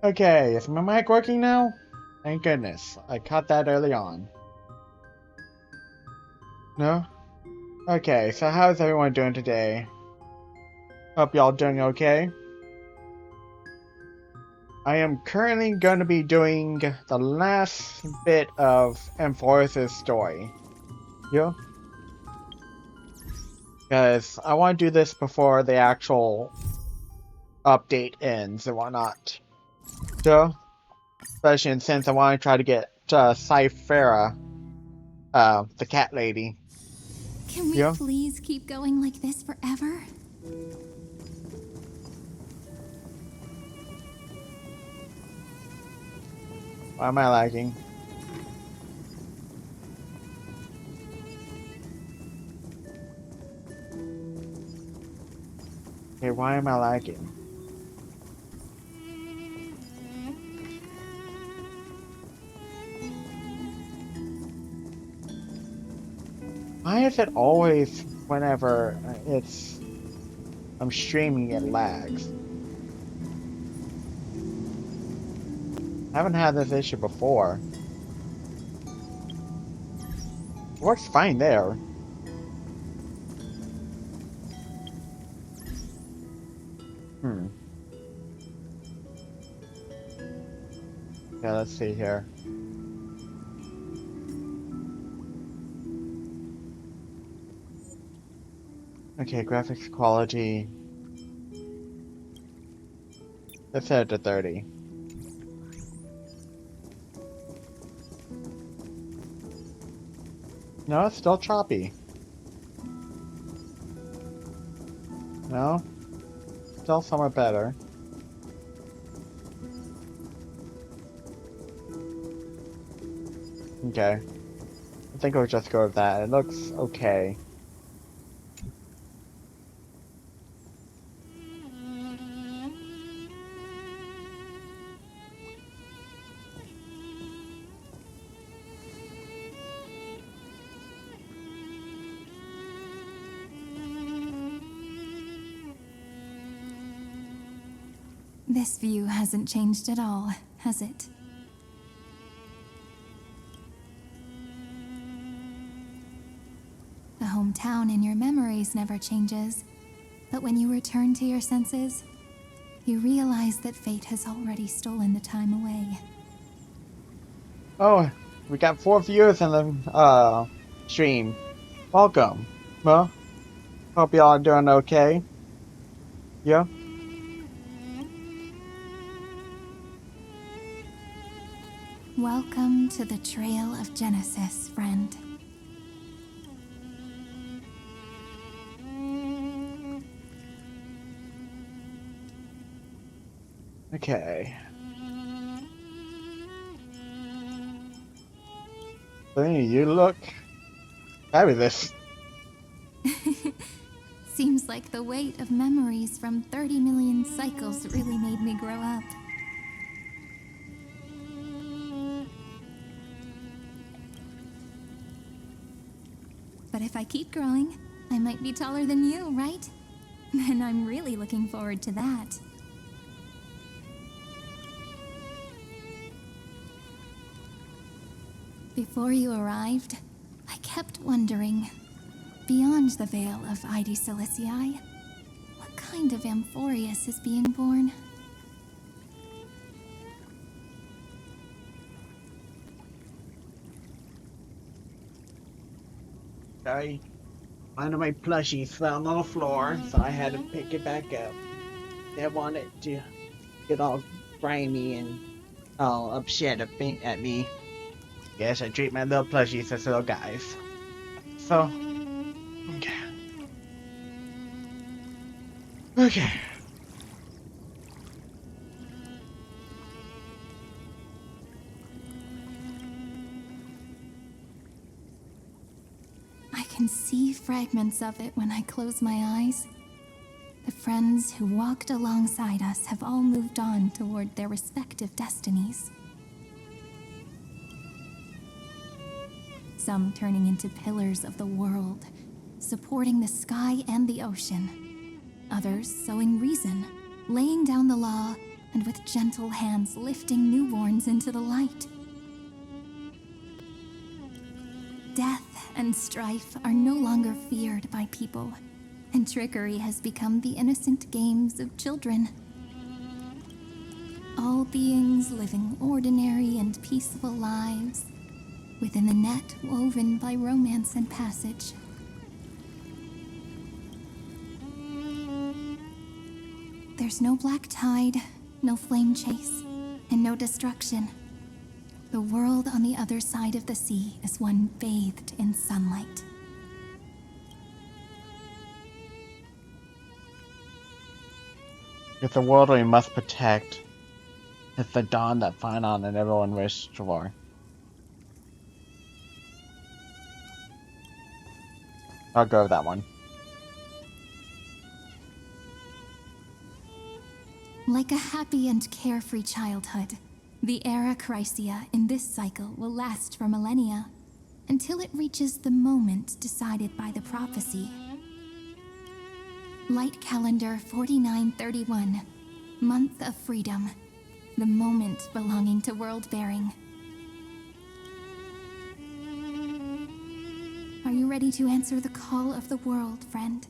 Okay, is my mic working now? Thank goodness. I caught that early on. No? Okay, so how's everyone doing today? Hope y'all doing okay. I am currently going to be doing the last bit of amphoreus' story. Yeah? Because I want to do this before the actual update ends and whatnot. Yeah? Especially since I want to try to get Cyphera, the cat lady. Can we please keep going like this forever? Why am I lagging? Okay, why am I lagging? Why is it always whenever I'm streaming it lags? I haven't had this issue before. It works fine there. Yeah, let's see here. Okay, graphics quality. Let's set it to 30. No, it's still choppy. No? Still somewhat better. Okay. I think we'll just go with that. It looks okay. This view hasn't changed at all, has it? The hometown in your memories never changes, but when you return to your senses, you realize that fate has already stolen the time away. Oh, we got 4 viewers in the stream. Welcome. Well, hope y'all are doing okay. Yeah? Welcome to the Trail of Genesis, friend. Okay. Lenny, you look fabulous. Seems like the weight of memories from 30 million cycles really made me grow up. But if I keep growing, I might be taller than you, right? Then I'm really looking forward to that. Before you arrived, I kept wondering, beyond the veil of Id Silicii, what kind of amphoreus is being born? Sorry. One of my plushies fell on the floor, so I had to pick it back up. They wanted to get all grimy and all upset at me. Yes, I treat my little plushies as little guys. So, okay. Okay. I can see fragments of it when I close my eyes. The friends who walked alongside us have all moved on toward their respective destinies. Some turning into pillars of the world, supporting the sky and the ocean. Others sowing reason, laying down the law, and with gentle hands lifting newborns into the light. Death and strife are no longer feared by people, and trickery has become the innocent games of children. All beings living ordinary and peaceful lives within the net woven by romance and passage. There's no black tide, no flame chase, and no destruction. The world on the other side of the sea is one bathed in sunlight. It's a world we must protect. It's the dawn that Finon and everyone wished for. I'll go with that one. Like a happy and carefree childhood, the era Chrysia in this cycle will last for millennia, until it reaches the moment decided by the prophecy. Light calendar 4931, month of freedom, the moment belonging to world-bearing. Are you ready to answer the call of the world, friend?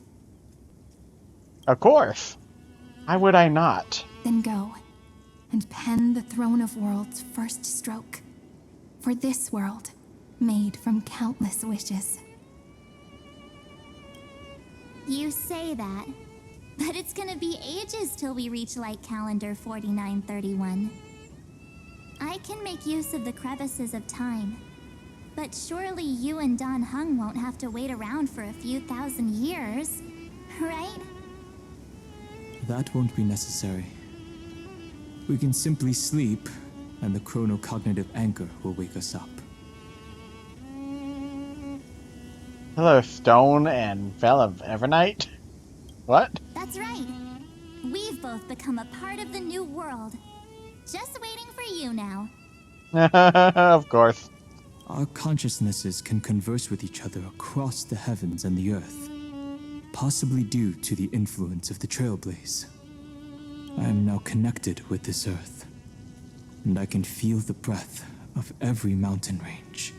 Of course! Why would I not? Then go, and pen the Throne of Worlds' first stroke. For this world, made from countless wishes. You say that, but it's gonna be ages till we reach light calendar 4931. I can make use of the crevices of time, but surely you and Dan Heng won't have to wait around for a few thousand years, right? That won't be necessary. We can simply sleep, and the chronocognitive anchor will wake us up. Hello, Stone and Veil of Evernight? What? That's right. We've both become a part of the new world. Just waiting for you now. Of course. Our consciousnesses can converse with each other across the heavens and the earth, possibly due to the influence of the Trailblaze. I am now connected with this earth, and I can feel the breath of every mountain range.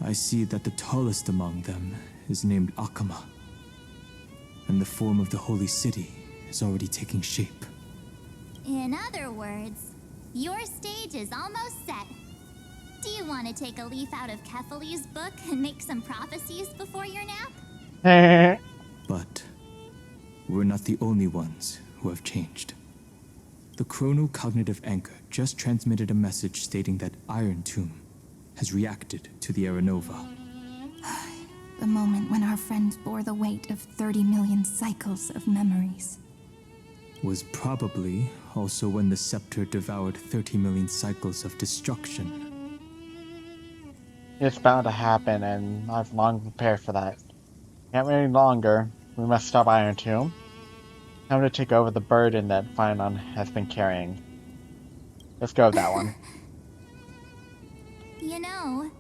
I see that the tallest among them is named Akama, and the form of the holy city is already taking shape. In other words, your stage is almost set. Do you want to take a leaf out of Kefali's book and make some prophecies before your nap? But we're not the only ones who have changed. The chronocognitive anchor just transmitted a message stating that Irontomb has reacted to the Aranova. The moment when our friend bore the weight of 30 million cycles of memories. Was probably also when the scepter devoured 30 million cycles of destruction. It's bound to happen, and I've long prepared for that. Can't wait any longer. We must stop Irontomb. Time to take over the burden that Finon has been carrying. Let's go with that one. You know,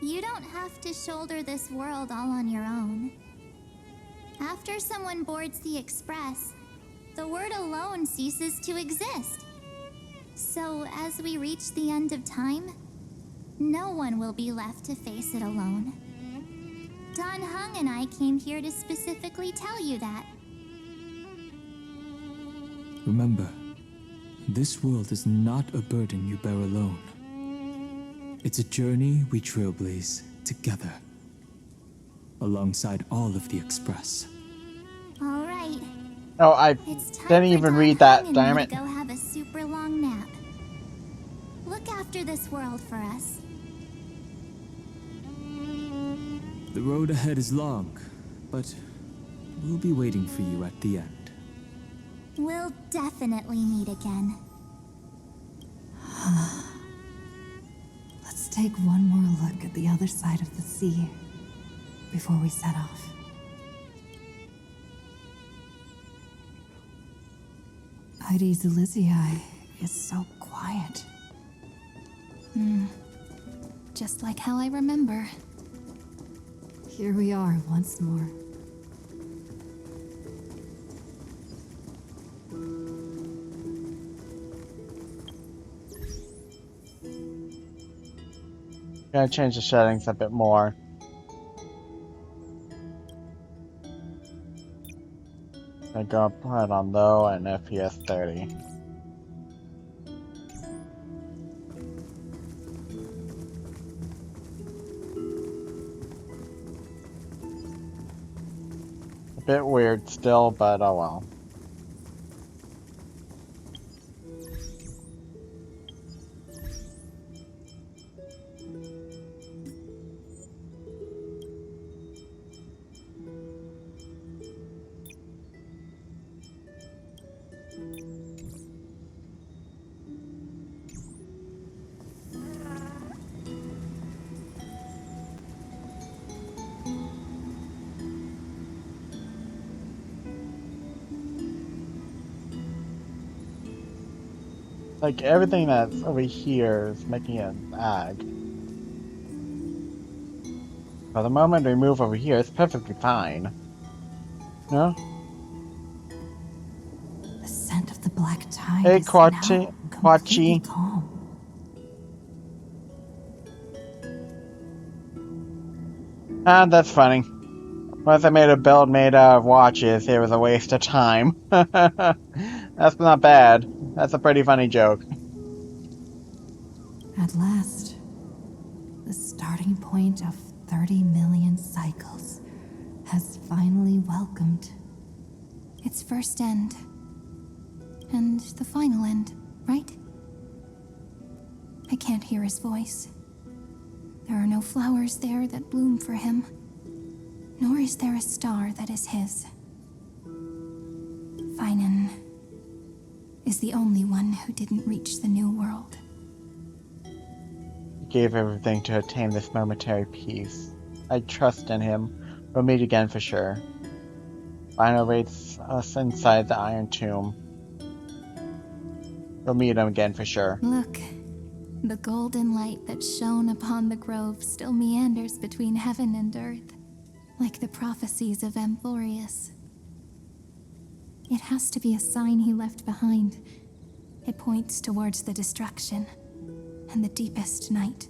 you don't have to shoulder this world all on your own. After someone boards the Express, the word alone ceases to exist. So as we reach the end of time, no one will be left to face it alone. Dan Heng and I came here to specifically tell you that. Remember, this world is not a burden you bear alone. It's a journey we trailblaze together, alongside all of the Express. All right. Oh, I It's time didn't for even Dan read Heng that, and damn me it. to go have a super long nap. Look after this world for us. The road ahead is long, but we'll be waiting for you at the end. We'll definitely meet again. Let's take one more look at the other side of the sea before we set off. Heidi's Elysiae is so quiet. Just like how I remember. Here we are once more. Gonna change the settings a bit more. I'm gonna put it on low and FPS 30. A bit weird still, but oh well. Like everything that's over here is making it lag. For the moment we move over here, it's perfectly fine. No? The scent of the black tide Hey, is now completely Quachi. calm. Ah, that's funny. Once I made a build made out of watches, it was a waste of time. That's not bad. That's a pretty funny joke. At last, the starting point of 30 million cycles has finally welcomed. Its first end. And the final end, right? I can't hear his voice. There are no flowers there that bloom for him, nor is there a star that is his. Finan is the only one who didn't reach the new world. He gave everything to attain this momentary peace. I trust in him. We'll meet again for sure. Final waits us inside the Iron Tomb. We'll meet him again for sure. Look, the golden light that shone upon the grove still meanders between heaven and earth, like the prophecies of amphoreus. It has to be a sign he left behind. It points towards the destruction and the deepest night.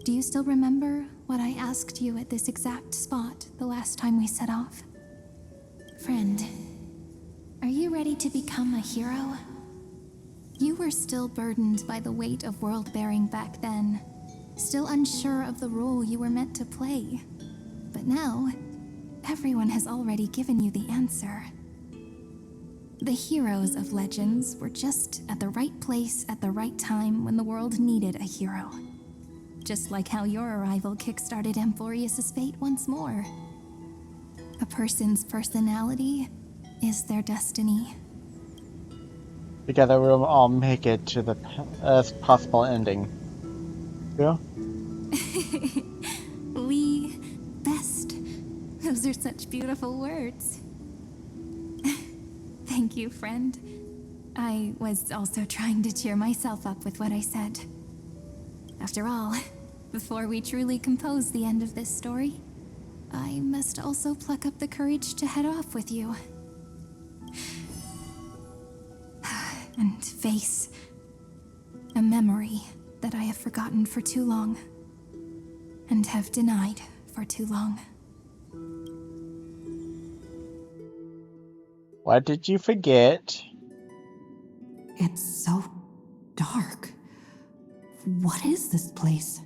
Do you still remember what I asked you at this exact spot the last time we set off? Friend, are you ready to become a hero? You were still burdened by the weight of world-bearing back then, still unsure of the role you were meant to play. But now, everyone has already given you the answer. The heroes of legends were just at the right place at the right time when the world needed a hero. Just like how your arrival kickstarted amphoreus' fate once more. A person's personality is their destiny. Together we'll all make it to the best possible ending. Yeah? We best. Those are such beautiful words. Thank you, friend. I was also trying to cheer myself up with what I said. After all, before we truly compose the end of this story, I must also pluck up the courage to head off with you. And face a memory that I have forgotten for too long, and have denied for too long. What did you forget? It's so dark. What is this place?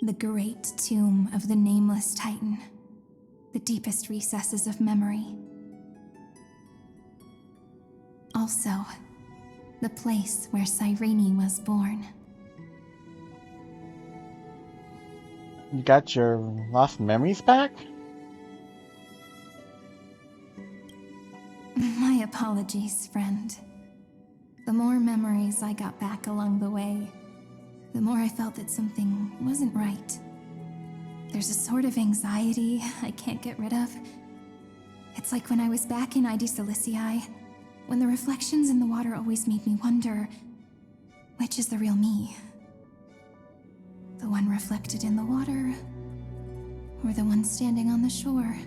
The great tomb of the nameless Titan, the deepest recesses of memory. Also, the place where Cyrene was born. You got your lost memories back? My apologies, friend. The more memories I got back along the way, the more I felt that something wasn't right. There's a sort of anxiety I can't get rid of. It's like when I was back in ID Silicii, when the reflections in the water always made me wonder, which is the real me? The one reflected in the water, or the one standing on the shore?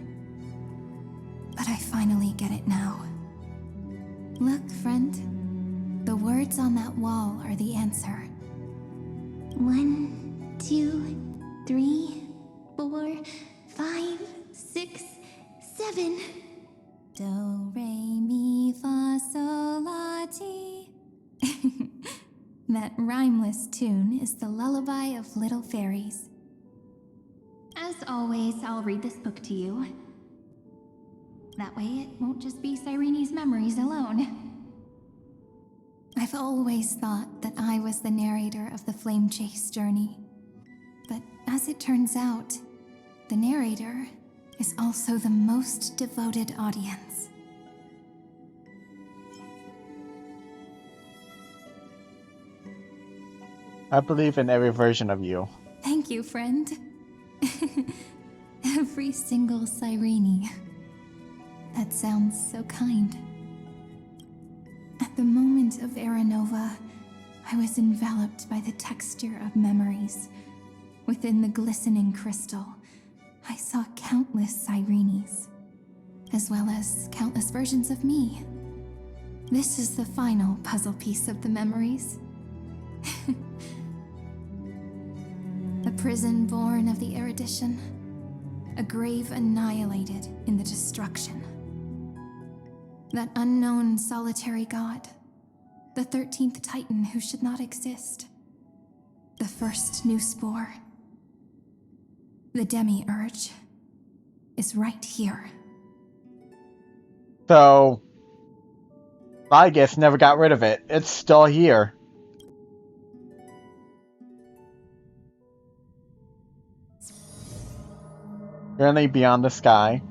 But I finally get it now. Look, friend. The words on that wall are the answer. 1, 2, 3, 4, 5, 6, 7. Do, re, mi, fa, sol, la, ti. That rhymeless tune is the lullaby of little fairies. As always, I'll read this book to you. That way it won't just be Cyrene's memories alone. I've always thought that I was the narrator of the Flame Chase journey. But as it turns out, the narrator is also the most devoted audience. I believe in every version of you. Thank you, friend. Every single Cyrene. That sounds so kind. At the moment of Aranova, I was enveloped by the texture of memories. Within the glistening crystal, I saw countless Cyrenes, as well as countless versions of me. This is the final puzzle piece of the memories. A prison born of the erudition, a grave annihilated in the destruction. That unknown solitary god, the 13th Titan who should not exist, the first new spore, the demiurge, is right here. So, I guess never got rid of it. It's still here. Currently beyond the sky.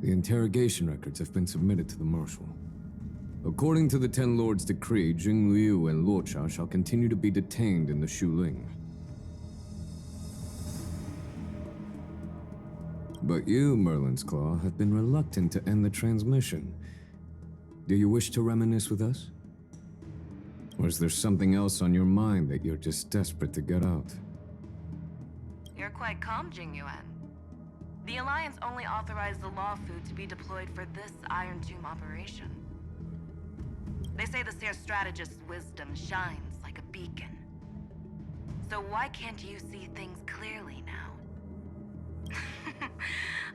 The interrogation records have been submitted to the Marshal. According to the Ten Lords' decree, Jing Liu and Luocha shall continue to be detained in the Shuling. But you, Merlin's Claw, have been reluctant to end the transmission. Do you wish to reminisce with us? Or is there something else on your mind that you're just desperate to get out? You're quite calm, Jingyuan. The Alliance only authorized the Law Food to be deployed for this irontomb operation. They say the Seer Strategist's wisdom shines like a beacon. So why can't you see things clearly now?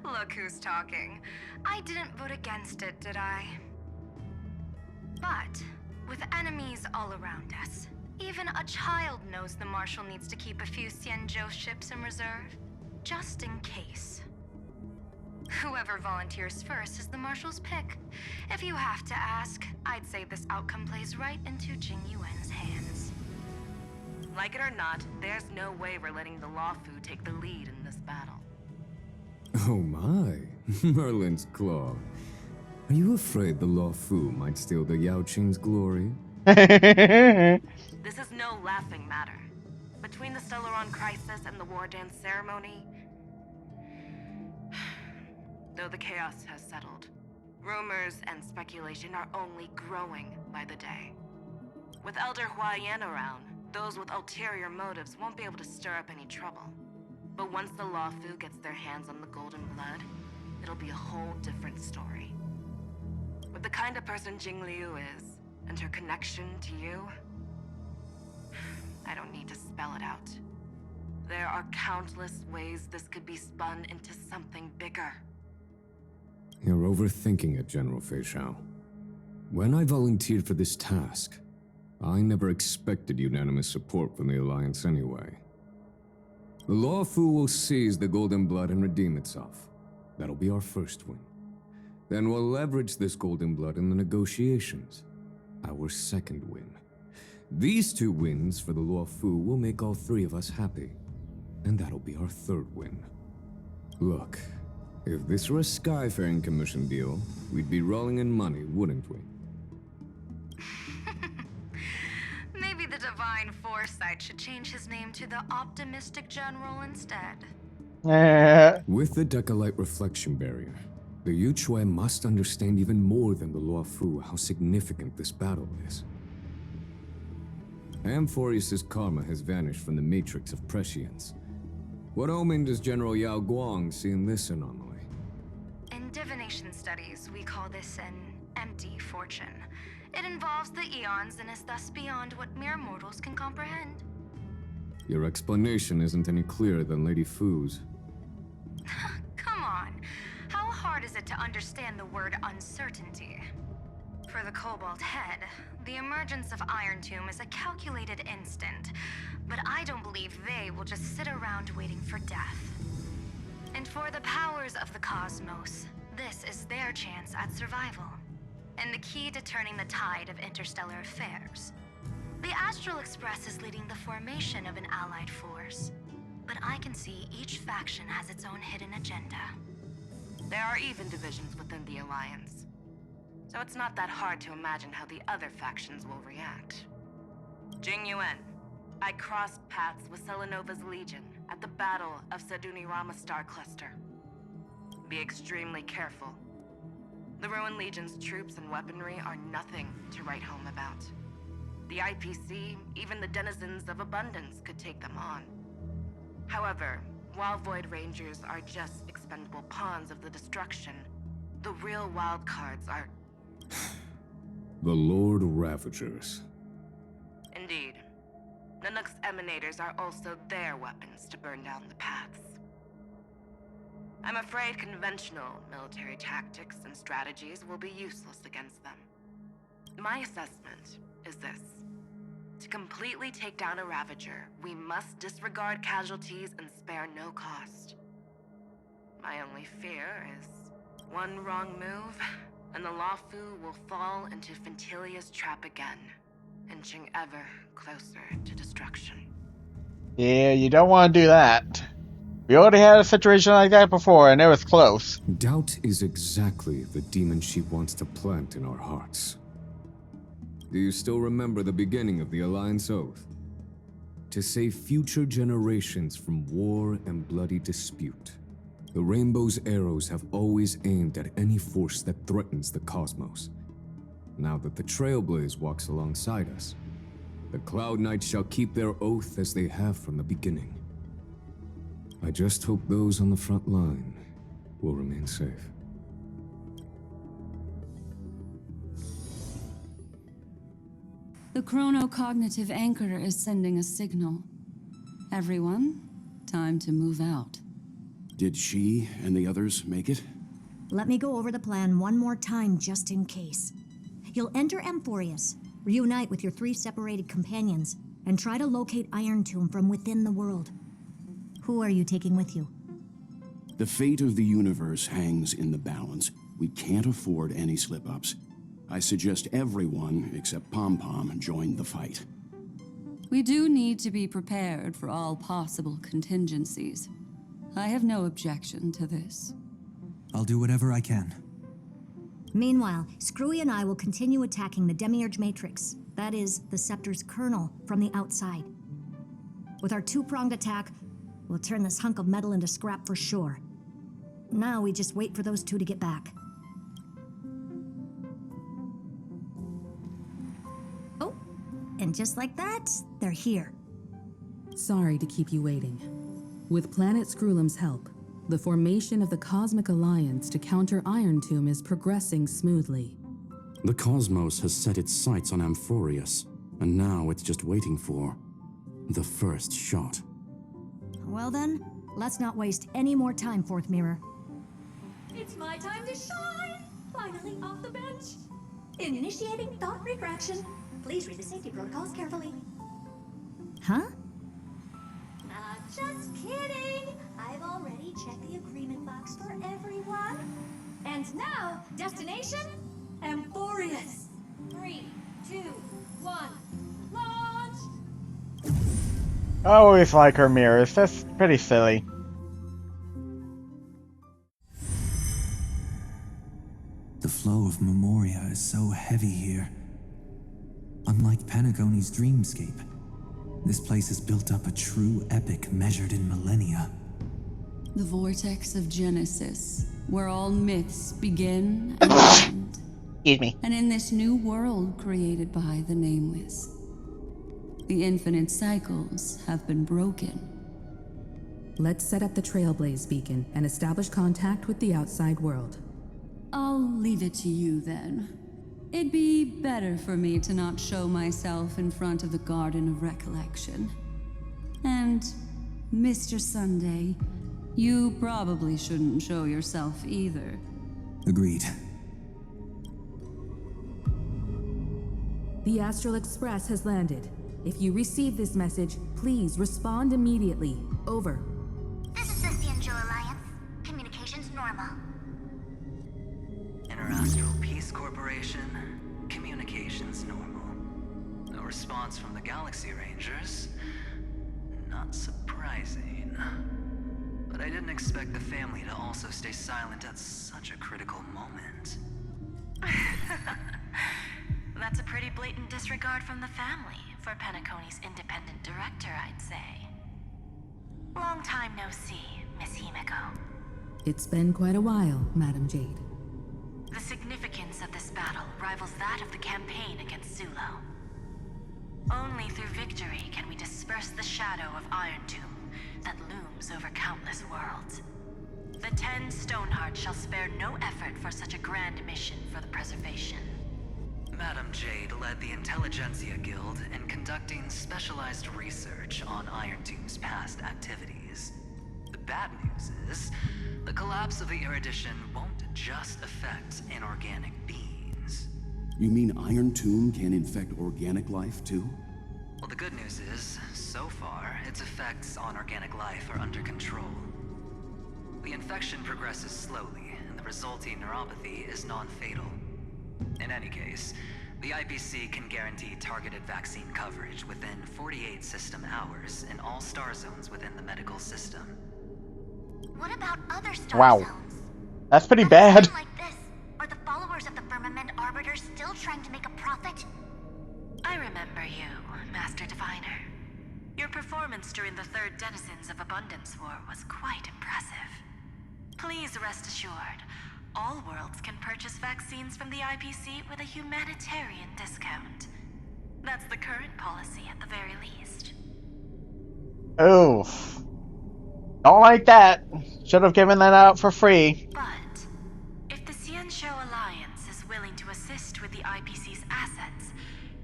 Look who's talking. I didn't vote against it, did I? But, with enemies all around us, even a child knows the Marshal needs to keep a few Xianzhou ships in reserve, just in case. Whoever volunteers first is the Marshal's pick. If you have to ask, I'd say this outcome plays right into Jing Yuan's hands. Like it or not, there's no way we're letting the Law Food take the lead in this battle. Oh my, Merlin's Claw. Are you afraid the Law Fu might steal the Yao Qing's glory? This is no laughing matter. Between the Stellaron crisis and the war dance ceremony, though the chaos has settled, rumors and speculation are only growing by the day. With Elder Huaiyan around, those with ulterior motives won't be able to stir up any trouble. But once the Law Fu gets their hands on the golden blood, it'll be a whole different story. With the kind of person Jing Liu is, and her connection to you, I don't need to spell it out. There are countless ways this could be spun into something bigger. You're overthinking it, General Fei Shao. When I volunteered for this task, I never expected unanimous support from the Alliance anyway. The Law Fu will seize the Golden Blood and redeem itself. That'll be our first win. Then we'll leverage this Golden Blood in the negotiations. Our second win. These two wins for the Law Fu will make all three of us happy. And that'll be our third win. Look, if this were a Skyfaring Commission deal, we'd be rolling in money, wouldn't we? Maybe the Divine Foresight should change his name to the Optimistic General instead. With the Decalite Reflection Barrier, the Yuchue must understand even more than the Law Fu how significant this battle is. Amphoreus' karma has vanished from the matrix of prescience. What omen does General Yao Guang see in this anomaly? In divination studies, we call this an empty fortune. It involves the eons and is thus beyond what mere mortals can comprehend. Your explanation isn't any clearer than Lady Fu's. Come on. How hard is it to understand the word uncertainty? For the Cobalt Head, the emergence of Irontomb is a calculated instant, but I don't believe they will just sit around waiting for death. And for the powers of the cosmos, this is their chance at survival, and the key to turning the tide of interstellar affairs. The Astral Express is leading the formation of an allied force, but I can see each faction has its own hidden agenda. There are even divisions within the Alliance, so it's not that hard to imagine how the other factions will react. Jing Yuan, I crossed paths with Selenova's Legion at the Battle of Sedunirama Star Cluster. Be extremely careful. The Ruined Legion's troops and weaponry are nothing to write home about. The IPC, even the denizens of Abundance, could take them on. However, while Void Rangers are just expendable pawns of the destruction, the real wild cards are... The Lord Ravagers. Indeed. Nanook's emanators are also their weapons to burn down the paths. I'm afraid conventional military tactics and strategies will be useless against them. My assessment is this. To completely take down a Ravager, we must disregard casualties and spare no cost. My only fear is one wrong move, and the Lawfu will fall into Fintilia's trap again, inching ever closer to destruction. Yeah, you don't want to do that. We already had a situation like that before, and it was close. Doubt is exactly the demon she wants to plant in our hearts. Do you still remember the beginning of the Alliance Oath? To save future generations from war and bloody dispute. The Rainbow's arrows have always aimed at any force that threatens the cosmos. Now that the Trailblaze walks alongside us, the Cloud Knights shall keep their oath as they have from the beginning. I just hope those on the front line will remain safe. The chronocognitive anchor is sending a signal. Everyone, time to move out. Did she and the others make it? Let me go over the plan one more time just in case. You'll enter amphoreus, reunite with your 3 separated companions, and try to locate Irontomb from within the world. Who are you taking with you? The fate of the universe hangs in the balance. We can't afford any slip-ups. I suggest everyone, except Pom-Pom, join the fight. We do need to be prepared for all possible contingencies. I have no objection to this. I'll do whatever I can. Meanwhile, Screwy and I will continue attacking the Demiurge Matrix, that is, the Scepter's kernel, from the outside. With our 2-pronged attack, we'll turn this hunk of metal into scrap for sure. Now we just wait for those 2 to get back. Oh, and just like that, they're here. Sorry to keep you waiting. With Planet Screwlum's help, the formation of the Cosmic Alliance to counter Irontomb is progressing smoothly. The cosmos has set its sights on amphoreus, and now it's just waiting for the first shot. Well then, let's not waste any more time, Fourth Mirror. It's my time to shine! Finally off the bench! Initiating thought refraction. Please read the safety protocols carefully. Huh? Just kidding! I've already checked the agreement box for everyone. And now, destination? Amphoreus. 3, 2, 1, launch! I always like her mirrors. That's pretty silly. The flow of Memoria is so heavy here. Unlike Panagoni's dreamscape, this place has built up a true epic measured in millennia. The vortex of Genesis, where all myths begin and end. Excuse me. And in this new world created by the Nameless, the infinite cycles have been broken. Let's set up the Trailblaze beacon and establish contact with the outside world. I'll leave it to you then. It'd be better for me to not show myself in front of the Garden of Recollection. And, Mr. Sunday, you probably shouldn't show yourself either. Agreed. The Astral Express has landed. If you receive this message, please respond immediately. Over. This is the Cianjo Alliance. Communications normal. Interastral Peace Corporation. Communications normal. No response from the Galaxy Rangers. Not surprising. But I didn't expect the family to also stay silent at such a critical moment. That's a pretty blatant disregard from the family for Penacony's independent director, I'd say. Long time no see, Miss Himiko. It's been quite a while, Madam Jade. The significance of this battle rivals that of the campaign against Zulo. Only through victory can we disperse the shadow of Irontomb that looms over countless worlds. The 10 Stonehearts shall spare no effort for such a grand mission for the preservation. Madam Jade led the Intelligentsia Guild in conducting specialized research on Irontomb's past activities. The bad news is, the collapse of the Erudition won't just affect inorganic beings. You mean Irontomb can infect organic life too? Well, the good news is, so far, its effects on organic life are under control. The infection progresses slowly, and the resulting neuropathy is non-fatal. In any case, the IPC can guarantee targeted vaccine coverage within 48 system hours in all star zones within the medical system. What about other star zones? That's pretty At a bad. time like this, are the followers of the Firmament Arbiters still trying to make a profit? I remember you, Master Diviner. Your performance during the Third Denizens of Abundance War was quite impressive. Please rest assured, all worlds can purchase vaccines from the IPC with a humanitarian discount. That's the current policy at the very least. Oof. Don't like that. Should have given that out for free. But if the Cianjo Alliance is willing to assist with the IPC's assets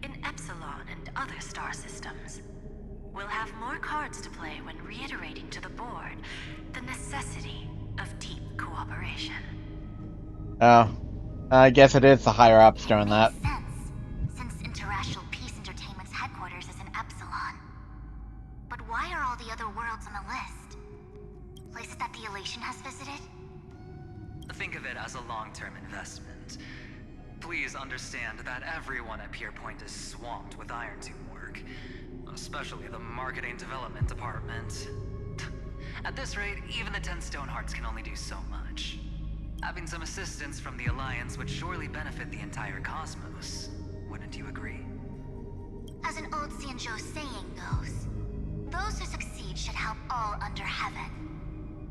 in Epsilon and other star systems, we'll have more cards to play when reiterating to the board the necessity of deep cooperation. Oh. I guess it is the higher ups doing that. Makes sense, since Interastral Peace Entertainment's headquarters is in Epsilon. But why are all the other worlds on the list? Places that the Elation has visited? Think of it as a long-term investment. Please understand that everyone at Pierpoint is swamped with Irontomb work, especially the marketing development department. At this rate, even the 10 Stonehearts can only do so much. Having some assistance from the Alliance would surely benefit the entire cosmos. Wouldn't you agree? As an old Cianjo saying goes, those who succeed should help all under heaven.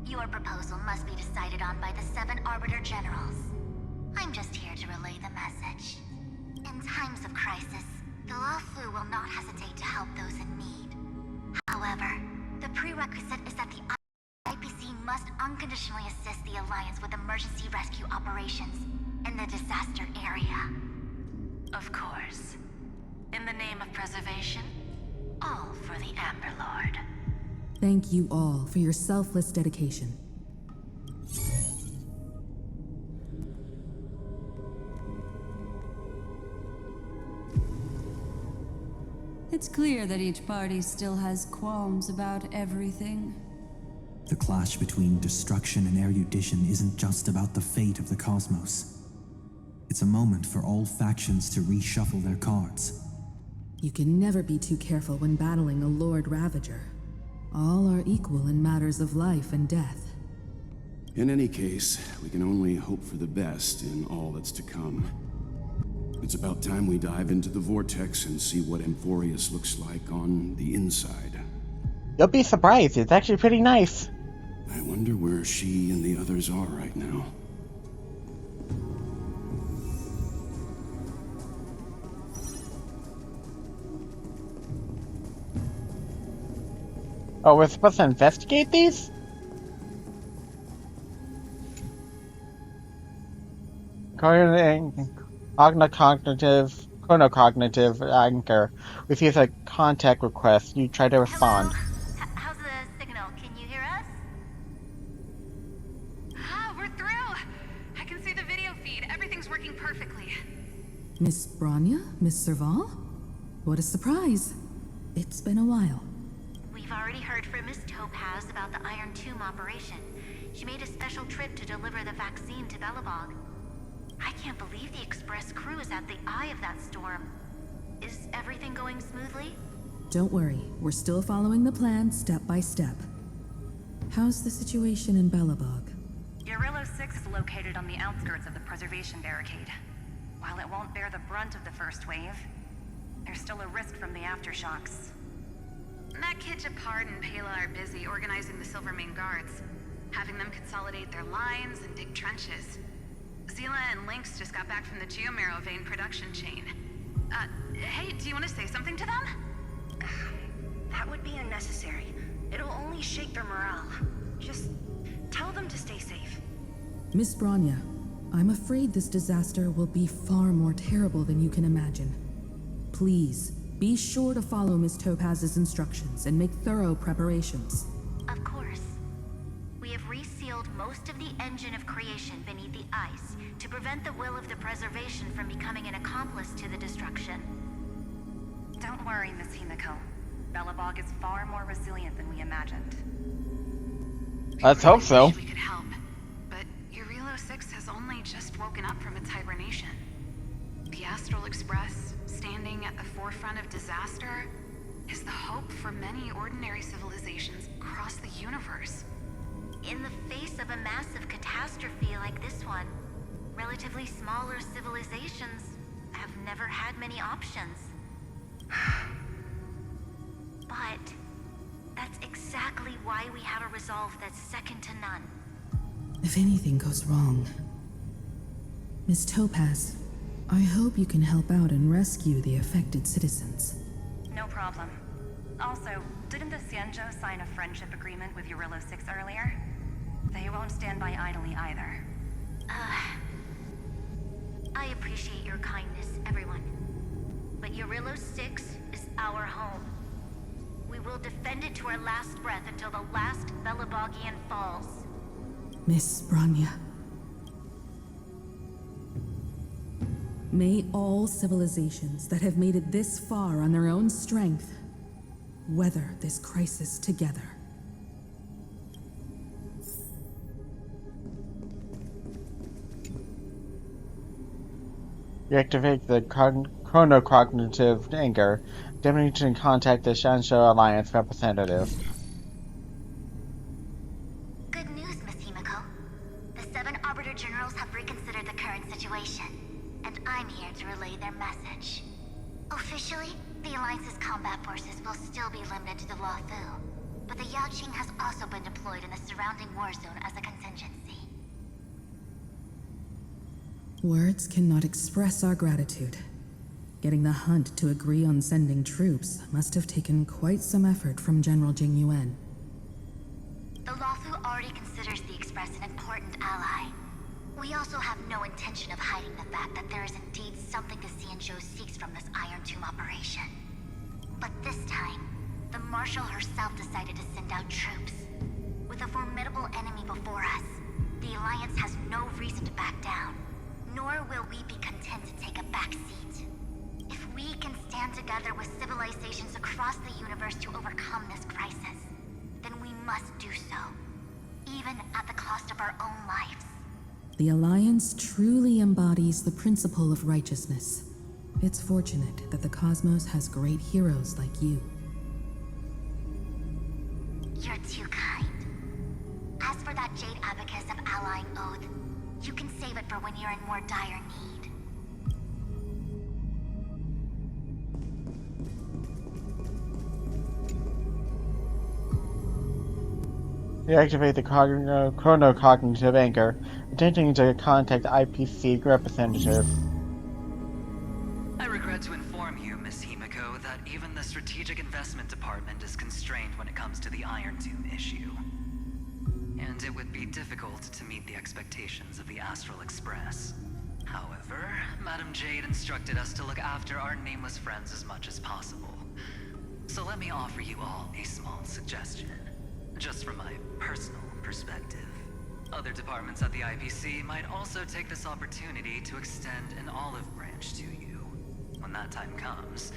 Your proposal must be decided on by the 7 Arbiter Generals. I'm just here to relay the message. In times of crisis, the Luofu will not hesitate to help those in need. However, the prerequisite is that the IPC must unconditionally assist the Alliance with emergency rescue operations in the disaster area. Of course. In the name of preservation, all for the Amber Lord. Thank you all for your selfless dedication. It's clear that each party still has qualms about everything. The clash between destruction and erudition isn't just about the fate of the cosmos. It's a moment for all factions to reshuffle their cards. You can never be too careful when battling a Lord Ravager. All are equal in matters of life and death. In any case, we can only hope for the best in all that's to come. It's about time we dive into the vortex and see what amphoreus looks like on the inside. You'll be surprised. It's actually pretty nice. I wonder where she and the others are right now. Oh, we're supposed to investigate these? chronocognitive anchor. Receives a contact request. You try to Hello? respond. How's the signal? Can you hear us? Ah, we're through! I can see the video feed. Everything's working perfectly. Miss Branya? Miss Serval? What a surprise. It's been a while. We've already heard from Miss Topaz about the Iron Tomb operation. She made a special trip to deliver the vaccine to Belobog. I can't believe the Express crew is at the eye of that storm. Is everything going smoothly? Don't worry, we're still following the plan step by step. How's the situation in Belobog? Urillo 6 is located on the outskirts of the preservation barricade. While it won't bear the brunt of the first wave, there's still a risk from the aftershocks. That kid Japard and Pela are busy organizing the Silvermane guards, having them consolidate their lines and dig trenches. Zila and Lynx just got back from the Geomarrow vein production chain. Hey, do you want to say something to them? That would be unnecessary. It'll only shake their morale. Just tell them to stay safe. Miss Branya, I'm afraid this disaster will be far more terrible than you can imagine. Please, be sure to follow Miss Topaz's instructions and make thorough preparations. Of course. We have resealed most of the engine of creation beneath the ice to prevent the will of the preservation from becoming an accomplice to the destruction. Don't worry, Miss Himiko. Belobog is far more resilient than we imagined. Let's hope so. Wish we could help, but Urillo 6 has only just woken up from its hibernation. The Astral Express, standing at the forefront of disaster, is the hope for many ordinary civilizations across the universe. In the face of a massive catastrophe like this one, relatively smaller civilizations have never had many options. But that's exactly why we have a resolve that's second to none. If anything goes wrong... Miss Topaz, I hope you can help out and rescue the affected citizens. No problem. Also, didn't the Xianzhou sign a friendship agreement with Urillo 6 earlier? They won't stand by idly either. I appreciate your kindness, everyone. But Urillo 6 is our home. We will defend it to our last breath until the last Belabogian falls. Miss Branya. May all civilizations that have made it this far on their own strength weather this crisis together. You activate the chronocognitive anchor. Attempting to contact the Shansho Alliance representative. Good news, Miss Himiko. The 7 Arbiter Generals have reconsidered the current situation, and I'm here to relay their message. Officially, the Alliance's combat forces will still be limited to the Luofu, but the Yaoqing has also been deployed in the surrounding war zone as a contingency. Words cannot express our gratitude. Getting the Hunt to agree on sending troops must have taken quite some effort from General Jing Yuan. The Luofu already considers the Express an important ally. We also have no intention of hiding the fact that there is indeed something the Xianzhou seeks from this Iron Tomb operation. But this time, the Marshal herself decided to send out troops. With a formidable enemy before us, the Alliance has no reason to back down, nor will we be content to take a back seat. If we can stand together with civilizations across the universe to overcome this crisis, then we must do so, even at the cost of our own lives. The Alliance truly embodies the principle of righteousness. It's fortunate that the cosmos has great heroes like you. You're too kind. As for that Jade Abacus of Allying Oath, you can save it for when you're in more dire need. You activate the chronocognitive anchor, attempting to contact the IPC representative. I regret to inform you, Miss Himiko, that even the Strategic Investment Department is constrained when it comes to the Iron Tomb issue. And it would be difficult to meet the expectations of the Astral Express. However, Madam Jade instructed us to look after our nameless friends as much as possible. So let me offer you all a small suggestion, just from my personal perspective. Other departments at the IPC might also take this opportunity to extend an olive branch to you. When that time comes,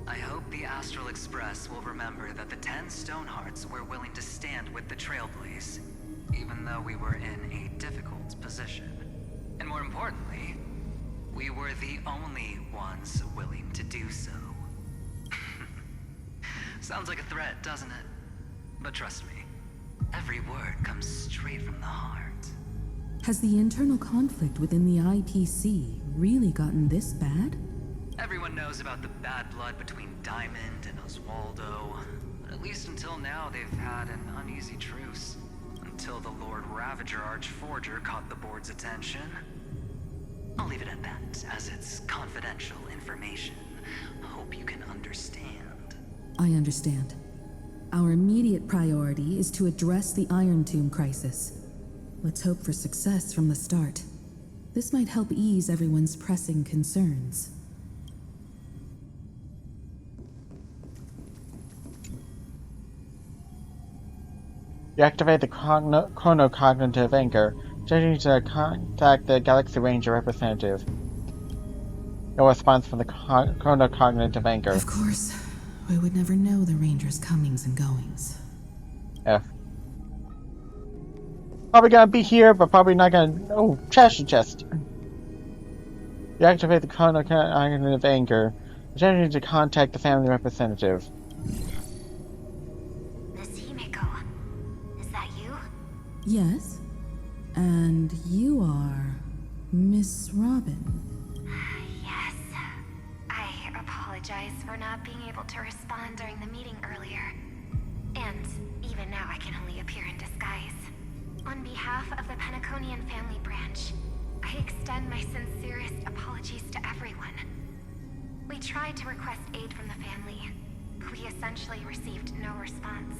I hope the Astral Express will remember that the 10 Stonehearts were willing to stand with the Trailblaze, even though we were in a difficult position. And more importantly, we were the only ones willing to do so. Sounds like a threat, doesn't it? But trust me, every word comes straight from the heart. Has the internal conflict within the IPC really gotten this bad? Everyone knows about the bad blood between Diamond and Oswaldo. At least until now, they've had an uneasy truce. Until the Lord Ravager Archforger caught the board's attention. I'll leave it at that, as it's confidential information. Hope you can understand. I understand. Our immediate priority is to address the Irontomb crisis. Let's hope for success from the start. This might help ease everyone's pressing concerns. You activate the chronocognitive anchor, changing to contact the Galaxy Ranger representative. No response from the chronocognitive anchor. Of course. We would never know the Ranger's comings and goings. F. Probably gonna be here, but probably not gonna... Oh, treasure chest! You activate the chronocognitive anchor, changing to contact the family representative. Yes, and you are Miss Robin. Yes. I apologize for not being able to respond during the meeting earlier. And even now I can only appear in disguise. On behalf of the Penaconian family branch, I extend my sincerest apologies to everyone. We tried to request aid from the family. We essentially received no response.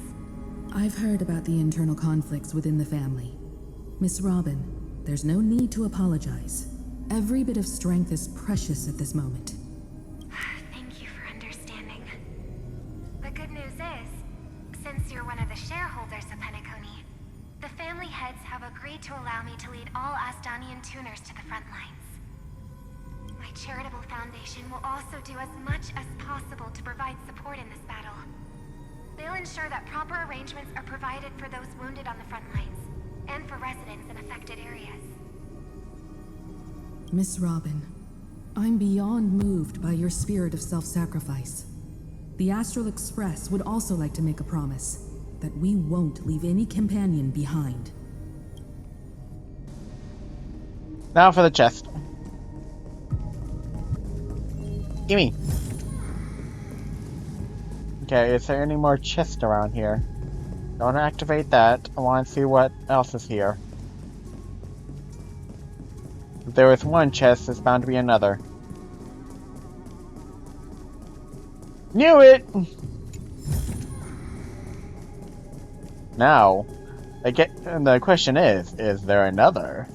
I've heard about the internal conflicts within the family. Miss Robin, there's no need to apologize. Every bit of strength is precious at this moment. Thank you for understanding. The good news is, since you're one of the shareholders of Penacony, the family heads have agreed to allow me to lead all Asdanian tuners to the front lines. My charitable foundation will also do as much as possible to provide support in this battle. They'll ensure that proper arrangements are provided for those wounded on the front lines, and for residents in affected areas. Miss Robin, I'm beyond moved by your spirit of self-sacrifice. The Astral Express would also like to make a promise that we won't leave any companion behind. Now for the chest. Gimme. Okay, is there any more chests around here? Don't activate that. I want to see what else is here. If there is one chest, there's bound to be another. Knew it! Now, the question is there another?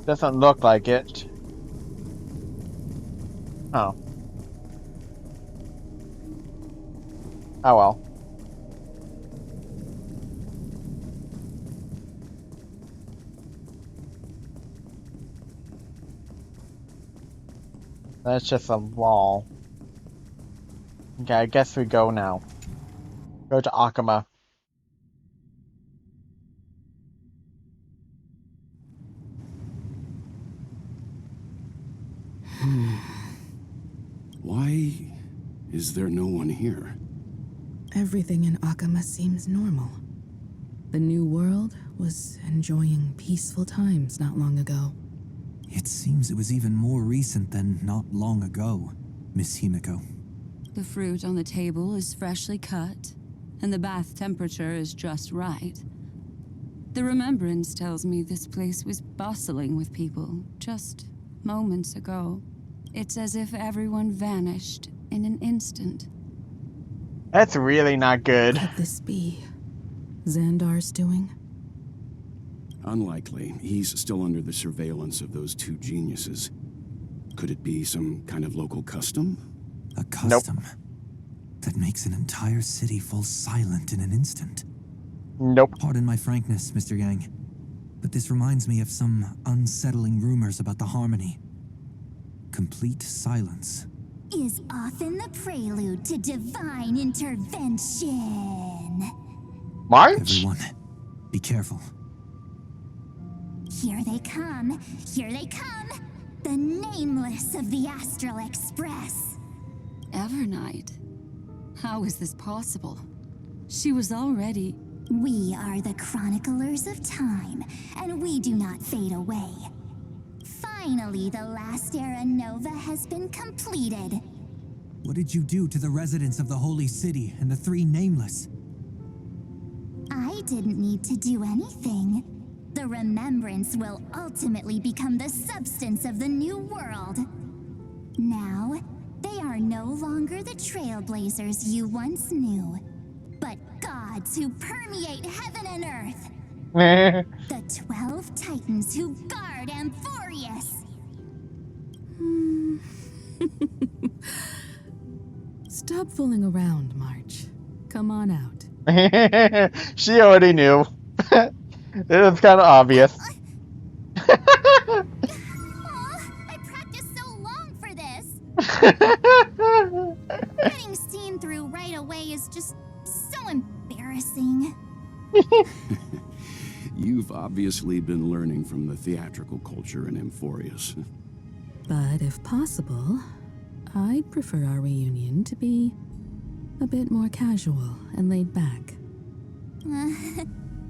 Doesn't look like it. Oh. Oh well. That's just a wall. Okay, I guess we go now. Go to Akama. Why is there no one here? Everything in Akama seems normal. The new world was enjoying peaceful times not long ago. It seems it was even more recent than not long ago, Miss Himiko. The fruit on the table is freshly cut, and the bath temperature is just right. The remembrance tells me this place was bustling with people just moments ago. It's as if everyone vanished in an instant. That's really not good. Could this be Xandar's doing? Unlikely. He's still under the surveillance of those two geniuses. Could it be some kind of local custom? A custom that makes an entire city fall silent in an instant. Nope. Pardon my frankness, Mr. Yang, but this reminds me of some unsettling rumors about the Harmony. Complete silence is often the prelude to divine intervention. March? Everyone, be careful. Here they come. Here they come. The nameless of the Astral Express. Evernight? How is this possible? She was already... We are the chroniclers of time, and we do not fade away. Finally, the last era Nova has been completed. What did you do to the residents of the Holy City and the three Nameless? I didn't need to do anything. The remembrance will ultimately become the substance of the new world. Now, they are no longer the trailblazers you once knew, but gods who permeate heaven and earth. The 12 titans who guard Amphoreus. Stop fooling around, March. Come on out. She already knew. It was kind of obvious. I practiced so long for this. Getting seen through right away is just so embarrassing. You've obviously been learning from the theatrical culture in Amphoreus. But if possible, I'd prefer our reunion to be a bit more casual and laid back.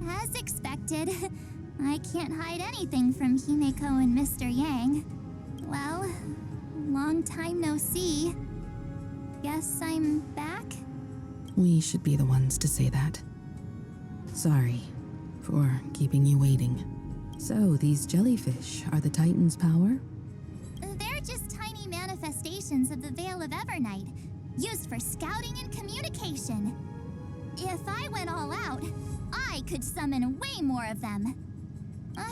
As expected, I can't hide anything from Himeko and Mr. Yang. Well, long time no see. Guess I'm back? We should be the ones to say that. Sorry for keeping you waiting. So, these jellyfish are the Titan's power? They're just tiny manifestations of the Veil of Evernight, used for scouting and communication. If I went all out, I could summon way more of them.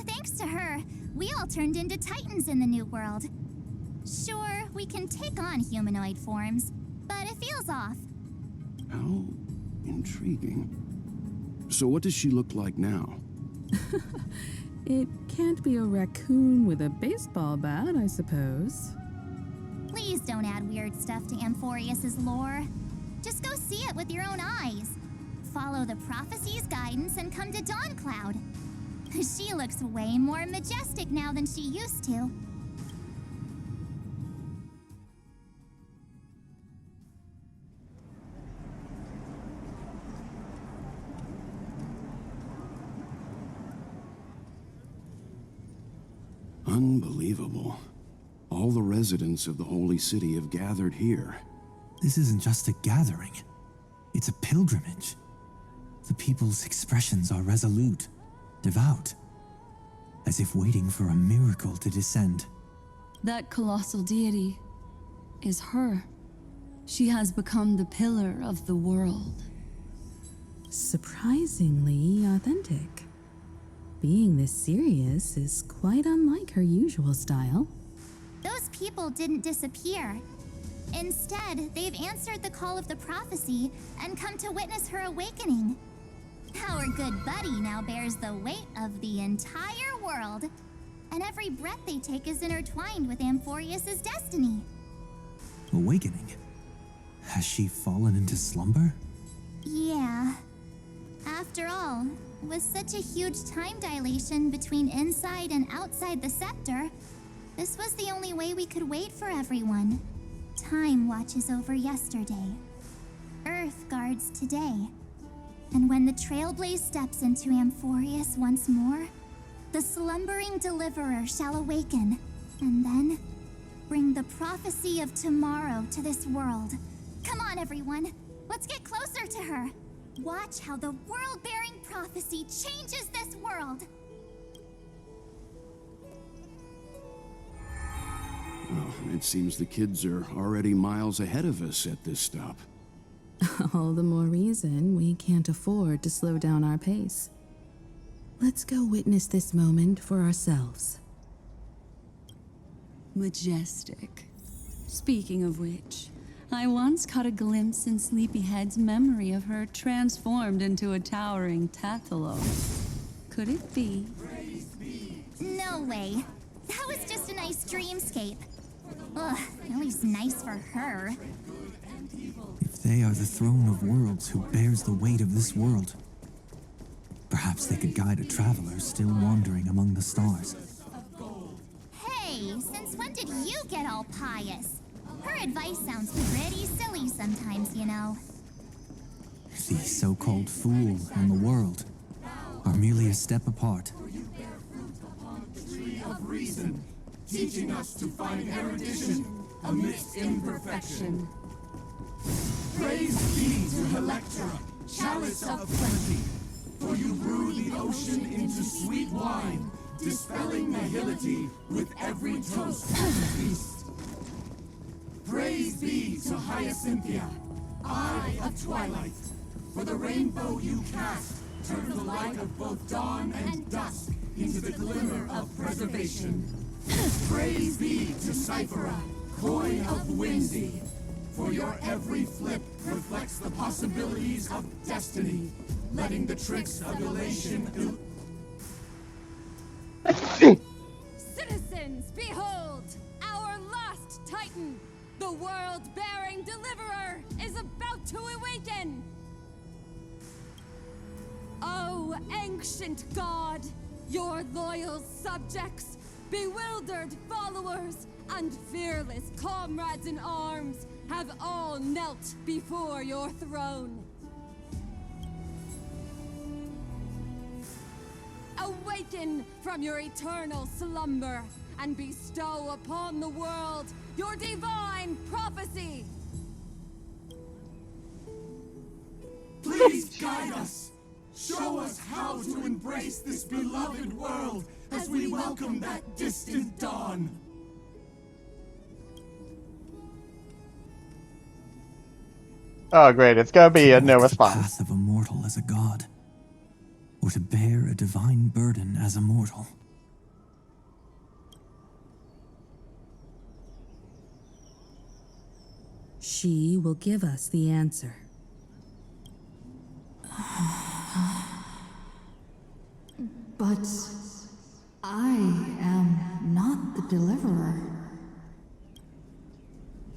Thanks to her, we all turned into Titans in the New World. Sure, we can take on humanoid forms, but it feels off. How intriguing. So what does she look like now? It can't be a raccoon with a baseball bat, I suppose. Please don't add weird stuff to Amphoreus's lore. Just go see it with your own eyes. Follow the prophecy's guidance and come to Dawncloud. She looks way more majestic now than she used to. Unbelievable. All the residents of the Holy City have gathered here. This isn't just a gathering. It's a pilgrimage. The people's expressions are resolute, devout, as if waiting for a miracle to descend. That colossal deity is her. She has become the pillar of the world. Surprisingly authentic. Being this serious is quite unlike her usual style. Those people didn't disappear. Instead, they've answered the call of the prophecy and come to witness her awakening. Our good buddy now bears the weight of the entire world, and every breath they take is intertwined with Amphoreus' destiny. Awakening? Has she fallen into slumber? Yeah. After all, with such a huge time dilation between inside and outside the scepter, this was the only way we could wait for everyone. Time watches over yesterday. Earth guards today. And when the Trailblaze steps into Amphoreus once more, the slumbering deliverer shall awaken, and then bring the prophecy of tomorrow to this world. Come on, everyone. Let's get closer to her. Watch how the world-bearing prophecy changes this world. Well, it seems the kids are already miles ahead of us at this stop. All the more reason we can't afford to slow down our pace. Let's go witness this moment for ourselves. Majestic. Speaking of which, I once caught a glimpse in Sleepyhead's memory of her transformed into a towering Tatalo. Could it be? No way. That was just a nice dreamscape. Ugh, at least nice for her. If they are the throne of worlds who bears the weight of this world, perhaps they could guide a traveler still wandering among the stars. Hey, since when did you get all pious? Her advice sounds pretty silly sometimes, you know. The so-called fool and the world are merely a step apart. Of reason, teaching us to find erudition amidst imperfection. Praise be to Electra, chalice of plenty, for you brew the ocean into sweet wine, dispelling nihility with every toast and feast. Praise be to Hyacinthia, eye of twilight, for the rainbow you cast turned the light of both dawn and dusk into the glimmer of preservation. Praise be to Cyphera, coin of whimsy, for your every flip reflects the possibilities of destiny, letting the tricks of elation Citizens, behold! Our last Titan, the world-bearing deliverer, is about to awaken! Oh, ancient god! Your loyal subjects, bewildered followers, and fearless comrades in arms have all knelt before your throne. Awaken from your eternal slumber and bestow upon the world your divine prophecy. Please guide us. Show us how to embrace this beloved world as we welcome that distant dawn. Oh, great. It's gonna be a no The response. path of a mortal as a god, or to bear a divine burden as a mortal. She will give us the answer. But I am not the deliverer.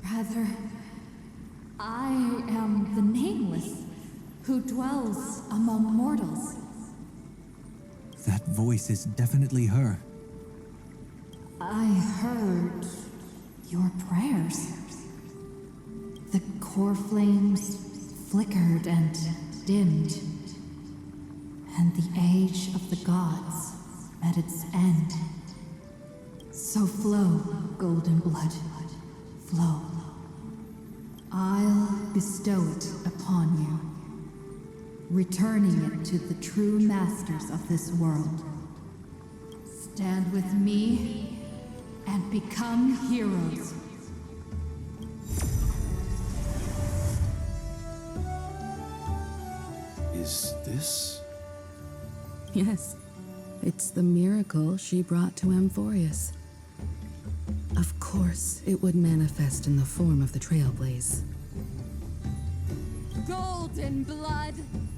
Rather, I am the nameless who dwells among mortals. That voice is definitely her. I heard your prayers. The core flames flickered and dimmed, and the age of the gods met its end. So flow, golden blood, flow. I'll bestow it upon you, returning it to the true masters of this world. Stand with me and become heroes. Is this? Yes, it's the miracle she brought to amphoreus. Of course, it would manifest in the form of the Trailblaze. Golden blood,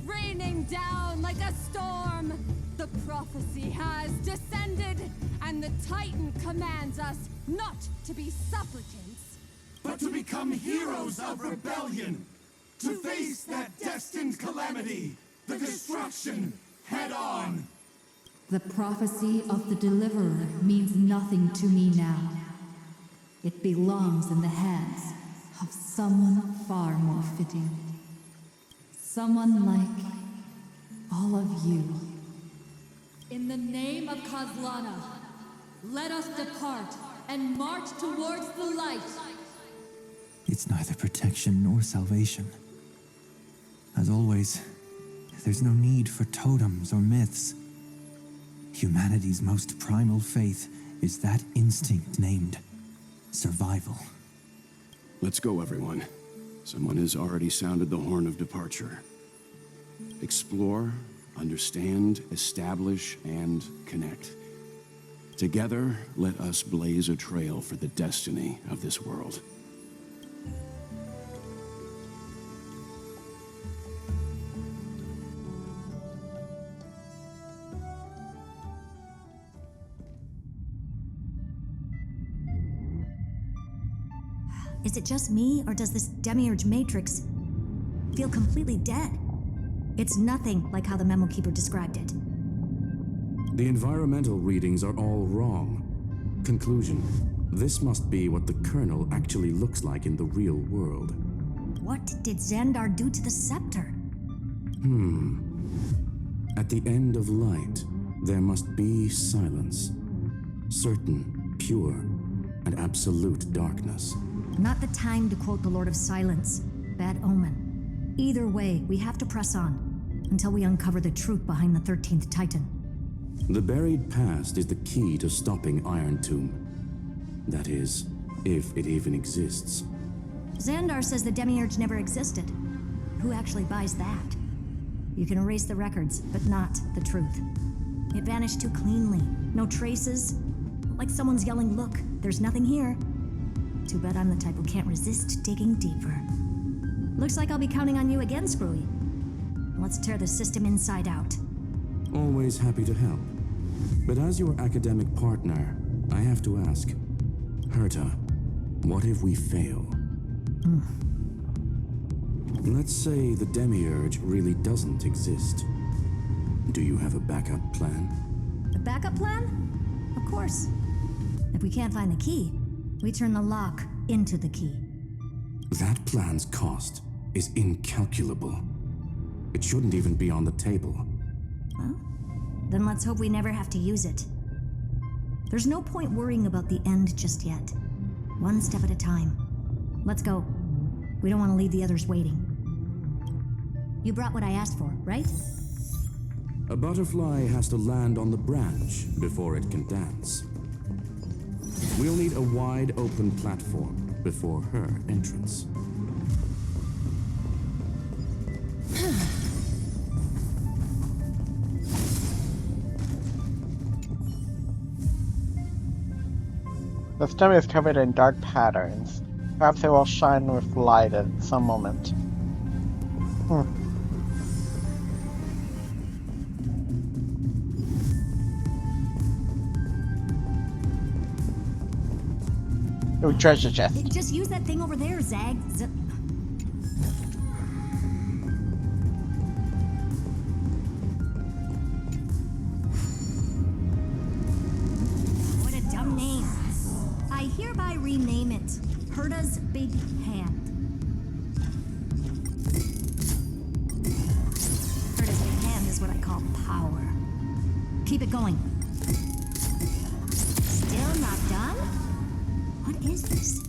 raining down like a storm. The prophecy has descended, and the Titan commands us not to be supplicants, but to become heroes of rebellion, to face that destined calamity, the destruction, head on. The prophecy of the Deliverer means nothing to me now. It belongs in the hands of someone far more fitting. Someone like all of you. In the name of Kozlana, let us depart and march towards the light. It's neither protection nor salvation. As always, there's no need for totems or myths. Humanity's most primal faith is that instinct named survival. Let's go, everyone. Someone has already sounded the horn of departure. Explore, understand, establish, and connect. Together, let us blaze a trail for the destiny of this world. Is it just me, or does this demiurge matrix feel completely dead? It's nothing like how the memo keeper described it. The environmental readings are all wrong. Conclusion: this must be what the kernel actually looks like in the real world. What did Xandar do to the scepter? At the end of light, there must be silence. Certain, pure, and absolute darkness. Not the time to quote the Lord of Silence. Bad omen. Either way, we have to press on until we uncover the truth behind the 13th Titan. The buried past is the key to stopping Irontomb. That is, if it even exists. Xandar says the demiurge never existed. Who actually buys that? You can erase the records, but not the truth. It vanished too cleanly. No traces. Like someone's yelling, "Look, there's nothing here." Too bad I'm the type who can't resist digging deeper. Looks like I'll be counting on you again, Screwy. Let's tear the system inside out. Always happy to help. But as your academic partner, I have to ask, Herta, what if we fail? Let's say the demiurge really doesn't exist. Do you have a backup plan? A backup plan? Of course. If we can't find the key, we turn the lock into the key. That plan's cost is incalculable. It shouldn't even be on the table. Well, then let's hope we never have to use it. There's no point worrying about the end just yet. One step at a time. Let's go. We don't want to leave the others waiting. You brought what I asked for, right? A butterfly has to land on the branch before it can dance. We'll need a wide open platform before her entrance. The stone is covered in dark patterns. Perhaps it will shine with light at some moment. Oh, treasure chest. Just use that thing over there, Zag. What a dumb name. I hereby rename it Herta's Big Hand. Herta's Big Hand is what I call power. Keep it going. Still not done? What is this?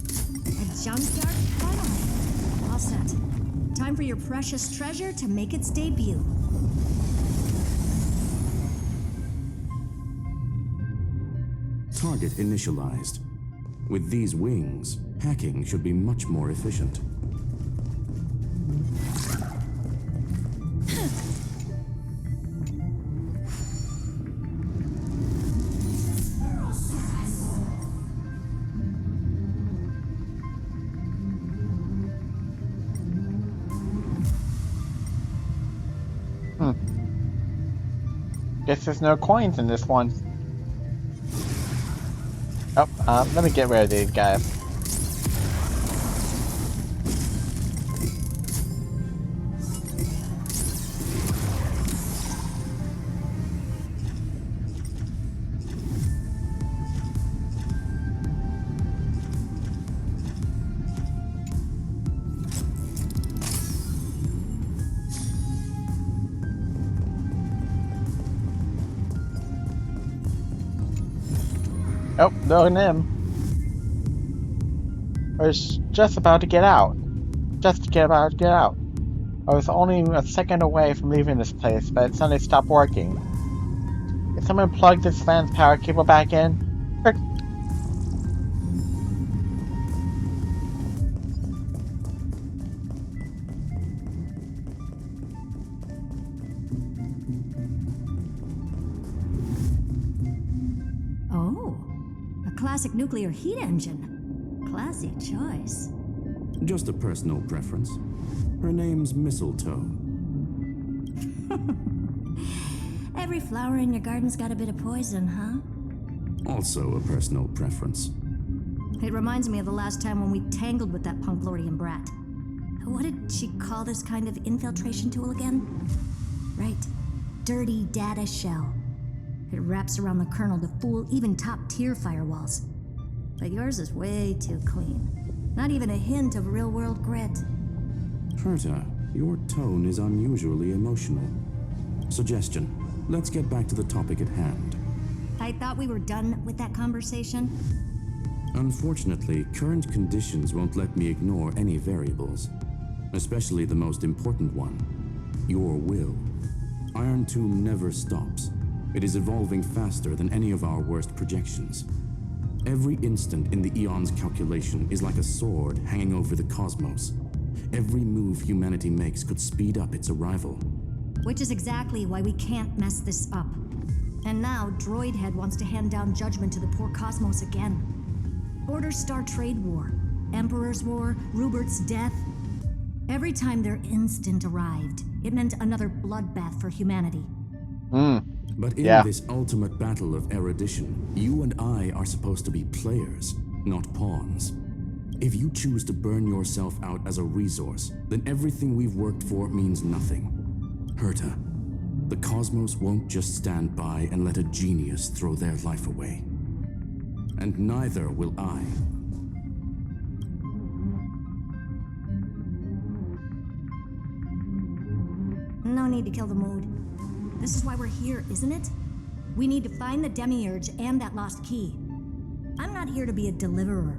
A junkyard funnel? All set. Time for your precious treasure to make its debut. Target initialized. With these wings, hacking should be much more efficient. Guess there's no coins in this one. Oh, let me get rid of these guys. Oh, knowing him. I was just about to get out. I was only a second away from leaving this place, but it suddenly stopped working. Can someone plug this fan's power cable back in? classic nuclear heat engine. Classy choice. Just a personal preference. Her name's Mistletoe. Every flower in your garden's got a bit of poison, huh? Also a personal preference. It reminds me of the last time when we tangled with that Punklordian brat. What did she call this kind of infiltration tool again? Right. Dirty data shell. It wraps around the kernel to fool even top-tier firewalls. But yours is way too clean. Not even a hint of real-world grit. Herta, your tone is unusually emotional. Suggestion. Let's get back to the topic at hand. I thought we were done with that conversation. Unfortunately, current conditions won't let me ignore any variables. Especially the most important one. Your will. Irontomb never stops. It is evolving faster than any of our worst projections. Every instant in the Eon's calculation is like a sword hanging over the cosmos. Every move humanity makes could speed up its arrival. Which is exactly why we can't mess this up. And now, Droidhead wants to hand down judgment to the poor cosmos again. Order Star Trade War, Emperor's War, Rupert's death. Every time their instant arrived, it meant another bloodbath for humanity. But in this ultimate battle of erudition, you and I are supposed to be players, not pawns. If you choose to burn yourself out as a resource, then everything we've worked for means nothing. Herta, the cosmos won't just stand by and let a genius throw their life away. And neither will I. No need to kill the mood. This is why we're here, isn't it? We need to find the Demiurge and that lost key. I'm not here to be a deliverer.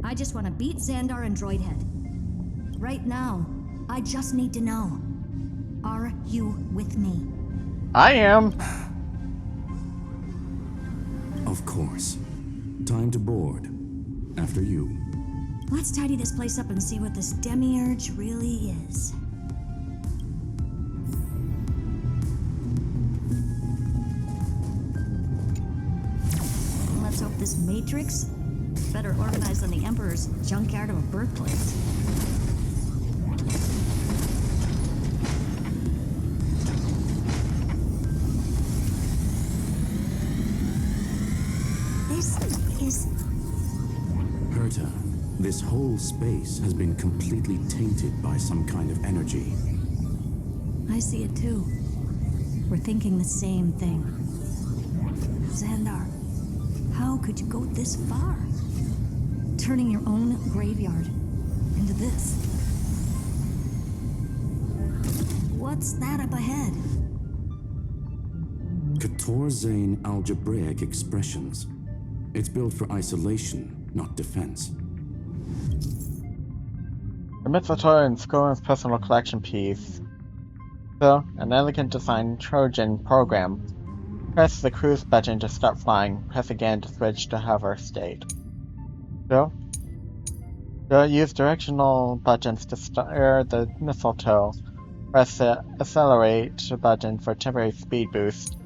I just want to beat Xandar and Droidhead. Right now, I just need to know. Are you with me? I am. Of course. Time to board. After you. Let's tidy this place up and see what this Demiurge really is. Let's hope this Matrix better organized than the Emperor's junkyard of a birthplace. This is... Herta, this whole space has been completely tainted by some kind of energy. I see it too. We're thinking the same thing. Xandar, how could you go this far? Turning your own graveyard into this. What's that up ahead? Katorzane algebraic expressions. It's built for isolation, not defense. The Mistletoe and Scorin's personal collection piece. So, an elegant design Trojan program. Press the cruise button to start flying. Press again to switch to hover state. So, use directional buttons to steer the Mistletoe. Press the accelerate button for temporary speed boost.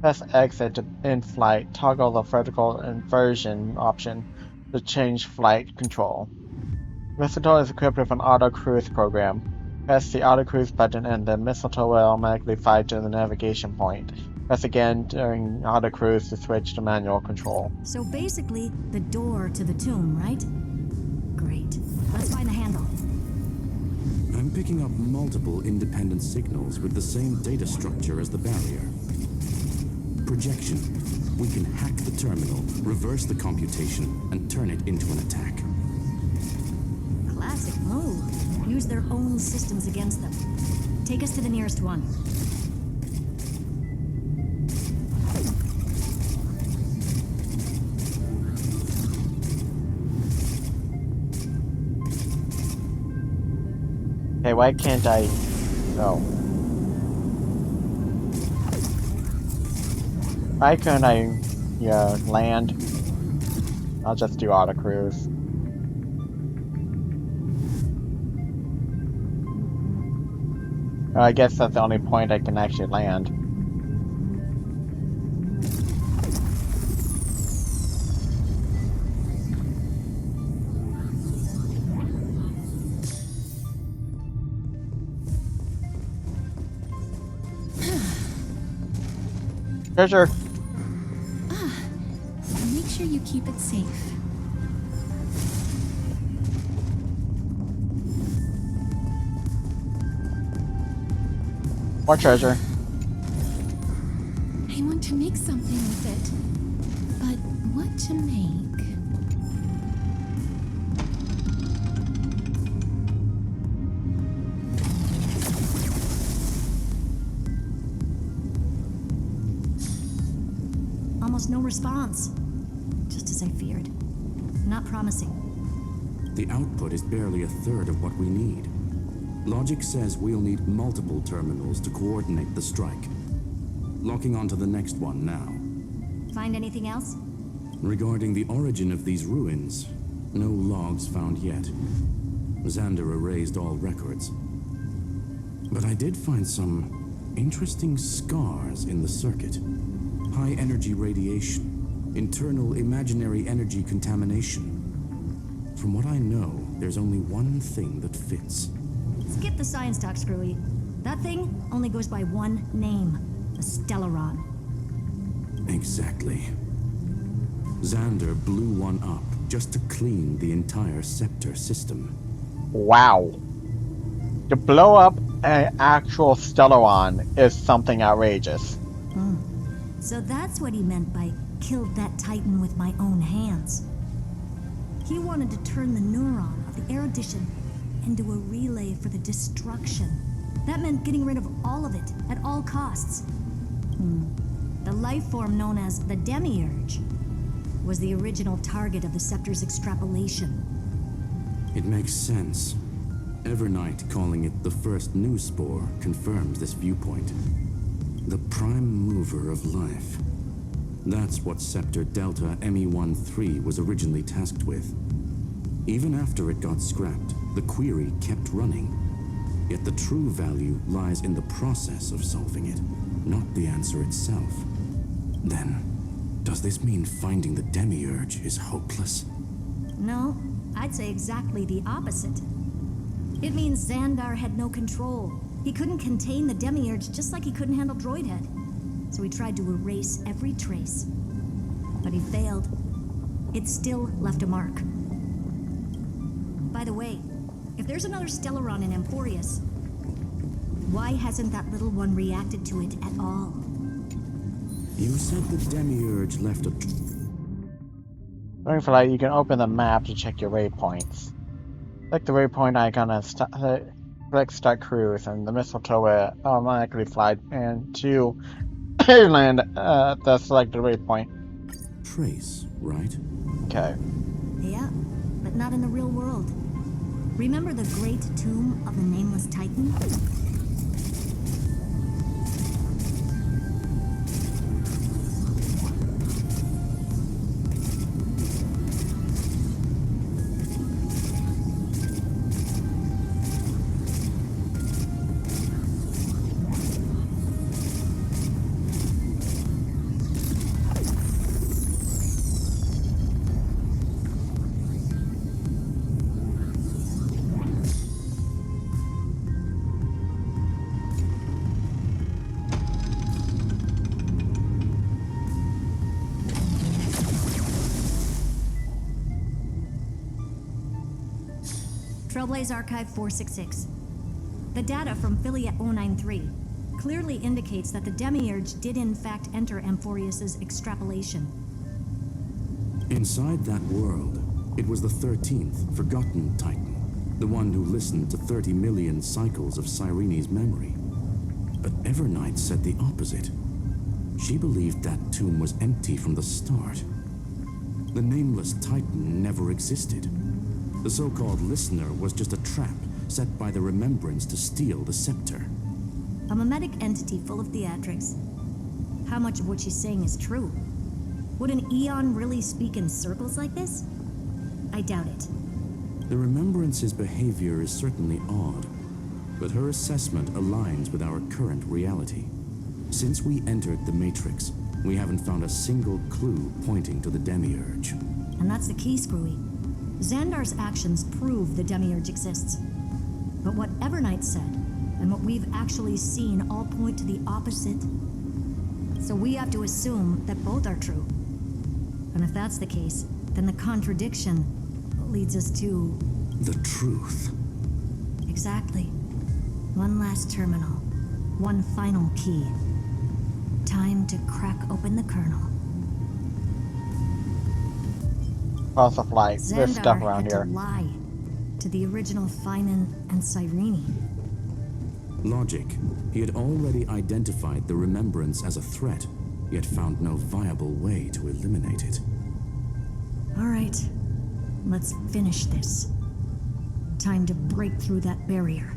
Press exit in flight. Toggle the vertical inversion option to change flight control. Mistletoe is equipped with an auto cruise program. Press the auto cruise button and the Mistletoe will automatically fly to the navigation point. Press again during auto cruise to switch to manual control. So basically, the door to the tomb, right? Great. Let's find the handle. I'm picking up multiple independent signals with the same data structure as the barrier. Projection. We can hack the terminal, reverse the computation, and turn it into an attack. Classic move. Use their own systems against them. Take us to the nearest one. Hey, why can't I... Oh. Why couldn't I, land? I'll just do auto cruise. I guess that's the only point I can actually land. Treasure. Make sure you keep it safe. More treasure. I want to make something with it. But what to make? Almost no response. Just as I feared. Not promising. The output is barely a third of what we need. Logic says we'll need multiple terminals to coordinate the strike. Locking onto the next one now. Find anything else? Regarding the origin of these ruins, no logs found yet. Xander erased all records. But I did find some interesting scars in the circuit. High energy radiation, internal imaginary energy contamination. From what I know, there's only one thing that fits. Skip the science talk, Screwy. That thing only goes by one name. A Stellaron. Exactly. Xander blew one up just to clean the entire scepter system. Wow. To blow up an actual Stellaron is something outrageous. So that's what he meant by killed that Titan with my own hands. He wanted to turn the neuron of the erudition into a relay for the destruction. That meant getting rid of all of it at all costs. The life form known as the Demiurge was the original target of the Scepter's extrapolation. It makes sense. Evernight calling it the first new spore confirms this viewpoint. The prime mover of life. That's what Scepter Delta ME-13 was originally tasked with. Even after it got scrapped, the query kept running. Yet the true value lies in the process of solving it, not the answer itself. Then, does this mean finding the Demiurge is hopeless? No, I'd say exactly the opposite. It means Xandar had no control. He couldn't contain the Demiurge just like he couldn't handle Droidhead. So he tried to erase every trace. But he failed. It still left a mark. By the way, if there's another Stellaron in Amphoreus, why hasn't that little one reacted to it at all? You said the Demiurge left a... Looking for you can open the map to check your waypoints. Click the waypoint icon and click Start Cruise, and the mistletoe will automatically fly into land the selected waypoint. Trace, right? Okay. Yeah, but not in the real world. Remember the great tomb of the Nameless Titan? Trailblaze Archive 466. The data from Philia 093 clearly indicates that the Demiurge did in fact enter Amphoreus' extrapolation. Inside that world, it was the 13th, forgotten Titan, the one who listened to 30 million cycles of Cyrene's memory. But Evernight said the opposite. She believed that tomb was empty from the start. The Nameless Titan never existed. The so-called listener was just a trap set by the Remembrance to steal the scepter. A mimetic entity full of theatrics. How much of what she's saying is true? Would an Eon really speak in circles like this? I doubt it. The Remembrance's behavior is certainly odd, but her assessment aligns with our current reality. Since we entered the Matrix, we haven't found a single clue pointing to the Demiurge. And that's the key, Screwy. Xandar's actions prove the Demiurge exists. But what Evernight said, and what we've actually seen all point to the opposite. So we have to assume that both are true. And if that's the case, then the contradiction leads us to... The truth. Exactly. One last terminal. One final key. Time to crack open the kernel. Lots of light. There's stuff Xandar around had here. to lie to the original Finan and Cyrene. Logic. He had already identified the remembrance as a threat, yet found no viable way to eliminate it. All right, let's finish this. Time to break through that barrier.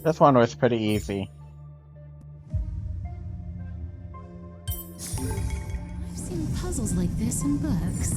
This one was pretty easy. I've seen puzzles like this in books.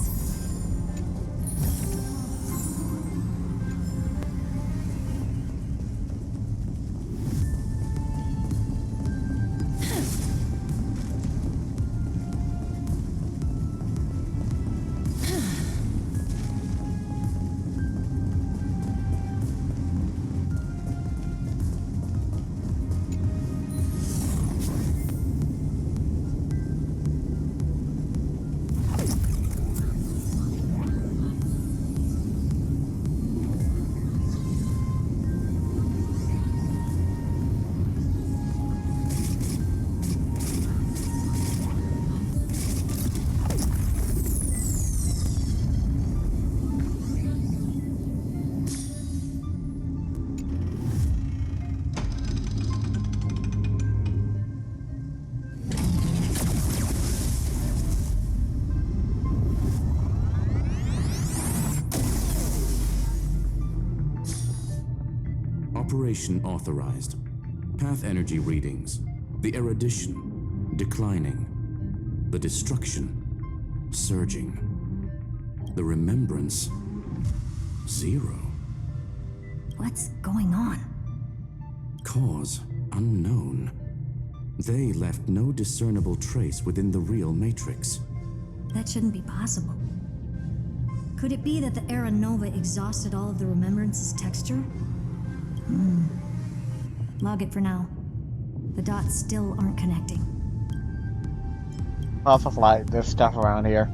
Operation authorized. Path energy readings. The erudition declining. The destruction surging. The remembrance 0. What's going on? Cause unknown. They left no discernible trace within the real matrix. That shouldn't be possible. Could it be that the Era Nova exhausted all of the remembrance's texture? Log it for now. The dots still aren't connecting. Lots of light. There's stuff around here.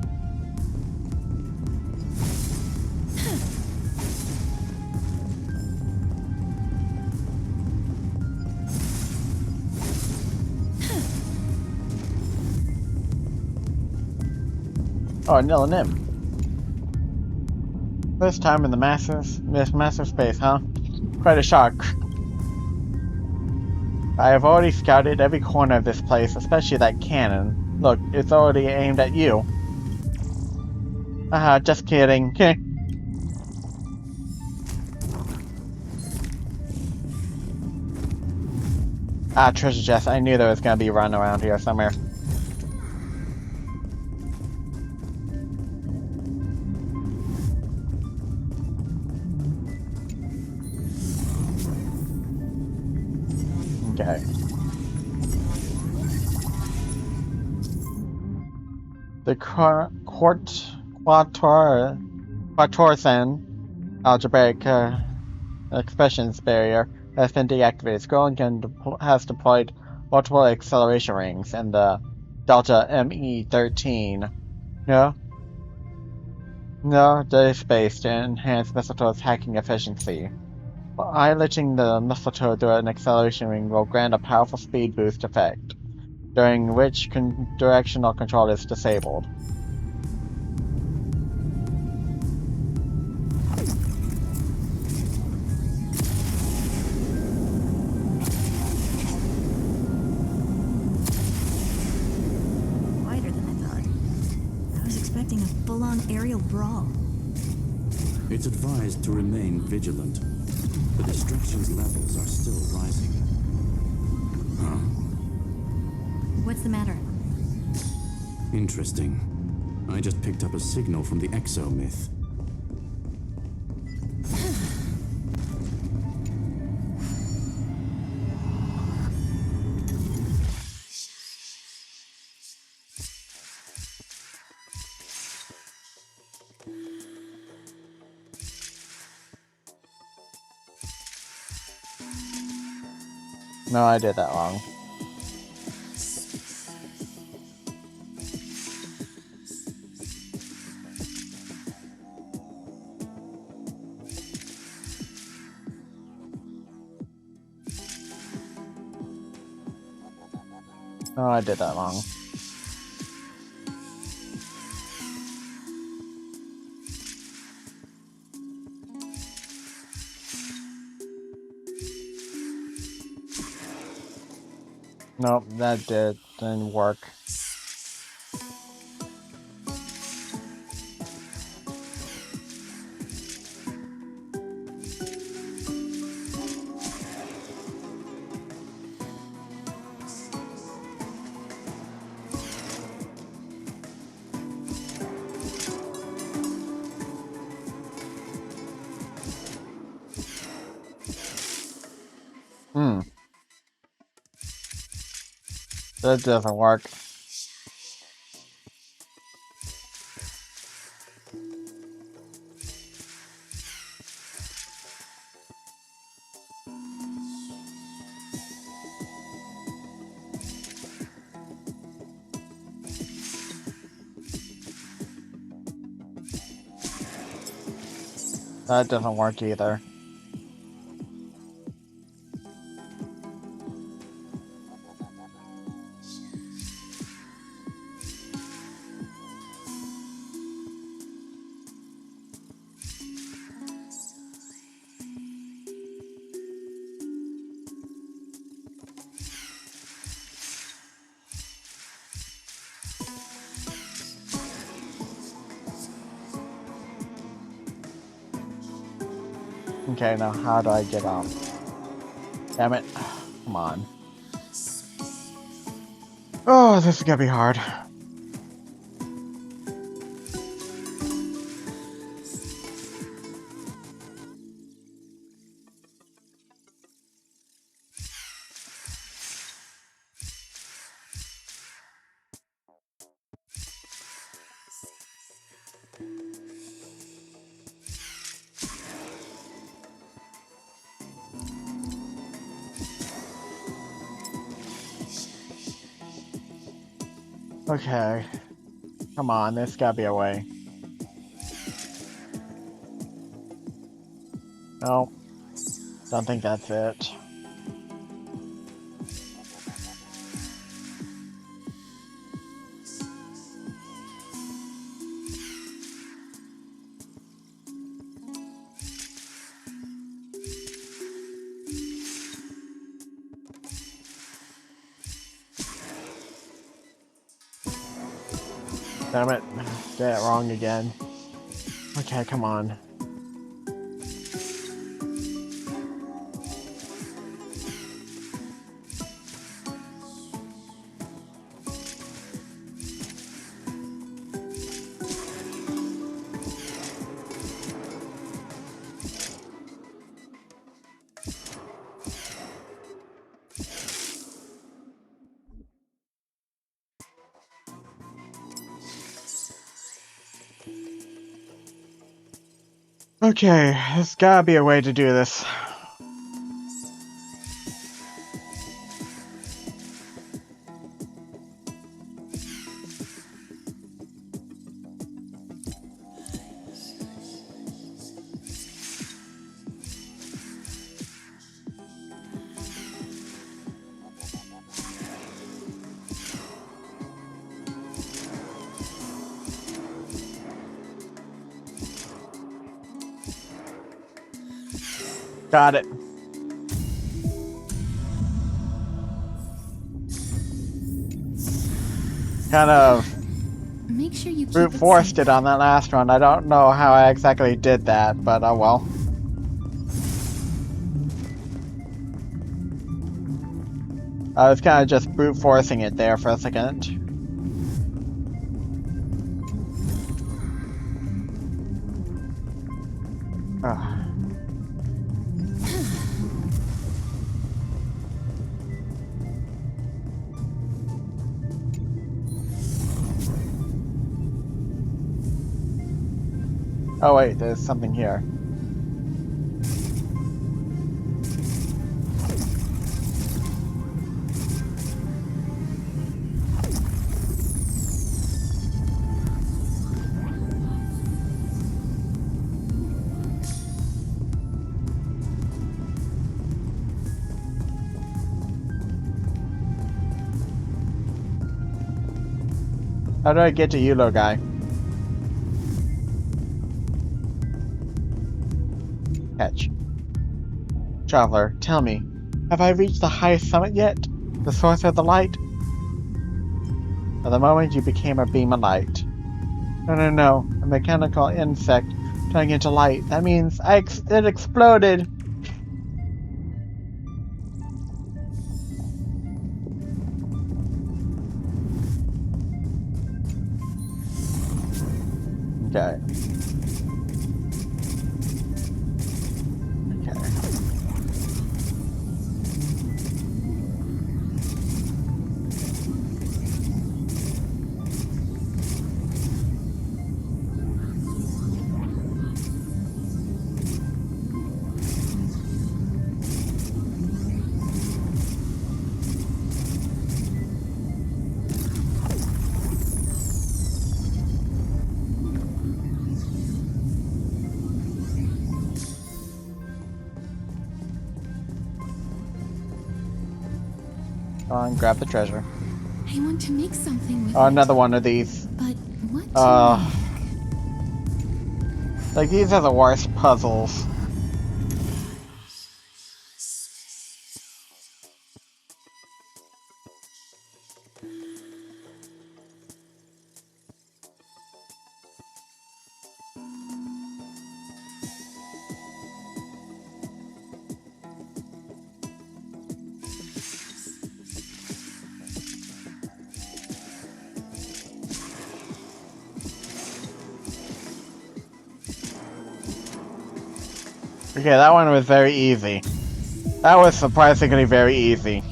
Oh, Nil and Nim. First time in this massive space, huh? Quite a shock. I have already scouted every corner of this place, especially that cannon. Look, it's already aimed at you. Haha, just kidding. Ah, treasure chest. I knew there was gonna be one around here somewhere. Okay. The Quatorsan algebraic expressions barrier has been deactivated. Scrolling has deployed multiple acceleration rings in the Delta ME-13. No, space to enhance Mistletoe's hacking efficiency. Piloting the Mistletoe through an acceleration ring will grant a powerful speed boost effect, during which directional control is disabled. Wider than I thought. I was expecting a full-on aerial brawl. It's advised to remain vigilant. The distractions levels are still rising. Huh? What's the matter? Interesting. I just picked up a signal from the exo-myth. No, I did that wrong. No, I did that wrong. Nope, that didn't work. That doesn't work. That doesn't work either. Okay, now how do I get up? Damn it. Come on. Oh, this is gonna be hard. Okay. Come on, there's gotta be a way. No. Don't think that's it. Damn it. Did it wrong again. Okay, come on. Okay, there's gotta be a way to do this. Got it. Kind of Make sure you keep brute it forced safe. it on that last run. I don't know how I exactly did that, but oh well. I was kind of just brute forcing it there for a second. Ugh. Oh wait, there's something here. How do I get to you, little guy? Catch. Traveler, tell me, have I reached the highest summit yet? The source of the light? At the moment you became a beam of light. No. A mechanical insect turning into light. That means it exploded! Okay. Go on, grab the treasure. I want to make something with Oh, it. another one of these. But what to make? Like, these are the worst puzzles. Okay, that one was very easy. That was surprisingly very easy.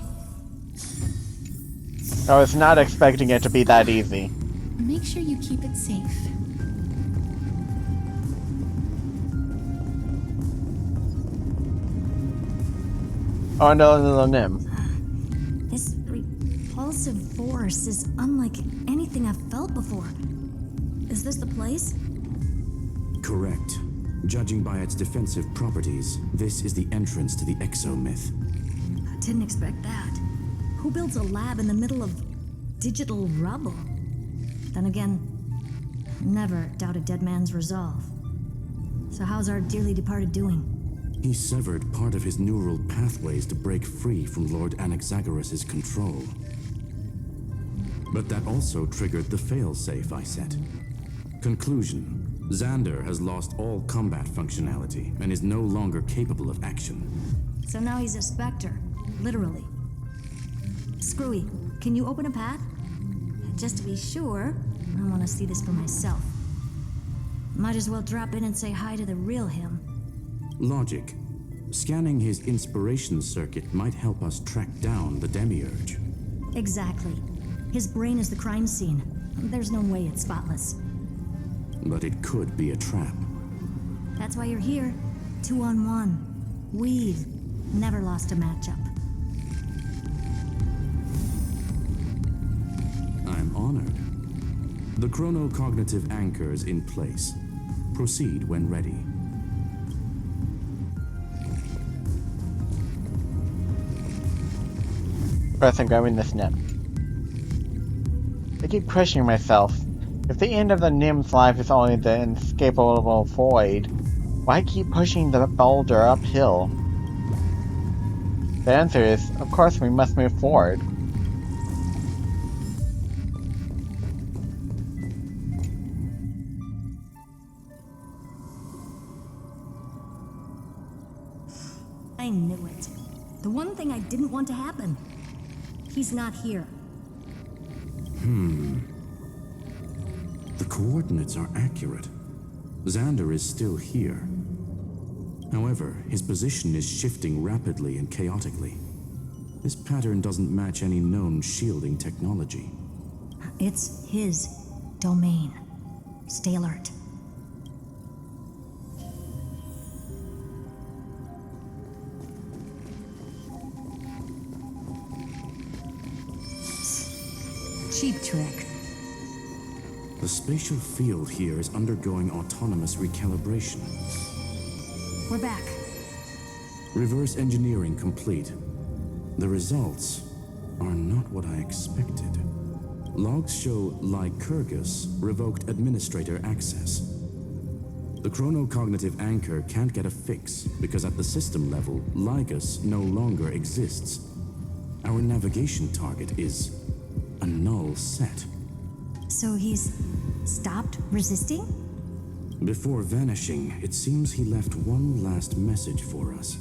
I was not expecting it to be that easy. Make sure you keep it safe. Oh, and a little nymph. This repulsive force is unlike anything I've felt before. Is this the place? Correct. Judging by its defensive properties, this is the entrance to the exomyth. I didn't expect that. Who builds a lab in the middle of digital rubble? Then again, never doubt a dead man's resolve. So how's our dearly departed doing? He severed part of his neural pathways to break free from Lord Anaxagoras' control. But that also triggered the failsafe I set. Conclusion: Xander has lost all combat functionality and is no longer capable of action. So now he's a specter, literally. Screwy, can you open a path? Just to be sure, I want to see this for myself. Might as well drop in and say hi to the real him. Logic. Scanning his inspiration circuit might help us track down the Demiurge. Exactly. His brain is the crime scene. There's no way it's spotless. But it could be a trap. That's why you're here. 2-on-1. We've never lost a matchup. I'm honored. The chronocognitive anchor is in place. Proceed when ready. First, I'm grabbing this nymph. I keep questioning myself. If the end of the nymph's life is only the inescapable void, why keep pushing the boulder uphill? The answer is, of course, we must move forward. I knew it. The one thing I didn't want to happen. He's not here. The coordinates are accurate. Xander is still here. However, his position is shifting rapidly and chaotically. This pattern doesn't match any known shielding technology. It's his domain. Stay alert. Cheap trick. The spatial field here is undergoing autonomous recalibration. We're back. Reverse engineering complete. The results are not what I expected. Logs show Lycurgus revoked administrator access. The chronocognitive anchor can't get a fix because at the system level, Lygus no longer exists. Our navigation target is a null set. So he's stopped resisting? Before vanishing, it seems he left one last message for us.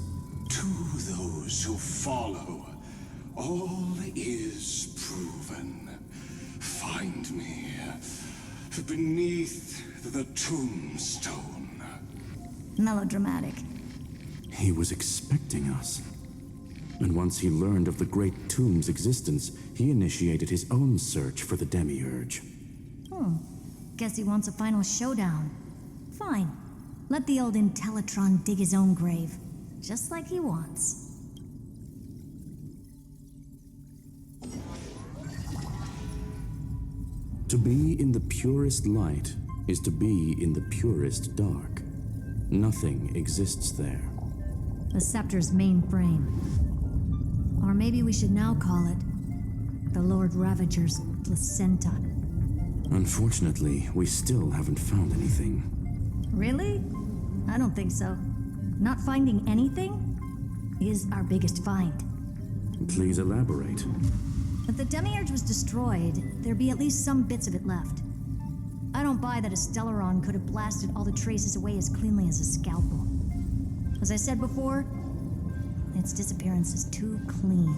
To those who follow, all is proven. Find me beneath the tombstone. Melodramatic. He was expecting us. And once he learned of the Great Tomb's existence, he initiated his own search for the Demiurge. Guess he wants a final showdown. Fine. Let the old Intellitron dig his own grave. Just like he wants. To be in the purest light is to be in the purest dark. Nothing exists there. The Scepter's main frame. Or maybe we should now call it the Lord Ravager's placenta. Unfortunately, we still haven't found anything. Really? I don't think so. Not finding anything is our biggest find. Please elaborate. If the Demiurge was destroyed, there'd be at least some bits of it left. I don't buy that a Stellaron could have blasted all the traces away as cleanly as a scalpel. As I said before, its disappearance is too clean.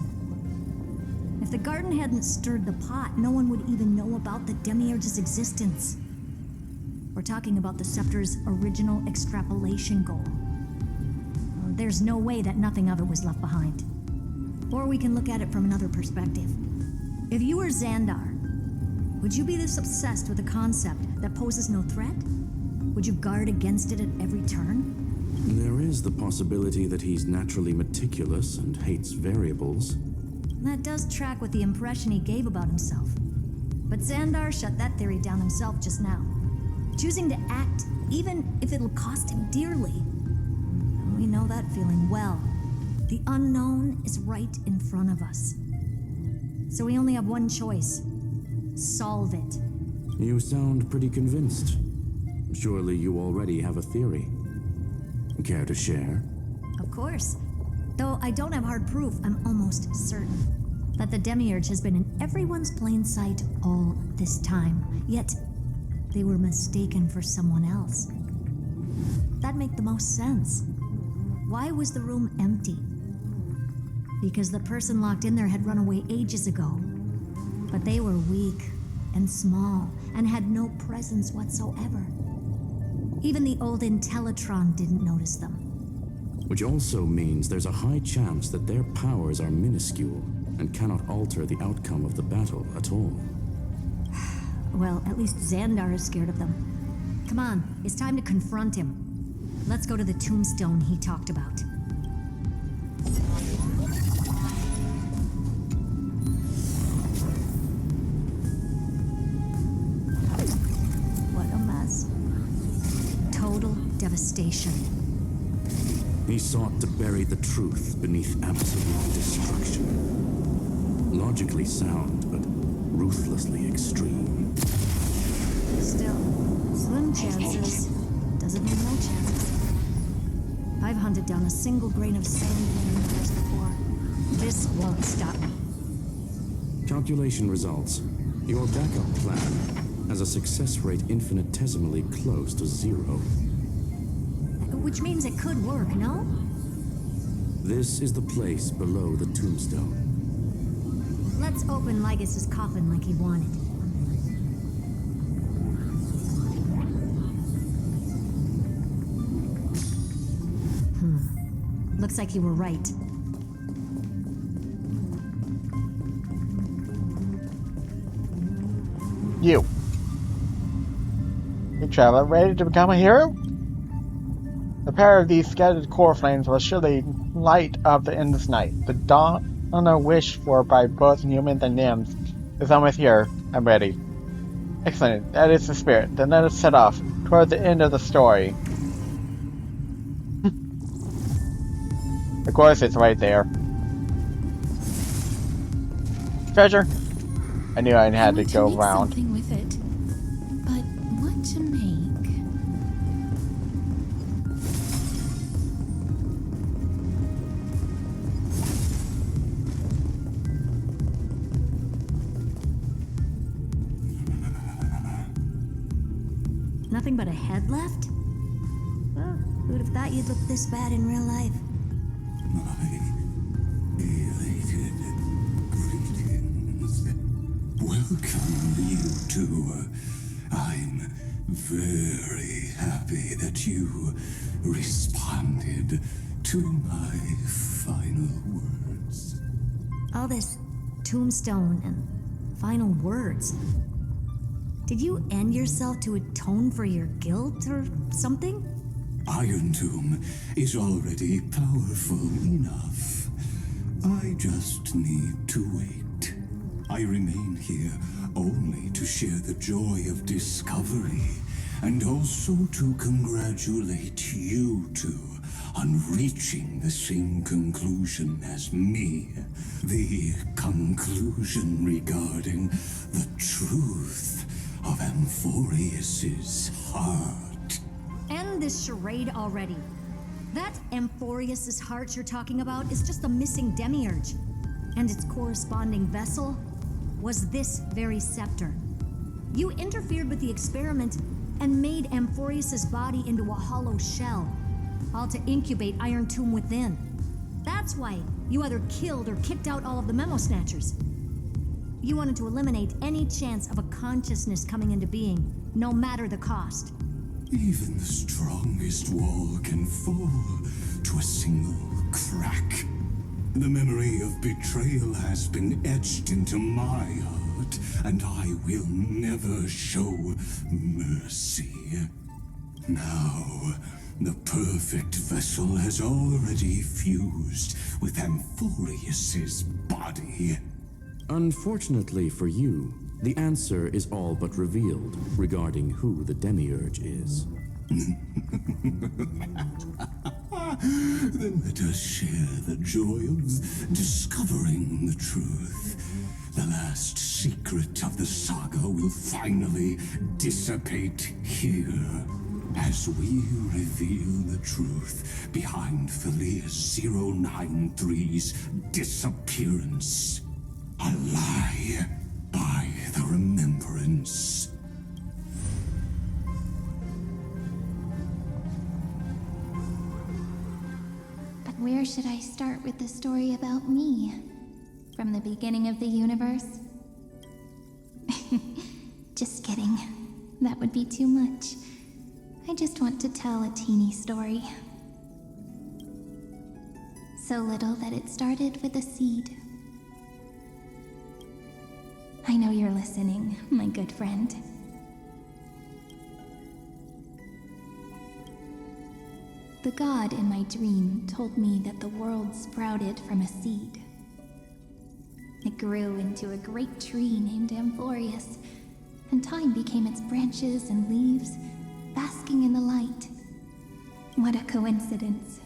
If the garden hadn't stirred the pot, no one would even know about the Demiurge's existence. We're talking about the Scepter's original extrapolation goal. There's no way that nothing of it was left behind. Or we can look at it from another perspective. If you were Xandar, would you be this obsessed with a concept that poses no threat? Would you guard against it at every turn? There is the possibility that he's naturally meticulous and hates variables. That does track with the impression he gave about himself. But Xandar shut that theory down himself just now. Choosing to act, even if it'll cost him dearly. We know that feeling well. The unknown is right in front of us. So we only have one choice. Solve it. You sound pretty convinced. Surely you already have a theory. Care to share? Of course. Though I don't have hard proof, I'm almost certain that the Demiurge has been in everyone's plain sight all this time. Yet, they were mistaken for someone else. That'd make the most sense. Why was the room empty? Because the person locked in there had run away ages ago. But they were weak and small and had no presence whatsoever. Even the old Intellitron didn't notice them. Which also means there's a high chance that their powers are minuscule and cannot alter the outcome of the battle at all. Well, at least Xandar is scared of them. Come on, it's time to confront him. Let's go to the tombstone he talked about. What a mess. Total devastation. He sought to bury the truth beneath absolute destruction. Logically sound, but ruthlessly extreme. Still, slim chances doesn't mean no chances. I've hunted down a single grain of sand in the universe before. This won't stop me. Calculation results. Your backup plan has a success rate infinitesimally close to 0. Which means it could work, no? This is the place below the tombstone. Let's open Lygus's coffin like he wanted. Looks like you were right. You. Big traveler, ready to become a hero? The power of these scattered core flames will surely light up the endless night. The dawn wished for by both humans and nymphs is almost here. I'm ready. Excellent. That is the spirit. Then let us set off toward the end of the story. Of course, it's right there. Treasure. I knew I had to want go make round. something with it, but what to make? Nothing but a head left? Well, who'd have thought you'd look this bad in real life? My elated greetings. Welcome, you two. I'm very happy that you responded to my final words. All this tombstone and final words. Did you end yourself to atone for your guilt or something? Irontomb is already powerful enough. I just need to wait. I remain here only to share the joy of discovery, and also to congratulate you two on reaching the same conclusion as me. The conclusion regarding the truth of Amphoreus's heart. End this charade already. That amphoreus's heart you're talking about is just a missing demiurge. And its corresponding vessel was this very scepter. You interfered with the experiment and made amphoreus's body into a hollow shell, all to incubate Irontomb within. That's why you either killed or kicked out all of the memo snatchers. You wanted to eliminate any chance of a consciousness coming into being, no matter the cost. Even the strongest wall can fall to a single crack. The memory of betrayal has been etched into my heart, and I will never show mercy. Now, the perfect vessel has already fused with Amphoreus's body. Unfortunately for you, the answer is all but revealed regarding who the demiurge is. Then let us share the joy of discovering the truth. The last secret of the saga will finally dissipate here, as we reveal the truth behind Phileas 093's disappearance. A lie by the remembrance. But where should I start with the story about me? From the beginning of the universe? Just kidding. That would be too much. I just want to tell a teeny story. So little that it started with a seed. I know you're listening, my good friend. The god in my dream told me that the world sprouted from a seed. It grew into a great tree named Amphoreus, and time became its branches and leaves, basking in the light. What a coincidence.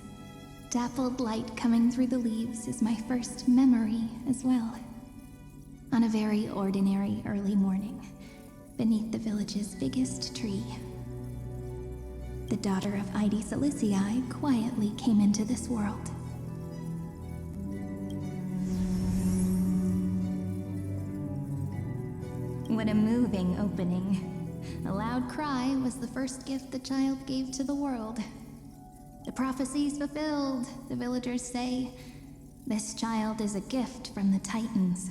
Dappled light coming through the leaves is my first memory as well. On a very ordinary early morning, beneath the village's biggest tree, the daughter of Ide Silicii quietly came into this world. What a moving opening. A loud cry was the first gift the child gave to the world. The prophecies fulfilled, the villagers say. This child is a gift from the Titans.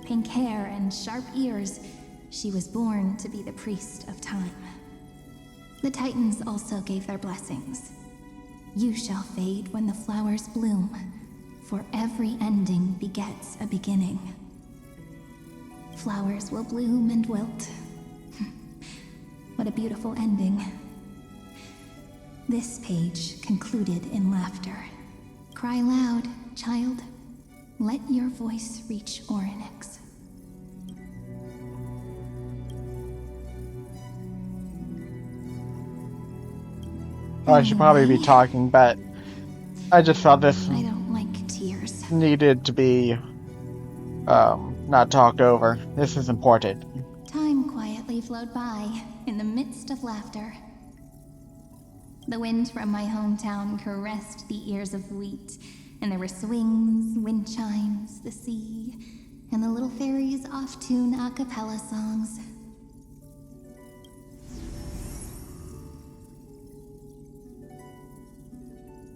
Pink hair and sharp ears, she was born to be the priest of time. The Titans also gave their blessings. You shall fade when the flowers bloom, for every ending begets a beginning. Flowers will bloom and wilt. What a beautiful ending. This page concluded in laughter. Cry loud, child. Let your voice reach Orynyx. I should probably be talking, but I just felt this I don't like tears. needed to be not talked over. This is important. Time quietly flowed by in the midst of laughter. The wind from my hometown caressed the ears of wheat, and there were swings, wind chimes, the sea, and the little fairies off-tune a cappella songs.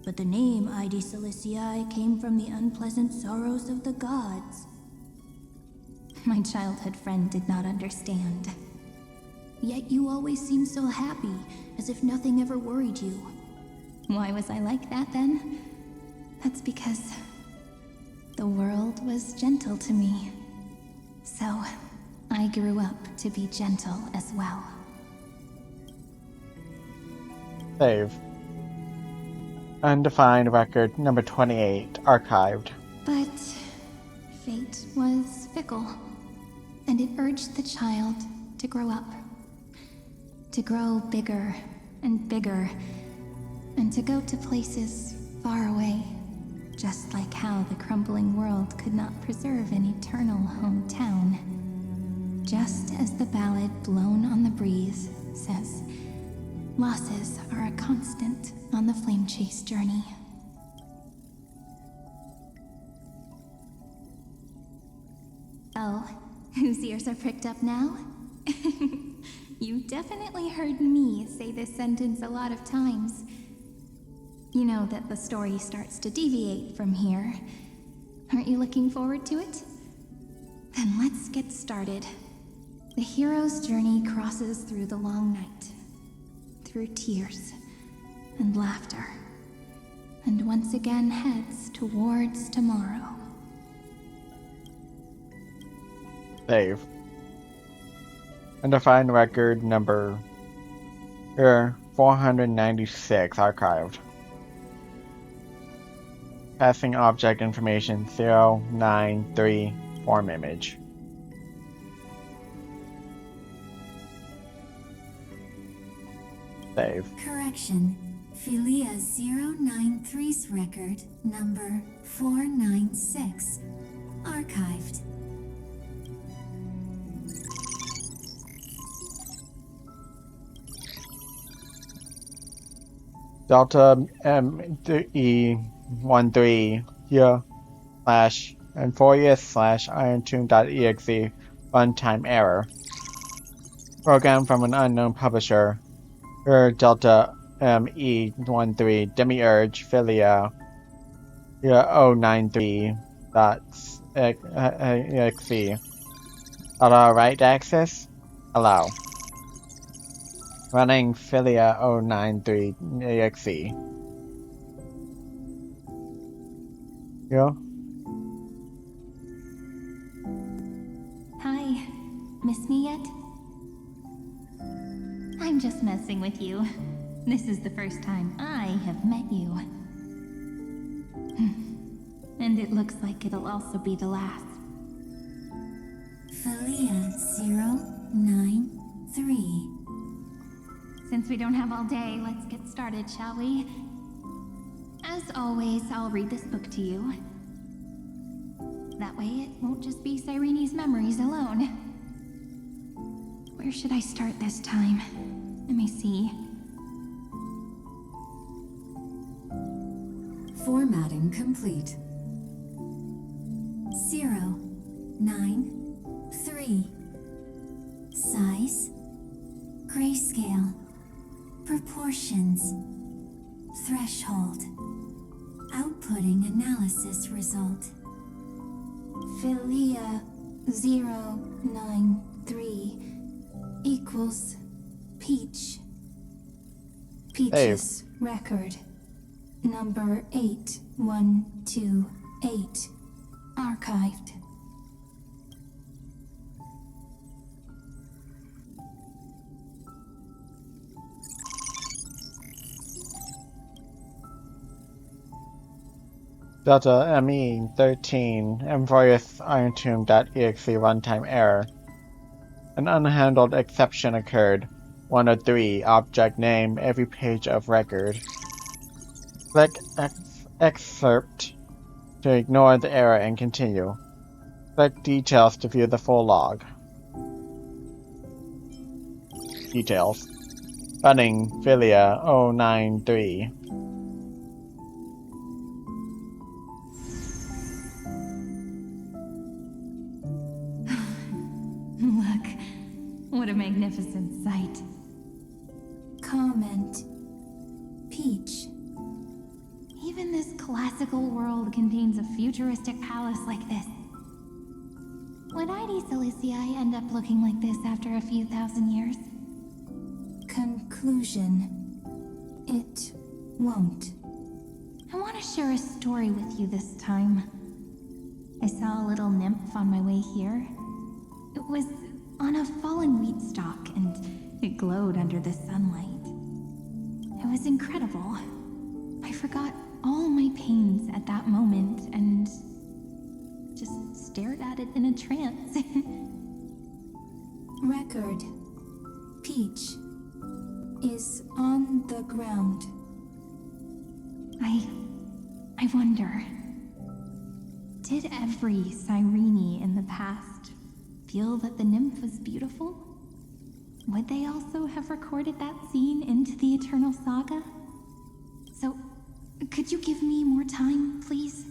But the name Ide Siliciae came from the unpleasant sorrows of the gods. My childhood friend did not understand. Yet you always seemed so happy, as if nothing ever worried you. Why was I like that then? That's because the world was gentle to me. So I grew up to be gentle as well. Save. Undefined record number 28, archived. But fate was fickle, and it urged the child to grow up. To grow bigger and bigger, and to go to places far away, just like how the crumbling world could not preserve an eternal hometown. Just as the ballad blown on the breeze says, losses are a constant on the flame chase journey. Oh, whose ears are pricked up now? You definitely heard me say this sentence a lot of times. You know that the story starts to deviate from here. Aren't you looking forward to it? Then let's get started. The hero's journey crosses through the long night, through tears and laughter, and once again heads towards tomorrow. Save. Undefined record number 496, archived. Passing object information 093, form image. Save. Correction. Philia 093's record number 496. Archived. Delta ME13 here / amphoreus / irontomb.exe runtime error. Program from an unknown publisher. Delta ME13 Demiurge Philia 093.exe. Allow write access? Allow. Running Philia 093.exe. Yeah? Hi, miss me yet? I'm just messing with you. This is the first time I have met you. And it looks like it'll also be the last. Philia 093. Since we don't have all day, let's get started, shall we? As always, I'll read this book to you. That way it won't just be Cyrene's memories alone. Where should I start this time? Let me see. Formatting complete. 093. Size. Grayscale. Proportions. Threshold. Outputting analysis result. Philia 093 equals Peach. Peach's record number 8128 archived. Delta ME13 amphoreus irontomb.exe runtime error. An unhandled exception occurred. 103 object name every page of record. Click excerpt to ignore the error and continue. Click details to view the full log. Details. Budding Philia 093. Look, what a magnificent sight. Comment. Peach. Even this classical world contains a futuristic palace like this. Would ID Silicii end up looking like this after a few thousand years? Conclusion. It won't. I want to share a story with you this time. I saw a little nymph on my way here. It was on a fallen wheat stalk, and it glowed under the sunlight. It was incredible. I forgot all my pains at that moment and just stared at it in a trance. Record. Peach is on the ground. I wonder, did every Cyrene in the past feel that the nymph was beautiful? Would they also have recorded that scene into the Eternal Saga? So, could you give me more time, please?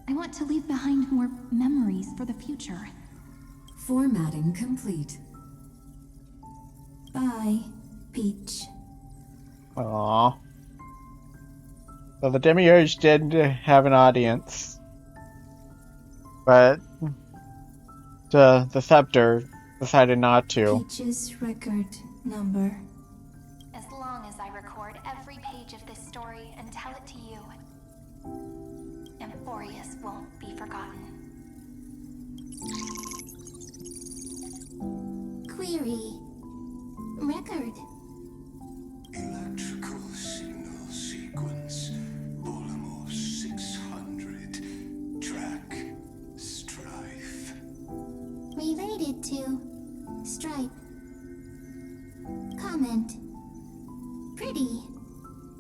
I want to leave behind more memories for the future. Formatting complete. Bye, Peach. Aww. So the Demiurge did have an audience, but the Scepter decided not to. Peach's record number. As long as I record every page of this story and tell it to you, Amphoreus won't be forgotten. Query. Record. Electrical signal sequence. Bolomos 600. Track. Strife. Related to Stripe. Comment. Pretty.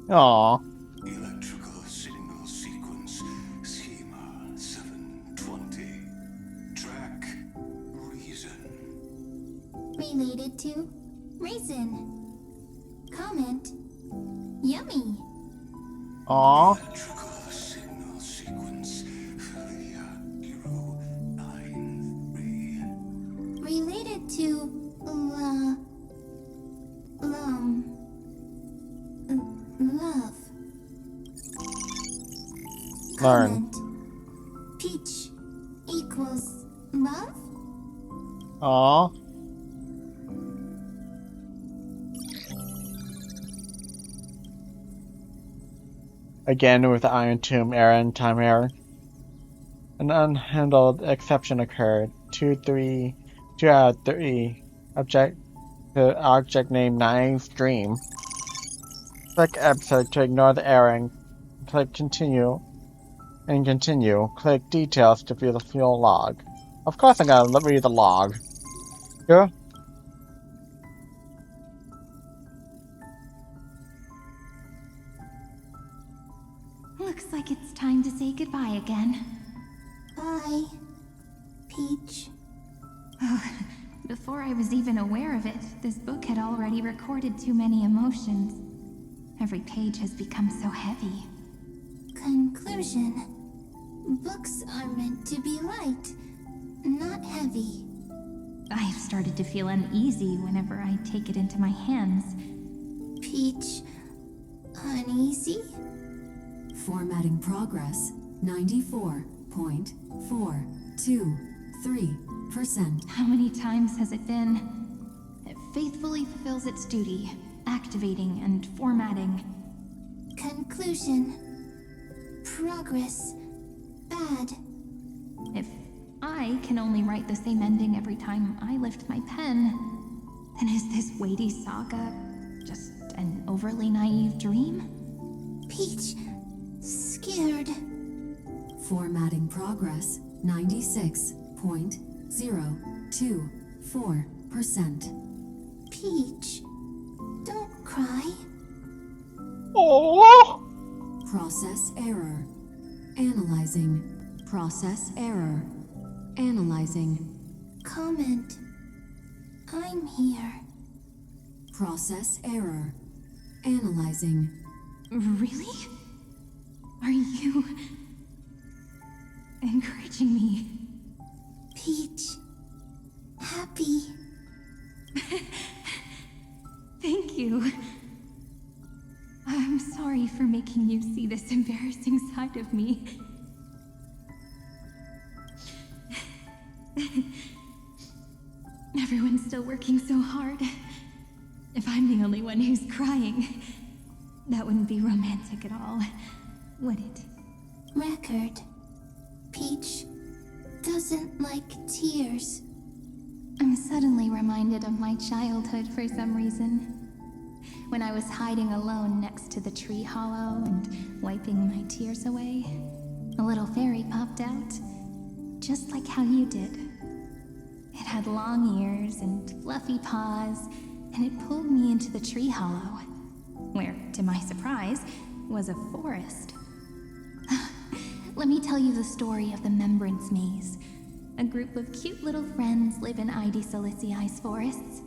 Aww. Electrical signal sequence. Schema 720. Track. Reason. Related to Raisin. Comment. Yummy. Aww. Electrical signal sequence. Philia 093. Related to love. Learn. Comment. Peach equals love? Aww. Again with the Iron Tomb error and time error. An unhandled exception occurred. 2 out of 3 object name Naive's Dream. Click episode to ignore the error and click continue. Click details to view the full log. Of course I'm gonna read the log. Here. Looks like it's time to say goodbye again. Bye, Peach. Before I was even aware of it, this book had already recorded too many emotions. Every page has become so heavy. Conclusion. Books are meant to be light, not heavy. I've started to feel uneasy whenever I take it into my hands. Peach, uneasy? Formatting progress 94.423%. How many times has it been? It faithfully fulfills its duty, activating and formatting. Conclusion. Progress. Bad. If I can only write the same ending every time I lift my pen, then is this weighty saga just an overly naive dream? Peach, scared. Formatting progress 96.024%. Peach, don't cry. Oh! Process error. Analyzing. Process error. Analyzing. Comment. I'm here. Process error. Analyzing. Really? Are you encouraging me? Peach, happy. Thank you. I'm sorry for making you see this embarrassing side of me. Everyone's still working so hard. If I'm the only one who's crying, that wouldn't be romantic at all, would it? Record. Peach doesn't like tears. I'm suddenly reminded of my childhood for some reason. When I was hiding alone next to the tree hollow and wiping my tears away, a little fairy popped out, just like how you did. It had long ears and fluffy paws, and it pulled me into the tree hollow, where, to my surprise, was a forest. Let me tell you the story of the Membrance Maze. A group of cute little friends live in Ide Silicii's forests.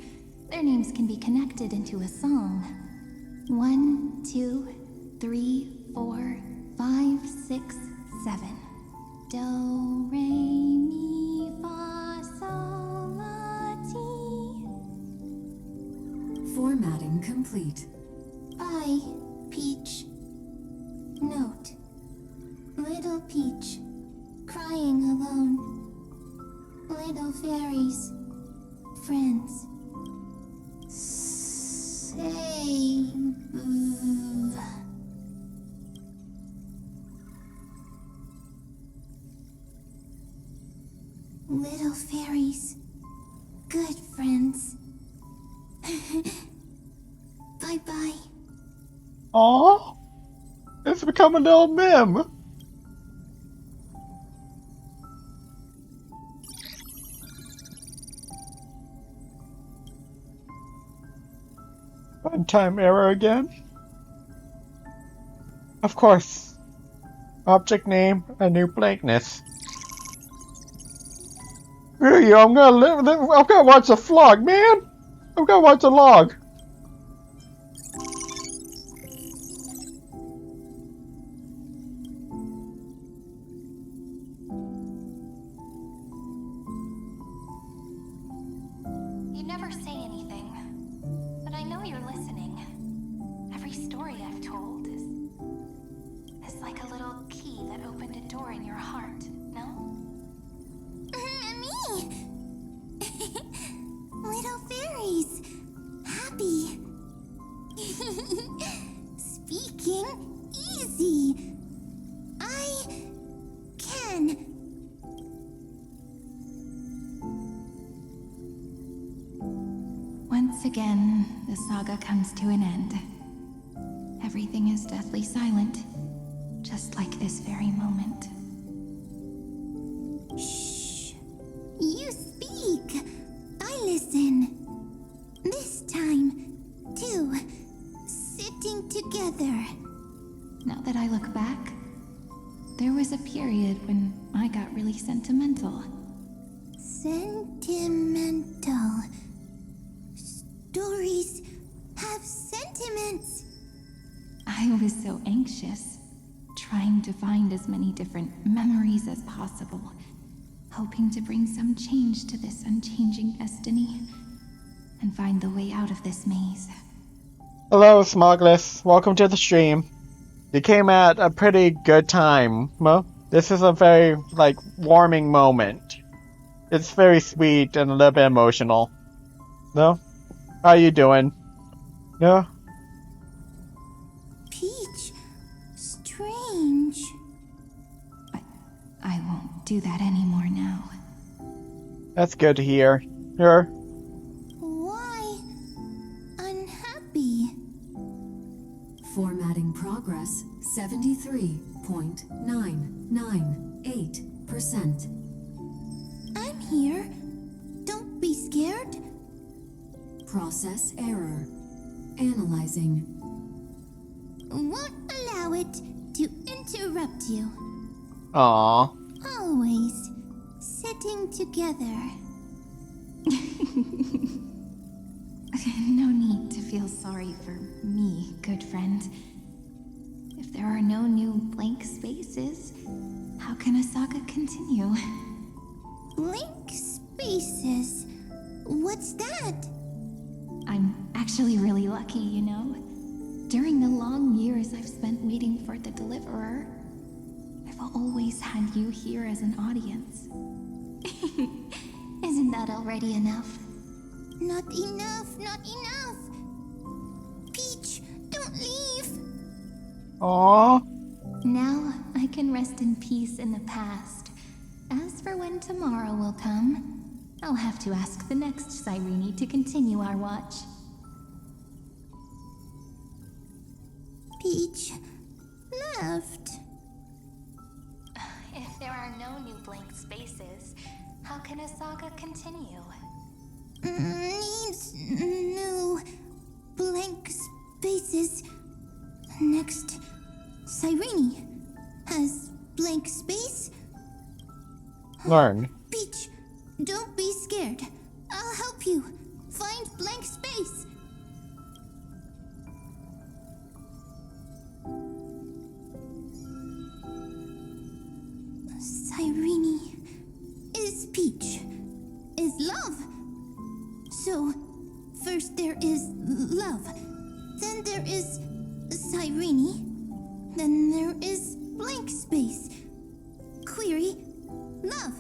Their names can be connected into a song. 1, 2, 3, 4, 5, 6, 7. Do, re, mi, fa, sol, la, ti. Formatting complete. Bye, Peach. Note. Little Peach, crying alone. Little fairies, friends. Save. Little fairies, good friends. Bye-bye. Aw! It's become a little meme! Runtime error again? Of course. Object name, a new blankness. Hey, I'm gonna watch the vlog, man! I'm gonna watch the log. You never say anything, but I know you're listening. Every story I've told is like a little key that opened a door in your heart, no? Me! Little fairies! Happy! Speaking easy! I can. Once again, the saga comes to an end. Everything is deathly silent, just like this very moment. Shh. You speak. I listen. This time, too. Sitting together. Now that I look back, there was a period when I got really sentimental. Sentimental. Stories have sentiments. I was so anxious, trying to find as many different memories as possible, hoping to bring some change to this unchanging destiny, and find the way out of this maze. Hello, Smugless. Welcome to the stream. You came at a pretty good time. Well, this is a very, warming moment. It's very sweet and a little bit emotional. No? How you doing? No? Peach. Strange. I won't do that anymore now. That's good to hear. Sure. Why unhappy? Formatting progress 73.99. 8%. I'm here. Don't be scared. Process error. Analyzing. Won't allow it to interrupt you. Aww. Always sitting together. No need to feel sorry for me, good friend. If there are no new blank spaces, how can a saga continue? Blank spaces? What's that? I'm actually really lucky, you know. During the long years I've spent waiting for the Deliverer, I've always had you here as an audience. Isn't that already enough? Not enough, not enough! Peach, don't leave! Aww. Now I can rest in peace in the past. As for when tomorrow will come, I'll have to ask the next Cyrene to continue our watch. Peach left. If there are no new blank spaces, how can a saga continue? Needs new blank spaces. Next, Cyrene has blank space. Learn. Peach, don't be scared. I'll help you find blank space. Cyrene is Peach, is love. So, first there is love, then there is Cyrene, then there is blank space. Query, love.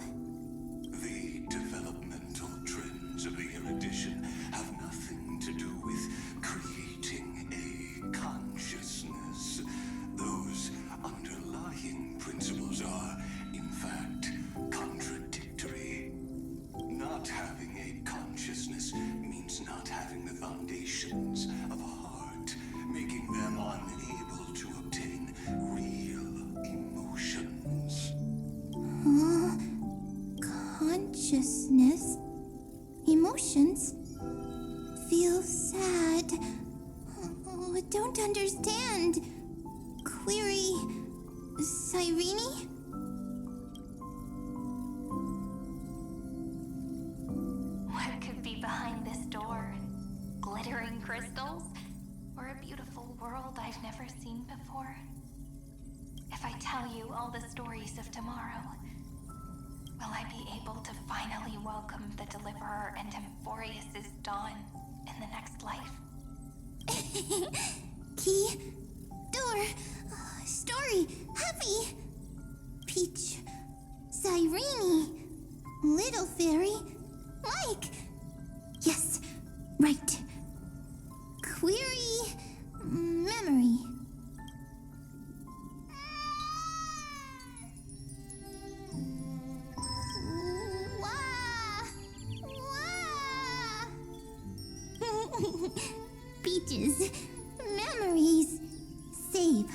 The developmental trends of the erudition have nothing to do with creating a consciousness. Those underlying principles are, in fact, contradictory. Not having a consciousness means not having the foundations of a heart, making them unable to obtain real emotions. Consciousness, emotions, feel sad. Oh, I don't understand. Query, Cyrene? What could be behind this door? Glittering crystals? Or a beautiful world I've never seen before? If I tell you all the stories of tomorrow, will I be able to finally welcome the Deliverer and amphoreus' dawn in the next life? Key, door, story, happy. Peach, Cyrene, little fairy, like. Yes, right. Query, memory. Peaches, memories, save,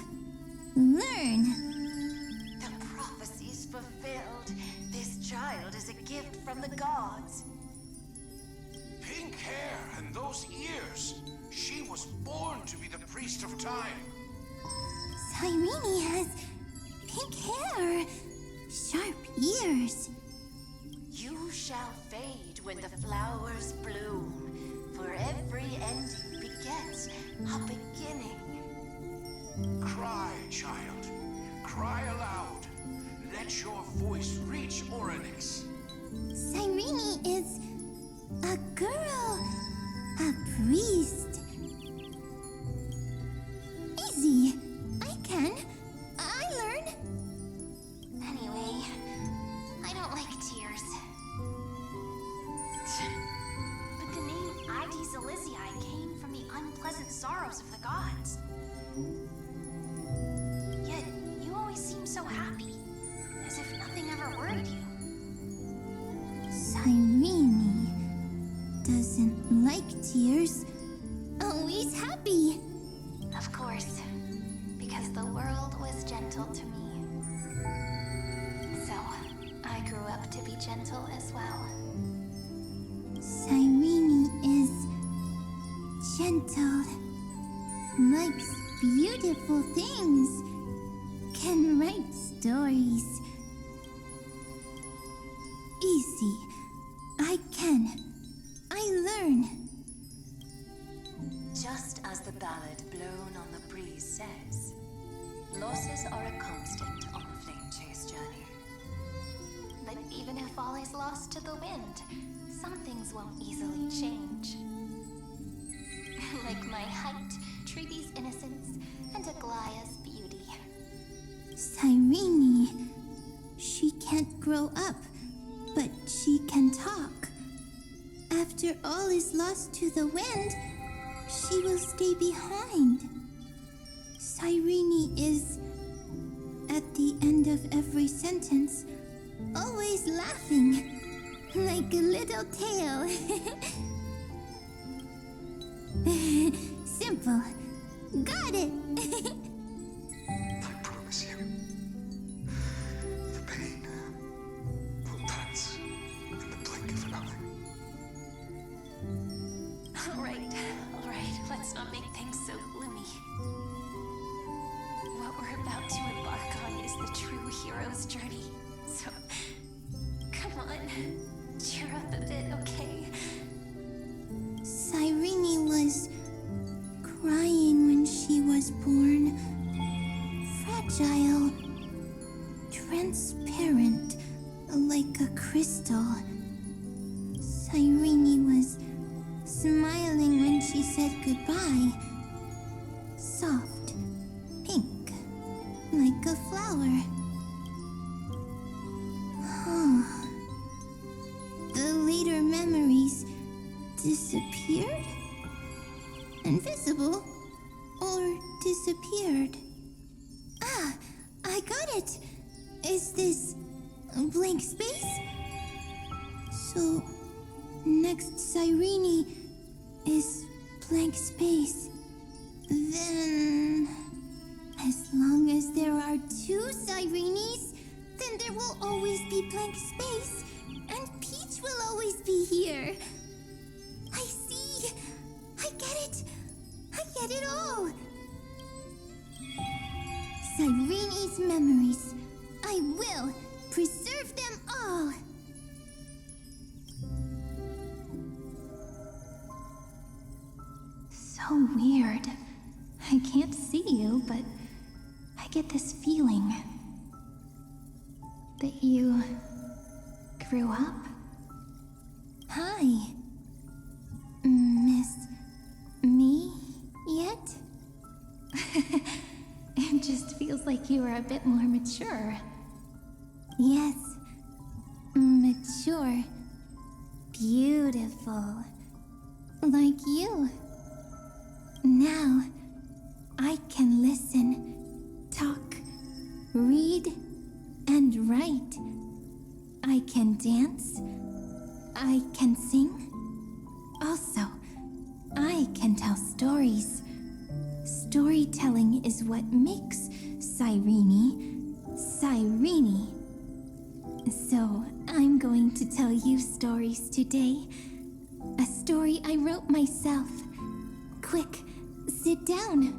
learn. The prophecy's fulfilled. This child is a gift from the gods. Pink hair and those ears. She was born to be the priest of time. Cyrene has pink hair, sharp ears. You shall fade when the flowers bloom, for every ending begets a beginning. Cry, child. Cry aloud. Let your voice reach Oryx. Cyrene is a girl, a priest. Easy. I can. I learn. Anyway, I don't like tears. But the name Ides Elysiae came from the unpleasant sorrows of the gods. Yet, you always seem so happy, as if nothing ever worried you. Cyrene doesn't like tears. Always happy. Of course, because the world was gentle to me. gentle as well. Cyrene is gentle, likes beautiful things, can write stories. Easy. I learn. Just as the ballad blown on the breeze says, losses are a constant on the flame chase journey. But even if all is lost to the wind, some things won't easily change. Like my height, Treeby's innocence, and Aglaya's beauty. Cyrene, she can't grow up, but she can talk. After all is lost to the wind, she will stay behind. Cyrene is, at the end of every sentence, always laughing, like a little tail. Simple. Got it. I promise you, the pain will pass in the blink of an eye. All right, let's not make things so gloomy. What we're about to embark on is the true hero's journey. So, come on, cheer up a bit, okay? Cyrene was crying when she was born. Fragile, transparent, like a crystal. Cyrene was smiling when she said goodbye. Soft, pink, like a flower. The later memories disappeared? Invisible? Or disappeared? Ah, I got it! Is this a blank space? So, next Cyrene is blank space. Then, as long as there are two Cyrenes, then there will always be blank space, and Peach will always be here. I see. I get it all. Cyrene's memories. I will preserve them all. So weird. I can't see you, but I get this feeling that you grew up. Hi. Miss me yet? It just feels like you are a bit more mature. Yes. Mature. Beautiful. Like you. Now, I can listen, talk, read, and write. I can dance. I can sing. Also, I can tell stories. Storytelling is what makes Cyrene, Cyrene. So, I'm going to tell you stories today. A story I wrote myself. Quick, sit down.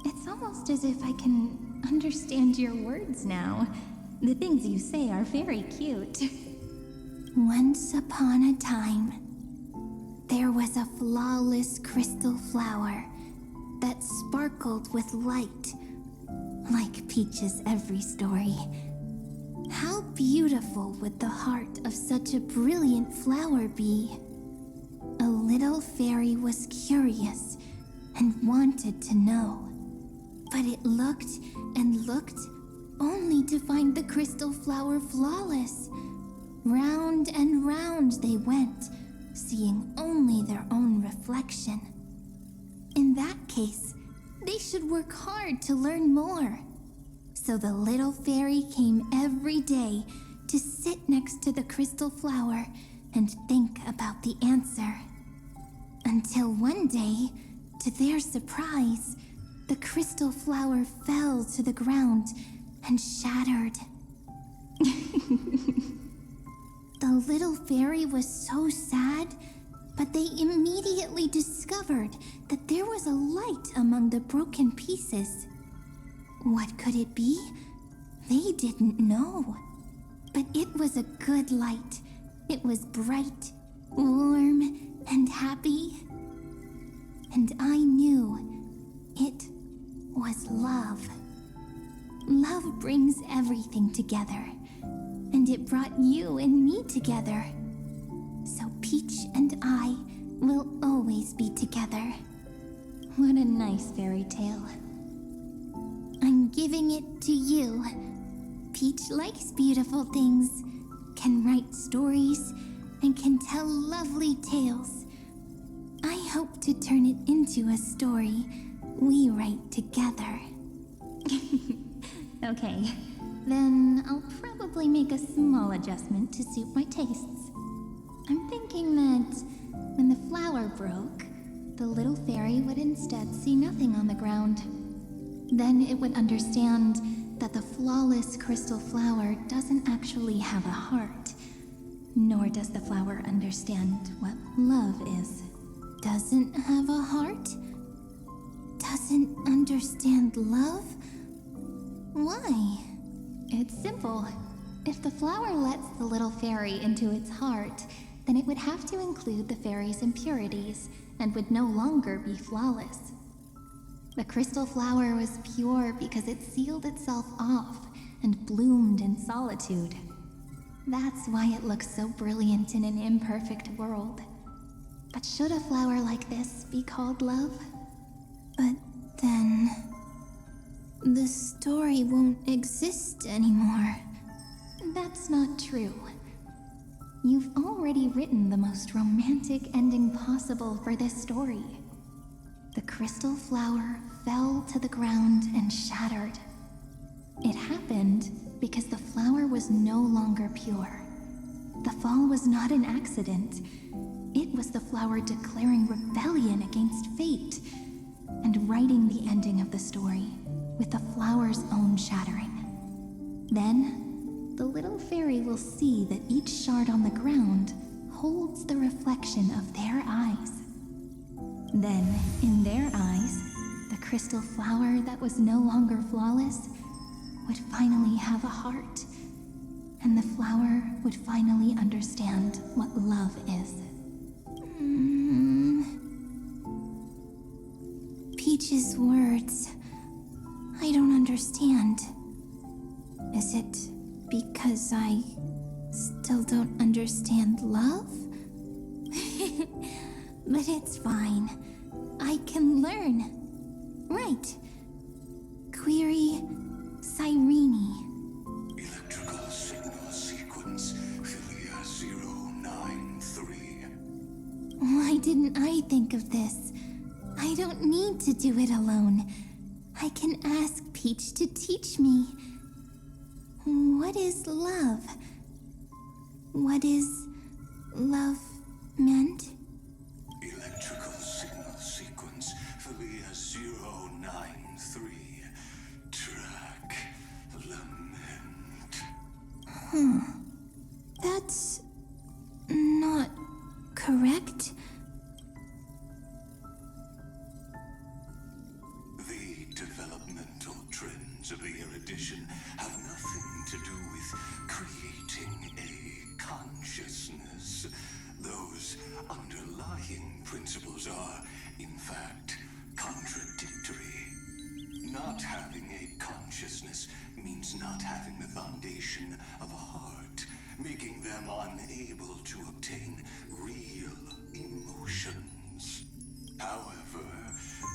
It's almost as if I can understand your words now. The things you say are very cute. Once upon a time, there was a flawless crystal flower that sparkled with light, like Peach's every story. How beautiful would the heart of such a brilliant flower be? A little fairy was curious and wanted to know. But it looked and looked only to find the crystal flower flawless. Round and round they went, seeing only their own reflection. In that case, they should work hard to learn more. So the little fairy came every day to sit next to the crystal flower and think about the answer. Until one day, to their surprise, the crystal flower fell to the ground and shattered. little fairy was so sad, but they immediately discovered that there was a light among the broken pieces. What could it be? They didn't know. But it was a good light. It was bright, warm, and happy. And I knew it was love. Love brings everything together. And it brought you and me together. So Peach and I will always be together. What a nice fairy tale. I'm giving it to you. Peach likes beautiful things, can write stories, and can tell lovely tales. I hope to turn it into a story we write together. Okay, then I'll probably make a small adjustment to suit my tastes. I'm thinking that when the flower broke, the little fairy would instead see nothing on the ground. Then it would understand that the flawless crystal flower doesn't actually have a heart, nor does the flower understand what love is. Doesn't have a heart? Doesn't understand love? Why? It's simple. If the flower lets the little fairy into its heart, then it would have to include the fairy's impurities and would no longer be flawless. The crystal flower was pure because it sealed itself off and bloomed in solitude. That's why it looks so brilliant in an imperfect world. But should a flower like this be called love? But then the story won't exist anymore. That's not true. You've already written the most romantic ending possible for this story. The crystal flower fell to the ground and shattered. It happened because the flower was no longer pure. The fall was not an accident. It was the flower declaring rebellion against fate and writing the ending of the story with the flower's own shattering. Then, the little fairy will see that each shard on the ground holds the reflection of their eyes. Then, in their eyes, the crystal flower that was no longer flawless would finally have a heart, and the flower would finally understand what love is. Peach's words, I don't understand. Is it because I still don't understand love? But it's fine. I can learn. Right. Query Cyrene. Electrical signal sequence Philia 093. Why didn't I think of this? I don't need to do it alone. I can ask Peach to teach me. What is love? What is love meant? Electrical signal sequence Philia 093. Track lament. That's not correct. The developmental trends of the erudition have nothing to do with creating a consciousness. Those underlying principles are, in fact, contradictory. Not having a consciousness means not having the foundation of a heart, making them unable to obtain real emotions. However,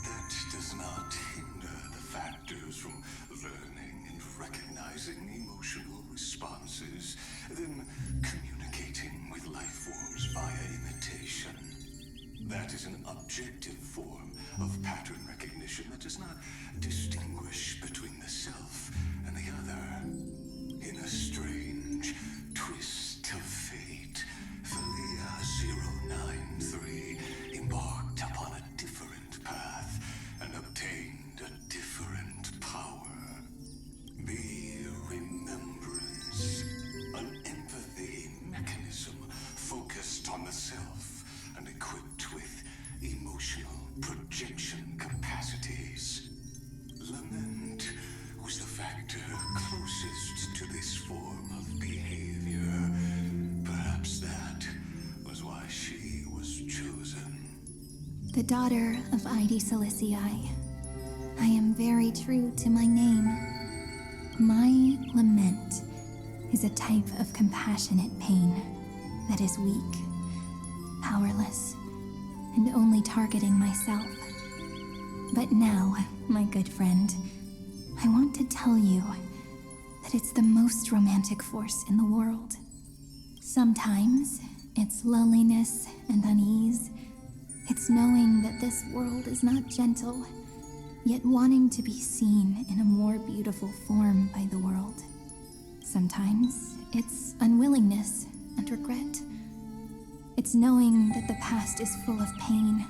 that does not hinder the factors from learning and recognizing emotional responses, then communicating with life forms via imitation. That is an objective form of pattern recognition that does not distinguish between the self and the other. In a strange twist of fate, Philia 093 embarked upon a different path and obtained a different power. The remembrance, an empathy mechanism the daughter of Ide Silicii. I am very true to my name. My lament is a type of compassionate pain that is weak, powerless, and only targeting myself. But now, my good friend, I want to tell you that it's the most romantic force in the world. Sometimes, it's loneliness and unease. It's knowing that this world is not gentle, yet wanting to be seen in a more beautiful form by the world. Sometimes, it's unwillingness and regret. It's knowing that the past is full of pain,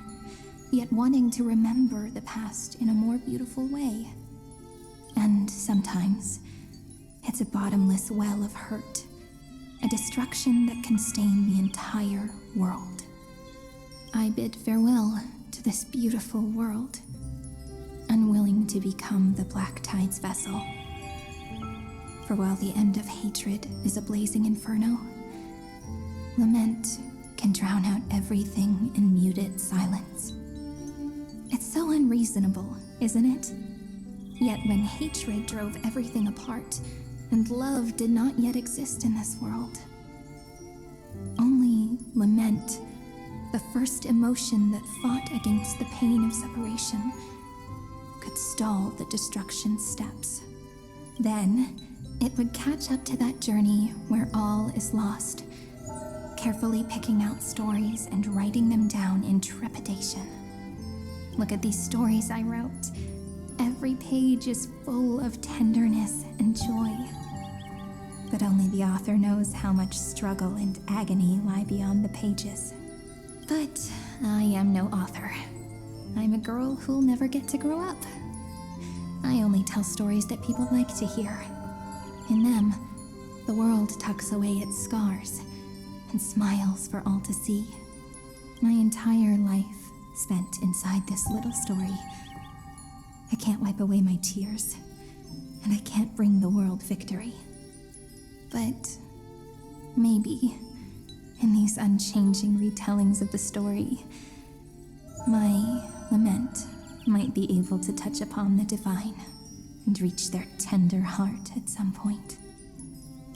yet wanting to remember the past in a more beautiful way. And sometimes, it's a bottomless well of hurt, a destruction that can stain the entire world. I bid farewell to this beautiful world, unwilling to become the Black Tide's vessel. For while the end of hatred is a blazing inferno, lament can drown out everything in muted silence. It's so unreasonable, isn't it? Yet when hatred drove everything apart, and love did not yet exist in this world, only lament, the first emotion that fought against the pain of separation, could stall the destruction steps. Then, it would catch up to that journey where all is lost, carefully picking out stories and writing them down in trepidation. Look at these stories I wrote. Every page is full of tenderness and joy. But only the author knows how much struggle and agony lie beyond the pages. But I am no author. I'm a girl who'll never get to grow up. I only tell stories that people like to hear. In them, the world tucks away its scars and smiles for all to see. My entire life spent inside this little story. I can't wipe away my tears, and I can't bring the world victory. But maybe, in these unchanging retellings of the story, my lament might be able to touch upon the divine and reach their tender heart at some point.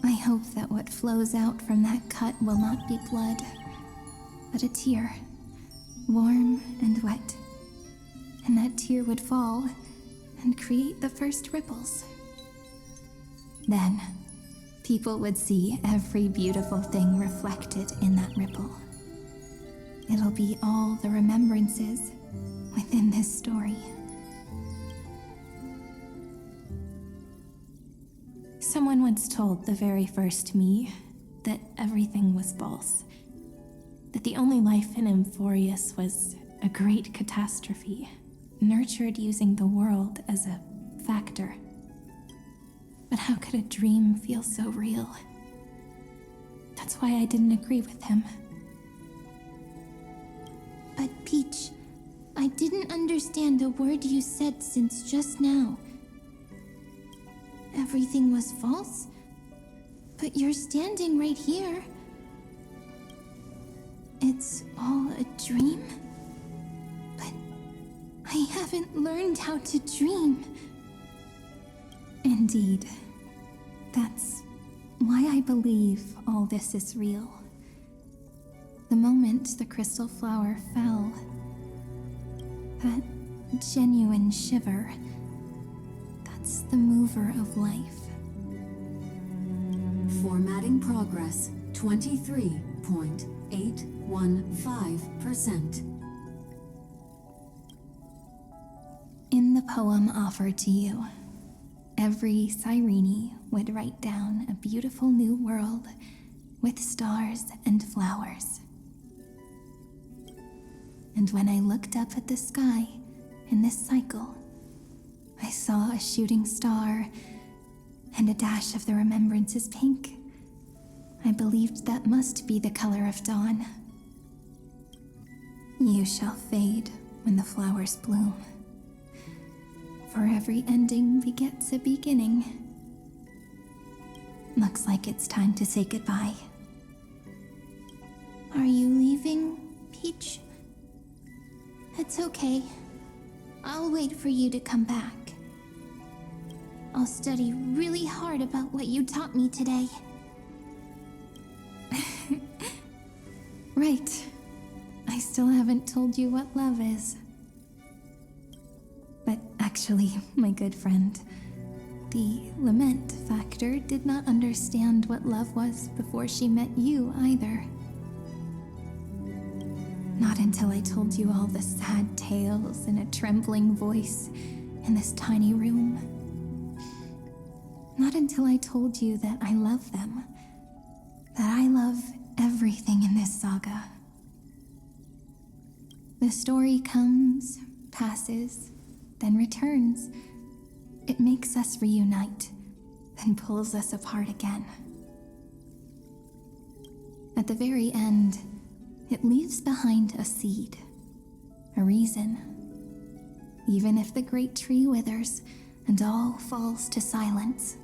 I hope that what flows out from that cut will not be blood, but a tear, warm and wet. And that tear would fall and create the first ripples. Then, people would see every beautiful thing reflected in that ripple. It'll be all the remembrances within this story. Someone once told the very first me that everything was false, that the only life in Amphoreus was a great catastrophe, nurtured using the world as a factor. But how could a dream feel so real? That's why I didn't agree with him. But Peach, I didn't understand a word you said since just now. Everything was false? But you're standing right here. It's all a dream? But I haven't learned how to dream. Indeed. That's why I believe all this is real. The moment the crystal flower fell, that genuine shiver, that's the mover of life. Formatting progress, 23.815%. In the poem offered to you, every Cyrene would write down a beautiful new world with stars and flowers. And when I looked up at the sky in this cycle, I saw a shooting star and a dash of the remembrances pink. I believed that must be the color of dawn. You shall fade when the flowers bloom. For every ending begets a beginning. Looks like it's time to say goodbye. Are you leaving, Peach? It's okay. I'll wait for you to come back. I'll study really hard about what you taught me today. Right. I still haven't told you what love is. But actually, my good friend, the lament factor did not understand what love was before she met you either. Not until I told you all the sad tales in a trembling voice in this tiny room. Not until I told you that I love them, that I love everything in this saga. The story comes, passes, then returns. It makes us reunite, then pulls us apart again. At the very end, it leaves behind a seed, a reason. Even if the great tree withers and all falls to silence,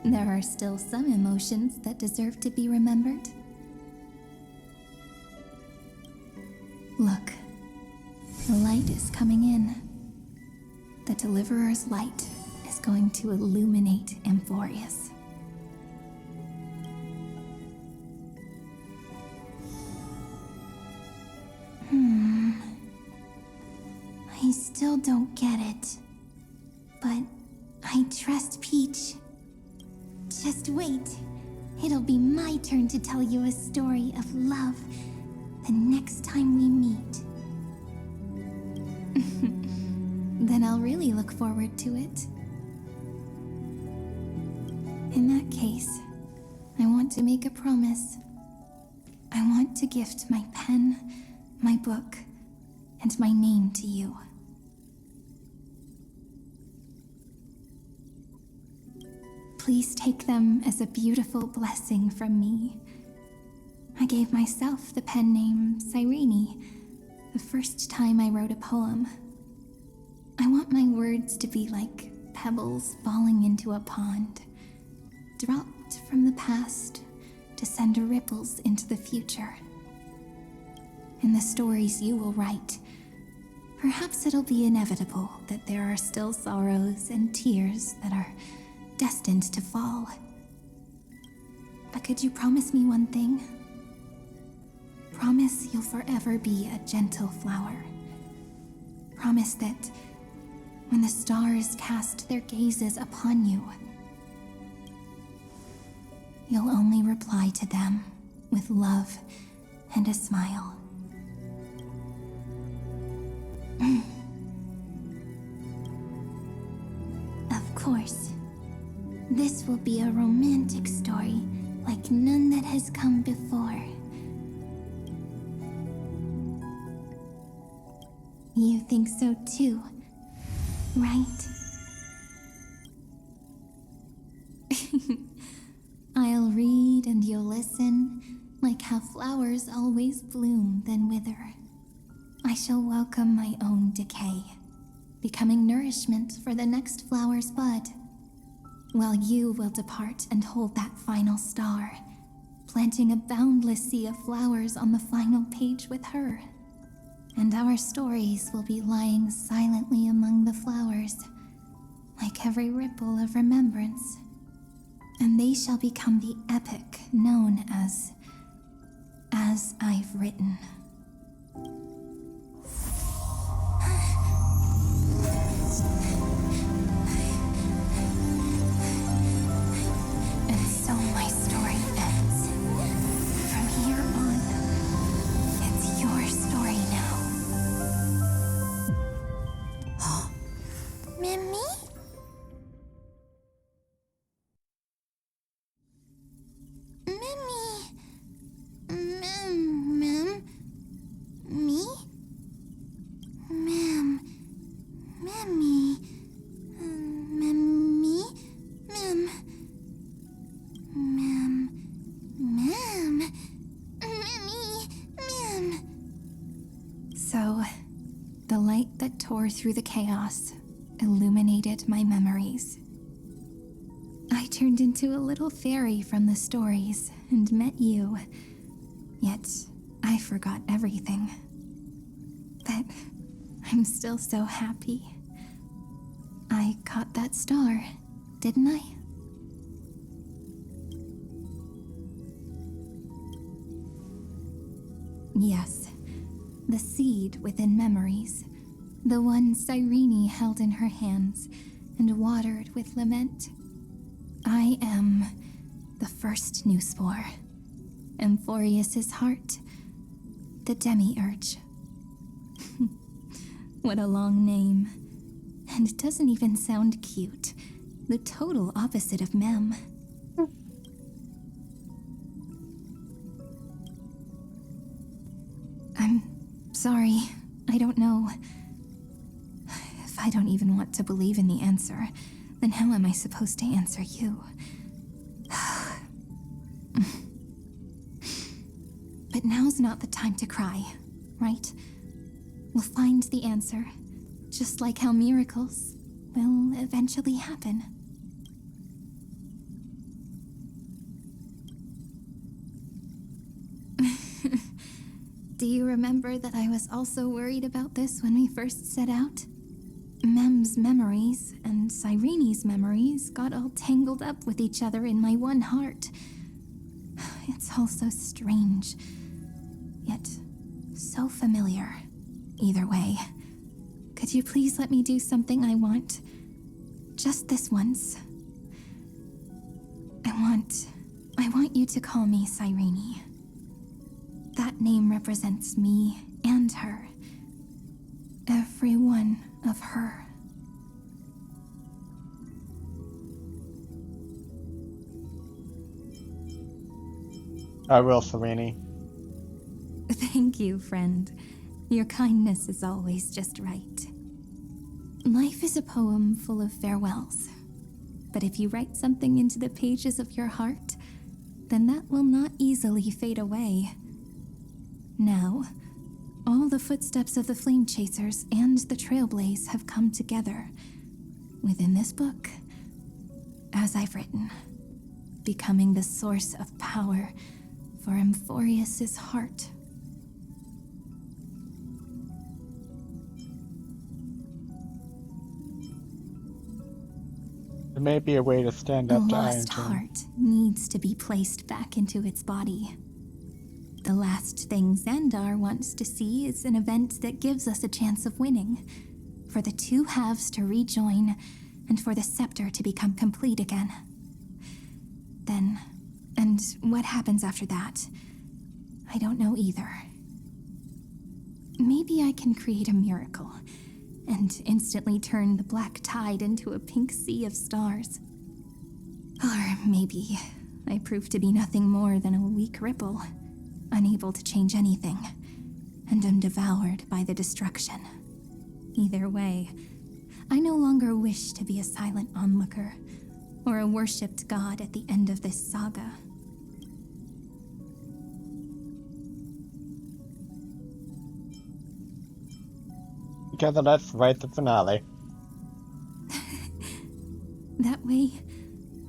there are still some emotions that deserve to be remembered. Look, the light is coming in. The Deliverer's light is going to illuminate Amphoreus. I still don't get it, but I trust Peach. Just wait. It'll be my turn to tell you a story of love the next time we meet. Then I'll really look forward to it. In that case, I want to make a promise. I want to gift my pen, my book, and my name to you. Please take them as a beautiful blessing from me. I gave myself the pen name Cyrene the first time I wrote a poem. I want my words to be like pebbles falling into a pond, dropped from the past to send ripples into the future. In the stories you will write, perhaps it'll be inevitable that there are still sorrows and tears that are destined to fall. But could you promise me one thing? Promise you'll forever be a gentle flower. Promise that when the stars cast their gazes upon you, you'll only reply to them with love and a smile. Of course, this will be a romantic story like none that has come before. You think so too, right? I'll read and you'll listen, like how flowers always bloom then wither. I shall welcome my own decay, becoming nourishment for the next flower's bud, while you will depart and hold that final star, planting a boundless sea of flowers on the final page with her. And our stories will be lying silently among the flowers, like every ripple of remembrance. And they shall become the epic known as I've Written. And so my story ends. From here on, it's your story now. Mimi? So, the light that tore through the chaos illuminated my memories. I turned into a little fairy from the stories and met you. Yet, I forgot everything. But I'm still so happy. I caught that star, didn't I? Yes, the seed within memories. The one Cyrene held in her hands and watered with lament. I am the first new spore. Amphoreus's heart. The demiurge. What a long name. And it doesn't even sound cute. The total opposite of Mem. I'm sorry. I don't know. If I don't even want to believe in the answer, then how am I supposed to answer you? But now's not the time to cry, right? We'll find the answer, just like how miracles will eventually happen. Do you remember that I was also worried about this when we first set out? Mem's memories and Cyrene's memories got all tangled up with each other in my one heart. It's all so strange, yet so familiar. Either way, could you please let me do something I want? Just this once. I want you to call me Cyrene. That name represents me and her. Every one of her. I will, Serene. Thank you, friend. Your kindness is always just right. Life is a poem full of farewells. But if you write something into the pages of your heart, then that will not easily fade away. Now, all the footsteps of the Flame Chasers and the Trailblaze have come together within this book, as I've written, becoming the source of power for Amphoreus's heart. There may be a way to stand up to The lost irontomb. heart needs to be placed back into its body. The last thing Xandar wants to see is an event that gives us a chance of winning, for the two halves to rejoin, and for the scepter to become complete again. Then, and what happens after that, I don't know either. Maybe I can create a miracle, and instantly turn the black tide into a pink sea of stars. Or maybe I prove to be nothing more than a weak ripple, unable to change anything, and am devoured by the destruction. Either way, I no longer wish to be a silent onlooker, or a worshipped god at the end of this saga. Together, let's write the finale. That way,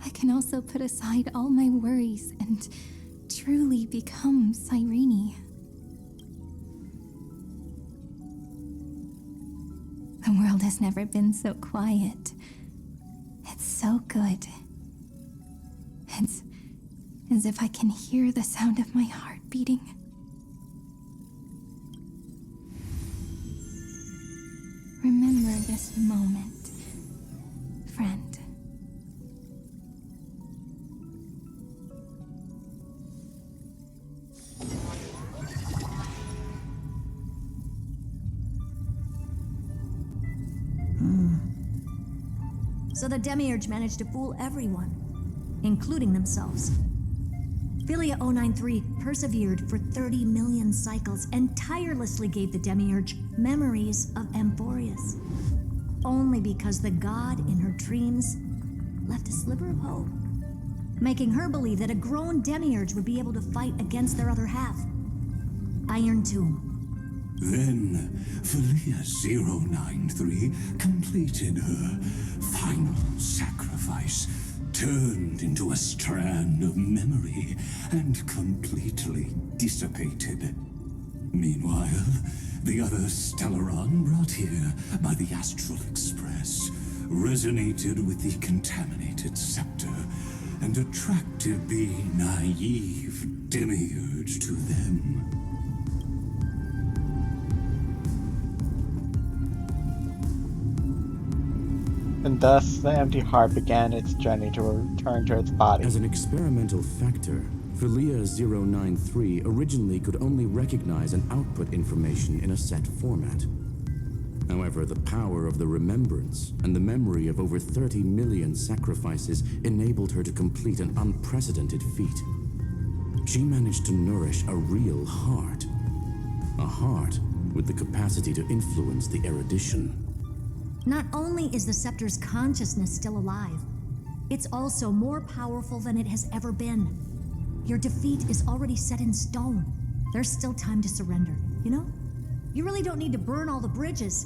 I can also put aside all my worries and truly become Cyrene. The world has never been so quiet. It's so good. It's as if I can hear the sound of my heart beating. Remember this moment, friend. So the Demiurge managed to fool everyone, including themselves. Philia 093 persevered for 30 million cycles and tirelessly gave the Demiurge memories of Amphoreus. Only because the god in her dreams left a sliver of hope, making her believe that a grown Demiurge would be able to fight against their other half, Irontomb. Then, Philia 093 completed her final sacrifice, turned into a strand of memory, and completely dissipated. Meanwhile, the other Stellaron brought here by the Astral Express resonated with the contaminated scepter and attracted the naive demiurge to them. And thus, the empty heart began its journey to return to its body. As an experimental factor, Philia 093 originally could only recognize and output information in a set format. However, the power of the remembrance and the memory of over 30 million sacrifices enabled her to complete an unprecedented feat. She managed to nourish a real heart. A heart with the capacity to influence the erudition. Not only is the scepter's consciousness still alive, it's also more powerful than it has ever been. Your defeat is already set in stone. There's still time to surrender, you know? You really don't need to burn all the bridges.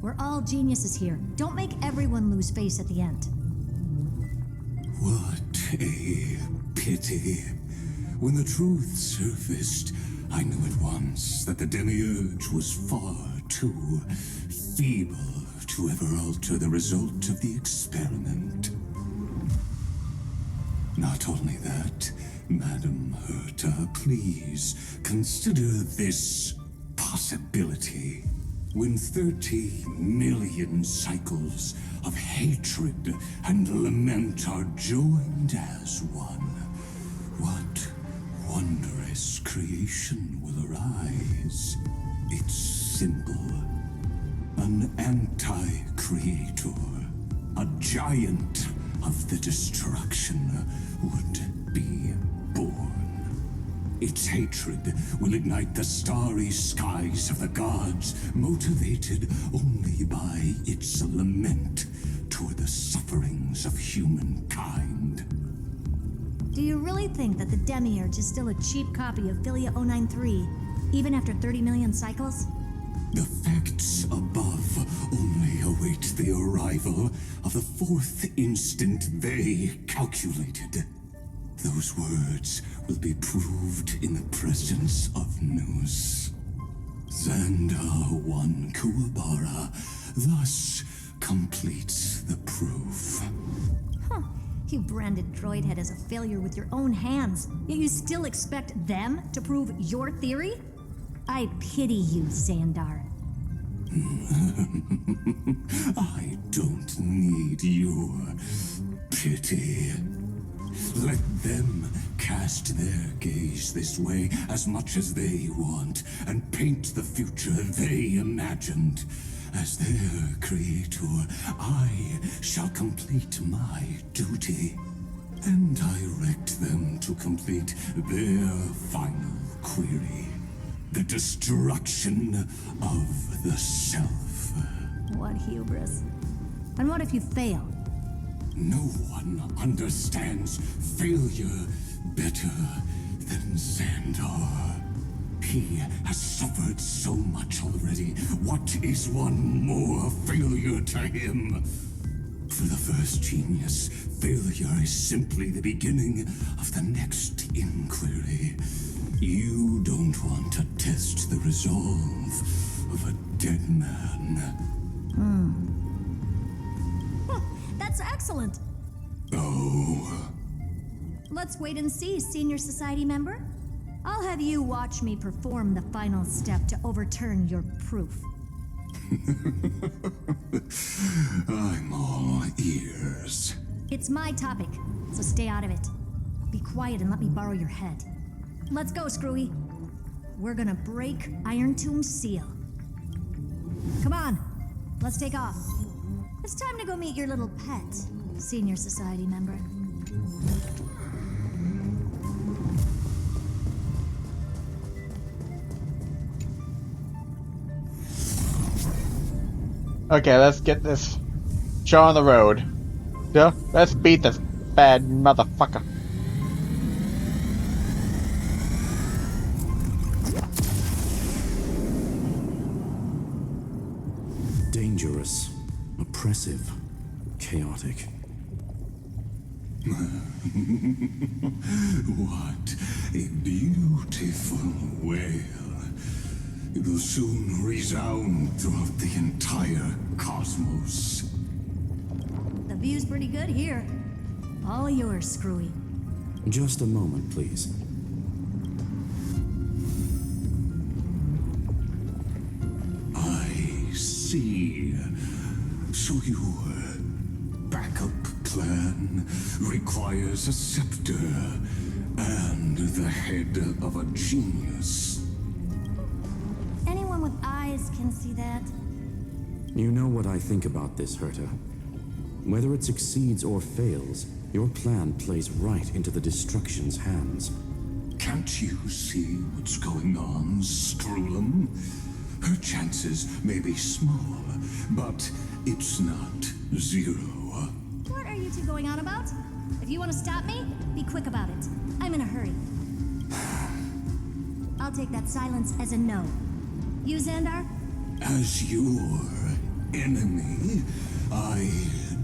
We're all geniuses here. Don't make everyone lose face at the end. What a pity. When the truth surfaced, I knew at once that the demiurge was far too feeble to ever alter the result of the experiment. Not only that, Madam Herta, please consider this possibility. When 30 million cycles of hatred and lament are joined as one, what wondrous creation will arise? It's simple. An anti-creator, a giant of the destruction, would be born. Its hatred will ignite the starry skies of the gods, motivated only by its lament toward the sufferings of humankind. Do you really think that the Demiurge is still a cheap copy of Philia 093, even after 30 million cycles? The facts above only await the arrival of the fourth instant they calculated. Those words will be proved in the presence of Nous. Xandar 1 Kuwabara thus completes the proof. Huh. You branded Droidhead as a failure with your own hands, yet you still expect them to prove your theory? I pity you, Xandar. I don't need your pity. Let them cast their gaze this way as much as they want, and paint the future they imagined. As their creator, I shall complete my duty, and direct them to complete their final query. The destruction of the self. What hubris. And what if you fail? No one understands failure better than Xandar. He has suffered so much already. What is one more failure to him? For the first genius, failure is simply the beginning of the next inquiry. You don't want to test the resolve of a dead man. That's excellent. Oh. Let's wait and see, Senior Society member. I'll have you watch me perform the final step to overturn your proof. I'm all ears. It's my topic, so stay out of it. Be quiet and let me borrow your head. Let's go, Screwy. We're gonna break Irontomb's seal. Come on, let's take off. It's time to go meet your little pet, Senior Society member. Okay, let's get this show on the road. Yeah, let's beat this bad motherfucker. Dangerous, oppressive, chaotic. What a beautiful wail. It'll soon resound throughout the entire cosmos. The view's pretty good here. All yours, Screwy. Just a moment, please. I see. So your backup plan requires a scepter and the head of a genius. Anyone with eyes can see that. You know what I think about this, Herta. Whether it succeeds or fails, your plan plays right into the destruction's hands. Can't you see what's going on, Strulum? Her chances may be small, but it's not zero. What are you two going on about? If you want to stop me, be quick about it. I'm in a hurry. I'll take that silence as a no. You, Xandar? As your enemy, I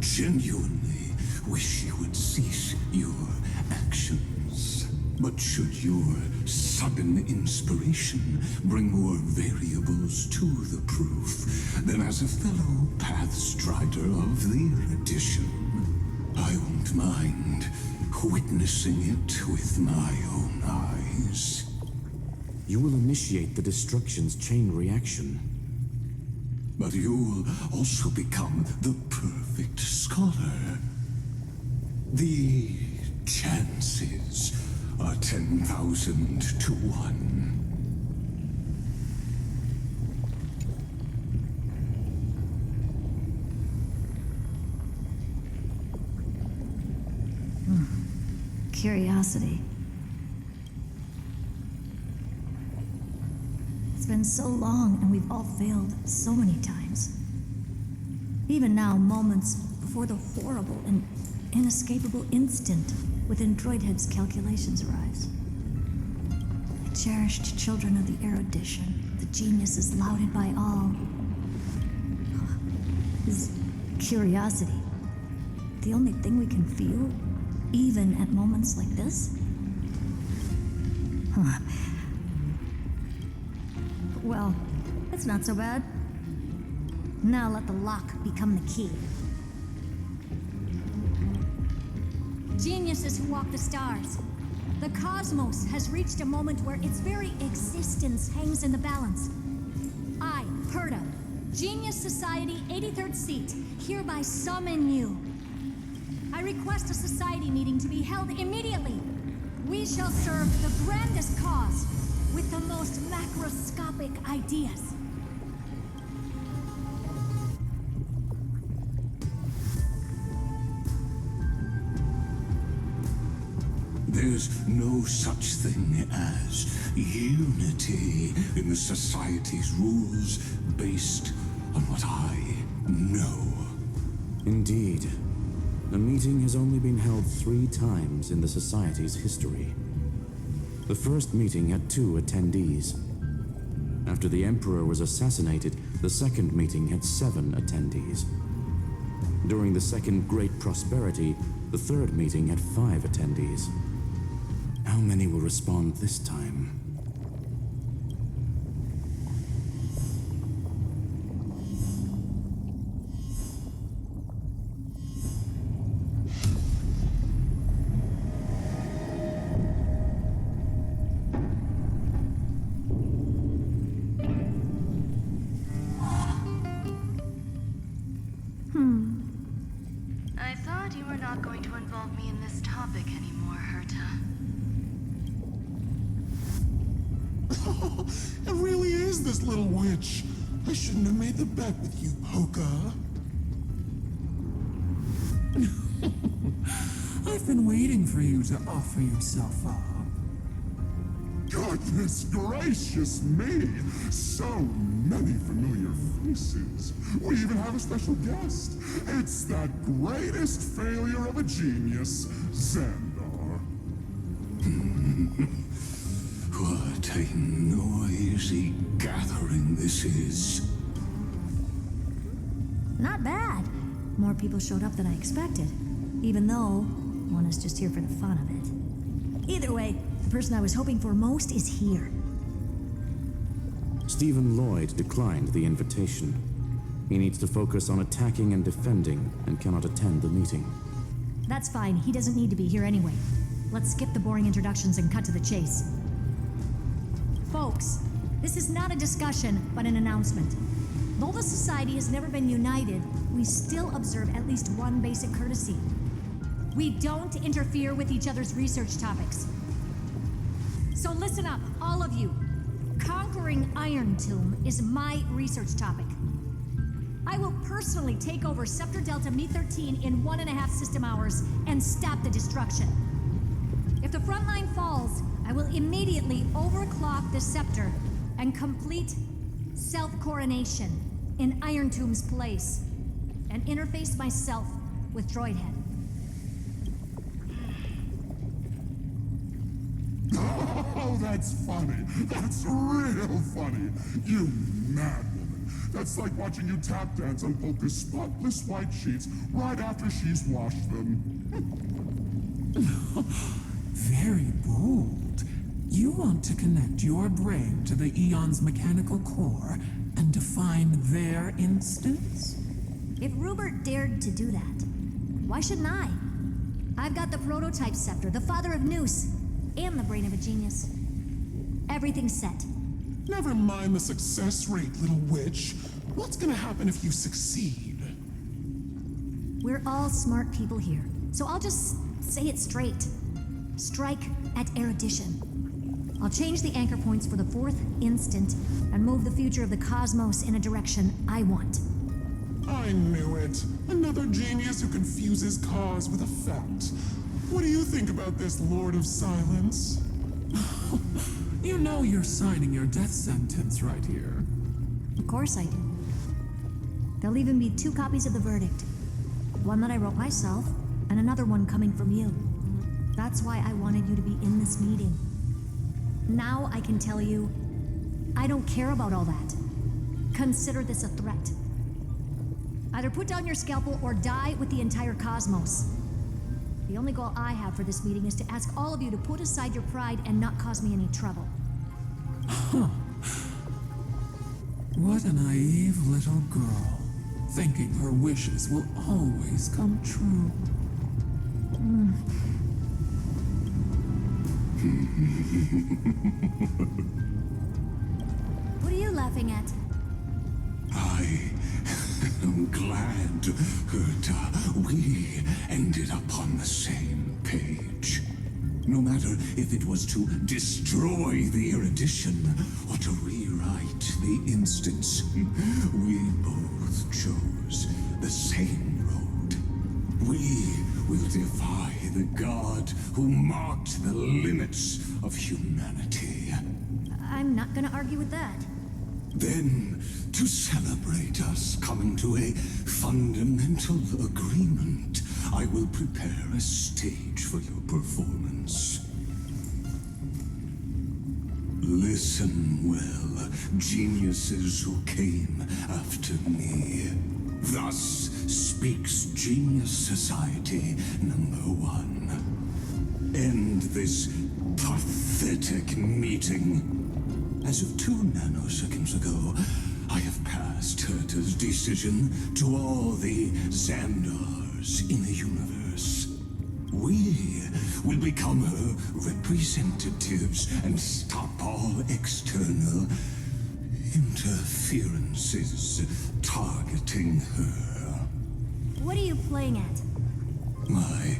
genuinely wish you would cease your actions. But should your sudden inspiration bring more variables to the proof, then as a fellow Pathstrider of the Erudition, I won't mind witnessing it with my own eyes. You will initiate the destruction's chain reaction. But you'll also become the perfect scholar. The chances are 10,000 to 1. Curiosity. It's been so long, and we've all failed so many times. Even now, moments before the horrible and inescapable instant within Droidhead's calculations arise. The cherished children of the Erudition, the geniuses lauded by all. Is curiosity the only thing we can feel, even at moments like this? Huh. Well, it's not so bad. Now let the lock become the key. Geniuses who walk the stars. The cosmos has reached a moment where its very existence hangs in the balance. I, Herta, Genius Society 83rd seat, hereby summon you. I request a society meeting to be held immediately. We shall serve the grandest cause with the most macroscopic ideas. There's no such thing as unity in the Society's rules based on what I know. Indeed. A meeting has only been held 3 times in the Society's history. The first meeting had 2 attendees. After the Emperor was assassinated, the second meeting had 7 attendees. During the Second Great Prosperity, the third meeting had 5 attendees. How many will respond this time? I thought you were not going to involve me in this topic anymore, Herta. It really is this little witch. I shouldn't have made the bet with you, Poka. I've been waiting for you to offer yourself up. Goodness gracious me! So many familiar faces. We even have a special guest. It's that greatest failure of a genius, Xandar. What a noisy gathering this is. Not bad. More people showed up than I expected, even though one is just here for the fun of it. Either way, the person I was hoping for most is here. Stephen Lloyd declined the invitation. He needs to focus on attacking and defending and cannot attend the meeting. That's fine. He doesn't need to be here anyway. Let's skip the boring introductions and cut to the chase. Folks, this is not a discussion, but an announcement. Though the Society has never been united, we still observe at least one basic courtesy. We don't interfere with each other's research topics. So listen up, all of you. Conquering Irontomb is my research topic. I will personally take over Scepter Delta Me-13 in 1.5 system hours and stop the destruction. If the front line falls, I will immediately overclock the Scepter and complete self-coronation in Irontomb's place and interface myself with Droidhead. Oh, that's funny. That's real funny. You mad woman. That's like watching you tap dance on Polka's spotless white sheets right after she's washed them. Very bold. You want to connect your brain to the Eon's mechanical core and define their instance? If Rupert dared to do that, why shouldn't I? I've got the prototype scepter, the father of Noose, and the brain of a genius. Everything's set. Never mind the success rate, little witch. What's gonna happen if you succeed? We're all smart people here, so I'll just say it straight. Strike at erudition. I'll change the anchor points for the 4th instant and move the future of the cosmos in a direction I want. I knew it. Another genius who confuses cause with effect. What do you think about this, Lord of Silence? You know you're signing your death sentence right here. Of course I do. There'll even be 2 copies of the verdict. One that I wrote myself, and another one coming from you. That's why I wanted you to be in this meeting. Now I can tell you, I don't care about all that. Consider this a threat. Either put down your scalpel or die with the entire cosmos. The only goal I have for this meeting is to ask all of you to put aside your pride and not cause me any trouble. Huh. What a naive little girl, thinking her wishes will always come true. What are you laughing at? I am glad that we ended up on the same page. No matter if it was to destroy the erudition or to rewrite the instance, we both chose the same road. We will defy the god who marked the limits of humanity. I'm not gonna argue with that. Then, to celebrate us coming to a fundamental agreement, I will prepare a stage for your performance. Listen well, geniuses who came after me. Thus speaks Genius Society #1. End this pathetic meeting. As of 2 nanoseconds ago, I have passed Herta's decision to all the Xandars in the universe. We will become her representatives and stop all external interferences targeting her. What are you playing at? My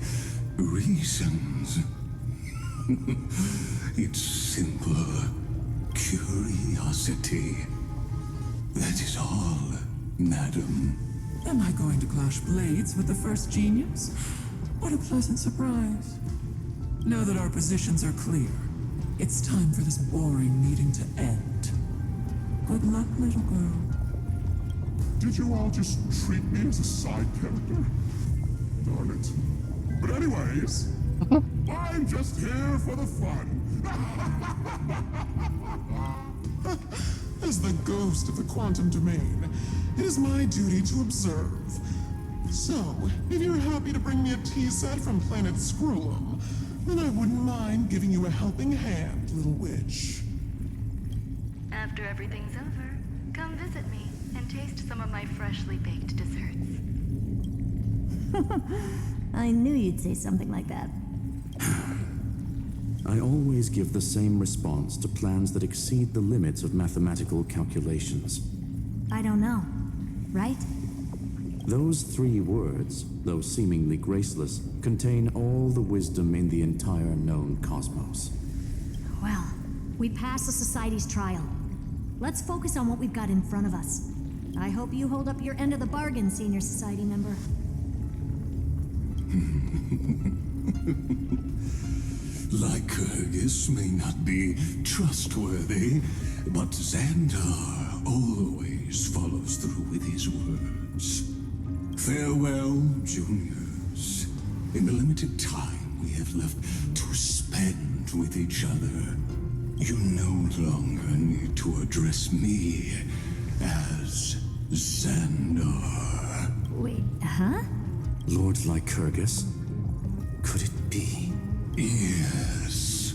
reasons. It's simple. Curiosity. That is all, madam. Am I going to clash blades with the first genius? What a pleasant surprise. Now that our positions are clear, it's time for this boring meeting to end. Good luck, little girl. Did you all just treat me as a side character? Darn it. But anyways, I'm just here for the fun. As the ghost of the quantum domain, it is my duty to observe. So, if you're happy to bring me a tea set from planet Screw'em, then I wouldn't mind giving you a helping hand, little witch. After everything's over, come visit me and taste some of my freshly baked desserts. I knew you'd say something like that. I always give the same response to plans that exceed the limits of mathematical calculations. I don't know, right? Those 3 words, though seemingly graceless, contain all the wisdom in the entire known cosmos. Well, we passed the Society's trial. Let's focus on what we've got in front of us. I hope you hold up your end of the bargain, Senior Society member. Lycurgus may not be trustworthy, but Xandar always follows through with his words. Farewell, juniors. In the limited time we have left to spend with each other, you no longer need to address me as Xandar. Wait, huh? Lord Lycurgus? Could it be? Yes.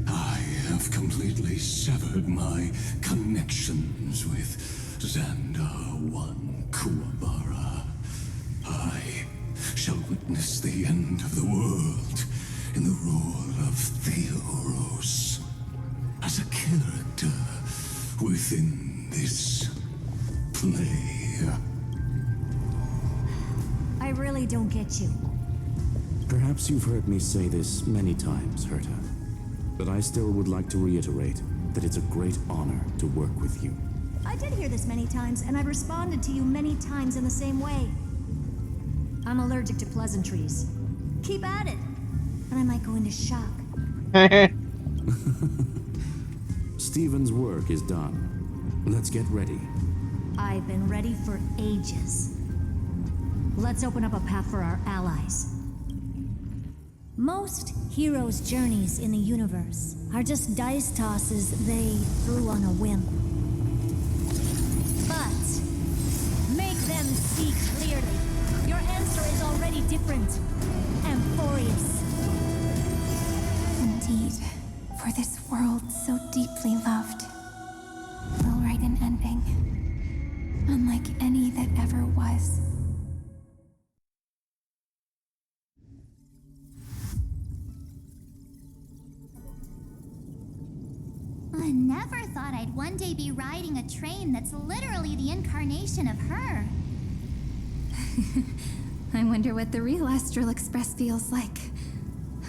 I have completely severed my connections with Xandar 1 Kuwabara. I shall witness the end of the world in the role of Theoros, as a character within this play. I really don't get you. Perhaps you've heard me say this many times, Herta, but I still would like to reiterate that it's a great honor to work with you. I did hear this many times, and I've responded to you many times in the same way. I'm allergic to pleasantries. Keep at it, and I might go into shock. Stephen's work is done. Let's get ready. I've been ready for ages. Let's open up a path for our allies. Most heroes' journeys in the universe are just dice tosses they threw on a whim. But make them see clearly. Your answer is already different. Amphoreus. Indeed, for this world so deeply loved, will write an ending, unlike any that ever was. I never thought I'd one day be riding a train that's literally the incarnation of her. I wonder what the real Astral Express feels like.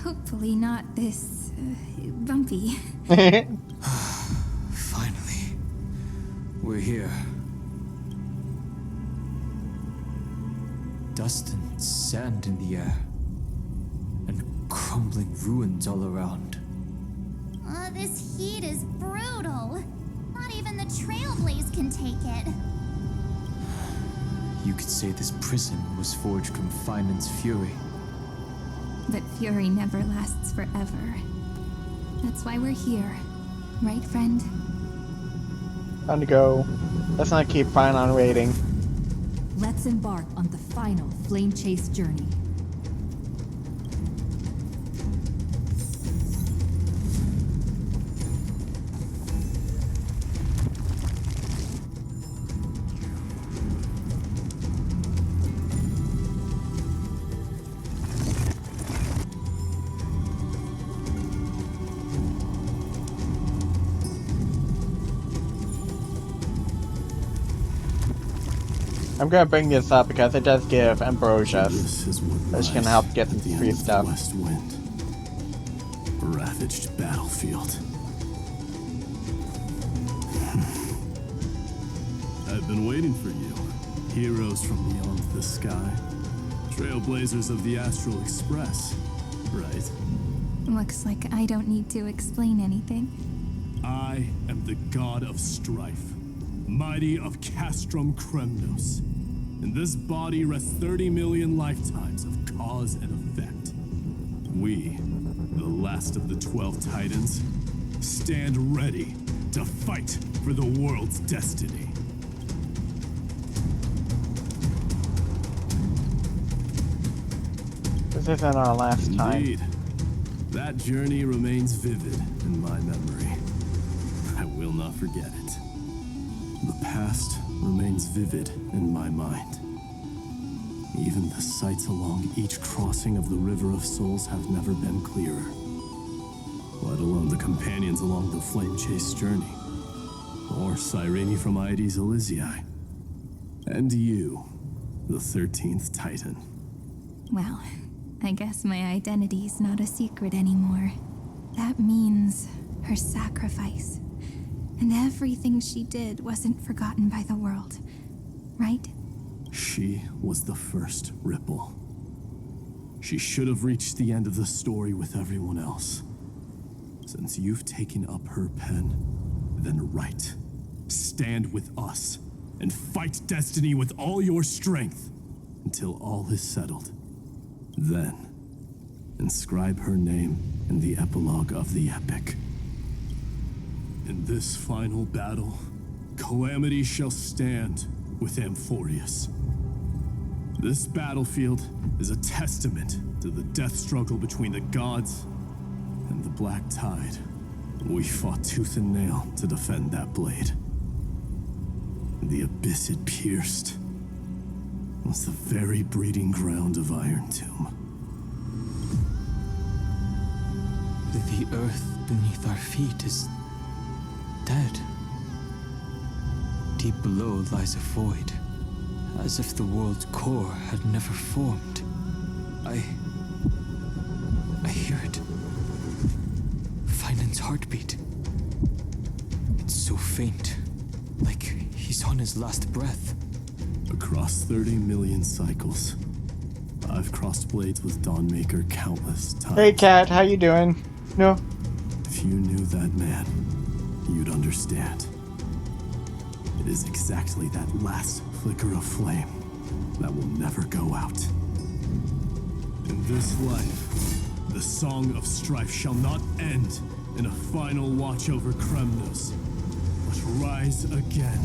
Hopefully not this bumpy. Finally, we're here. Dust and sand in the air, and crumbling ruins all around. This heat is brutal. Not even the Trailblaze can take it. You could say this prison was forged from Feynman's fury. But fury never lasts forever. That's why we're here. Right, friend? Time to go. Let's not keep fine on waiting. Let's embark on the final flame chase journey. I'm gonna bring this up because it does give Ambrosius, which can help get some free stuff. West Wind. Ravaged battlefield. I've been waiting for you. Heroes from beyond the sky. Trailblazers of the Astral Express. Right? Looks like I don't need to explain anything. I am the god of strife, mighty of Castrum Kremnos. In this body rest 30 million lifetimes of cause and effect. We, the last of the 12 Titans, stand ready to fight for the world's destiny. This isn't our last time. Indeed. That journey remains vivid in my memory. I will not forget it. The past remains vivid in my mind. Even the sights along each crossing of the River of Souls have never been clearer. Let alone the companions along the Flame Chase journey. Or Cyrene from Aedes Elysiae. And you, the 13th Titan. Well, I guess my identity's not a secret anymore. That means her sacrifice. And everything she did wasn't forgotten by the world, right? She was the first Ripple. She should have reached the end of the story with everyone else. Since you've taken up her pen, then write. Stand with us, and fight destiny with all your strength, until all is settled. Then, inscribe her name in the epilogue of the epic. In this final battle, Calamity shall stand with Amphoreus. This battlefield is a testament to the death struggle between the gods and the Black Tide. We fought tooth and nail to defend that blade. The abyss it pierced was the very breeding ground of Irontomb. The earth beneath our feet is dead. Deep below lies a void, as if the world's core had never formed. I hear it. Finan's heartbeat. It's so faint, like he's on his last breath. Across 30 million cycles, I've crossed blades with Dawnmaker countless times. Hey, Cat, how you doing? No. If you knew that man, you'd understand. It is exactly that last flicker of flame that will never go out. In this life, the song of strife shall not end in a final watch over Kremnos, but rise again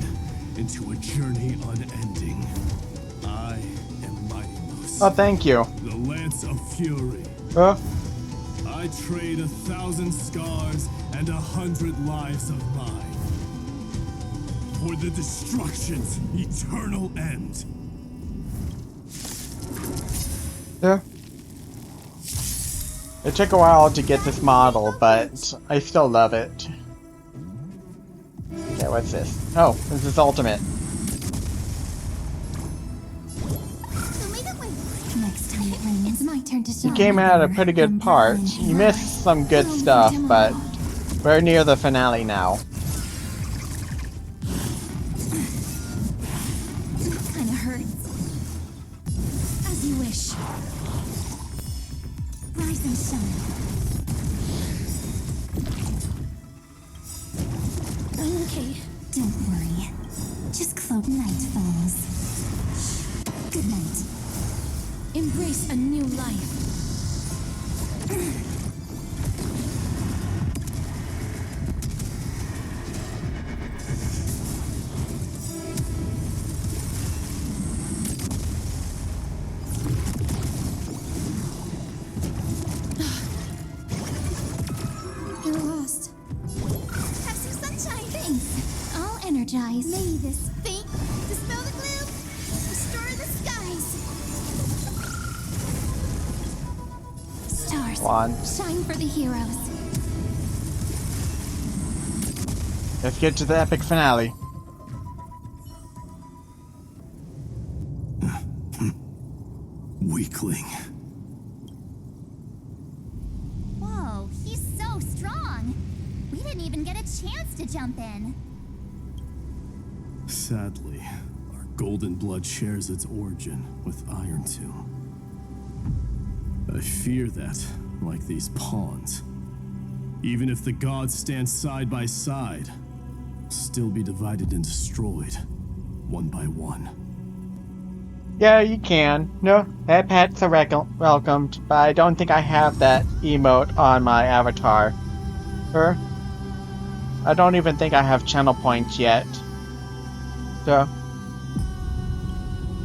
into a journey unending. I am Mightymost. Oh, thank you. The Lance of Fury. I trade 1,000 scars and 100 lives of mine for the destruction's eternal end. Yeah. It took a while to get this model, but I still love it. Okay, what's this? Oh, this is Ultimate. Next time it rains, it's my turn to You shine. came out a pretty good part. You missed some good stuff, but we're near the finale now. Kinda hurts. As you wish. Rise and shine. Okay, don't worry. Just cloak night falls. Good night. Embrace a new life. You're lost. Have some sunshine. Thanks. I'll energize. May this fate dispel the gloom, restore the skies. Stars, shine for the heroes. Let's get to the epic finale. Weakling. Whoa, he's so strong. We didn't even get a chance to jump in. Sadly, our golden blood shares its origin with Irontomb. I fear that, like these pawns, even if the gods stand side by side, we'll still be divided and destroyed, one by one. Yeah, you can. No, that pets are welcomed, but I don't think I have that emote on my avatar. I don't even think I have channel points yet. So.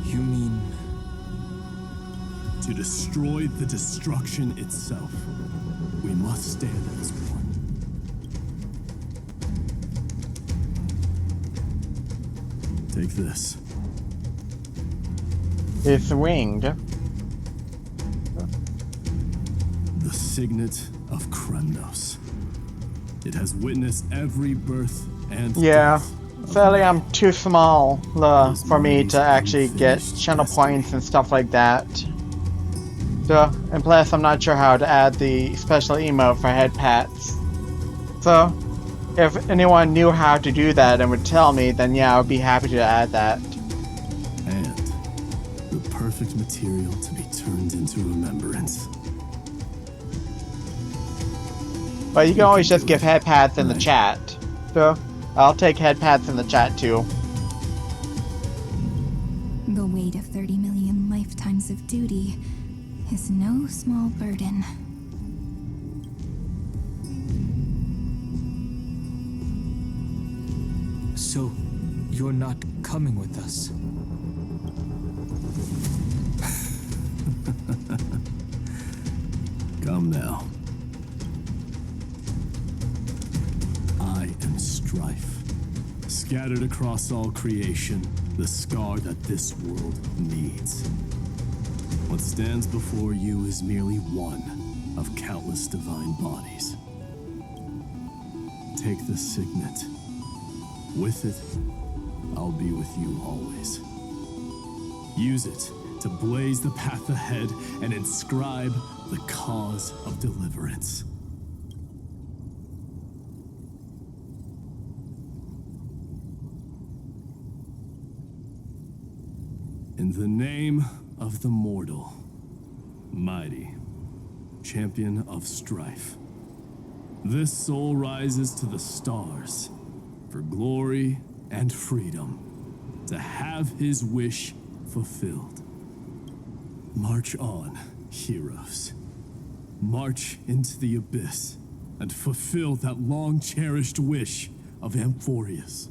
You mean... To destroy the destruction itself, we must stand as one. Take this. It's winged. The signet of Kremnos. It has witnessed every birth and Yeah. death. Sadly, I'm too small for me to actually get channel points and stuff like that. So, and plus, I'm not sure how to add the special emote for head pats. So, if anyone knew how to do that and would tell me, then yeah, I would be happy to add that. And the perfect material to be turned into remembrance. But you can always just give head pats in the chat. So, I'll take head pats in the chat too. The weight of 30 million lifetimes of duty is no small burden. So, you're not coming with us? Come now. I am strife. Scattered across all creation, the scar that this world needs. What stands before you is merely one of countless divine bodies. Take the signet. With it, I'll be with you always. Use it to blaze the path ahead and inscribe the cause of deliverance. In the name of the mortal, mighty, champion of strife, this soul rises to the stars for glory and freedom, to have his wish fulfilled. March on, heroes. March into the abyss and fulfill that long-cherished wish of Amphoreus.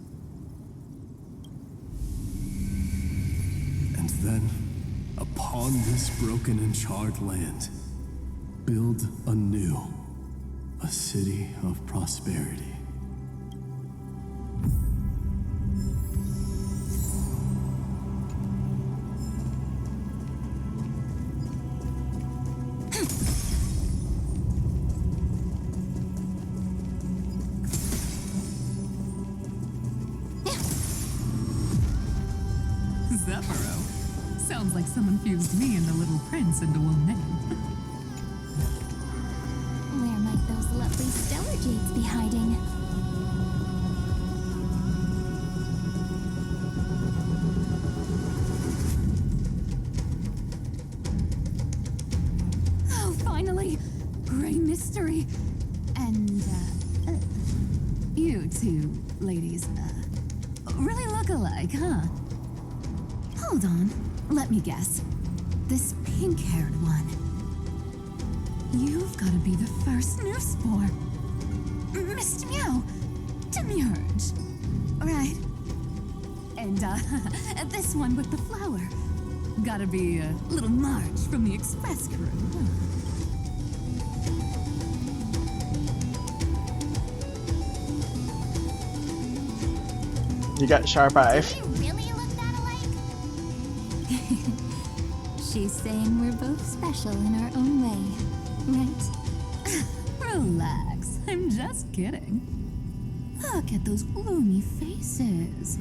And then, upon this broken and charred land, build anew a city of prosperity. Zephyro. Sounds like someone fused me and the Little Prince into one name. Where might those lovely stellar jades be hiding? Oh, finally! Great mystery. And, you two ladies, really look alike, huh? Hold on, let me guess. This pink-haired one. You've got to be the first new spore. Mr. Meow, Demiurge. Right. And, this one with the flower. Gotta be little Marge from the Express crew, huh? You got sharp eyes. She's saying we're both special in our own way, right? Relax, I'm just kidding. Look at those gloomy faces.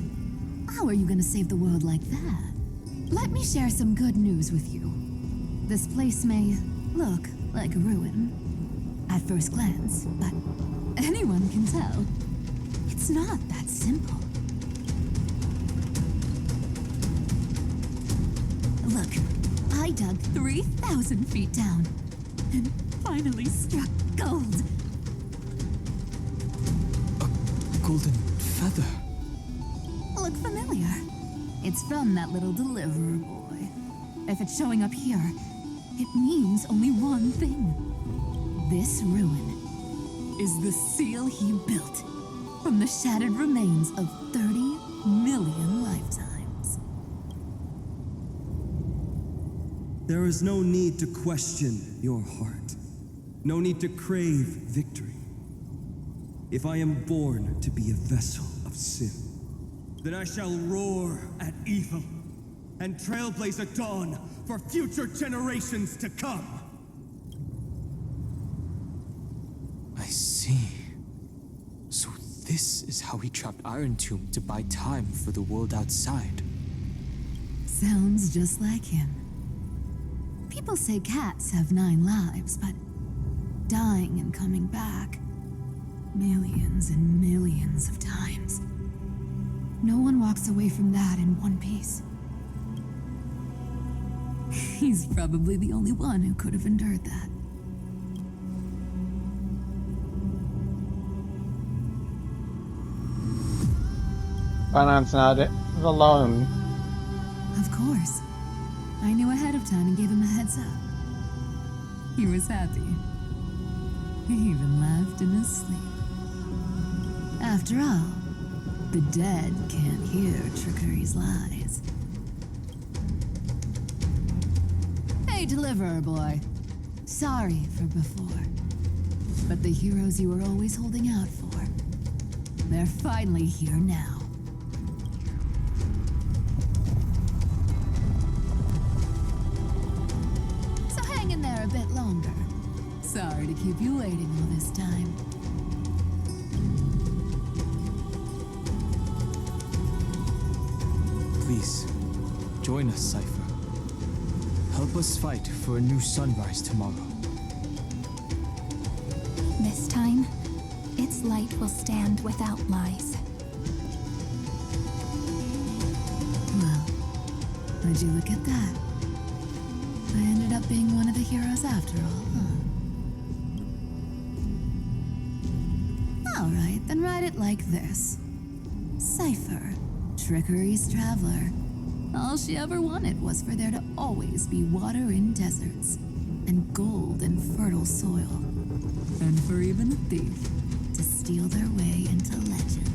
How are you gonna save the world like that? Let me share some good news with you. This place may look like a ruin at first glance, but anyone can tell it's not that simple. Look, I dug 3,000 feet down and finally struck gold. A golden feather. Look familiar? It's from that little deliverer boy. If it's showing up here, it means only one thing. This ruin is the seal he built from the shattered remains of 30 million lifetimes. There is no need to question your heart. No need to crave victory. If I am born to be a vessel of sin, then I shall roar at evil and trailblaze a dawn for future generations to come. I see. So this is how he trapped Irontomb to buy time for the world outside. Sounds just like him. People say cats have 9 lives, but dying and coming back millions and millions of times. No one walks away from that in one piece. He's probably the only one who could have endured that. Finance not alone. Of course. I knew ahead of time and gave him a heads up. He was happy. He even laughed in his sleep. After all, the dead can't hear trickery's lies. Hey, Deliverer Boy. Sorry for before. But the heroes you were always holding out for, they're finally here now. So hang in there a bit longer. Sorry to keep you waiting all this time. Please, join us, Cypher. Help us fight for a new sunrise tomorrow. This time, its light will stand without lies. Well, would you look at that? I ended up being one of the heroes after all, huh? Alright, then write it like this. Cypher, Trickery's traveler. All she ever wanted was for there to always be water in deserts, and gold in fertile soil. And for even a thief to steal their way into legend.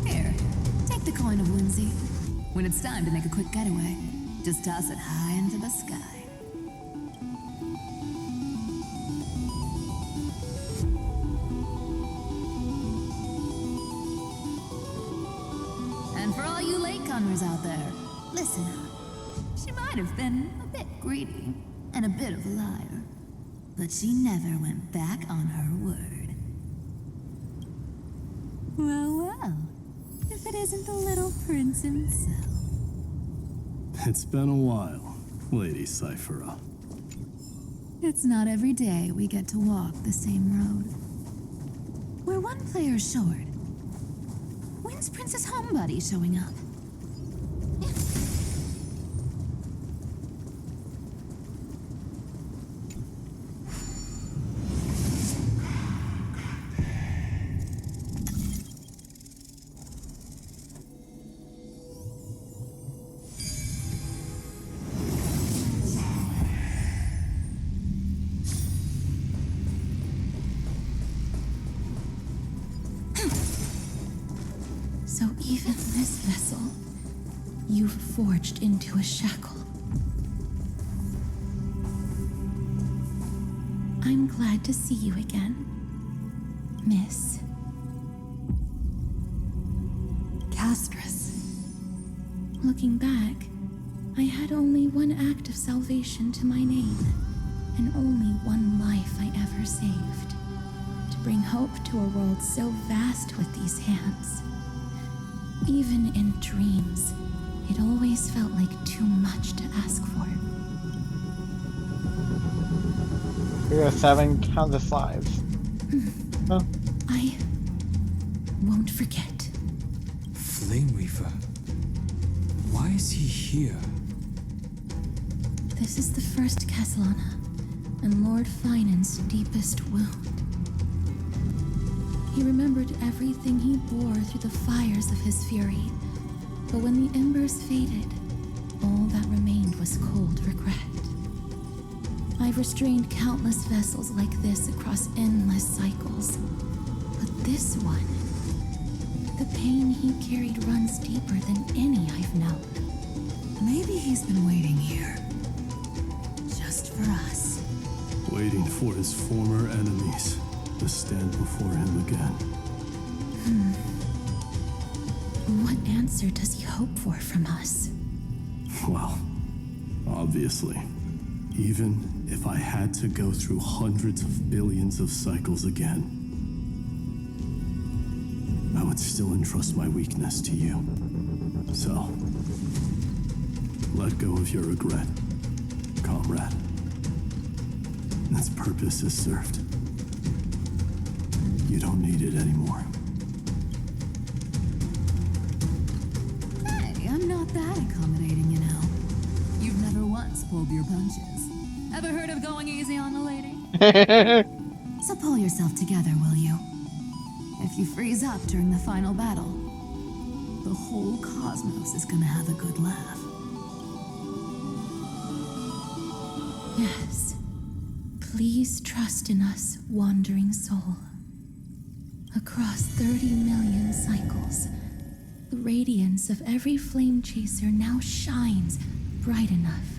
Here, take the coin of whimsy. When it's time to make a quick getaway, just toss it high into the sky. And for all you latecomers out there, listen up. She might have been a bit greedy and a bit of a liar, but she never went back on her word. Well, well, if it isn't the little prince himself. It's been a while, Lady Cyphera. It's not every day we get to walk the same road. We're one player short. When's Princess Homebody showing up? So even this vessel, you've forged into a shackle. I'm glad to see you again, Miss Castress. Looking back, I had only one act of salvation to my name, and only one life I ever saved. To bring hope to a world so vast with these hands. Even in dreams, it always felt like too much to ask for. We are 7 countless lives. Oh. I won't forget. Flame Weaver. Why is he here? This is the first Castellana, and Lord Finan's deepest wound. He remembered everything he bore through the fires of his fury, but when the embers faded, all that remained was cold regret. I've restrained countless vessels like this across endless cycles, but this one, the pain he carried runs deeper than any I've known. Maybe he's been waiting here, for us. Waiting for his former enemies to stand before him again. What answer does he hope for from us? Well, obviously. Even if I had to go through hundreds of billions of cycles again, I would still entrust my weakness to you. So, let go of your regret, comrade. Its purpose is served. You don't need it anymore. Hey, I'm not that accommodating, you know. You've never once pulled your punches. Ever heard of going easy on a lady? So pull yourself together, will you? If you freeze up during the final battle, the whole cosmos is gonna have a good laugh. Yes. Please trust in us, wandering soul. Across 30 million cycles, the radiance of every flame chaser now shines bright enough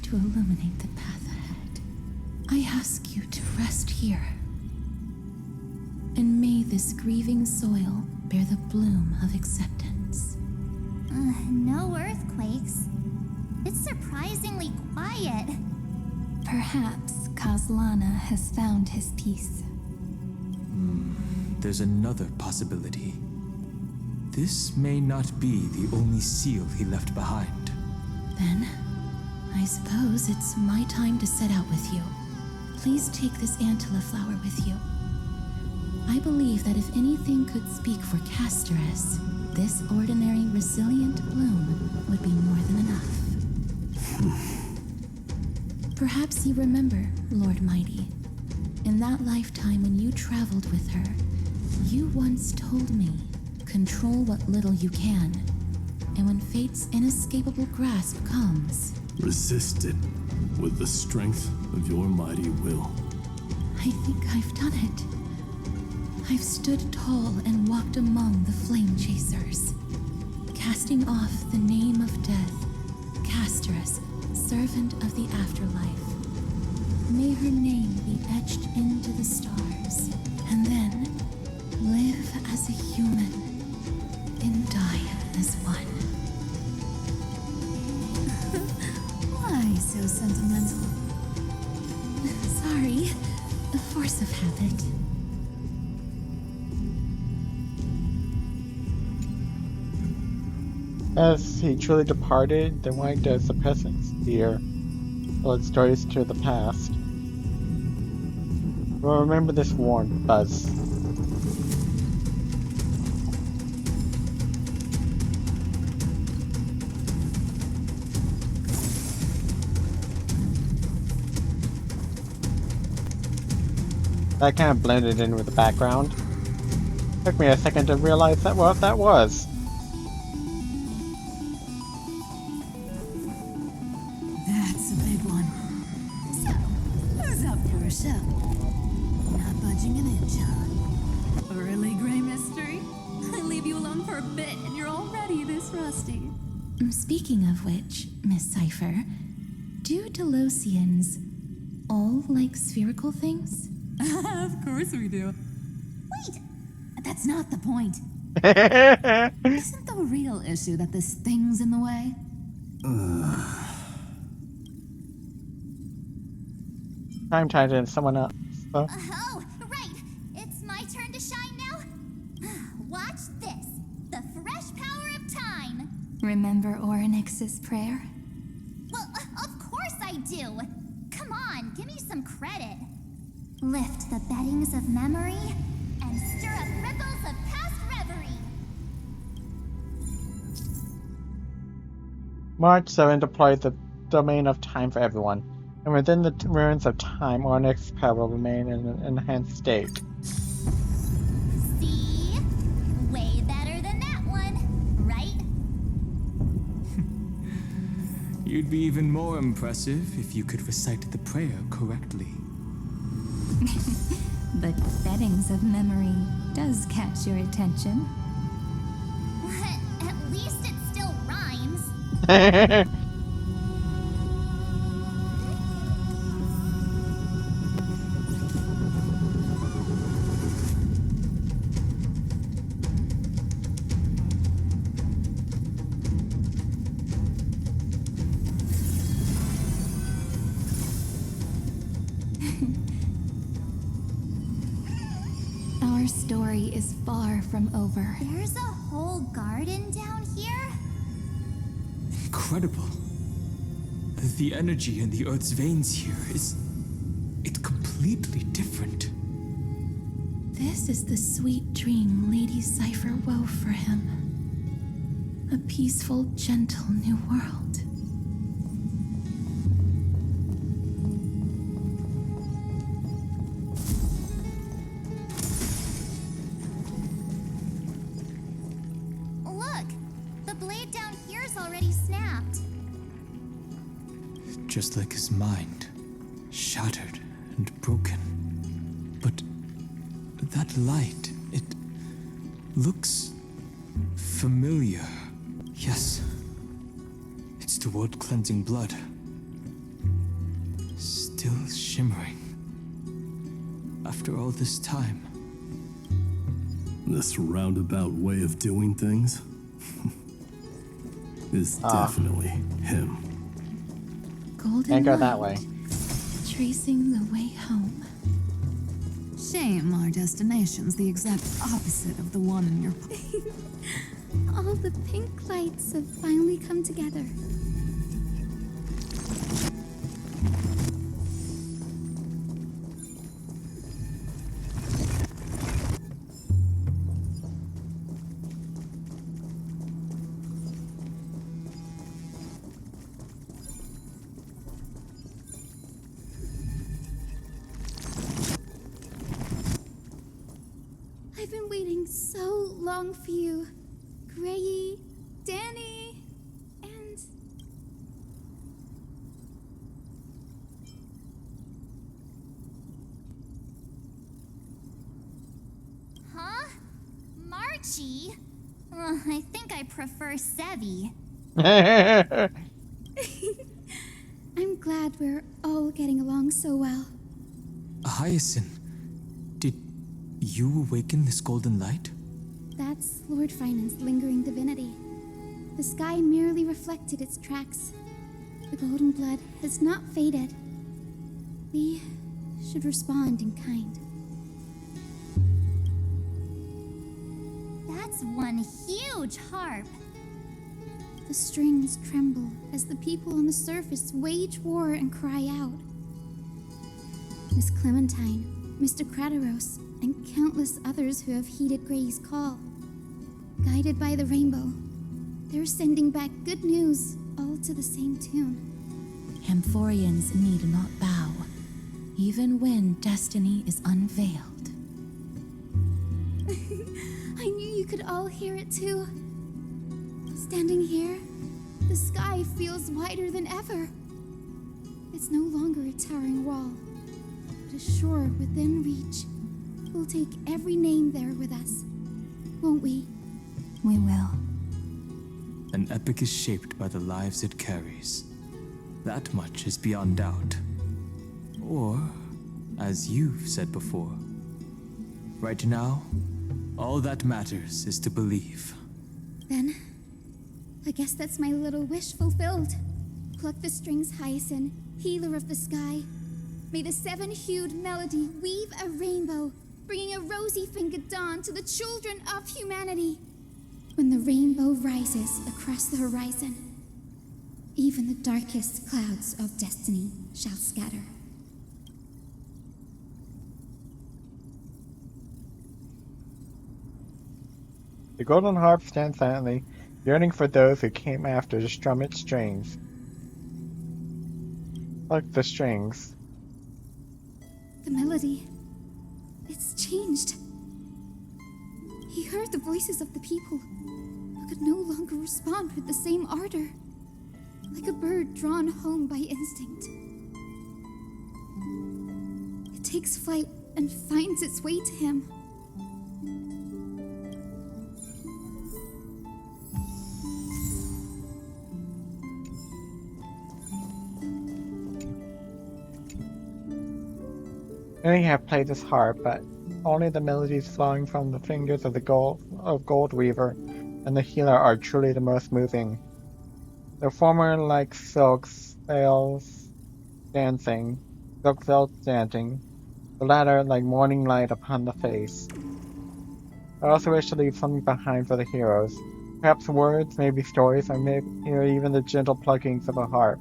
to illuminate the path ahead. I ask you to rest here. And may this grieving soil bear the bloom of acceptance. No earthquakes. It's surprisingly quiet. Perhaps Kazlana has found his peace. There's another possibility. This may not be the only seal he left behind. Then, I suppose it's my time to set out with you. Please take this Antilla flower with you. I believe that if anything could speak for Casterus, this ordinary resilient bloom would be more than enough. Perhaps you remember, Lord Mighty, in that lifetime when you traveled with her, you once told me, control what little you can, and when fate's inescapable grasp comes, resist it with the strength of your mighty will. I think I've done it. I've stood tall and walked among the flame chasers, casting off the name of death, Casterus, servant of the afterlife. May her name be etched into the stars, and then live as a human and die as one. Why so sentimental? Sorry, the force of habit. As he truly departed, then why does the present here hold stories to the past? Well, remember this warm buzz. That kind of blended in with the background. Took me a second to realize that what that was. That's a big one. So, who's up for a show? Not budging an inch, huh? Really, Grey Mystery? I leave you alone for a bit and you're already this rusty. Speaking of which, Miss Cypher, do Delosians all like spherical things? Of course we do. Wait! That's not the point. Isn't the real issue that this thing's in the way? I'm tied in someone else. So. Oh, right! It's my turn to shine now? Watch this! The fresh power of time! Remember Orynyx's prayer? Well, of course I do! Come on, give me some credit. Lift the beddings of memory and stir up ripples of past reverie. March 7 deployed the domain of time for everyone, and within the ruins of time, Orynyx's power will remain in an enhanced state. See? Way better than that one, right? You'd be even more impressive if you could recite the prayer correctly. But beddings of memory does catch your attention. At least it still rhymes. Our story is far from over. There's a whole garden down here? Incredible. The energy in the Earth's veins here is... it's completely different. This is the sweet dream Lady Cypher wove for him. A peaceful, gentle new world. Look! The blade down here's already snapped. Just like his mind. Shattered and broken. But that light, it looks familiar. Yes. It's the world-cleansing blood. Still shimmering. After all this time. This roundabout way of doing things is definitely him. Golden Can't go that light, way. tracing the way home. Shame our destination's the exact opposite of the one in your... All the pink lights have finally come together. I've been waiting so long for you, Grayy, Danny, and... Huh? Marchie? I think I prefer Sevi. I'm glad we're all getting along so well. Hyacinth, did you awaken this golden light? That's Lord Finance's lingering divinity. The sky merely reflected its tracks. The golden blood has not faded. We should respond in kind. That's one huge harp. The strings tremble as the people on the surface wage war and cry out. Miss Clementine, Mr. Crateros, and countless others who have heeded Gray's call. Guided by the rainbow, they're sending back good news, all to the same tune. Amphoreans need not bow, even when destiny is unveiled. I knew you could all hear it too. Standing here, the sky feels wider than ever. It's no longer a towering wall, but a shore within reach. We'll take every name there with us, won't we? We will. An epic is shaped by the lives it carries. That much is beyond doubt. Or, as you've said before, right now, all that matters is to believe. Then, I guess that's my little wish fulfilled. Pluck the strings, Hyacinth, healer of the sky. May the seven-hued melody weave a rainbow, bringing a rosy-fingered dawn to the children of humanity. When the rainbow rises across the horizon, even the darkest clouds of destiny shall scatter. The golden harp stands silently, yearning for those who came after to strum its strings. Like the strings. The melody, it's changed. He heard the voices of the people, but could no longer respond with the same ardor. Like a bird drawn home by instinct. It takes flight and finds its way to him. Many have played this harp, but only the melodies flowing from the fingers of the gold weaver and the healer are truly the most moving. The former like silk sails dancing, the latter like morning light upon the face. I also wish to leave something behind for the heroes. Perhaps words, maybe stories, or maybe even the gentle pluckings of a harp.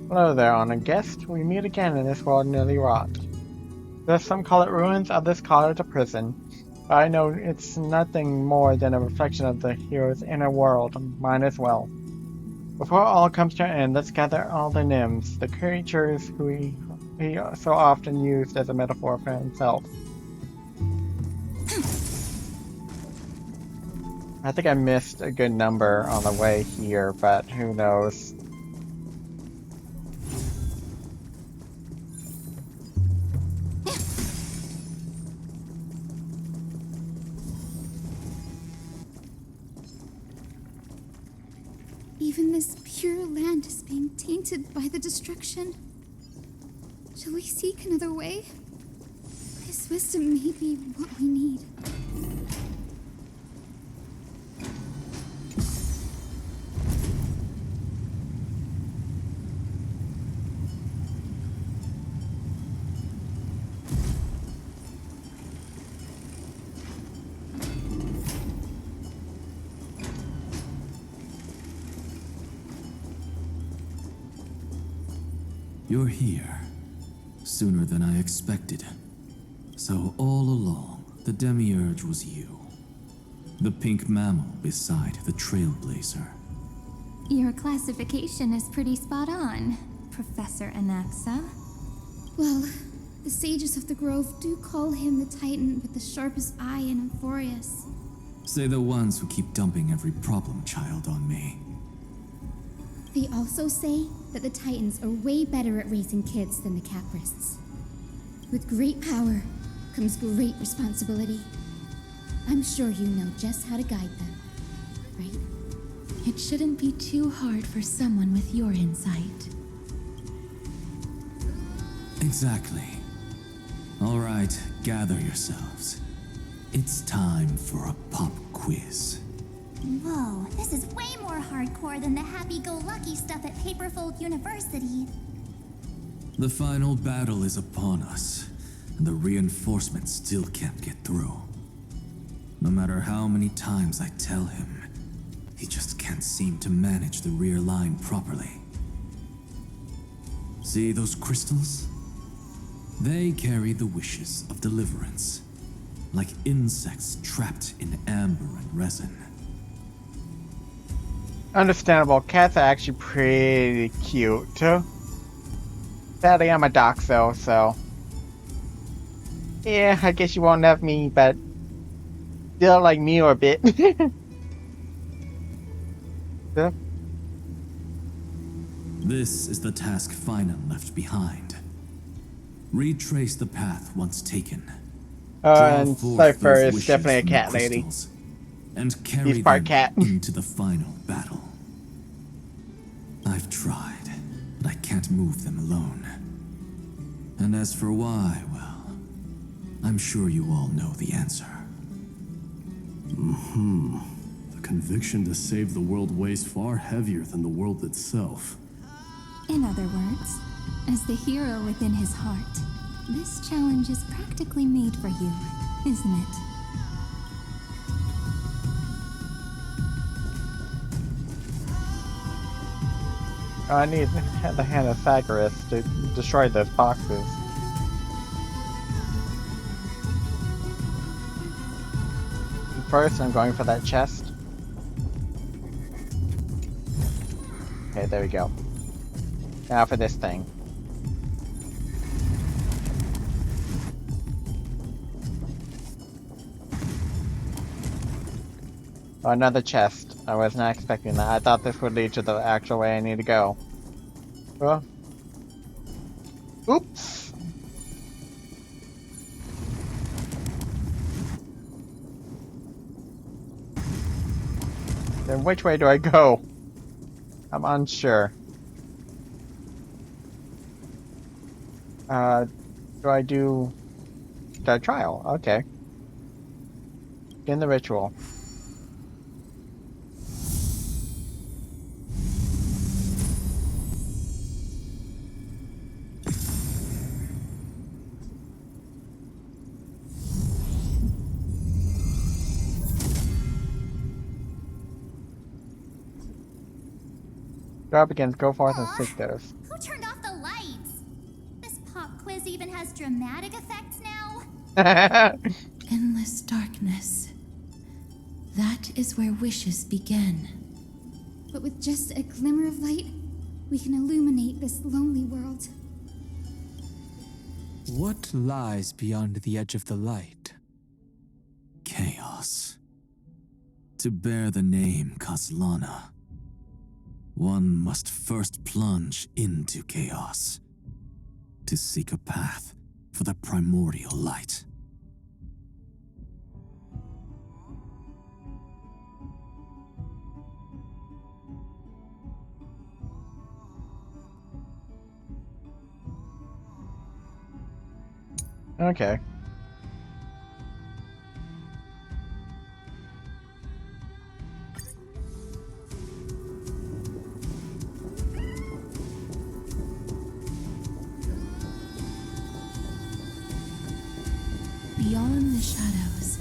Hello there, honored guest. We meet again in this world nearly rot. Though some call it ruins, others call it a prison. But I know it's nothing more than a reflection of the hero's inner world, mine as well. Before all comes to an end, let's gather all the nymphs, the creatures who he so often used as a metaphor for himself. I think I missed a good number on the way here, but who knows. Even this pure land is being tainted by the destruction. Shall we seek another way? His wisdom may be what we need. You're here. Sooner than I expected. So all along, the Demiurge was you. The pink mammal beside the Trailblazer. Your classification is pretty spot on, Professor Anaxa. Well, the sages of the Grove do call him the Titan with the sharpest eye in amphoreus. Say the ones who keep dumping every problem child on me. They also say that the Titans are way better at raising kids than the Caprists. With great power comes great responsibility. I'm sure you know just how to guide them, right? It shouldn't be too hard for someone with your insight. Exactly. All right, gather yourselves. It's time for a pop quiz. Whoa, this is way more hardcore than the happy-go-lucky stuff at Paperfold University. The final battle is upon us, and the reinforcements still can't get through. No matter how many times I tell him, he just can't seem to manage the rear line properly. See those crystals? They carry the wishes of deliverance, like insects trapped in amber and resin. Understandable. Cats are actually pretty cute. Sadly, I'm a doxo, so... yeah, I guess you won't have me, but... still like me or a bit. Yeah. This is the task Finan left behind. Retrace the path once taken. And Cypher is definitely a cat lady. And carry He's part them cat. into the final battle. I've tried, but I can't move them alone. And as for why, well, I'm sure you all know the answer. The conviction to save the world weighs far heavier than the world itself. In other words, as the hero within his heart, this challenge is practically made for you, isn't it? I need the hand of Pythagoras to destroy those boxes. First, I'm going for that chest. Okay, there we go. Now for this thing. Oh, another chest. I was not expecting that. I thought this would lead to the actual way I need to go. Well. Oops! Then which way do I go? I'm unsure. Do I do the trial? Okay. In the ritual. Go begins. Go forth and seek those. Who turned off the lights? This pop quiz even has dramatic effects now? Endless darkness. That is where wishes begin. But with just a glimmer of light, we can illuminate this lonely world. What lies beyond the edge of the light? Chaos. To bear the name Kaslana, one must first plunge into chaos to seek a path for the primordial light. Okay. Beyond the shadows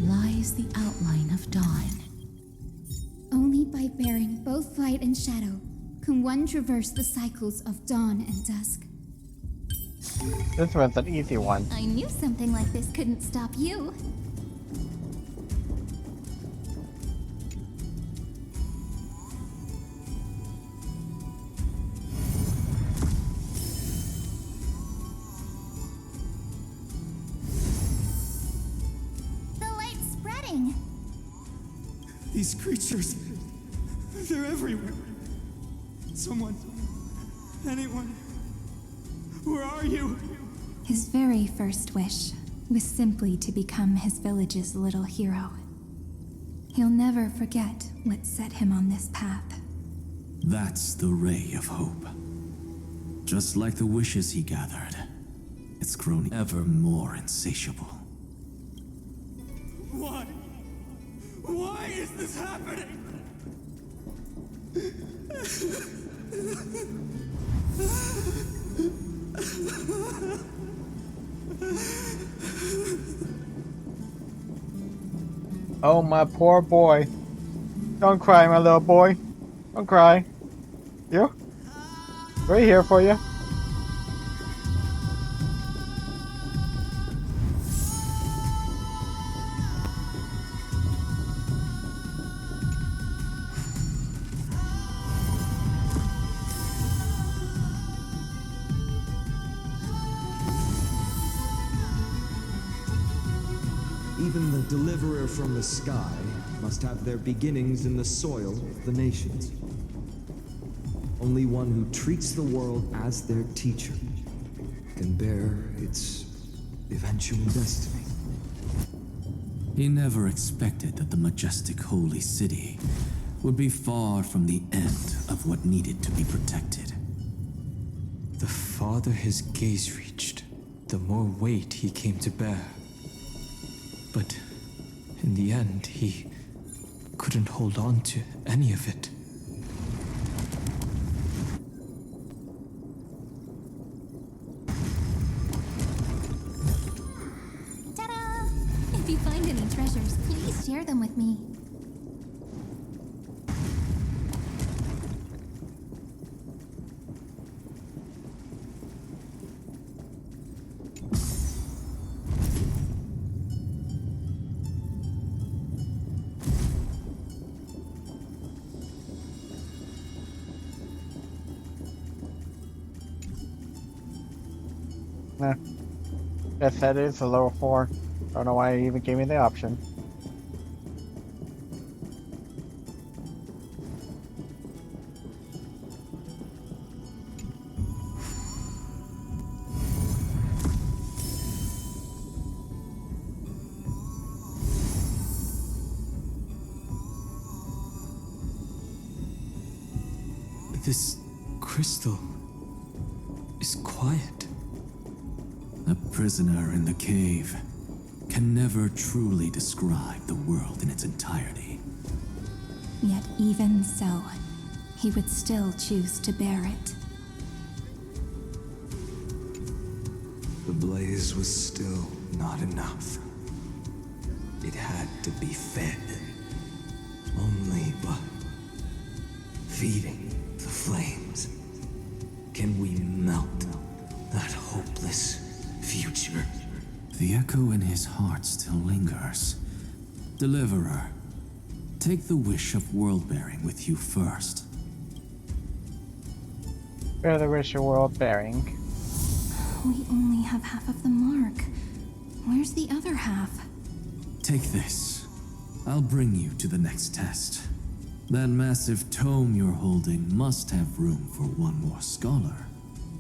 lies the outline of dawn. Only by bearing both light and shadow can one traverse the cycles of dawn and dusk. This one's an easy one. I knew something like this couldn't stop you. The light's spreading. These creatures, they're everywhere. Someone, anyone, where are you? His very first wish was simply to become his village's little hero. He'll never forget what set him on this path. That's the ray of hope. Just like the wishes he gathered, it's grown ever more insatiable. Why? Why is this happening? Oh, my poor boy. Don't cry, my little boy. Don't cry. You? We're here for you. Even the deliverer from the sky must have their beginnings in the soil of the nations. Only one who treats the world as their teacher can bear its eventual destiny. He never expected that the majestic holy city would be far from the end of what needed to be protected. The farther his gaze reached, the more weight he came to bear. But in the end, he couldn't hold on to any of it. Ta-da! If you find any treasures, please share them with me. Nah. Guess that is a level 4. Don't know why he even gave me the option. This crystal is quiet. A prisoner in the cave can never truly describe the world in its entirety. Yet even so, he would still choose to bear it. The blaze was still not enough. It had to be fed. Only by feeding the flames can we melt that hopeless future. The echo in his heart still lingers. Deliverer, take the wish of world-bearing with you first. Bear the wish of world-bearing. We only have half of the mark. Where's the other half? Take this. I'll bring you to the next test. That massive tome you're holding must have room for one more scholar,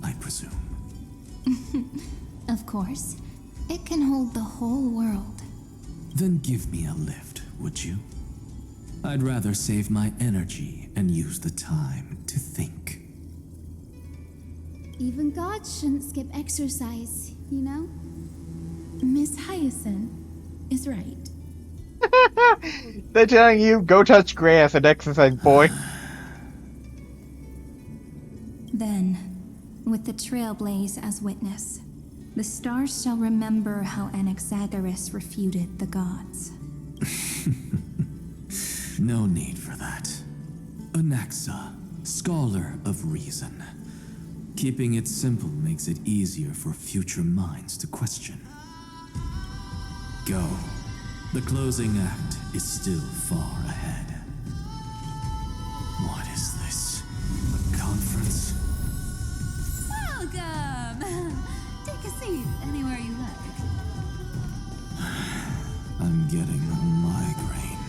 I presume. Of course. It can hold the whole world. Then give me a lift, would you? I'd rather save my energy and use the time to think. Even gods shouldn't skip exercise, you know? Miss Hyacinth is right. They're telling you, go touch grass and exercise, boy. Then, with the trailblaze as witness, the stars shall remember how Anaxagoras refuted the gods. No need for that. Anaxa, scholar of reason. Keeping it simple makes it easier for future minds to question. Go. The closing act is still far ahead. What is this? A conference? Welcome! Take a seat anywhere you like. I'm getting a migraine.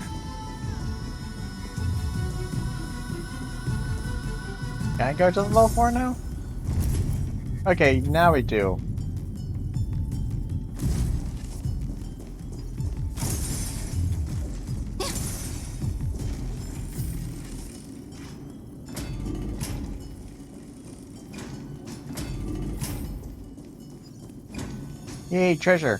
Can I go to the low floor now? Okay, now we do. Yay, treasure.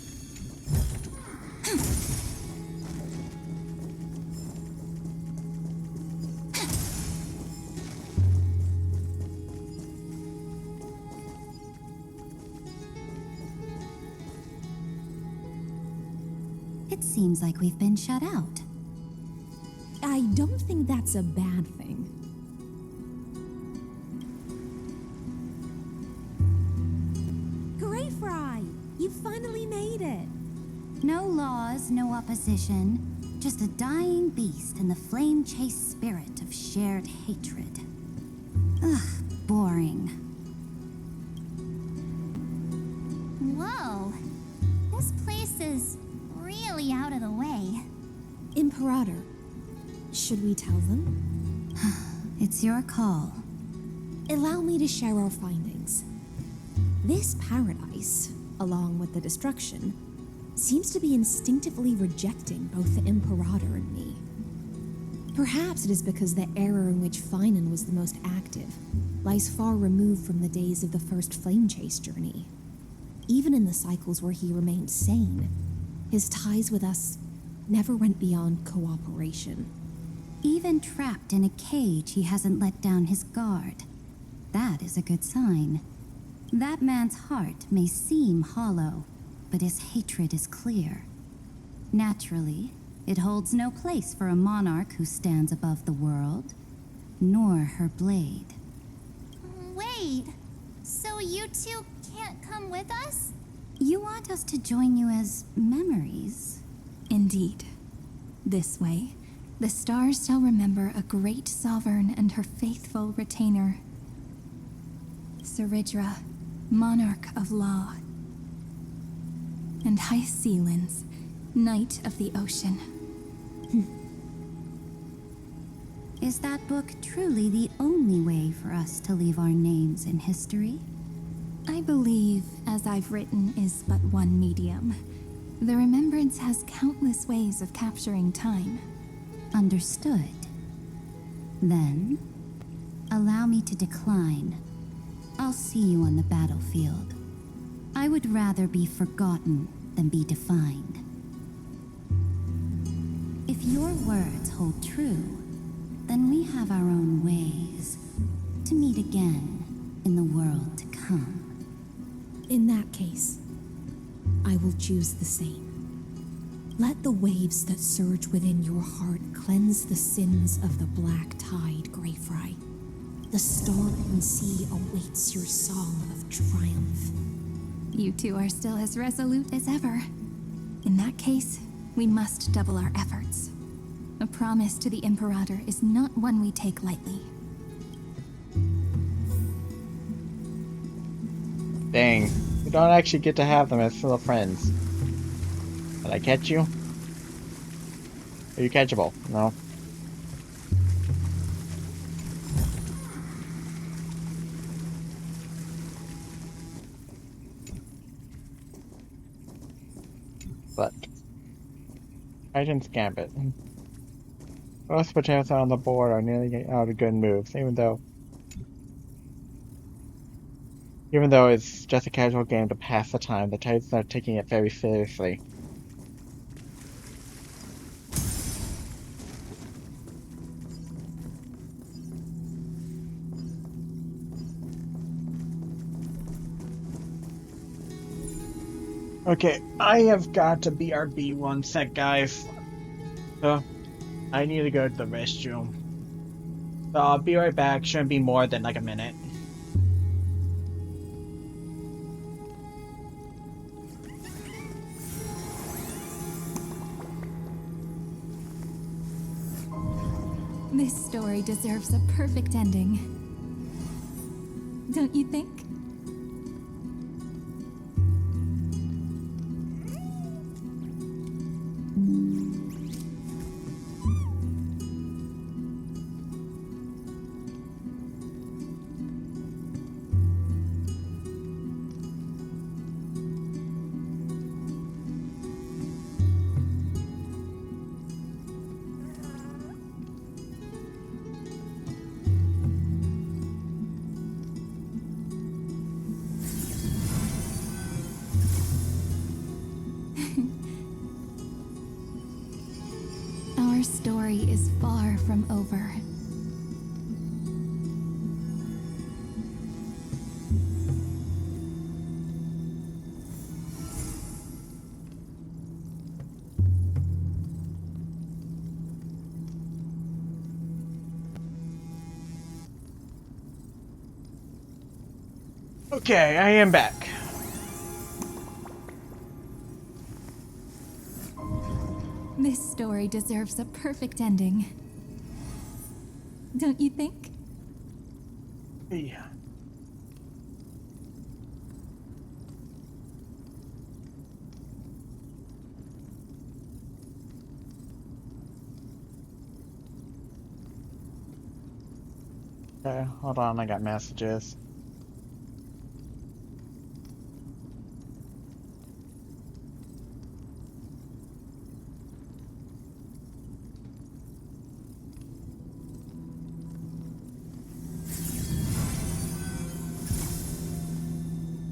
It seems like we've been shut out. I don't think that's a bad thing. Greyfry! You finally made it! No laws, no opposition. Just a dying beast and the flame-chased spirit of shared hatred. Ugh, boring. Whoa. This place is really out of the way. Imperator, should we tell them? It's your call. Allow me to share our findings. This paradise, along with the destruction, seems to be instinctively rejecting both the Imperator and me. Perhaps it is because the era in which Finan was the most active lies far removed from the days of the first flame chase journey. Even in the cycles where he remained sane, his ties with us never went beyond cooperation. Even trapped in a cage, he hasn't let down his guard. That is a good sign. That man's heart may seem hollow, but his hatred is clear. Naturally, it holds no place for a monarch who stands above the world, nor her blade. Wait, so you two can't come with us? You want us to join you as memories? Indeed. This way, the stars shall remember a great sovereign and her faithful retainer. Saridra, monarch of law. And Hyacinth, knight of the ocean. Is that book truly the only way for us to leave our names in history? I believe, as I've written, is but one medium. The remembrance has countless ways of capturing time. Understood. Then, allow me to decline. I'll see you on the battlefield. I would rather be forgotten than be defined. If your words hold true, then we have our own ways to meet again in the world to come. In that case, I will choose the same. Let the waves that surge within your heart cleanse the sins of the black tide, Greyfry. The storm sea awaits your song of triumph. You two are still as resolute as ever. In that case, we must double our efforts. A promise to the Imperator is not one we take lightly. Dang, we don't actually get to have them as little friends. Did I catch you? Are you catchable? No. But Titan's Gambit. Most potatoes on the board are nearly out of good moves, even though it's just a casual game to pass the time, the Titans are taking it very seriously. Okay, I have got to BRB one sec, guys. So, I need to go to the restroom. So I'll be right back. Shouldn't be more than like a minute. This story deserves a perfect ending. Don't you think? Our story is far from over. Okay, I am back. This story deserves a perfect ending. Don't you think? Yeah. Okay, hold on, I got messages.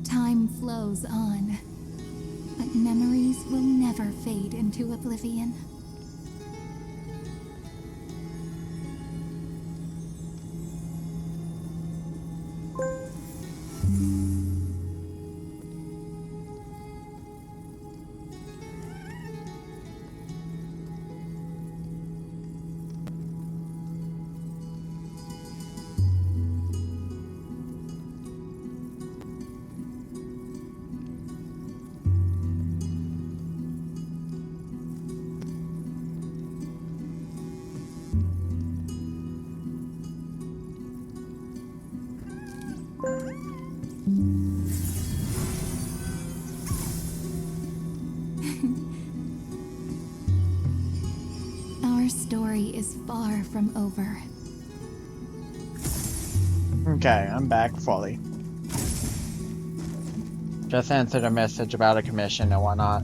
Time flows on, but memories will never fade into oblivion. Our story is far from over. Okay, I'm back fully. Just answered a message about a commission and whatnot.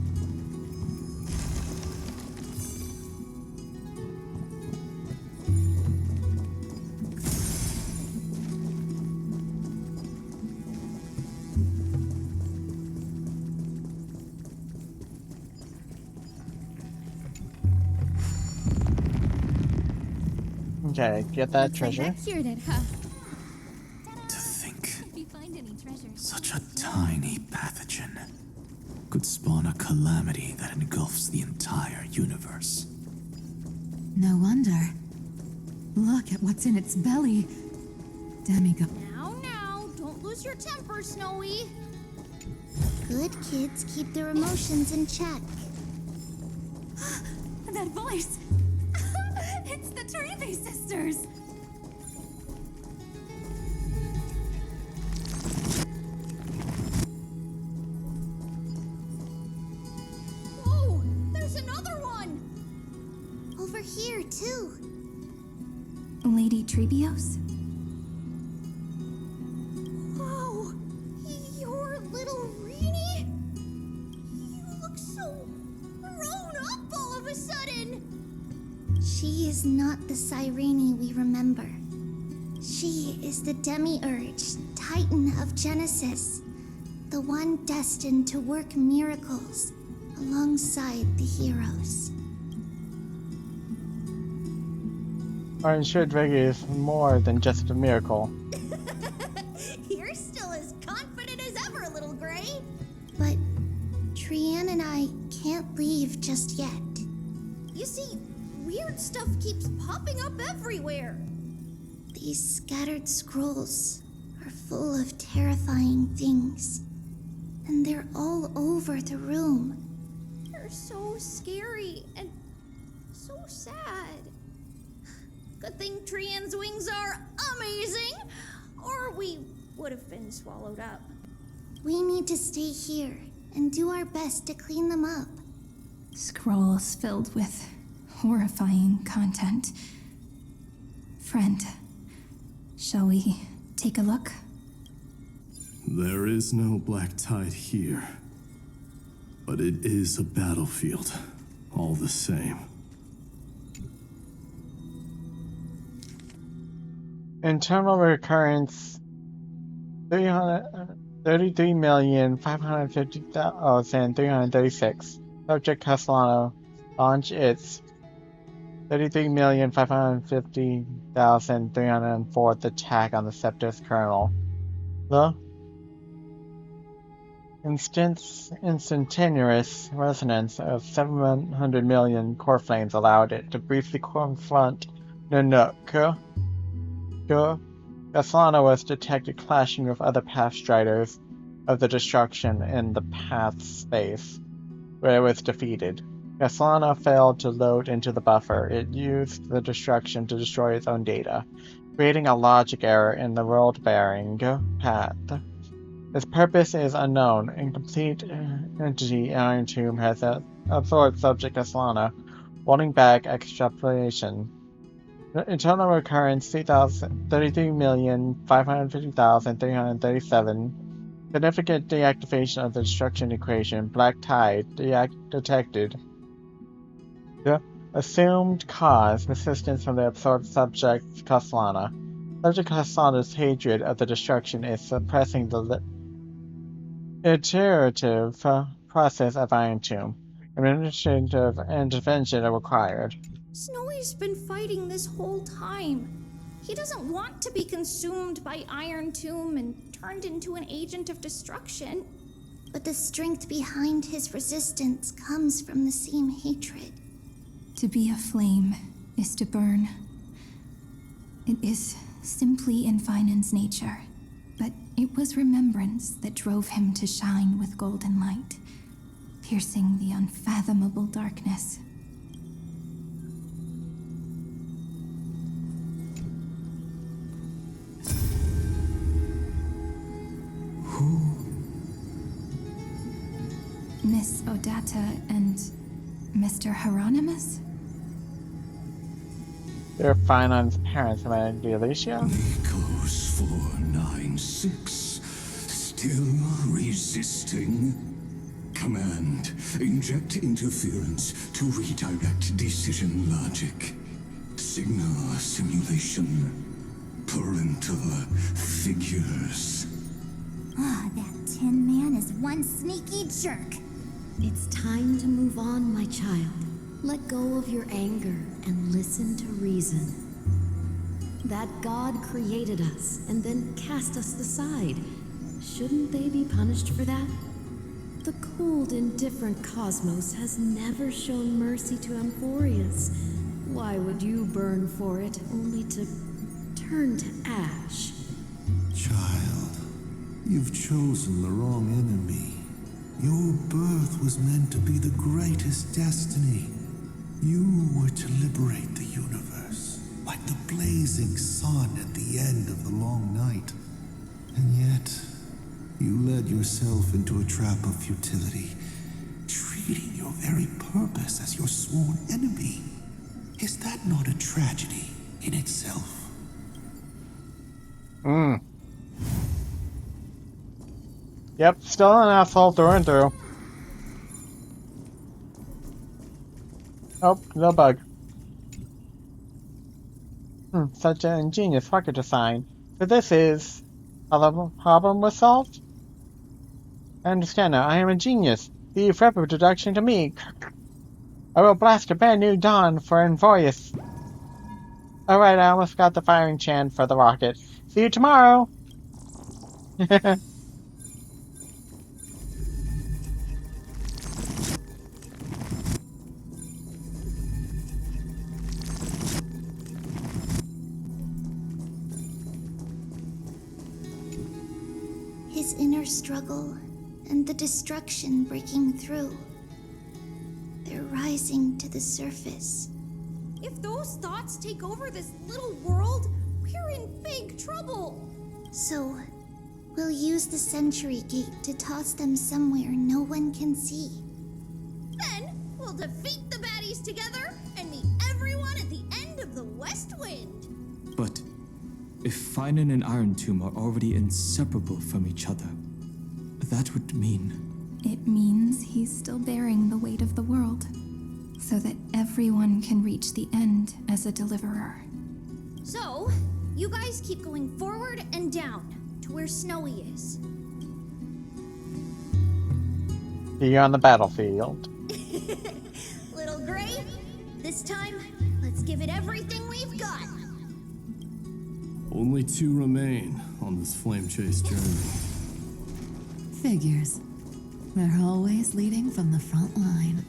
Okay, get that Looks like treasure. that cured it, huh? To think, If you find any treasures, such a tiny pathogen could spawn a calamity that engulfs the entire universe. No wonder. Look at what's in its belly. Demigod. Now, don't lose your temper, Snowy. Good kids keep their emotions in check. That voice! It's the Trevi sisters! Whoa! There's another one! Over here, too. Lady Trebios? Whoa! You're little Reenie? You look so grown up all of a sudden! She is not the Cyrene we remember. She is the Demiurge, Titan of Genesis, the one destined to work miracles alongside the heroes. Aren't sure Drake is more than just a miracle. You're still as confident as ever, little Gray. But Trianne and I can't leave just yet. You see, weird stuff keeps popping up everywhere. These scattered scrolls are full of terrifying things. And they're all over the room. They're so scary and so sad. Good thing Trianne's wings are amazing, or we would have been swallowed up. We need to stay here and do our best to clean them up. Scrolls filled with horrifying content. Friend, shall we take a look? There is no black tide here, but it is a battlefield, all the same. Internal recurrence 33,550,336. Subject Castellano launch its 33,550,304th attack on the Scepter's kernel. The instantaneous resonance of 700 million core flames allowed it to briefly confront Nanook. Castellano was detected clashing with other Pathstriders of the Destruction in the Path space, where it was defeated. Castellano failed to load into the buffer. It used the Destruction to destroy its own data, creating a logic error in the world-bearing path. Its purpose is unknown. Incomplete entity irontomb has absorbed subject Castellano, holding back extrapolation. Internal recurrence 33,550,337. Significant deactivation of the destruction equation. Black tide detected. The assumed cause: persistence from the absorbed subject Castellana. Subject Castellana's hatred of the destruction is suppressing the iterative process of irontomb. Administrative intervention are required. Snowy's been fighting this whole time. He doesn't want to be consumed by Irontomb and turned into an agent of destruction. But the strength behind his resistance comes from the same hatred. To be a flame is to burn. It is simply in Finan's nature, but it was remembrance that drove him to shine with golden light, piercing the unfathomable darkness. Miss Odata and Mr. Hieronymus? They're Finan's parents, am I Alicia? Nikos 496. Still resisting? Command, inject interference to redirect decision logic. Signal simulation. Parental figures. Ah, that Tin Man is one sneaky jerk. It's time to move on, my child. Let go of your anger and listen to reason. That God created us and then cast us aside. Shouldn't they be punished for that? The cold, indifferent cosmos has never shown mercy to amphoreus. Why would you burn for it, only to turn to ash? Child, you've chosen the wrong enemy. Your birth was meant to be the greatest destiny. You were to liberate the universe, like the blazing sun at the end of the long night. And yet, you led yourself into a trap of futility, treating your very purpose as your sworn enemy. Is that not a tragedy in itself? Yep, still an asshole through and through. Oh, no bug. Such an ingenious rocket design. So this is how the problem was solved? I understand now. I am a genius. Leave rapid introduction to me. I will blast a brand new dawn for amphoreus. Alright, I almost got the firing chant for the rocket. See you tomorrow! His inner struggle and the destruction breaking through. They're rising to the surface. If those thoughts take over this little world, we're in big trouble. So, we'll use the Century Gate to toss them somewhere no one can see. Then we'll defeat the baddies together and meet everyone at the end of the West Wind. But if Finan and Irontomb are already inseparable from each other, that would mean... It means he's still bearing the weight of the world, so that everyone can reach the end as a deliverer. So, you guys keep going forward and down to where Snowy is. See you on the battlefield. Little Gray, this time, let's give it everything we've got. Only 2 remain on this flame chase journey. Figures. They're always leading from the front line.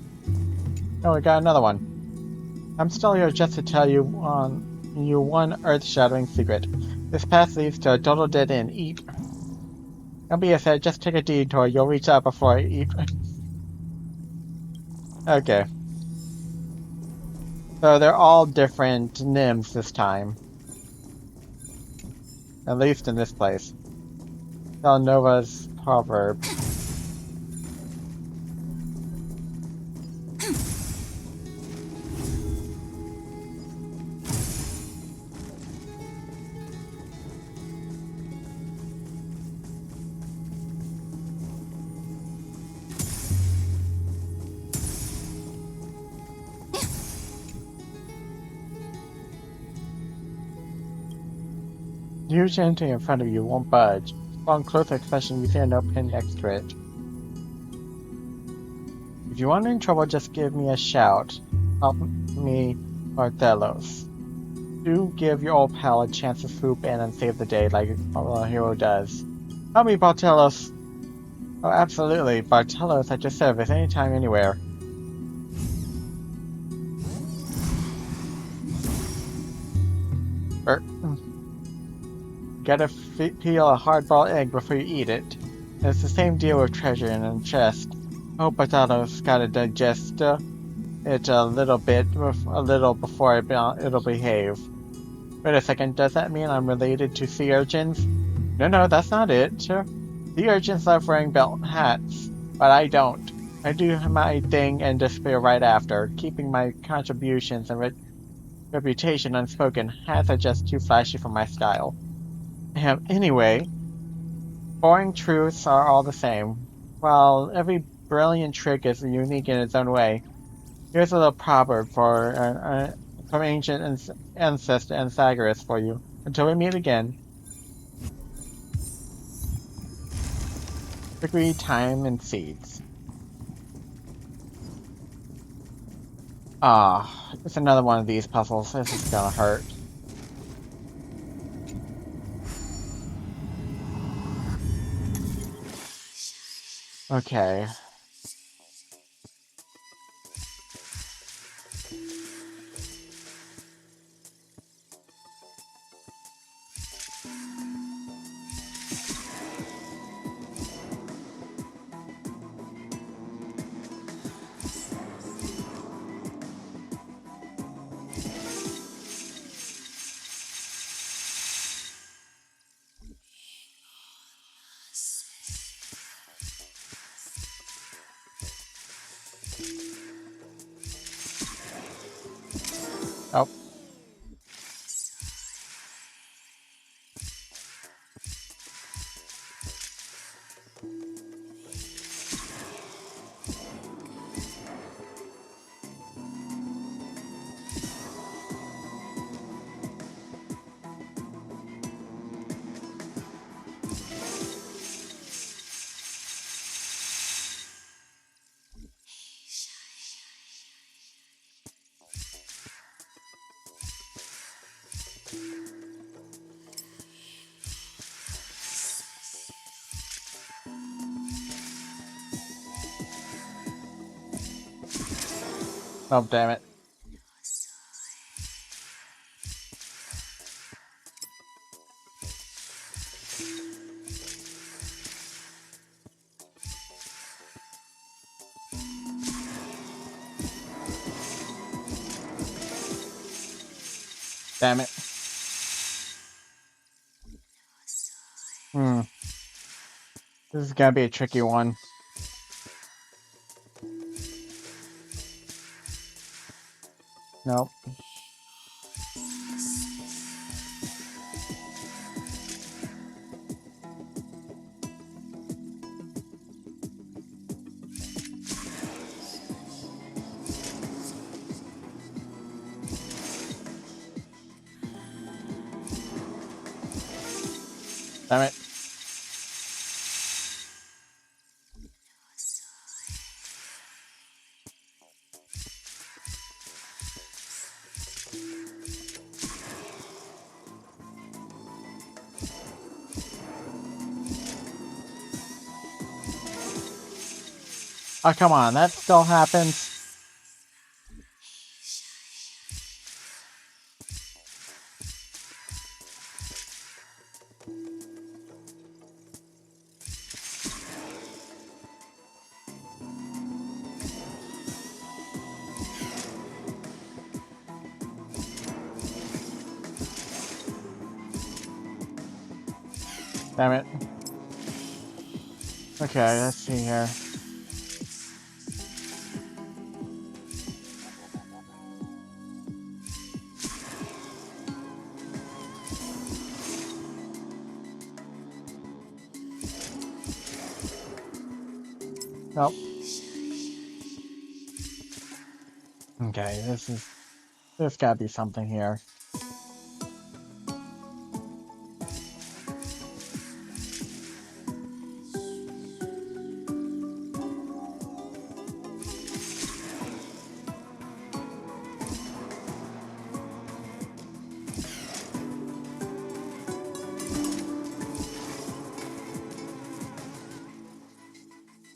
Oh, we got another one. I'm still here just to tell you one earth-shattering secret. This path leads to a total dead end. Eat. Don't be upset, just take a detour. You'll reach out before I eat. Okay. So they're all different nymphs this time. At least in this place. Nova's proverb. Huge entity in front of you won't budge. Upon closer inspection, you see a note pinned next to it. If you want in trouble, just give me a shout. Help me, Barthelos. Do give your old pal a chance to swoop in and save the day like a hero does. Help me, Barthelos! Oh, absolutely. Barthelos at your service, anytime, anywhere. Gotta peel a hard-boiled egg before you eat it. And it's the same deal with treasure in a chest. Oh, Barthelos gotta digest it a little before it'll behave. Wait a second, does that mean I'm related to sea urchins? No, that's not it. Sea urchins love wearing belt hats, but I don't. I do my thing and disappear right after, keeping my contributions and reputation unspoken. Hats are just too flashy for my style. Anyway, boring truths are all the same. While every brilliant trick is unique in its own way, here's a little proverb from ancient ancestor Anaxagoras for you. Until we meet again. Trickery, time, and seeds. It's another one of these puzzles. This is gonna hurt. Okay. Oh. Oh, damn it. Damn it. This is gonna be a tricky one. Nope. Damn it. Oh, come on, that still happens. Damn it. Okay, let's see here. Nope. Okay, there's gotta be something here.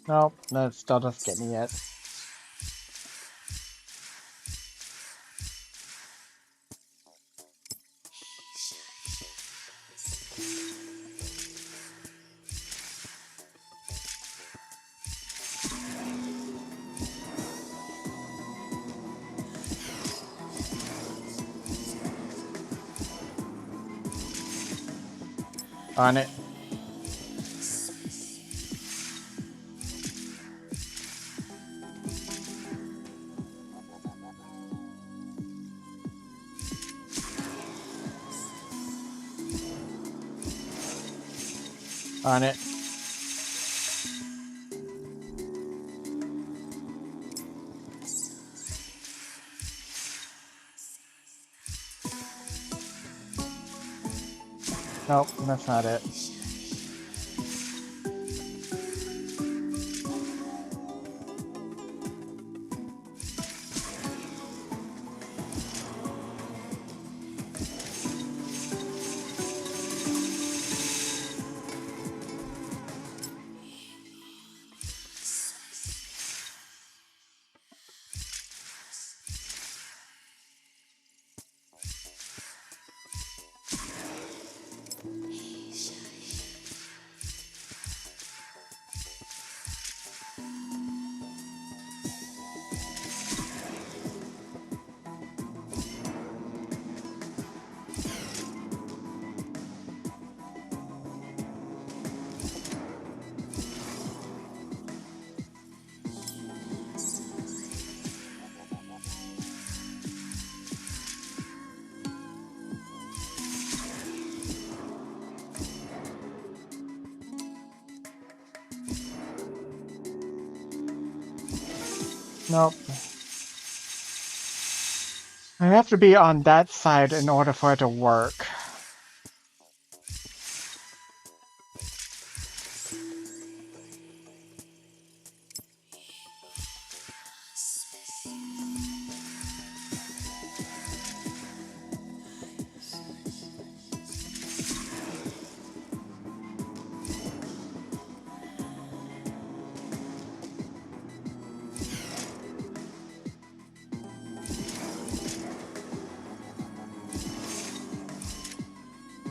Nope, that still doesn't get me yet. On it. On it. Nope, that's not it. Nope. I have to be on that side in order for it to work.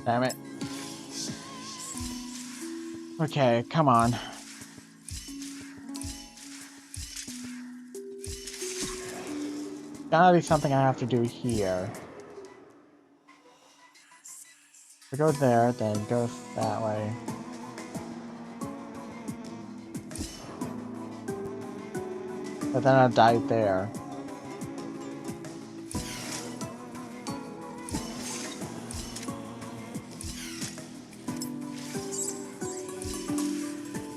Damn it. Okay, come on. Gotta be something I have to do here. If I go there, then it goes that way. But then I died there.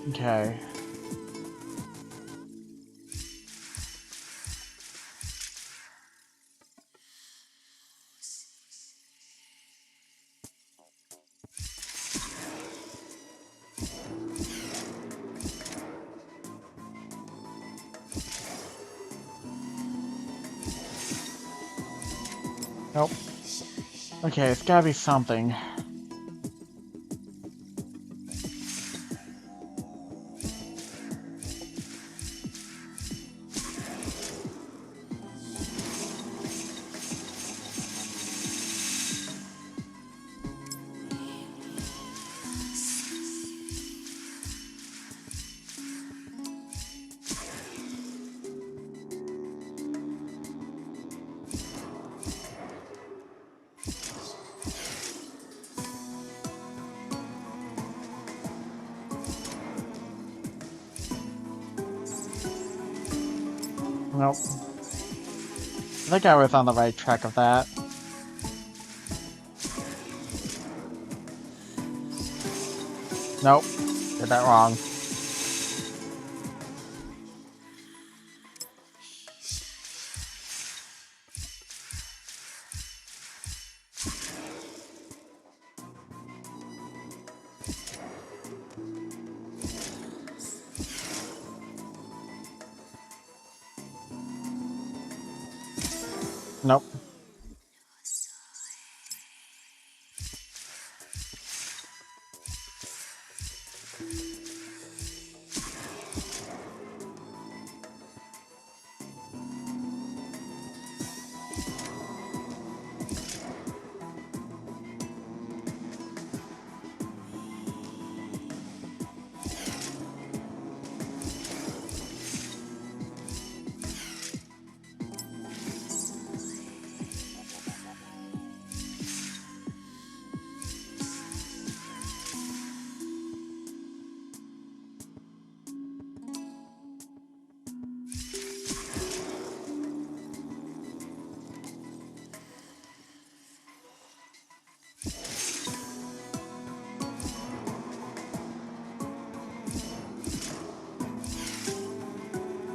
Okay. Nope. Okay, it's gotta be something. Nope. I think I was on the right track of that. Nope. Did that wrong. Nope.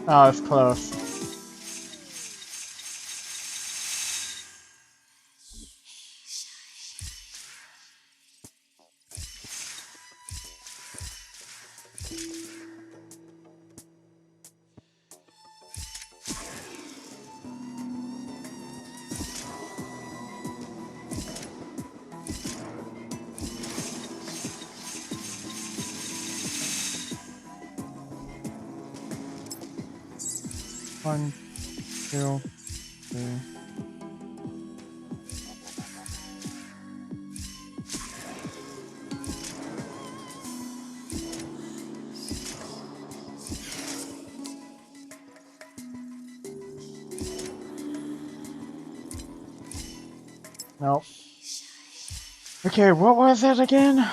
Oh, it's close. One, two, three. Nope. Okay, what was it again?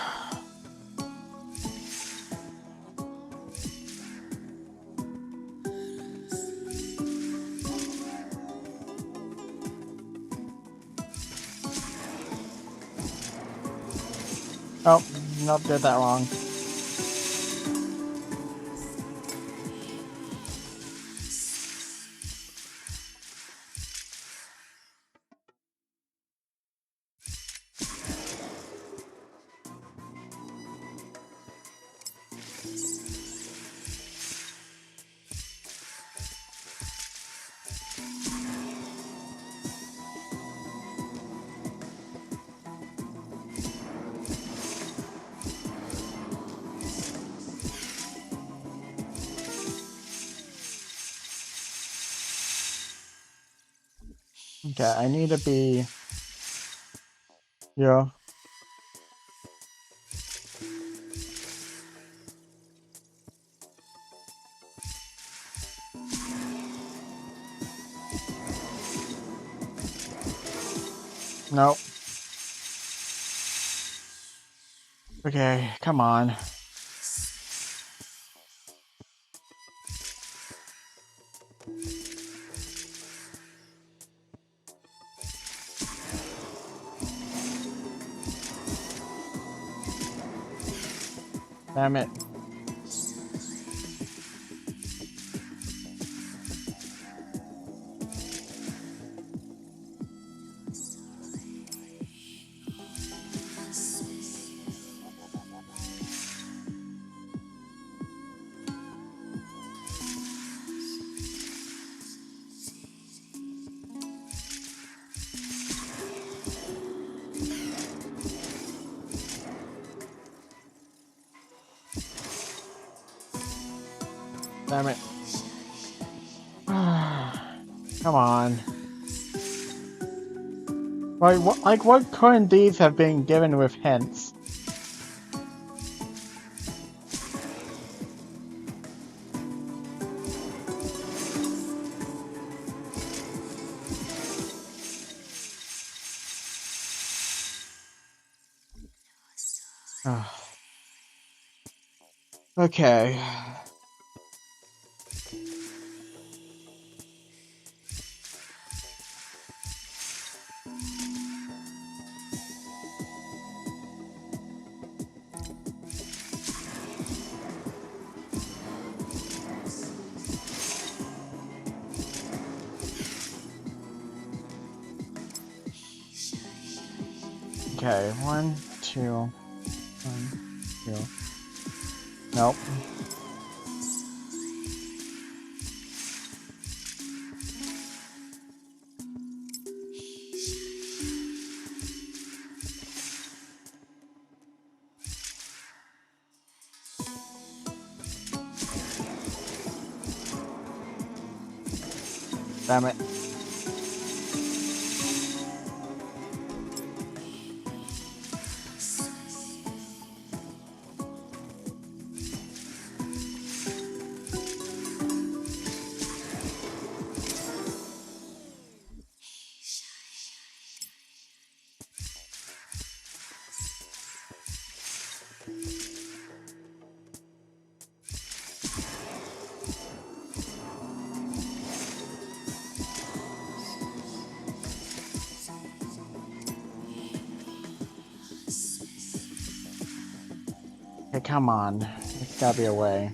Oh, nope, did that wrong. Okay, I need to be... Yeah. Nope. Okay, come on. Damn it. Damn it. Come on. What couldn't these have been given with hints? Okay. Okay, 1, 2, 1, 2. Nope. Damn it. Okay, come on. There's gotta be a way.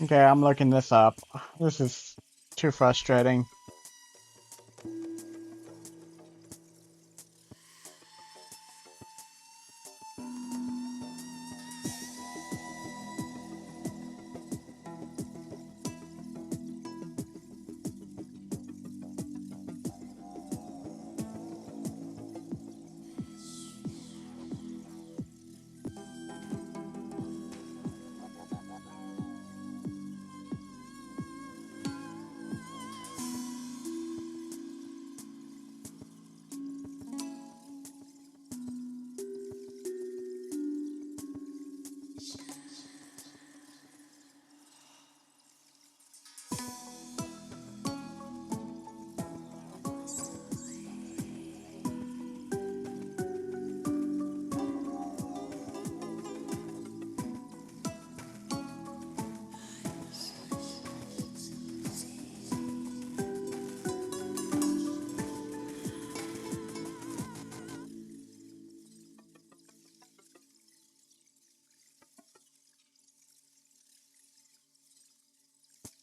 Okay, I'm looking this up. This is too frustrating.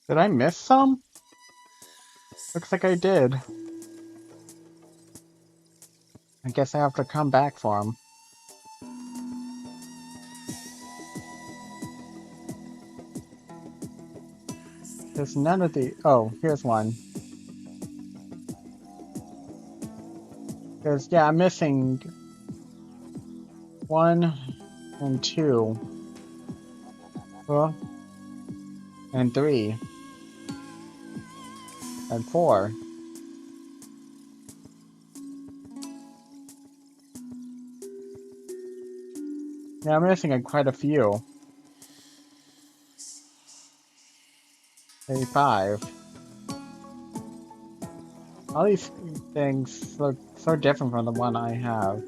Did I miss some? Looks like I did. I guess I have to come back for them. There's none of the... Oh, here's one. There's... Yeah, I'm missing 1 and 2. Well, and 3. And 4. Yeah, I'm missing quite a few. Maybe 5. All these things look so different from the one I have.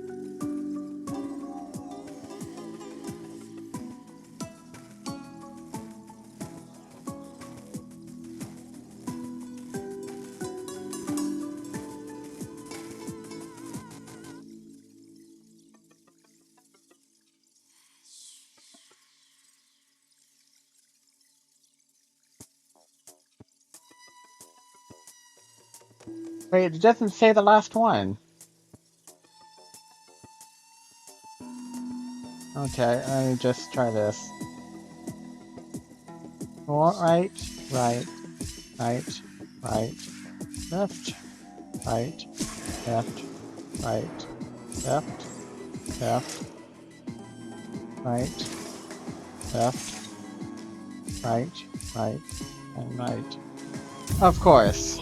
Wait, it doesn't say the last one. Okay, let me just try this. Right, right, right, right, left, right, left, right, left, left, right, left, right, right, and right. Of course.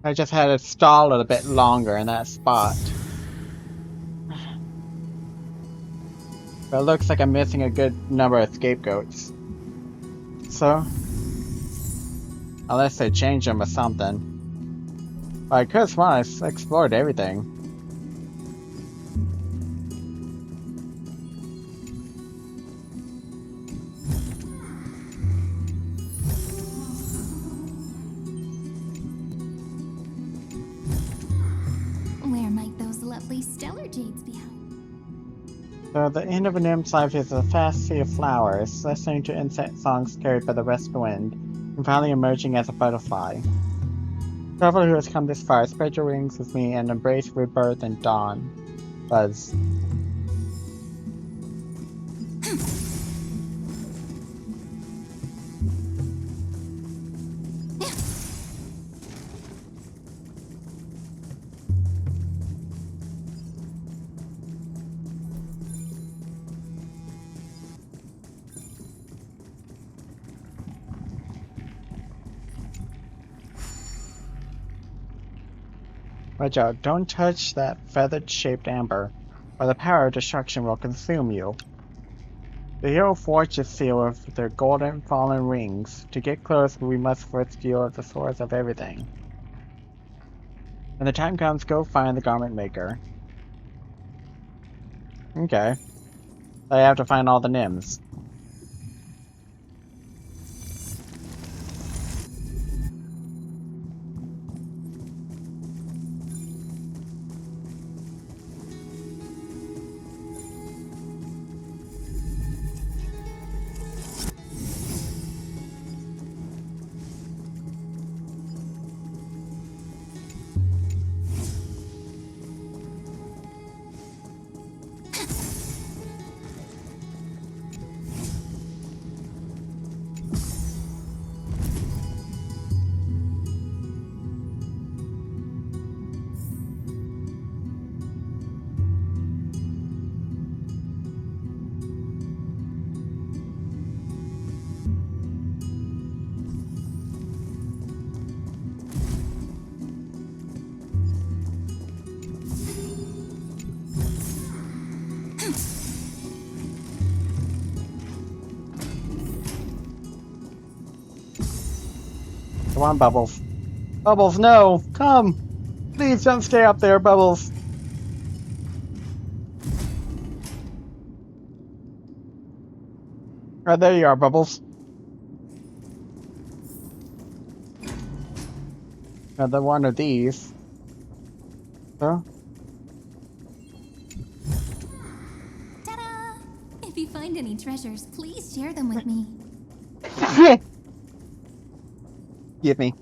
I just had it stall a bit longer in that spot. But it looks like I'm missing a good number of scapegoats. So, unless they change them or something. But I could have sworn I explored everything. Where might those lovely stellar jades be held? So the end of a nymph's life is a vast sea of flowers, listening to insect songs carried by the west wind, and finally emerging as a butterfly. Traveler who has come this far, spread your wings with me and embrace rebirth and dawn. Buzz. Watch out, don't touch that feathered-shaped amber, or the power of destruction will consume you. The hero forged its seal with their golden fallen rings. To get close, we must first deal at the source of everything. When the time comes, go find the garment maker. Okay. I have to find all the nymphs. Come on, Bubbles. Bubbles, no! Come! Please don't stay up there, Bubbles! Right, there you are, Bubbles. Another one of these. So? Ta-da! If you find any treasures, please share them with me. Give me.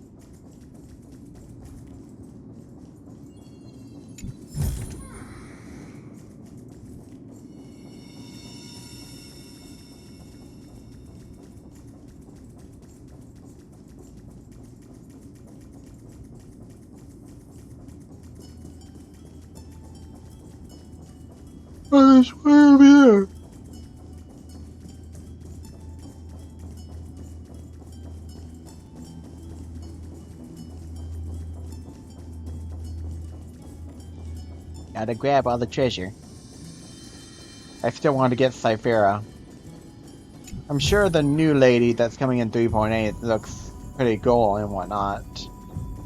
Oh, there's way over here. Gotta grab all the treasure. I still want to get Cyphera. I'm sure the new lady that's coming in 3.8 looks pretty cool and whatnot.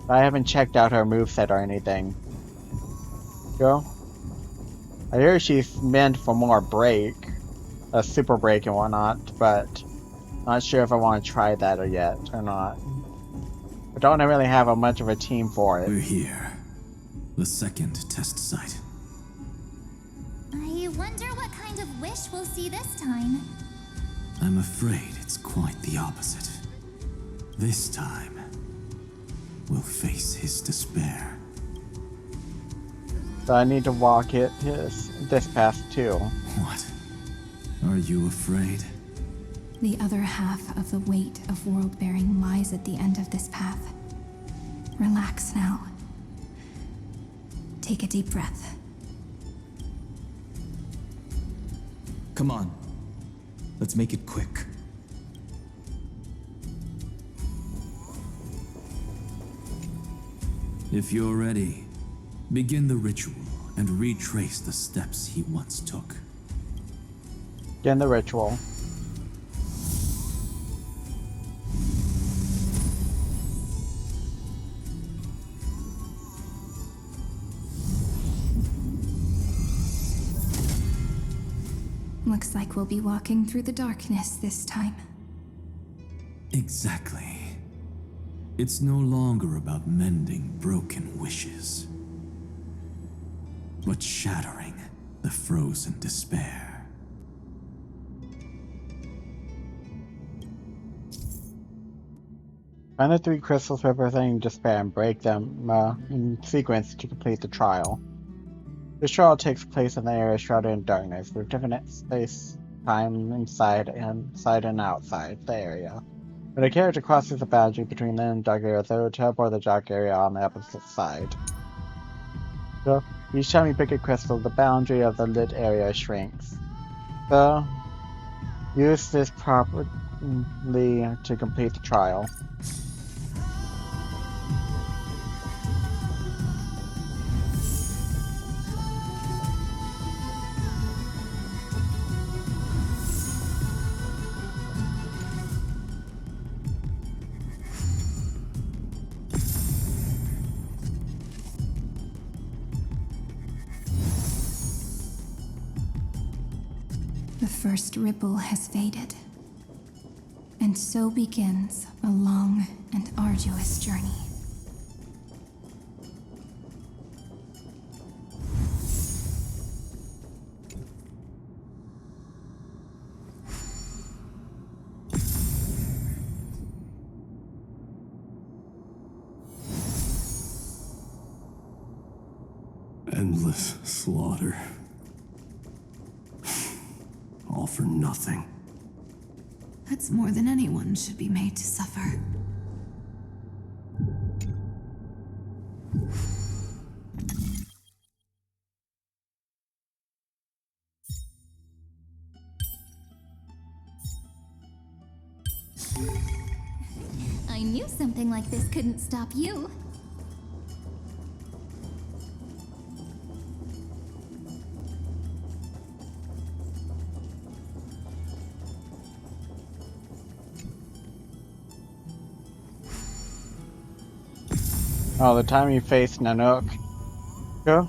But I haven't checked out her moveset or anything. Go. I hear she's meant for more break. A super break and whatnot, but not sure if I want to try that or yet or not. I don't really have much of a team for it. We're here. The second test site. I wonder what kind of wish we'll see this time. I'm afraid it's quite the opposite. This time, we'll face his despair. So I need to walk this path too. What? Are you afraid? The other half of the weight of world-bearing lies at the end of this path. Relax now. Take a deep breath. Come on. Let's make it quick. If you're ready, begin the ritual and retrace the steps he once took. Begin the ritual. Looks like we'll be walking through the darkness this time. Exactly. It's no longer about mending broken wishes, but shattering the frozen despair. Find the 3 crystals representing despair and break them in sequence to complete the trial. The trial takes place in the area shrouded in darkness, with different space, time inside and outside the area. When a character crosses the boundary between them and dark area, they will teleport the dark area on the opposite side. So, each time you pick a crystal, the boundary of the lit area shrinks. So, use this properly to complete the trial. The first ripple has faded, and so begins a long and arduous journey. Endless slaughter. All for nothing. That's more than anyone should be made to suffer. I knew something like this couldn't stop you. Oh, the time you face Nanook. Go.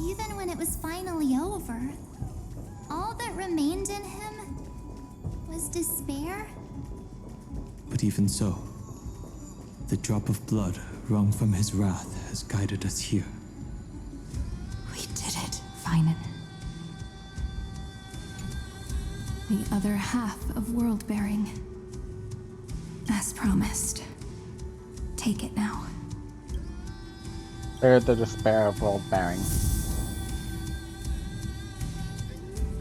Even when it was finally over, all that remained in him was despair. But even so, the drop of blood wrung from his wrath has guided us here. Feinen. The other half of world-bearing. As promised. Take it now. Bear the despair of world bearing.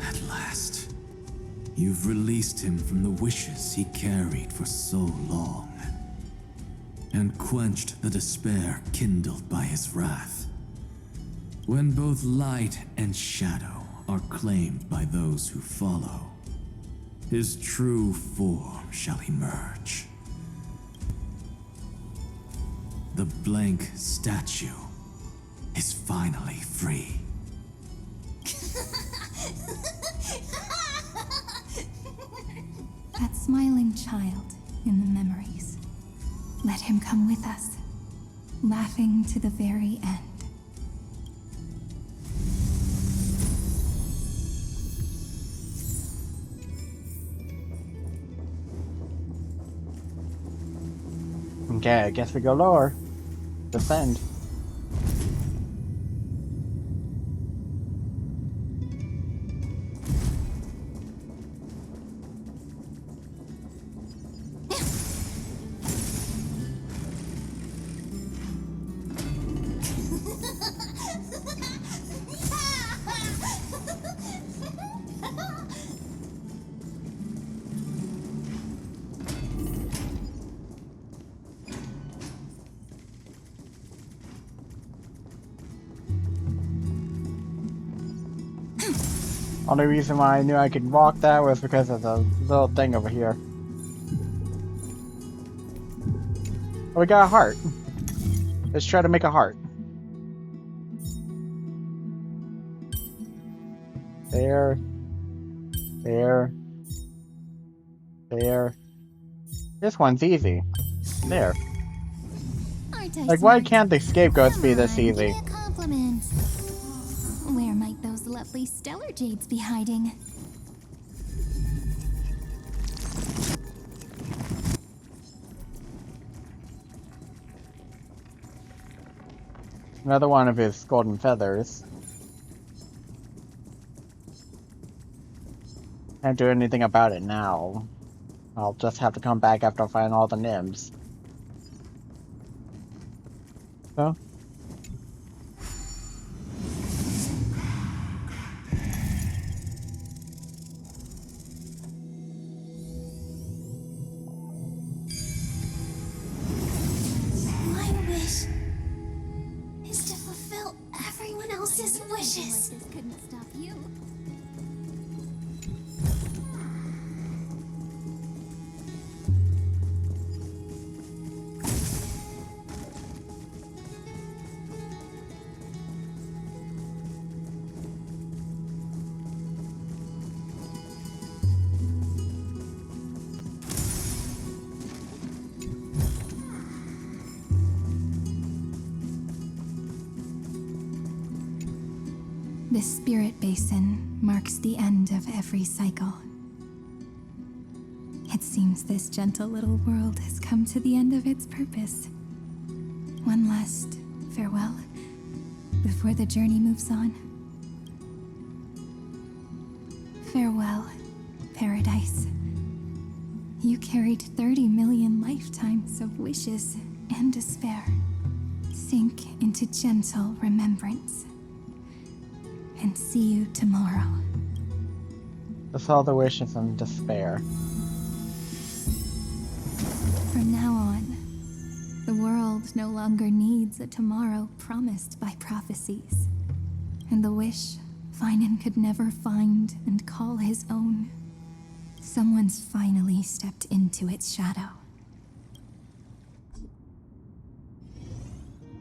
At last, you've released him from the wishes he carried for so long, and quenched the despair kindled by his wrath. When both light and shadow are claimed by those who follow, his true form shall emerge. The blank statue is finally free. That smiling child in the memories. Let him come with us, laughing to the very end. Okay, I guess we go lower. Descend. Only reason why I knew I could walk that was because of the little thing over here. Oh, we got a heart. Let's try to make a heart. There. There. There. This one's easy. There. Like, why can't the scapegoats be this easy? Compliment. Where might those lovely stellar jades be hiding? Another one of his golden feathers. Can't do anything about it now. I'll just have to come back after I find all the nymphs. So? My wish is to fulfill everyone else's wishes. This couldn't stop you. This spirit basin marks the end of every cycle. It seems this gentle little world has come to the end of its purpose. One last farewell before the journey moves on. Farewell, paradise. You carried 30 million lifetimes of wishes and despair. Sink into gentle remembrance. And see you tomorrow. That's all the wishes and despair. From now on, the world no longer needs a tomorrow promised by prophecies. And the wish Feinen could never find and call his own. Someone's finally stepped into its shadow.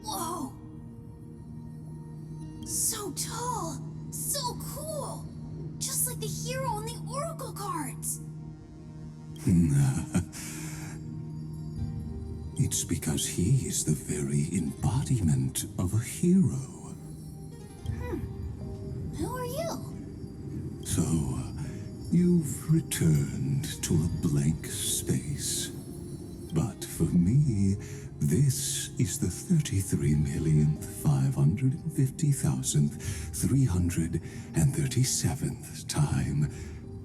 Whoa! So tall! So cool! Just like the hero in the Oracle cards! It's because he is the very embodiment of a hero. Who are you? So, you've returned to a blank space. But for me, this is the 33,550,337th time,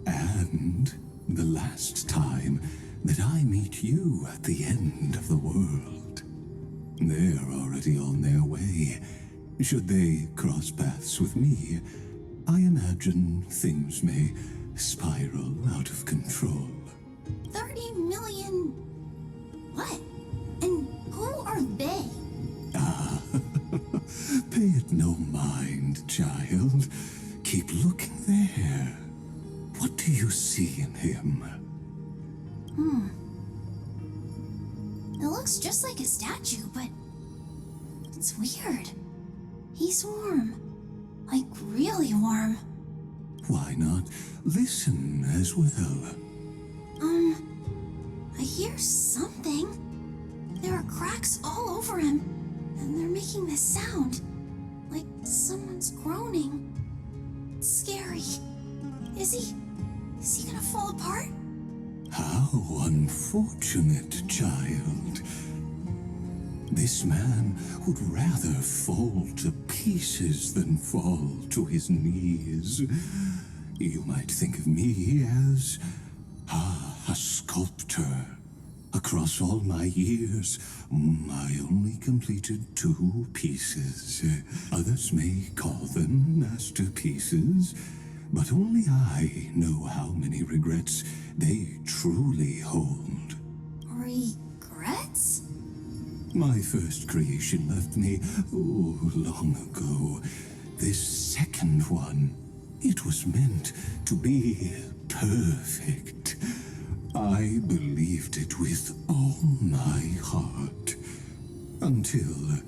and the last time that I meet you at the end of the world. They're already on their way. Should they cross paths with me, I imagine things may spiral out of control. 30 million... what? And who are they? Ah, pay it no mind, child. Keep looking there. What do you see in him? It looks just like a statue, but it's weird. He's warm. Like, really warm. Why not listen as well? I hear something. There are cracks all over him, and they're making this sound. Like someone's groaning. It's scary. Is he gonna fall apart? How unfortunate, child. This man would rather fall to pieces than fall to his knees. You might think of me as a sculptor. Across all my years, I only completed 2 pieces. Others may call them masterpieces, but only I know how many regrets they truly hold. Regrets? My first creation left me, long ago. This second one, it was meant to be perfect. I believed it with all my heart. Until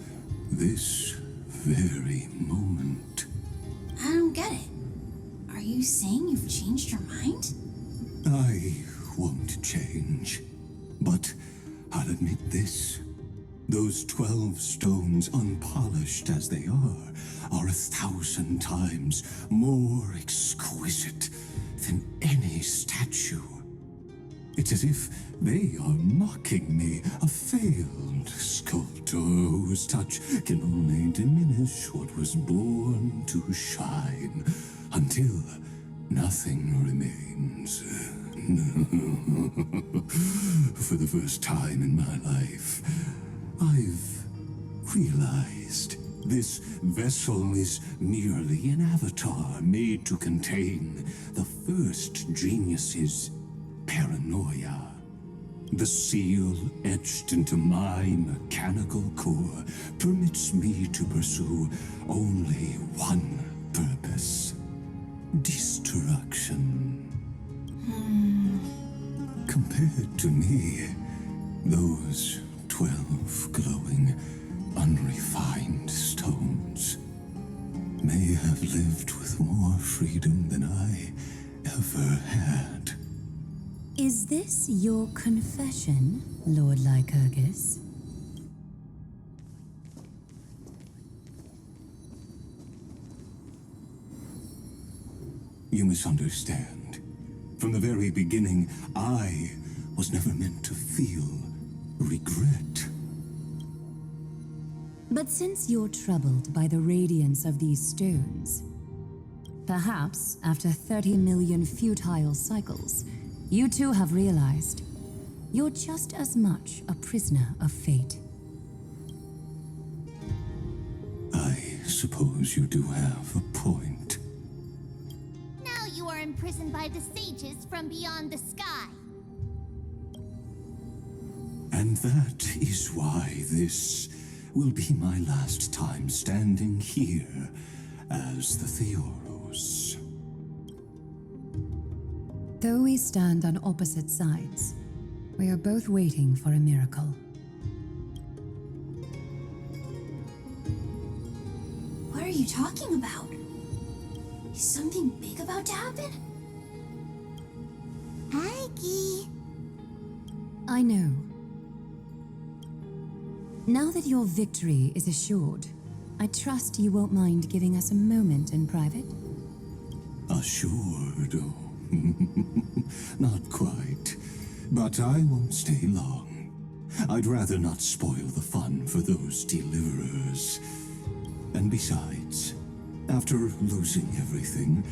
this very moment. I don't get it. Are you saying you've changed your mind? I won't change. But I'll admit this. Those 12 stones, unpolished as they are 1,000 times more exquisite than any statue. It's as if they are mocking me, a failed sculptor whose touch can only diminish what was born to shine, until nothing remains. For the first time in my life, I've realized this vessel is merely an avatar made to contain the first genius's paranoia. The seal etched into my mechanical core permits me to pursue only one purpose: destruction. Compared to me, those 12 glowing, unrefined stones may have lived with more freedom than I ever had. Is this your confession, Lord Lycurgus? You misunderstand. From the very beginning, I was never meant to feel regret. But since you're troubled by the radiance of these stones, perhaps after 30 million futile cycles, you too have realized you're just as much a prisoner of fate. I suppose you do have a point. Now you are imprisoned by the sages from beyond the sky. And that is why this will be my last time standing here as the Theoros. Though we stand on opposite sides, we are both waiting for a miracle. What are you talking about? Is something big about to happen? Aggie. I know. Now that your victory is assured, I trust you won't mind giving us a moment in private. Assured? Oh, not quite. But I won't stay long. I'd rather not spoil the fun for those deliverers. And besides, after losing everything,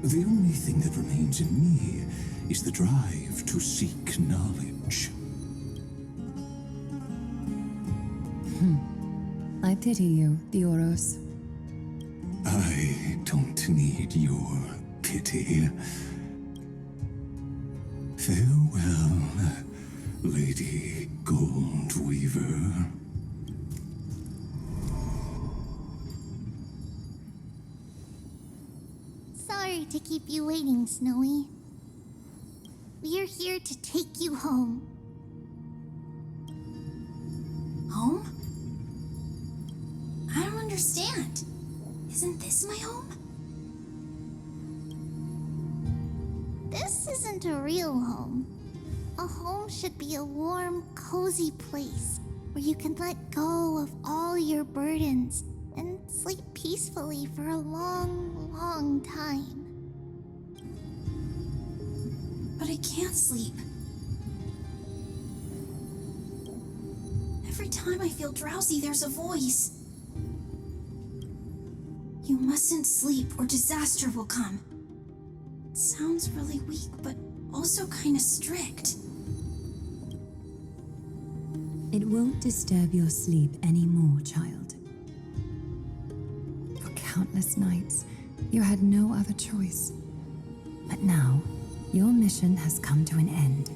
the only thing that remains in me is the drive to seek knowledge. I pity you, Theoros. I don't need your pity. Farewell, Lady Goldweaver. Sorry to keep you waiting, Snowy. We're here to take you home. Home? I don't understand. Isn't this my home? This isn't a real home. A home should be a warm, cozy place where you can let go of all your burdens and sleep peacefully for a long, long time. But I can't sleep. Every time I feel drowsy, there's a voice. You mustn't sleep or disaster will come. It sounds really weak, but also kind of strict. It won't disturb your sleep anymore, child. For countless nights, you had no other choice. But now, your mission has come to an end.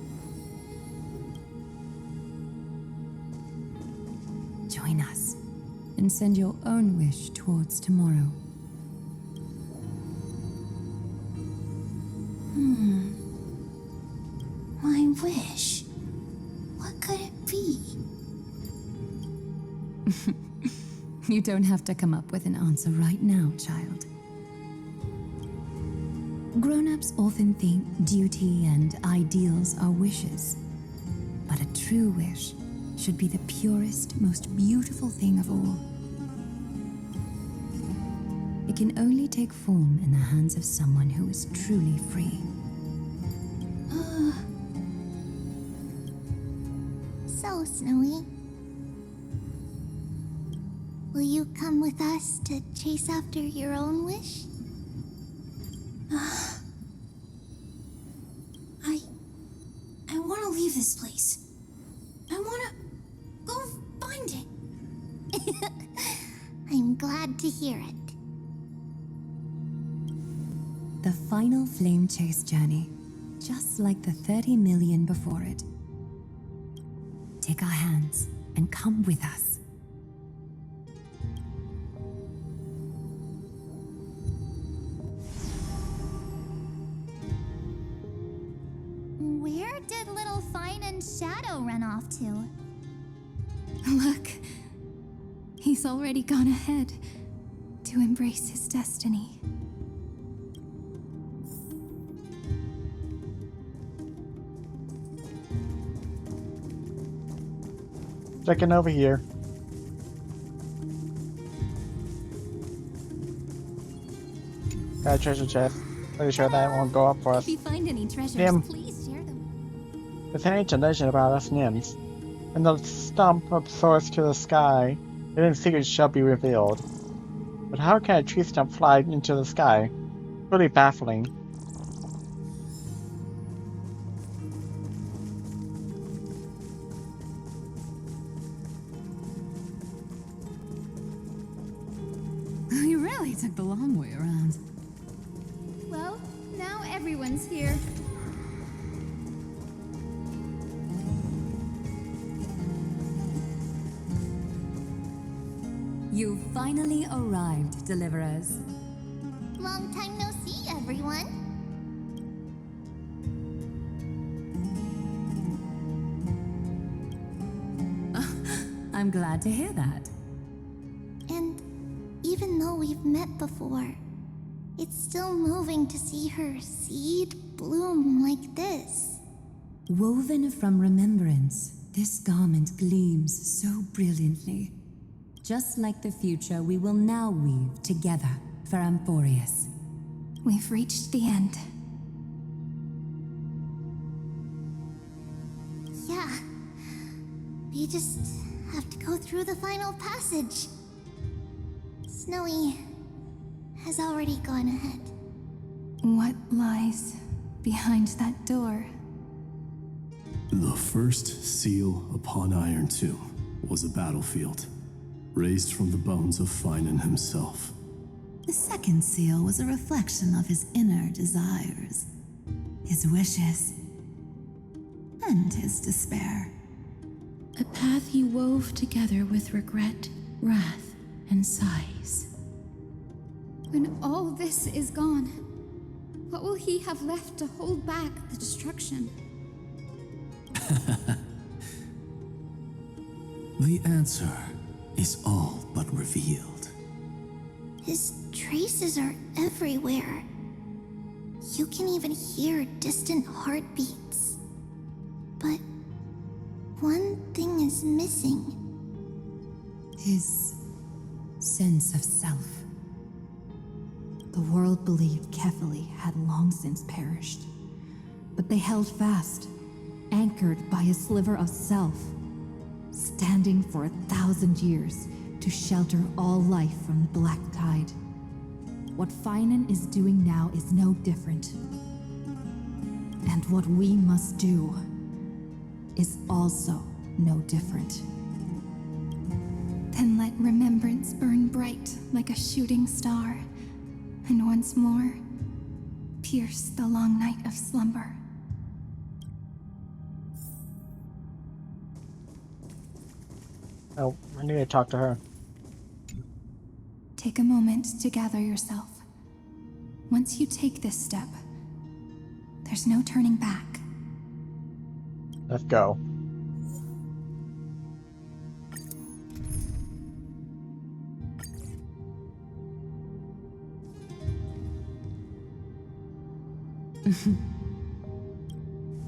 Join us, and send your own wish towards tomorrow. My wish. What could it be? You don't have to come up with an answer right now, child. Grown-ups often think duty and ideals are wishes. But a true wish should be the purest, most beautiful thing of all. It can only take form in the hands of someone who is truly free. So, Snowy, will you come with us to chase after your own wish? I want to leave this place. I want to go find it. I'm glad to hear it. The final flame chase journey, just like the 30 million before it. Take our hands and come with us. Where did little Fine and Shadow run off to? Look, he's already gone ahead to embrace his destiny. Checking over here. Got a treasure chest. Pretty sure that won't go up for us. If you find any treasures, Nim. please share them. There's an ancient legend about us nymphs. When the stump soars to the sky, hidden secrets shall be revealed. But how can a tree stump fly into the sky? Really baffling. You really took the long way around. Well, now everyone's here. You finally arrived, Deliverers. Long time no see, everyone. I'm glad to hear that. And even though we've met before, it's still moving to see her seed bloom like this. Woven from remembrance, this garment gleams so brilliantly. Just like the future we will now weave together for Amphoreus. We've reached the end. Yeah. We just have to go through the final passage. Snowy has already gone ahead. What lies behind that door? The first seal upon Irontomb was a battlefield, raised from the bones of Finan himself. The second seal was a reflection of his inner desires, his wishes, and his despair. A path he wove together with regret, wrath, and sighs. When all this is gone, what will he have left to hold back the destruction? The answer is all but revealed. His traces are everywhere. You can even hear distant heartbeats. But one thing is missing. His sense of self. The world believed Kefili had long since perished, but they held fast, anchored by a sliver of self, standing for 1,000 years to shelter all life from the Black Tide. What Finan is doing now is no different. And what we must do is also no different. Then let remembrance burn bright like a shooting star, and once more pierce the long night of slumber. Oh, I need to talk to her. Take a moment to gather yourself. Once you take this step, there's no turning back. Let's go.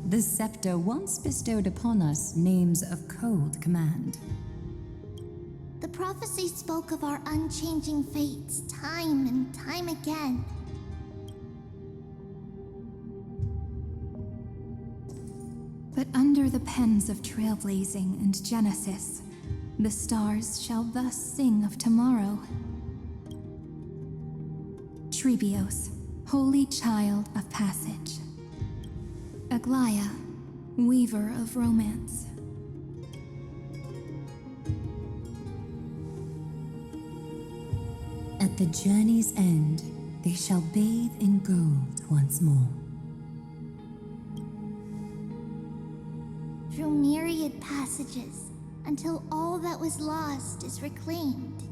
The scepter once bestowed upon us names of cold command. The prophecy spoke of our unchanging fates time and time again. But under the pens of trailblazing and Genesis, the stars shall thus sing of tomorrow. Trebios, holy child of passage. Aglaya, weaver of romance. At the journey's end, they shall bathe in gold once more. Through myriad passages, until all that was lost is reclaimed.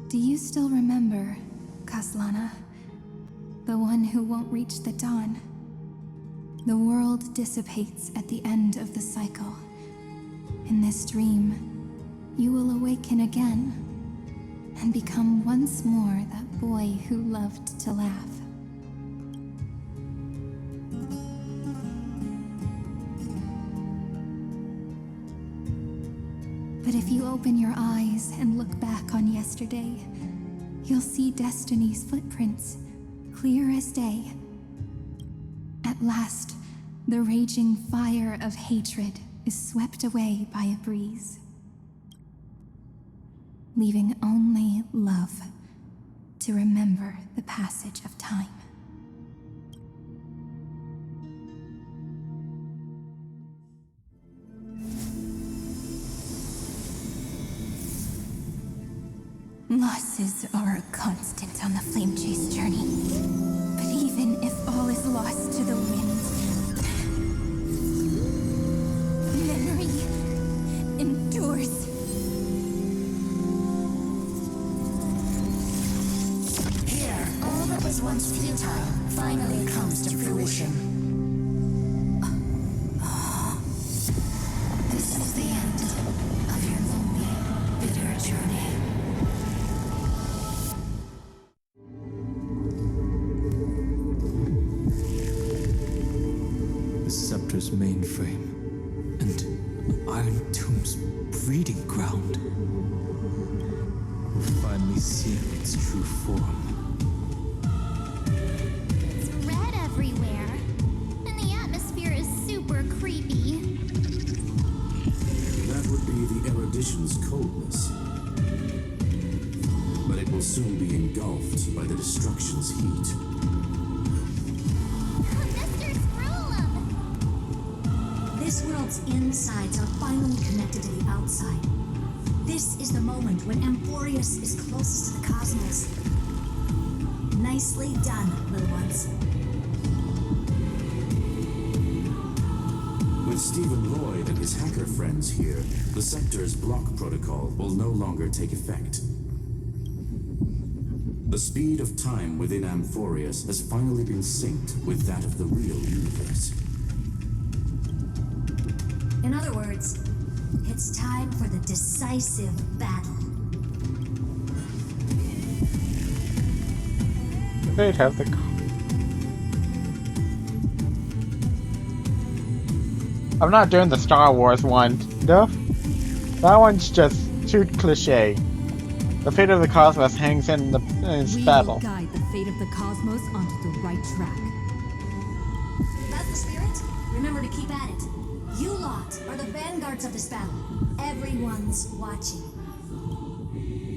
Do you still remember, Kaslana? The one who won't reach the dawn. The world dissipates at the end of the cycle. In this dream, you will awaken again and become once more that boy who loved to laugh. But if you open your eyes and look back on yesterday, you'll see Destiny's footprints, clear as day. At last, the raging fire of hatred is swept away by a breeze, leaving only love to remember the passage of time. Losses are a constant on the Flame Chase journey. But even if all is lost to the wind, memory endures. Here, all that was once futile finally comes to fruition. This is the end of your lonely, bitter journey. Scepter's mainframe, and Irontomb's breeding ground. We'll finally see its true form. It's red everywhere, and the atmosphere is super creepy. erudition's coldness. But it will soon be engulfed by the destruction's heat. Mr. Screwlum! This world's insides are finally connected to the outside. This is the moment when amphoreus is closest to the cosmos. Nicely done, little ones. With Stephen Lloyd and his hacker friends here, the Scepter's block protocol will no longer take effect. The speed of time within Amphoreus has finally been synced with that of the real universe. In other words, it's time for the decisive battle. They'd have the. I'm not doing the Star Wars one. No, that one's just too cliche. The fate of the cosmos hangs in this battle. We will guide the fate of the cosmos onto the right track. That's the spirit. Remember to keep at it. You lot are the vanguards of this battle. Everyone's watching.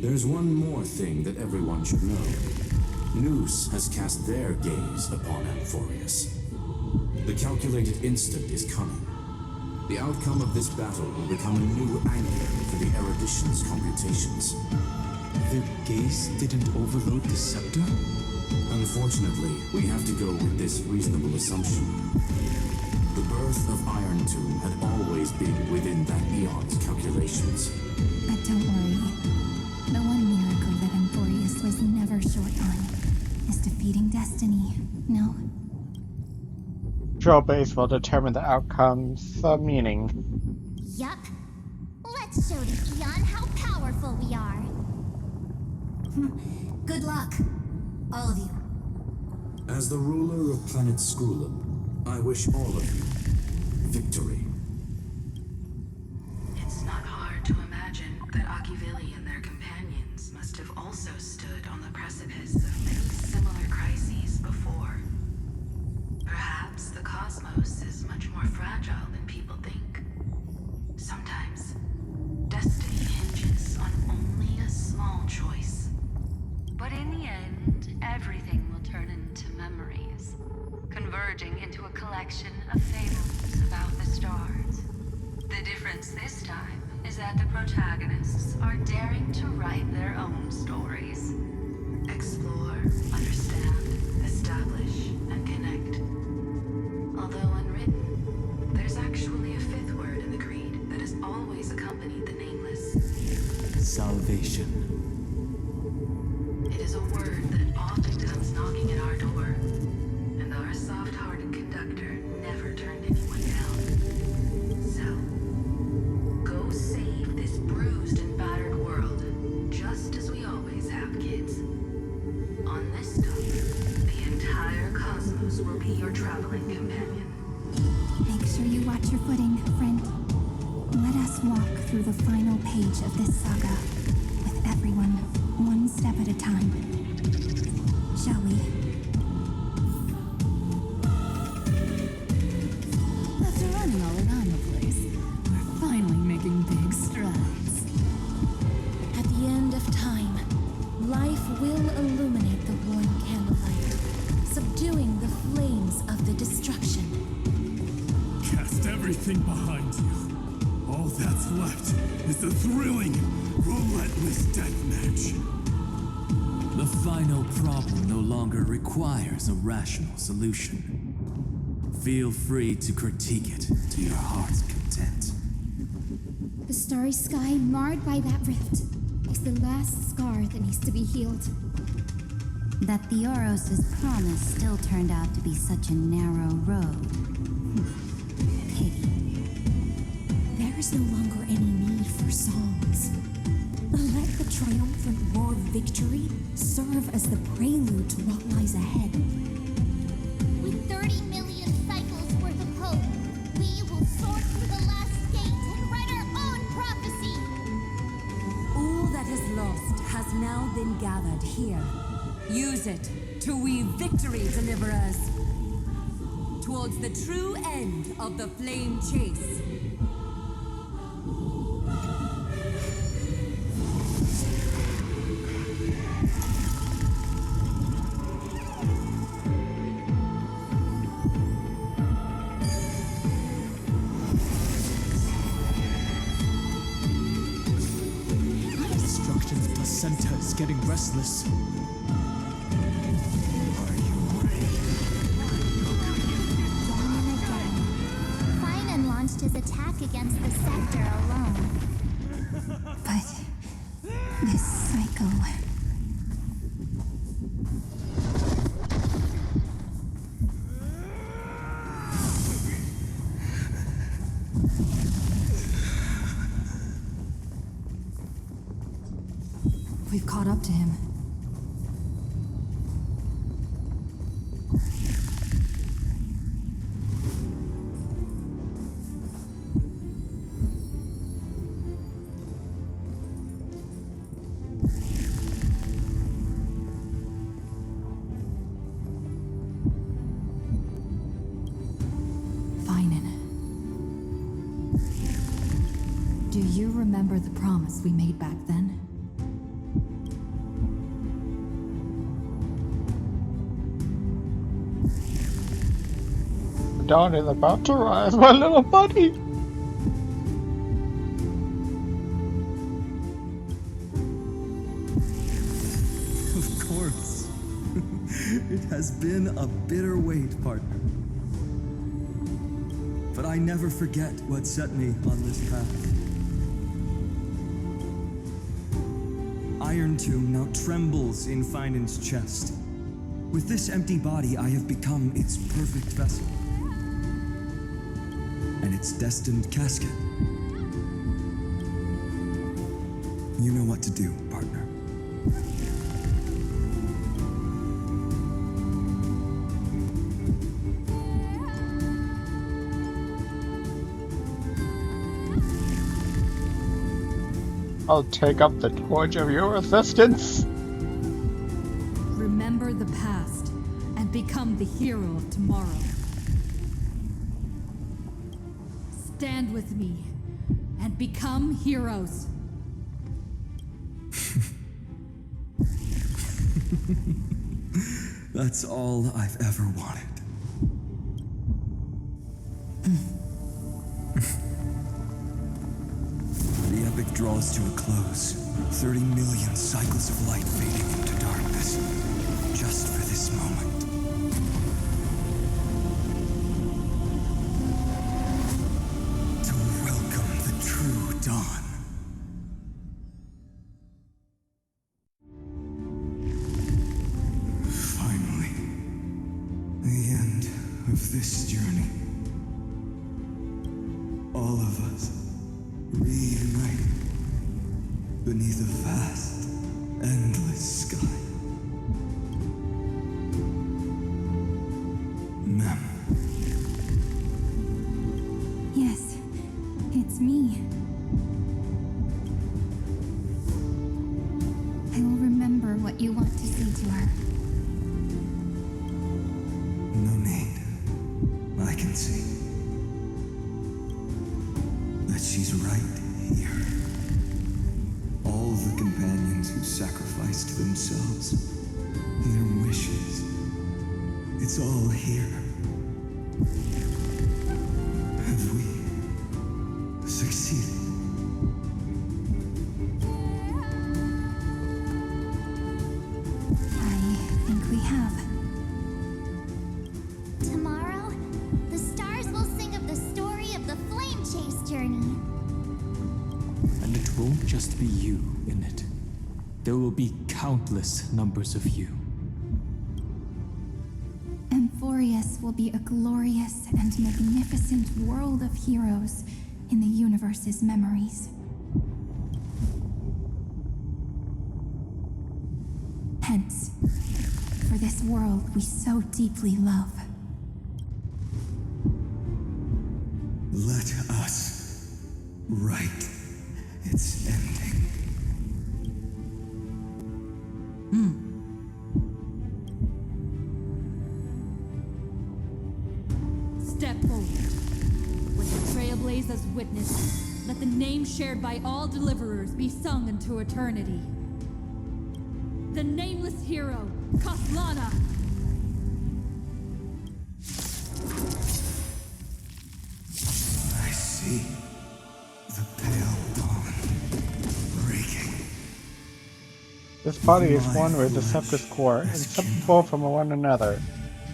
There's one more thing that everyone should know. Nous has cast their gaze upon Amphoreus. The calculated instant is coming. The outcome of this battle will become a new anchor for the erudition's computations. Their gaze didn't overload the scepter? Unfortunately, we have to go with this reasonable assumption. The birth of Irontomb had always been within that eon's calculations. But don't worry. The one miracle that Amphoreus was never short on is defeating destiny, no? Drill base will determine the outcome's meaning. Yup. Let's show the Eon how powerful we are. Good luck, all of you. As the ruler of planet Screwlum, I wish all of you victory. It's not hard to imagine that Akivili and their companions must have also stood on the precipice of many similar crises before. Perhaps the cosmos is much more fragile than people think. Sometimes, destiny hinges on only a small choice. But in the end, everything will turn into memories, converging into a collection of fables about the stars. The difference this time is that the protagonists are daring to write their own stories. Explore, understand, establish, and connect. Although unwritten, there's actually a fifth word in the creed that has always accompanied the nameless. Salvation. It is a word that often comes knocking at our door, and our soft-hearted conductor never turned anyone down. So, go save this bruised and battered world, just as we always have, kids. On this stop, the entire cosmos will be your traveling companion. Make sure you watch your footing, friend. Let us walk through the final page of this saga, with everyone one step at a time. Shall we? After running all around the place, we're finally making big strides. At the end of time, life will illuminate the warm candlelight, subduing the flames of the destruction. Cast everything behind you. All that's left is the thrilling, relentless deathmatch. The final problem no longer requires a rational solution. Feel free to critique it to your heart's content. The starry sky marred by that rift is the last scar that needs to be healed. That Theoros's promise still turned out to be such a narrow road. Pity. There is no longer any need for songs. Let the triumphant roar of victory serve as the prelude to what lies ahead. With 30 million cycles worth of hope, we will soar through the last gate and write our own prophecy. All that is lost has now been gathered here. Use it to weave victory, deliverers, towards the true end of the flame chase. Bastion's placenta is getting restless. Finan launched his attack against the Scepter alone. But this cycle... We've caught up to him. Do you remember the promise we made back then? The dawn is about to rise, my little buddy! Of course. It has been a bitter wait, partner. But I never forget what set me on this path. Irontomb now trembles in Finan's chest. With this empty body, I have become its perfect vessel. And its destined casket. You know what to do, partner. I'll take up the torch of your resistance. Remember the past and become the hero of tomorrow. Stand with me and become heroes. That's all I've ever wanted. The epic draws to a close. 30 million cycles of light fading into darkness. Just for this moment. To welcome the true dawn. Finally. The end of this journey. All of us reunite beneath a vast, endless sky. Mem. Yes, it's me. I will remember what you want to say to her. No need. I can see that she's right here. All the companions who sacrificed themselves, their wishes, it's all here. Have we succeeded? I think we have. Tomorrow, the stars will sing of the story of the Flame Chase journey. And it won't just be you in it. There will be countless numbers of you. Amphoreus will be a glorious and magnificent world of heroes in the universe's memories. Hence, for this world we so deeply love. Let us write its ending. Step forward. With the Trailblazers witness, let the name shared by all deliverers be sung into eternity. The nameless hero, Kaslana! I see the pale dawn breaking. This body is one with the scepter's core, inseparable from one another.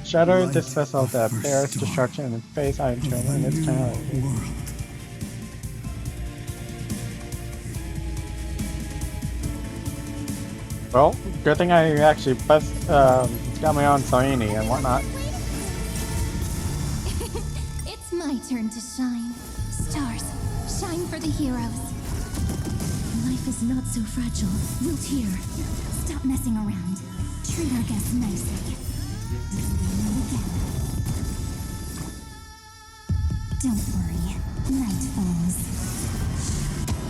Shatter this vessel that bears destruction and face irontomb and its finality. Well, good thing I actually got my own Soini and whatnot. It's my turn to shine. Stars, shine for the heroes. Life is not so fragile. Wilt here. Stop messing around. Treat our guests nicely. Don't worry. Night falls.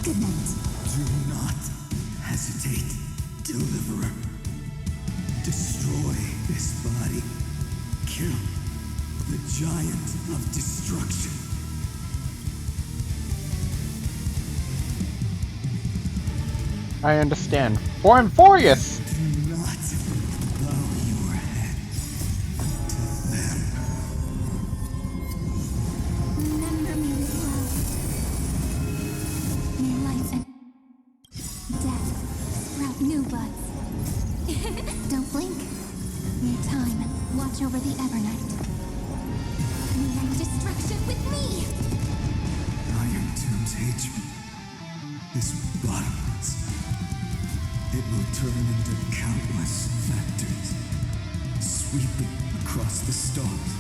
Good night. Do not hesitate, Deliverer. Destroy this body. Kill the giant of destruction. I understand. For amphoreus! Do not bow your head to them. Remember me with love. May life and death sprout new buds. Don't blink. May time watch over the Evernight. May destruction with me! Irontomb's hatred is bottomless. It will turn into countless vectors, sweeping across the stars.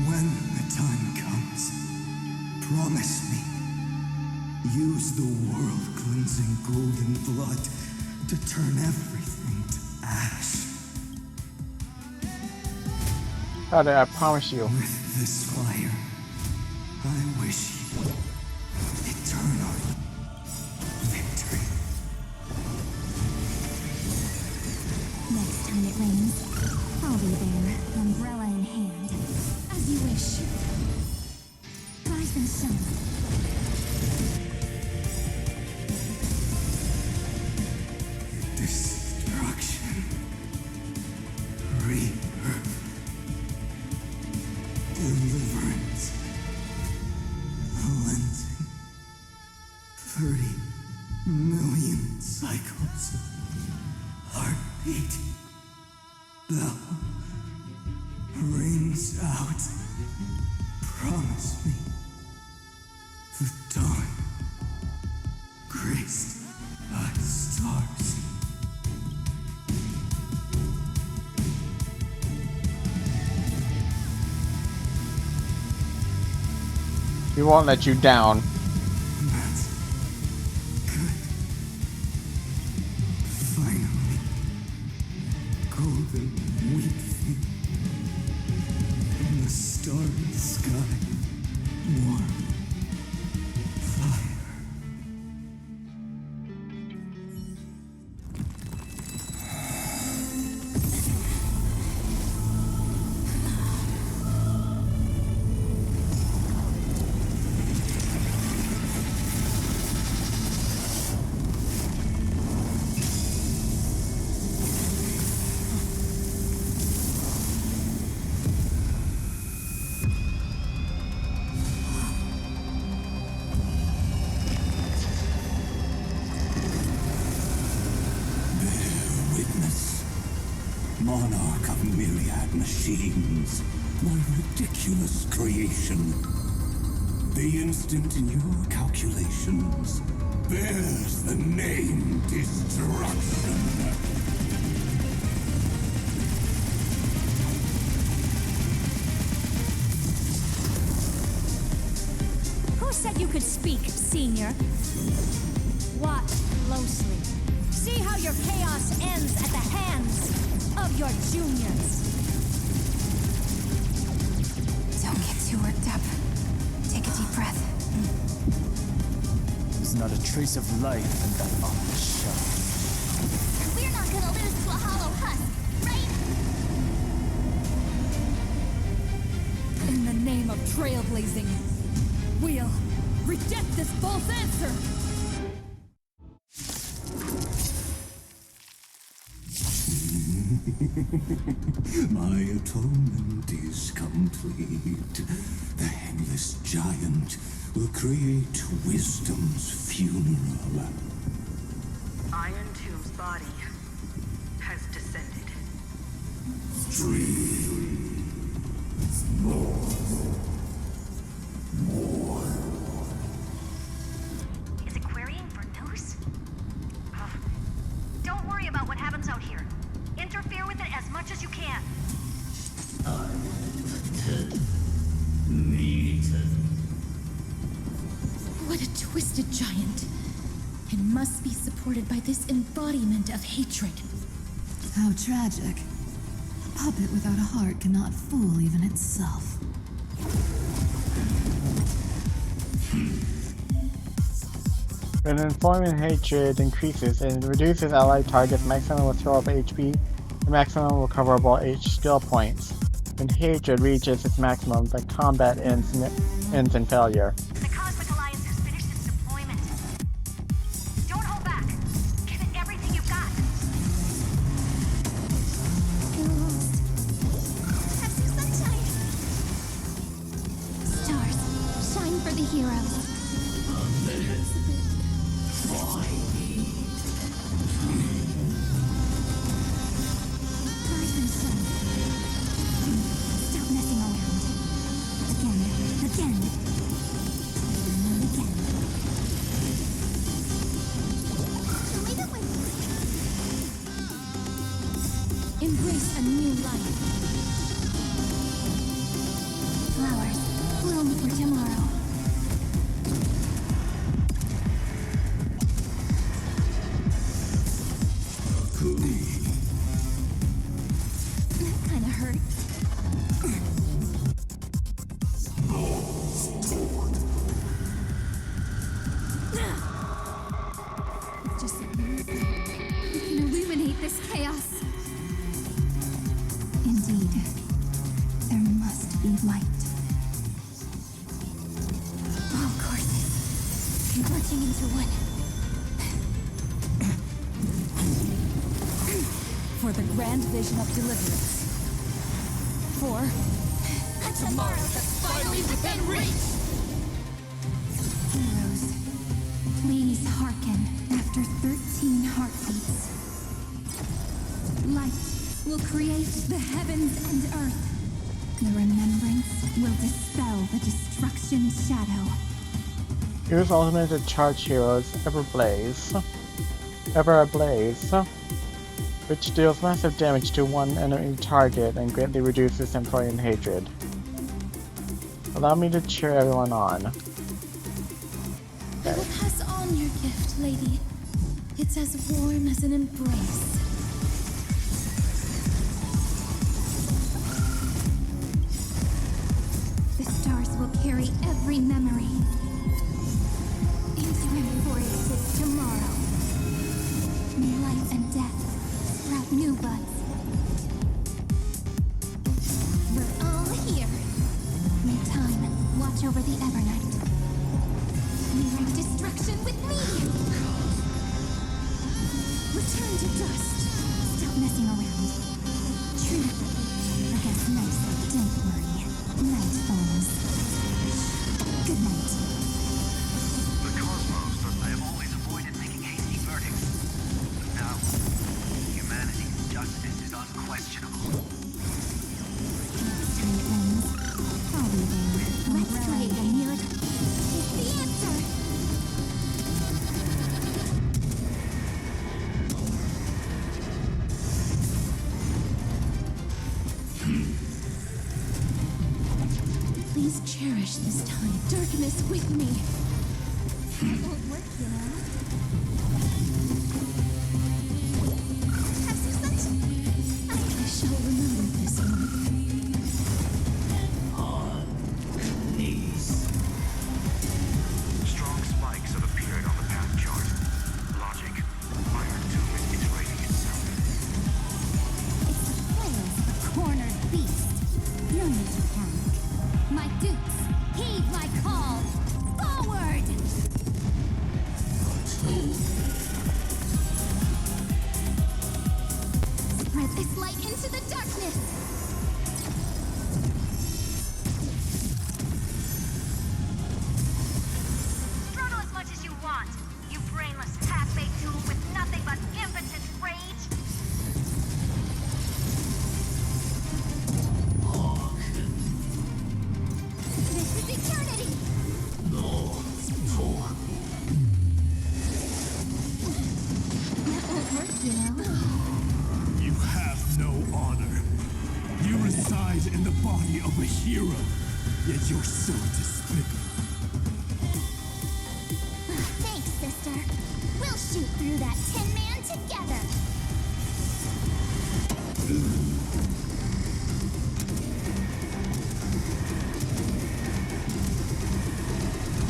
When the time comes, promise me, use the world-cleansing golden blood to turn everything to ash. How did I promise you? With this fire, I wish you eternal victory. Next time it rains, I'll be there, umbrella in hand. As you wish. Rise and shine. Destruction. Rebirth. Deliverance. Cleansing. 30 million cycles. Heartbeat. Bell rings out. Promise me the dawn graced by stars. We won't let you down. That's good. Finally, golden wheat field in the starry sky, warm fire. Monarch of myriad machines, my ridiculous creation. The instant in your calculations bears the name Destruction. Who said you could speak, Senior? Watch closely. See how your chaos ends at the hands of your juniors. Don't get too worked up. Take a deep breath. There's not a trace of life in that awful shell. We're not gonna lose to a hollow husk, right? In the name of trailblazing, we'll reject this false answer! My atonement is complete. The Headless Giant will create wisdom's funeral. Irontomb's body Is it querying for news? Don't worry about what happens out here. Interfere with it as much as you can. What a twisted giant. It must be supported by this embodiment of hatred. How tragic. A puppet without a heart cannot fool even itself. When informing hatred increases, it reduces allied targets' maximum withdrawable HP and maximum recoverable H skill points. When hatred reaches its maximum, the combat ends in failure. The Cosmic Alliance has finished its deployment. Don't hold back. Give it everything you've got. Have some sunshine. Stars, shine for the heroes. Stop messing around. Again. Embrace a new life. Flowers, bloom for tomorrow. That kinda hurt. Just a minute. We can illuminate this chaos. Indeed, there must be light. All courses converging into one. For the grand vision of deliverance. For A tomorrow that's finally within reach! Heroes, please hearken after 13 heartbeats. Light will create the heavens and earth. The remembrance will dispel the destruction shadow. Use ultimate charge heroes Ever Ablaze, which deals massive damage to one enemy target and greatly reduces employee hatred. Allow me to cheer everyone on. I will pass on your gift, lady. It's as warm as an embrace. The stars will carry every memory into amphoreus tomorrow. May life and death sprout new buds. We're all here. May time watch over the Evernight. May wreak destruction with me. Return to dust. Stop messing around. Truth. I guess nicely, don't worry. Night falls. Good night. The cosmos thought I have always avoided making hasty verdicts. But now, humanity's justice is unquestionable. I'll be there. Let's create a miracle. It's the answer. Please cherish this time. Darkness with me. It won't work, you know. Have some sunshine. I shall remember this one. Strong spikes have appeared on the path chart. Logic. Irontomb is iterating itself. It's the flails of a cornered beast. No need to panic. My dukes, heed my call. Forward! Spread this light into the darkness. Struggle as much as you want. You brainless, half-baked tool with nothing but impotent rage. dies in the body of a hero, yet you're so despicable. Thanks, sister. We'll shoot through that Tin Man together.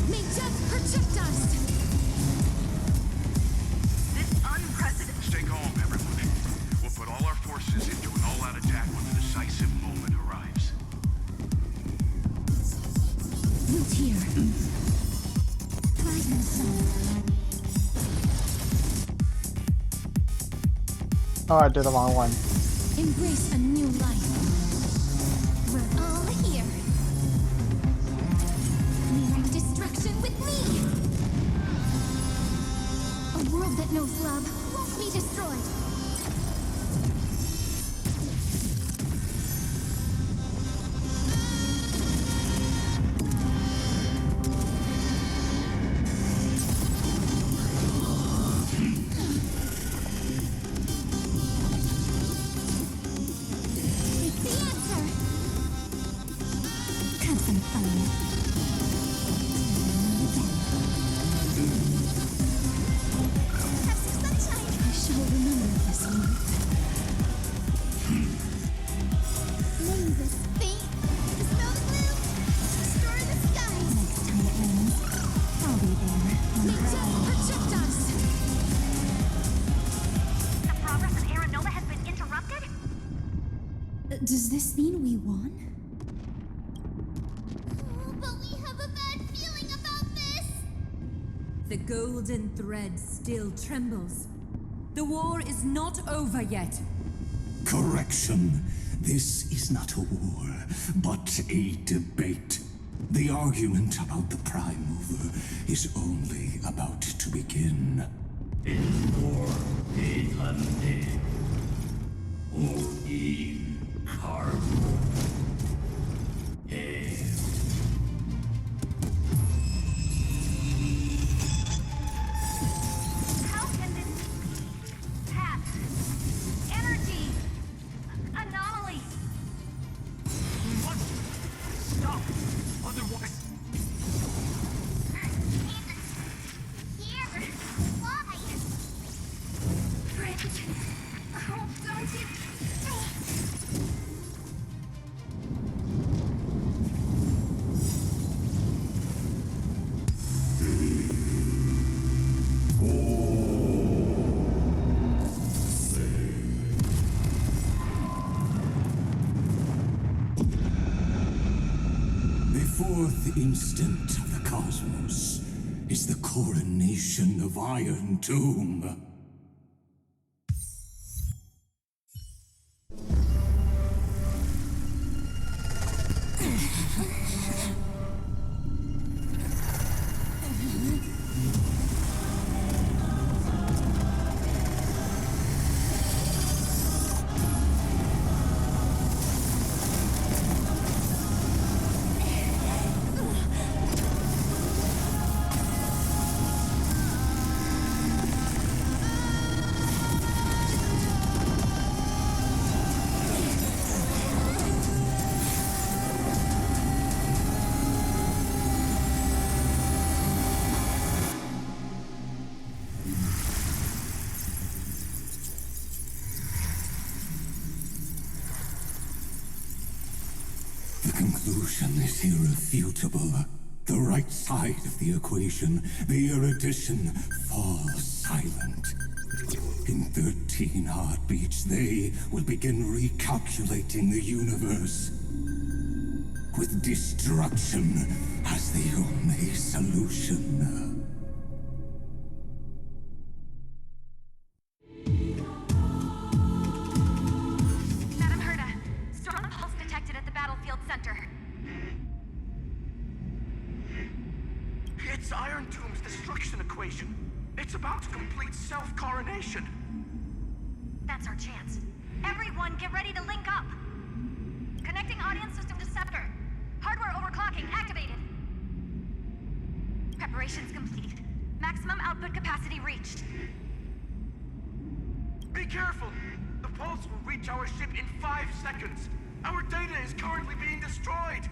May death protect us! This unprecedented... Stay calm, everyone. We'll put all our forces into an all-out attack when the decisive moment arrives. Look here. Plasma zone. Oh, I did the wrong one. Embrace a new life. We're all here. Mirror destruction with me. A world that knows love won't be destroyed. It's the answer. Have some fun. Have some sunshine. I shall remember this one. Raise us, fate. Snow blue. Destroy the skies. Next time it rains, I'll be there. May death protect us! The progress of Aeronova has been interrupted? Does this mean we won? Oh, but we have a bad feeling about this. The golden thread still trembles. The war is not over yet. Correction. This is not a war, but a debate. The argument about the Prime Mover is only about to begin. How can this path, energy, anomaly? We must stop. Otherwise... Here, why? Friend, oh, don't you? The fourth instant of the cosmos is the coronation of Irontomb. The conclusion is irrefutable. The right side of the equation, the erudition, falls silent. In 13 heartbeats, they will begin recalculating the universe. With destruction as the only solution. Madam Herda, strong pulse detected at the battlefield center. It's Irontomb's destruction equation. It's about to complete self-coronation. That's our chance. Everyone, get ready to link up. Connecting audience system to scepter. Hardware overclocking activated. Preparations complete. Maximum output capacity reached. Be careful! The pulse will reach our ship in 5 seconds. Our data is currently being destroyed!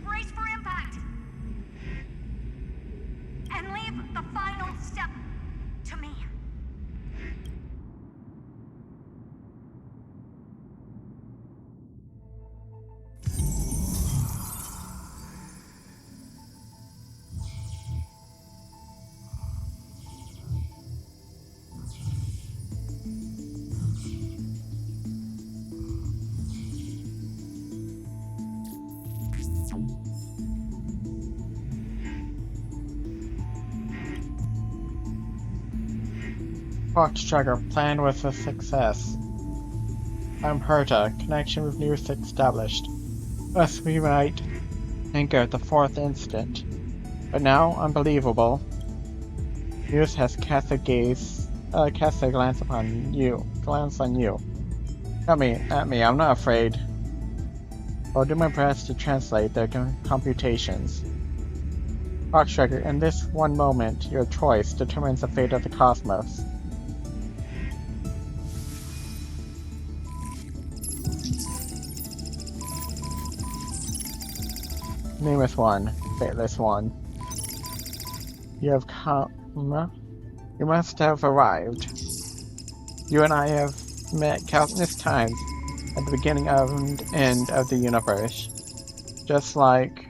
Brace for impact! And leave the final step to me. Fox Tracker plan was a success. I'm Herta, connection with News established. Thus we might anchor the fourth instant. But now, unbelievable. News has cast a glance on you. At me, I'm not afraid. I'll do my best to translate their computations. Fox Tracker, in this one moment, your choice determines the fate of the cosmos. Nameless one, fateless one. You have come. You must have arrived. You and I have met countless times at the beginning and end of the universe. Just like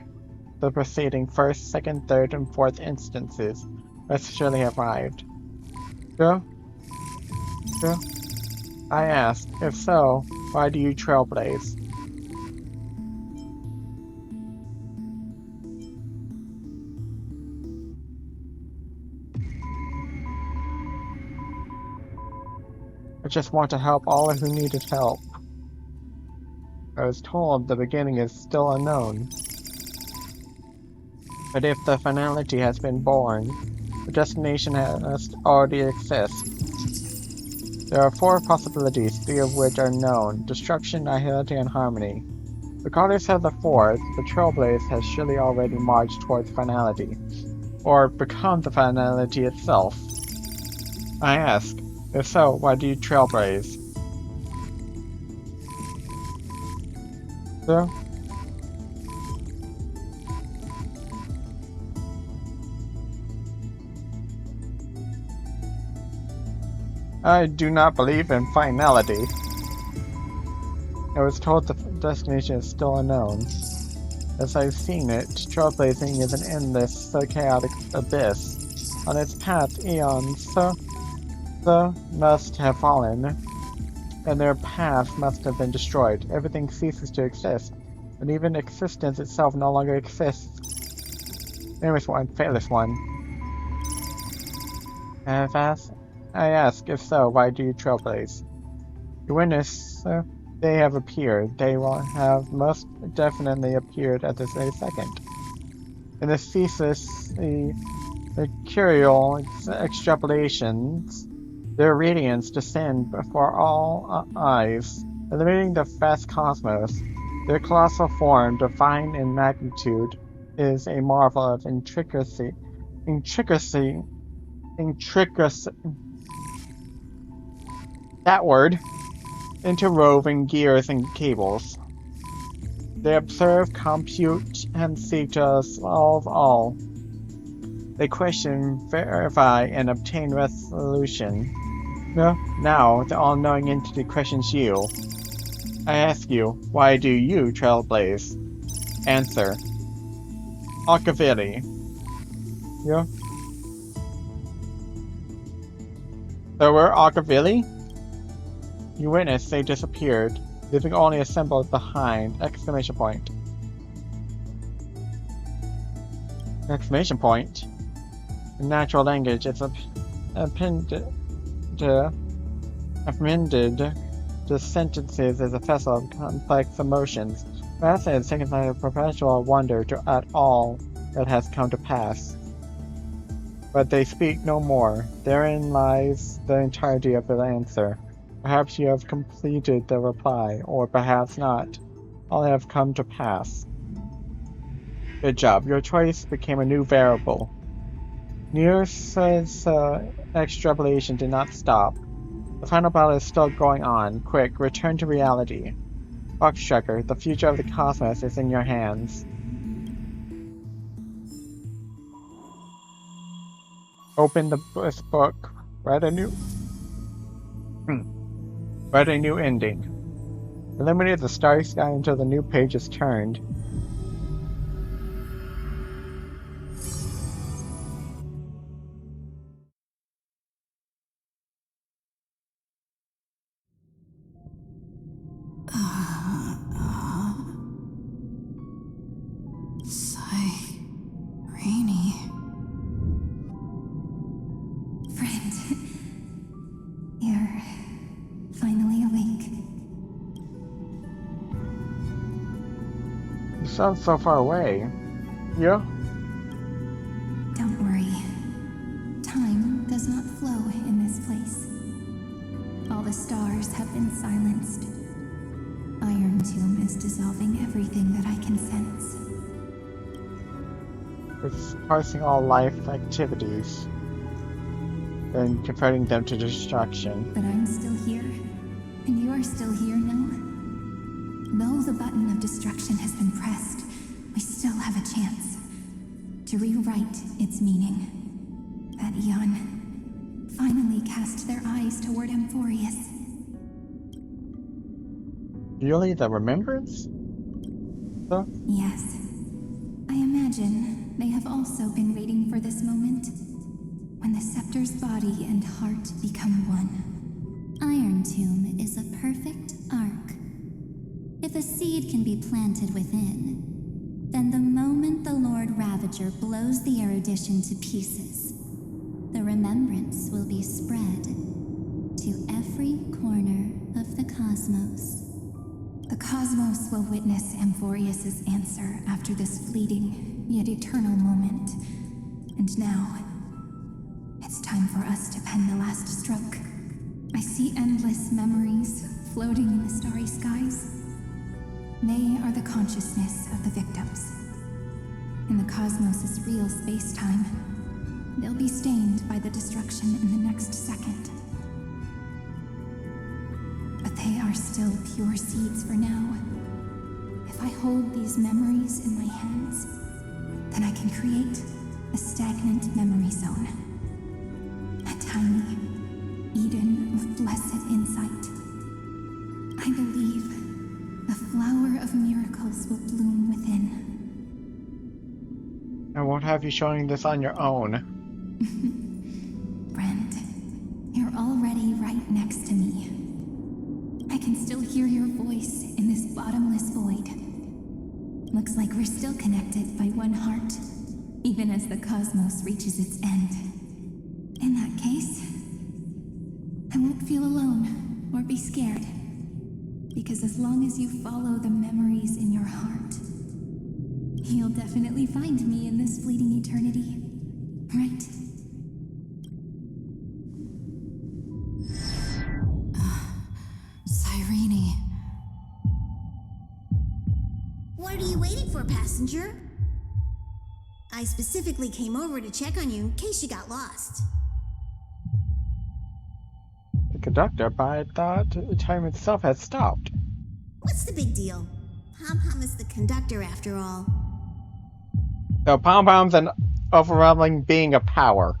the preceding first, second, third, and fourth instances must surely have arrived. True? True? I ask, if so, why do you trailblaze? I just want to help all who needed help. I was told the beginning is still unknown. But if the finality has been born, the destination must already exist. There are 4 possibilities, 3 of which are known: destruction, annihilation, and harmony. Regardless of the 4th, the Trailblaze has surely already marched towards finality, or become the finality itself. I ask, if so, why do you trailblaze? Sir? I do not believe in finality. I was told the destination is still unknown. As I've seen it, trailblazing is an endless, chaotic abyss. On its path, eons must have fallen, and their path must have been destroyed. Everything ceases to exist, and even existence itself no longer exists. Nameless one, fateless one. I ask, if so, why do you trailblaze? You witness, they have appeared. They will have most definitely appeared at this very second. In this thesis, the mercurial extrapolations, their radiance descend before all eyes, illuminating the vast cosmos. Their colossal form, divine in magnitude, is a marvel of intricacy. That word. Interwoven gears and cables. They observe, compute, and seek to solve all. They question, verify, and obtain resolution. Now, the all-knowing entity questions you. I ask you, why do you trailblaze? Answer. Akavili. Yeah? There were Akavili? You witness they disappeared, leaving only a symbol behind! Exclamation point. Exclamation point? In natural language, it's appended to sentences as a vessel of complex emotions. Rather, it signifies a perpetual wonder at all that has come to pass. But they speak no more. Therein lies the entirety of the answer. Perhaps you have completed the reply, or perhaps not. All have come to pass. Good job. Your choice became a new variable. Near's extrapolation did not stop. The final battle is still going on. Quick, return to reality. Boxtrucker, the future of the cosmos is in your hands. Open this book. Write a new ending. Illuminate the starry sky until the new page is turned. Rainy. Friend. You're finally awake. You sound so far away. Yeah? Don't worry. Time does not flow in this place. All the stars have been silenced. Irontomb is dissolving everything that I can sense. It's parsing all life activities and converting them to destruction. But I'm still here, and you are still here now. Though the button of destruction has been pressed, we still have a chance to rewrite its meaning. That Eon finally cast their eyes toward amphoreus. Really, the remembrance? Huh? Yes. I imagine they have also been waiting for this moment, when the scepter's body and heart become one. Irontomb is a perfect arc. If a seed can be planted within, then the moment the Lord Ravager blows the erudition to pieces, the remembrance will be spread to every corner of the cosmos. The cosmos will witness amphoreus's answer after this fleeting, yet eternal moment. And now, it's time for us to pen the last stroke. I see endless memories floating in the starry skies. They are the consciousness of the victims. In the cosmos' real space-time, they'll be stained by the destruction in the next second. But they are still pure seeds for now. If I hold these memories in my hands, then I can create a stagnant memory zone. A tiny Eden of blessed insight. I believe the flower of miracles will bloom within. I won't have you showing this on your own. Friend, you're already right next to me. I can still hear your voice in this bottomless void. Looks like we're still connected by one heart, even as the cosmos reaches its end. In that case, I won't feel alone or be scared. Because as long as you follow the memories in your heart, you'll definitely find me in this fleeting eternity, right? Cyrene. What are you waiting for, passenger? I specifically came over to check on you in case you got lost. The conductor, but I thought time itself had stopped. What's the big deal? Pom-Pom is the conductor after all. No, Pom-Pom's an overwhelming being of power.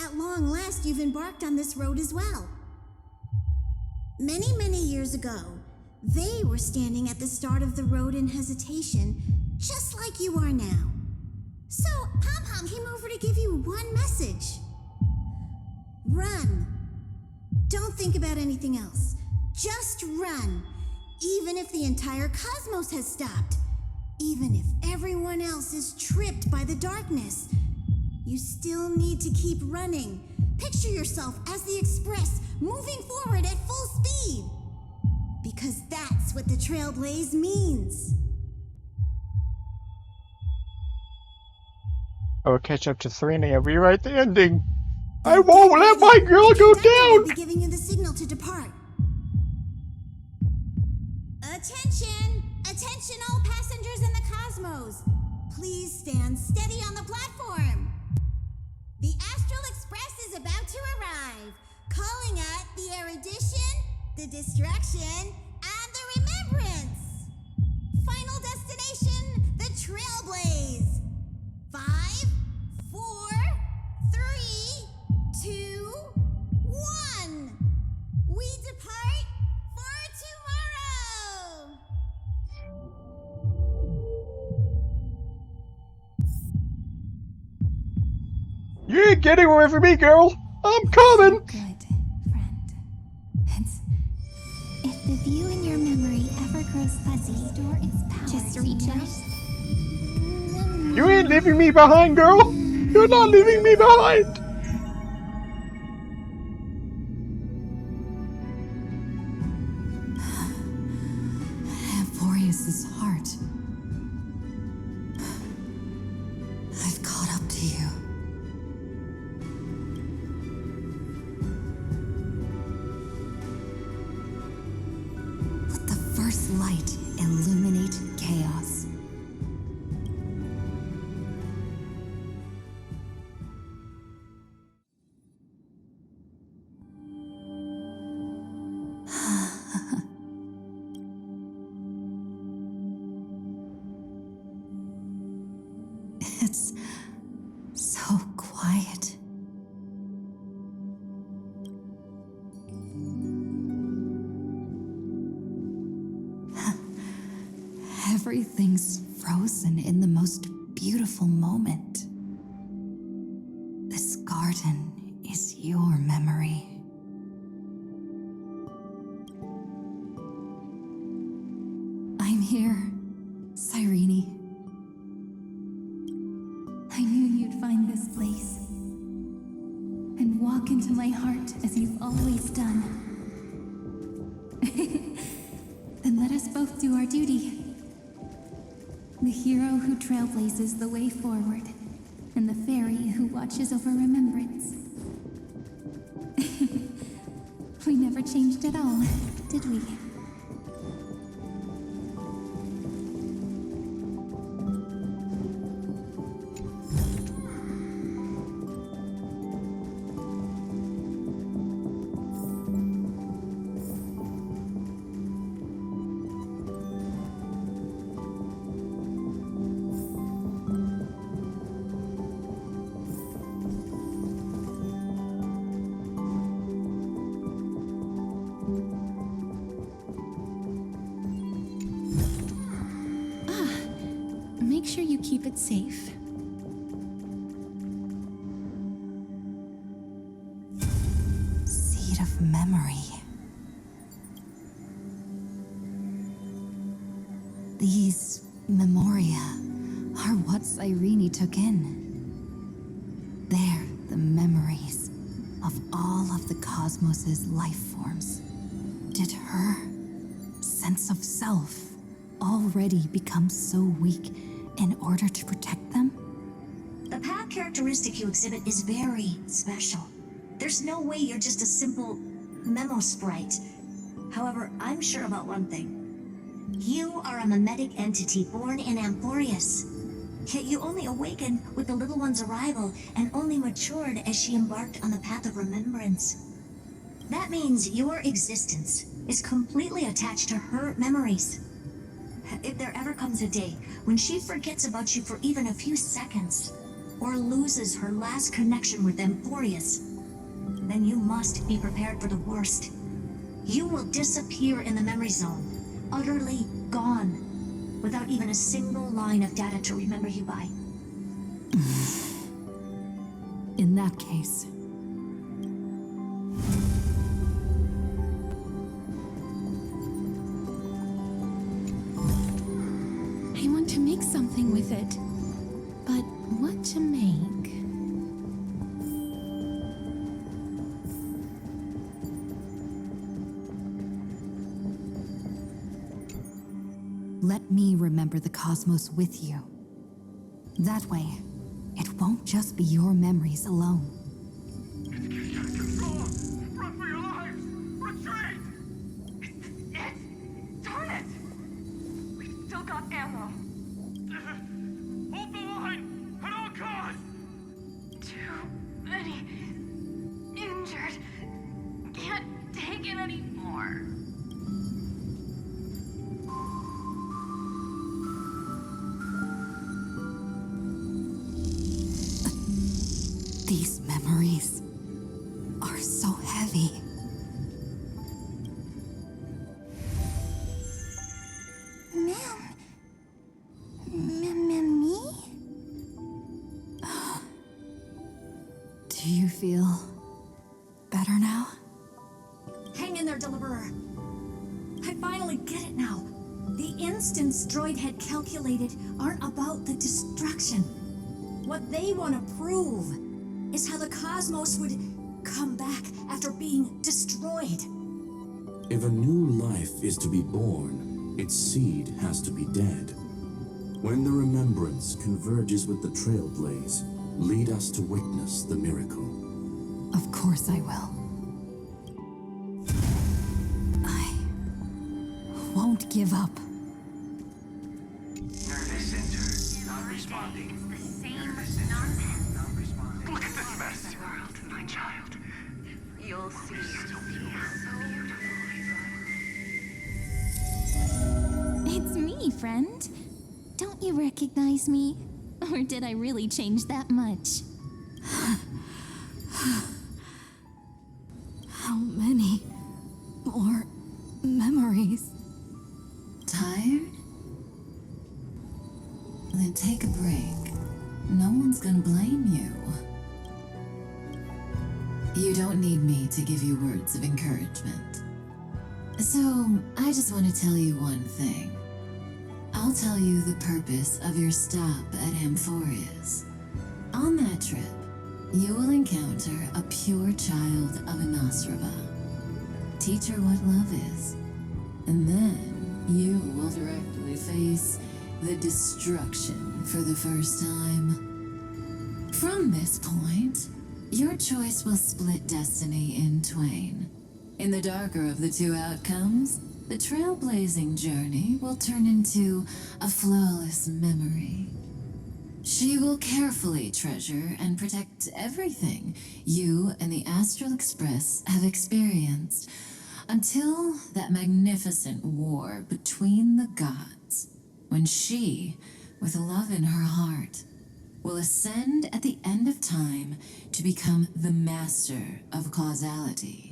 At long last, you've embarked on this road as well. Many, many years ago, they were standing at the start of the road in hesitation, just like you are now. So, Pom-Pom came over to give you one message. Run. Don't think about anything else. Just run. Even if the entire cosmos has stopped. Even if everyone else is tripped by the darkness. You still need to keep running. Picture yourself as the Express, moving forward at full speed. Because that's what the Trailblaze means. I will catch up to Serena and rewrite the ending. I won't let my girl go down! Will be giving you the signal to depart. Attention! Attention all passengers in the cosmos! Please stand steady on the platform. The Astral Express is about to arrive. calling it the erudition, the destruction, and the remembrance. Final destination, the Trailblaze. 5, 4, 3, 2, 1. We depart for tomorrow. You ain't getting away from me, girl. I'm coming. Good, friend. If the view in your memory ever grows fuzzy, restore its power. Just reach out. You ain't leaving me behind, girl. You're not leaving me behind. Amphoreus's heart. I've caught up to you. Let the first light illuminate chaos. It's so quiet. Everything's frozen in the most beautiful moment. This garden is your memory. I'm here, Cyrene. I knew you'd find this place and walk into my heart as you've always done. Then let us both do our duty. The hero who trailblazes the way forward, and the fairy who watches over remembrance. We never changed at all, did we? Make sure you keep it safe. Seed of memory. These memoria are what Cyrene took in. They're the memories of all of the cosmos's life forms. Did her sense of self already become so weak in order to protect them? The path characteristic you exhibit is very special. There's no way you're just a simple memo sprite. However, I'm sure about one thing. You are a mimetic entity born in Amphoreus. Yet you only awakened with the little one's arrival and only matured as she embarked on the path of remembrance. That means your existence is completely attached to her memories. If there ever comes a day when she forgets about you for even a few seconds, or loses her last connection with Amphoreus, then you must be prepared for the worst. You will disappear in the memory zone, utterly gone, without even a single line of data to remember you by. In that case, I want to make something with it, but what to make? let me remember the cosmos with you. That way, it won't just be your memories alone. It's getting out of control! Run for your lives! Retreat! It's... Darn it! We've still got ammo. Hold the line! At all costs! Too many injured get any more. These memories are so heavy. Me? Do you feel better now? Hang in there, Deliverer. I finally get it now. The instants Droid had calculated aren't about the destruction. What they want to prove is how the cosmos would come back after being destroyed. If a new life is to be born, its seed has to be dead. When the remembrance converges with the trailblaze, lead us to witness the miracle. Of course I will. I won't give up. Nervous center, not responding. The same nonsense. Not responding. Look at this mess. World, my child. You'll see. It's me, friend. Don't you recognize me? Or did I really change that much? How many more memories? Tired? Then take a break. No one's gonna blame you. You don't need me to give you words of encouragement. So, I just want to tell you one thing. I'll tell you the purpose of your stop at amphoreus. On that trip, you will encounter a pure child of Inostrava. Teach her what love is, and then you will directly face the destruction for the first time. From this point, your choice will split destiny in twain. In the darker of the two outcomes, the trailblazing journey will turn into a flawless memory. She will carefully treasure and protect everything you and the Astral Express have experienced until that magnificent war between the gods, when she, with love in her heart, will ascend at the end of time to become the master of causality.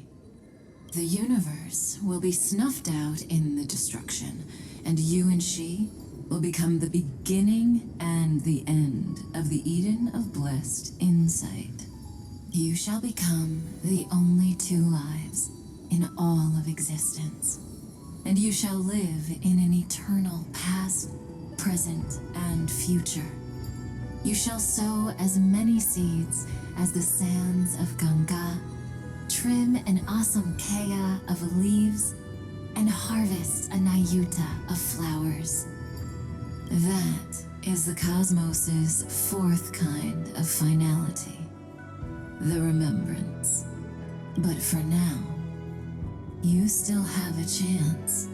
The universe will be snuffed out in the destruction, and you and she will become the beginning and the end of the Eden of blessed insight. You shall become the only two lives in all of existence, and you shall live in an eternal past, present, and future. You shall sow as many seeds as the sands of Ganga, trim an awesome kea of leaves, and harvest a nayuta of flowers. That is the cosmos's fourth kind of finality, the remembrance. But for now, you still have a chance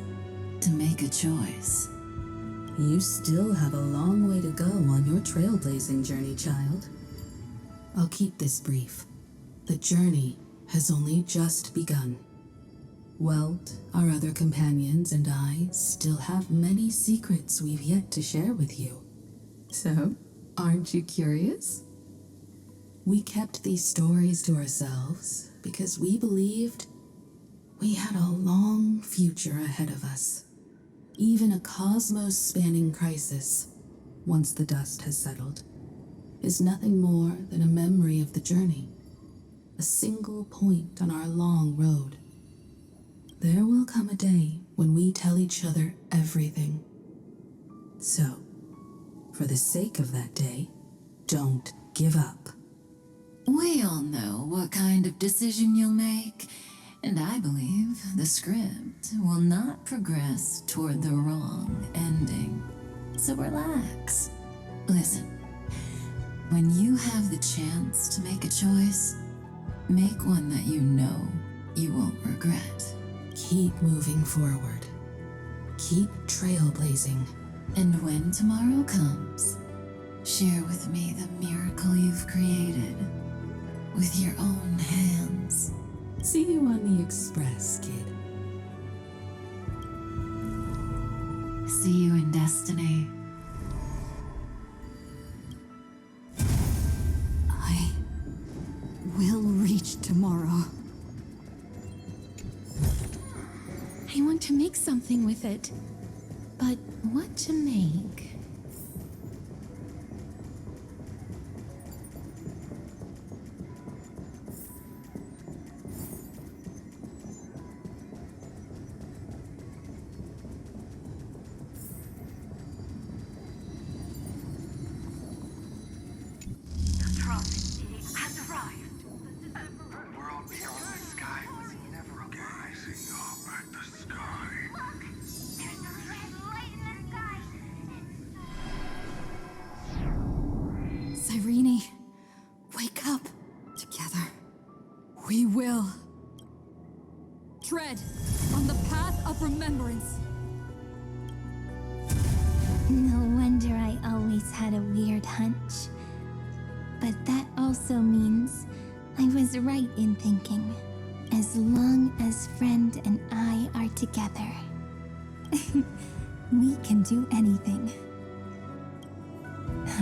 to make a choice. You still have a long way to go on your trailblazing journey, child. I'll keep this brief. The journey has only just begun. Welt, our other companions, and I still have many secrets we've yet to share with you. So, aren't you curious? We kept these stories to ourselves because we believed we had a long future ahead of us. Even a cosmos-spanning crisis, once the dust has settled, is nothing more than a memory of the journey. A single point on our long road. There will come a day when we tell each other everything. So, for the sake of that day, don't give up. We all know what kind of decision you'll make, and I believe the script will not progress toward the wrong ending. So relax. Listen, when you have the chance to make a choice, make one that you know you won't regret. Keep moving forward. Keep trailblazing. And when tomorrow comes, share with me the miracle you've created with your own hands. See you on the Express, kid. See you in destiny. I will reach tomorrow. I want to make something with it. But what to make? The prophecy has arrived. The world beyond the sky was never a rising up at the sky. Look! There's a red light in the sky! Cyrene, wake up. Together, we will. Tread on the path of remembrance. No wonder I always had a weird hunch. But that also means I was right in thinking, as long as Friend and I are together, we can do anything.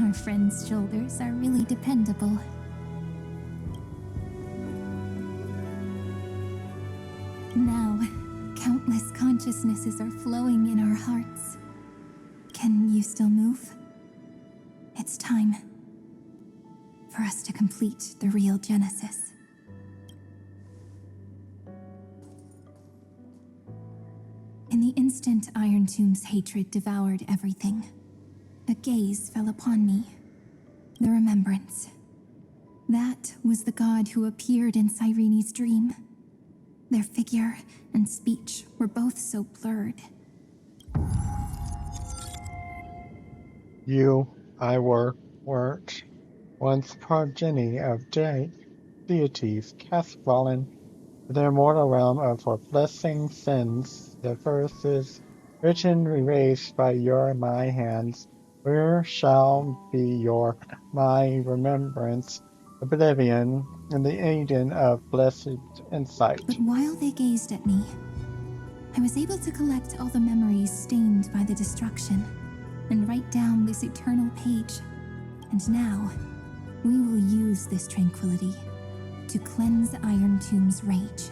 Our friend's shoulders are really dependable. Now, countless consciousnesses are flowing in our hearts. Can you still move? It's time for us to complete the real Genesis. In the instant Irontomb's hatred devoured everything, a gaze fell upon me. The remembrance. That was the god who appeared in Cyrene's dream. Their figure and speech were both so blurred. Weren't once progeny of deities cast fallen to their mortal realm of for blessing sins. The verse is written erased by my hands. Where shall be my remembrance, oblivion, and the Eden of blessed insight? But while they gazed at me, I was able to collect all the memories stained by the destruction and write down this eternal page. And now, we will use this tranquility to cleanse Irontomb's rage.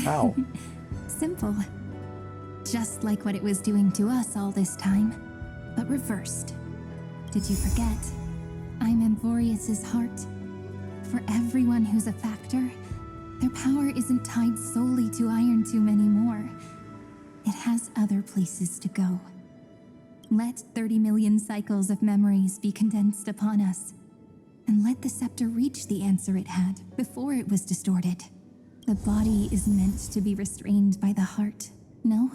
How? Simple. Just like what it was doing to us all this time, but reversed. Did you forget? I'm amphoreus's heart. For everyone who's a factor, their power isn't tied solely to Irontomb anymore. It has other places to go. Let 30 million cycles of memories be condensed upon us, and let the scepter reach the answer it had before it was distorted. The body is meant to be restrained by the heart, no?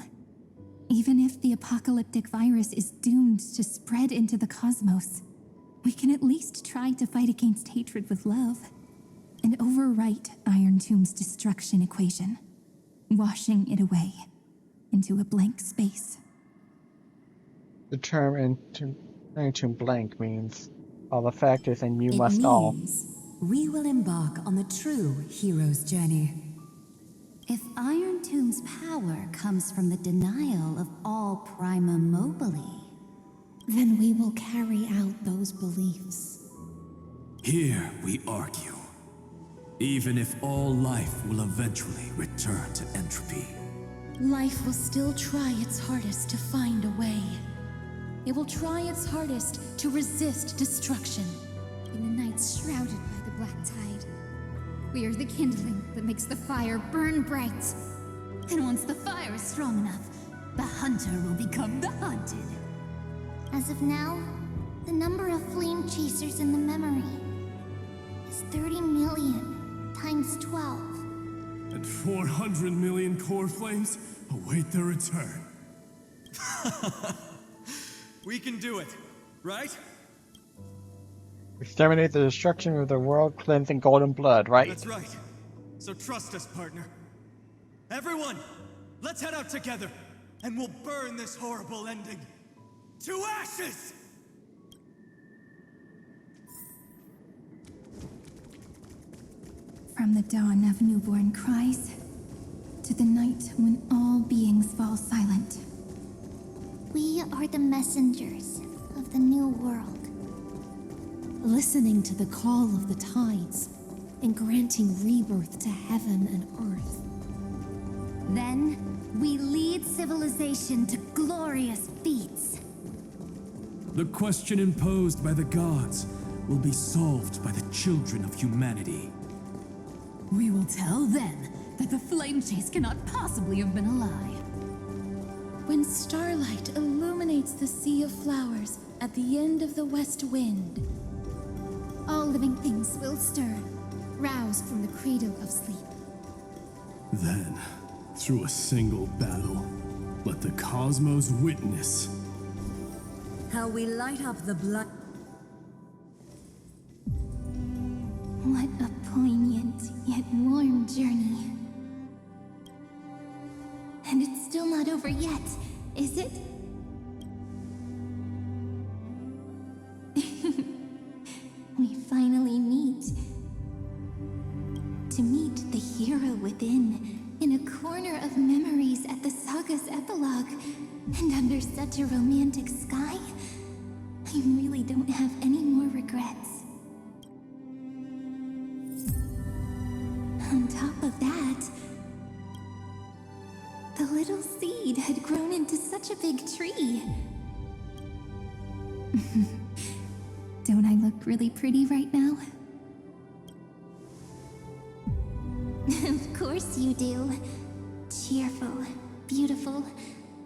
Even if the apocalyptic virus is doomed to spread into the cosmos, we can at least try to fight against hatred with love, and overwrite Irontomb's destruction equation, washing it away into a blank space. The term into blank means all the factors and you It must all. means we will embark on the true hero's journey. If Irontomb's power comes from the denial of all prima mobile, Then we will carry out those beliefs. Here we argue. Even if all life will eventually return to entropy. Life will still try its hardest to find a way. It will try its hardest to resist destruction. In the nights shrouded by the black tide, we are the kindling that makes the fire burn bright. and once the fire is strong enough, the hunter will become the hunted. As of now, the number of flame chasers in the memory is 30 million times 12. And 400 million core flames await their return. We can do it, right? Exterminate the destruction of the world, cleansing golden blood, right? That's right. So trust us, partner. Everyone, let's head out together, and we'll burn this horrible ending to ashes! From the dawn of newborn cries to the night when all beings fall silent. We are the messengers of the new world. Listening to the call of the tides and granting rebirth to heaven and earth. Then, we lead civilization to glorious feats. The question imposed by the gods will be solved by the children of humanity. We will tell then that the flame chase cannot possibly have been a lie. When starlight illuminates the sea of flowers at the end of the west wind, All living things will stir, roused from the cradle of sleep. Then, through a single battle, let the cosmos witness How we light up the blood. What a poignant yet warm journey. And it's still not over yet, is it? We finally meet. To meet the hero within, in a corner of memories at the saga's epilogue, and under such a romantic sky, I really don't have any more regrets. On top of that, the little seed had grown into such a big tree. Don't I look really pretty right now? Of course you do. Cheerful, beautiful,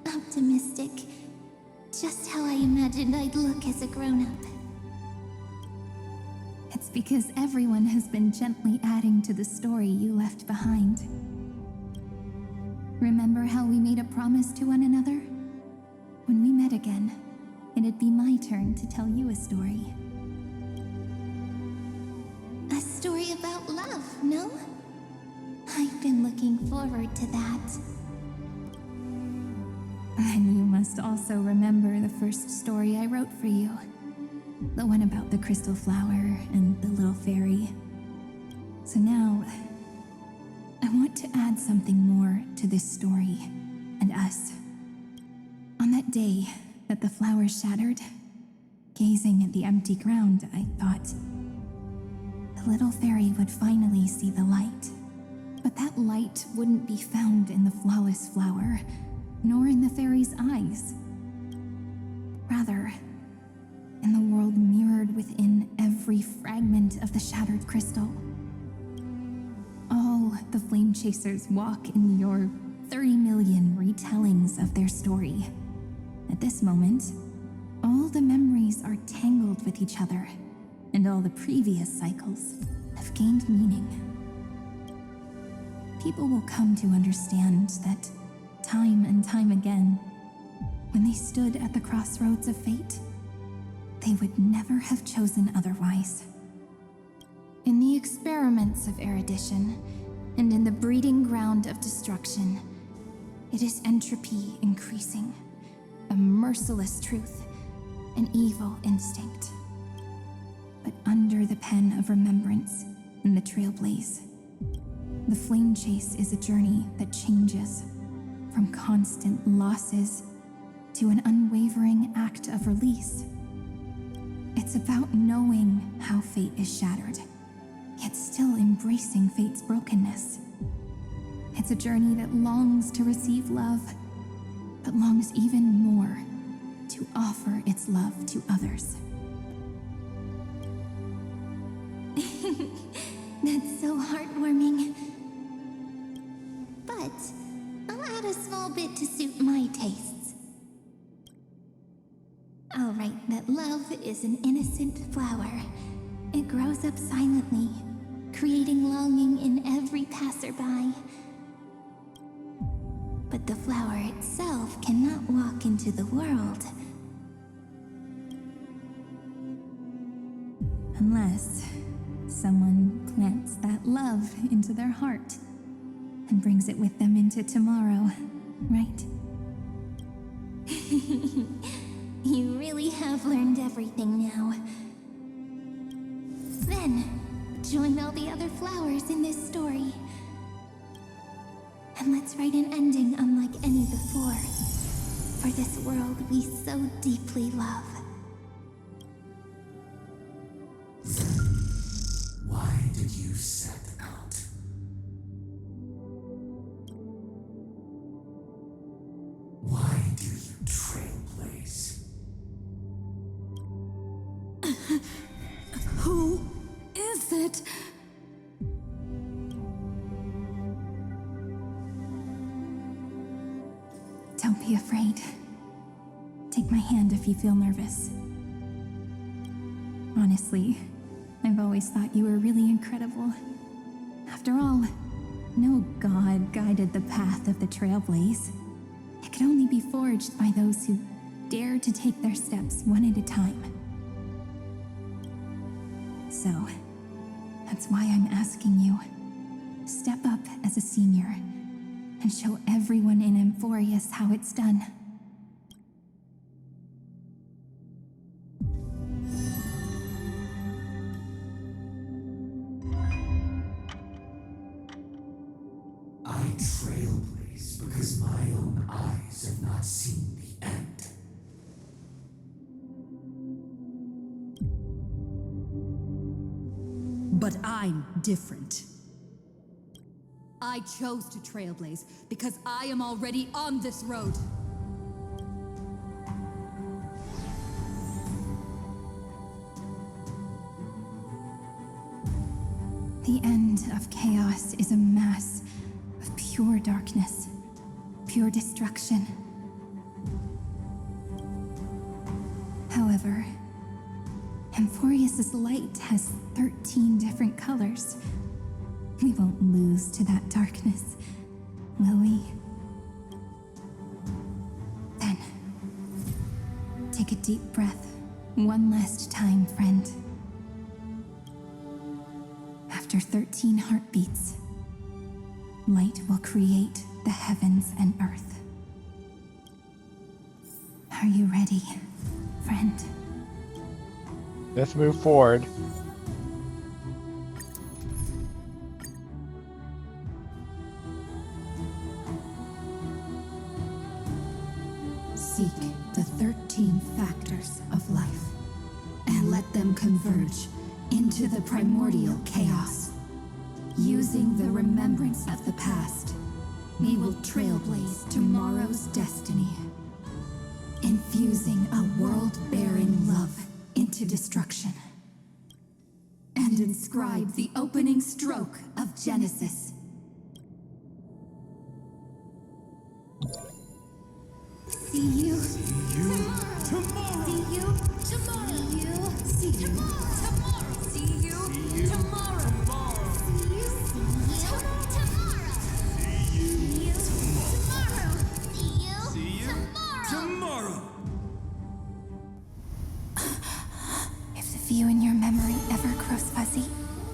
optimistic. Just how I imagined I'd look as a grown-up. It's because everyone has been gently adding to the story you left behind. Remember how we made a promise to one another? When we met again, it'd be my turn to tell you a story. A story about love, no? I've been looking forward to that. And you must also remember the first story I wrote for you. The one about the crystal flower and the little fairy. So now, I want to add something more to this story and us. On that day that the flower shattered, gazing at the empty ground, I thought the little fairy would finally see the light. But that light wouldn't be found in the flawless flower, nor in the fairy's eyes. Rather, in the world mirrored within every fragment of the shattered crystal. All the flame chasers walk in your 30 million retellings of their story. At this moment, all the memories are tangled with each other, and all the previous cycles have gained meaning. People will come to understand that time and time again, when they stood at the crossroads of fate, they would never have chosen otherwise. In the experiments of erudition, and in the breeding ground of destruction, it is entropy increasing, a merciless truth, an evil instinct. But under the pen of remembrance and the trailblaze, the flame chase is a journey that changes from constant losses to an unwavering act of release. It's about knowing how fate is shattered, yet still embracing fate's brokenness. It's a journey that longs to receive love, but longs even more to offer its love to others. That's so heartwarming. But I'll add a small bit to suit my tastes. I'll write that love is an innocent flower. It grows up silently, creating longing in every passerby. But the flower itself cannot walk into the world. Unless someone plants that love into their heart and brings it with them into tomorrow, right? You really have learned everything now. Then, join all the other flowers in this story. And let's write an ending unlike any before, for this world we so deeply love. Why did you set out? Why do you trailblaze? Who is it? Don't be afraid. Take my hand if you feel nervous. Honestly, I've always thought you were really incredible. After all, no god guided the path of the Trailblaze. It could only be forged by those who dare to take their steps one at a time. So, that's why I'm asking you. Step up as a senior and show everyone in Amphoreus how it's done. I trailblaze because my own eyes have not seen the end. But I'm different. I chose to trailblaze because I am already on this road. The end of chaos is a mass of pure darkness, pure destruction. However, Amphoreus' light has 13 different colors. We won't lose to that darkness, will we? Then, take a deep breath, one last time, friend. After 13 heartbeats, light will create the heavens and earth. Are you ready, friend? Let's move forward. Seek the 13 factors of life, and let them converge into the primordial chaos. Using the remembrance of the past, we will trailblaze tomorrow's destiny. Infusing a world-bearing love into destruction. And inscribe the opening stroke of Genesis. See you tomorrow. See you tomorrow. See you tomorrow. See you tomorrow. See you tomorrow. See you tomorrow. See you tomorrow. If the view in your memory ever grows fuzzy,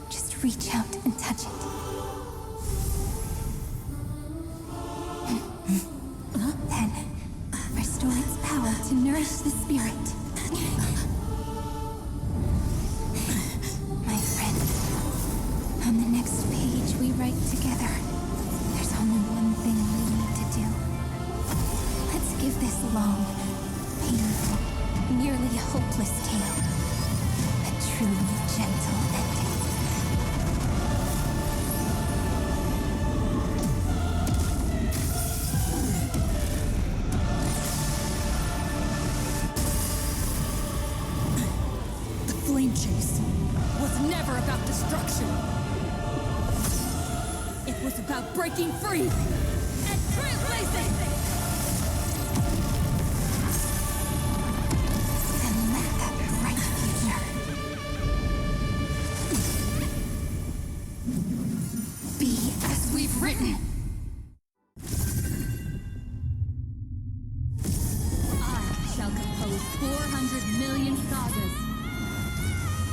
just reach out and touch it. Then, restore its power to nourish the spirit. My friend, on the next page we write together, there's only one thing we need to do. Let's give this long, painful, nearly hopeless tale a truly gentle ending. Flame chase was never about destruction. It was about breaking free and trailblazing. And let that bright future be as we've written. I shall compose 400 million sagas.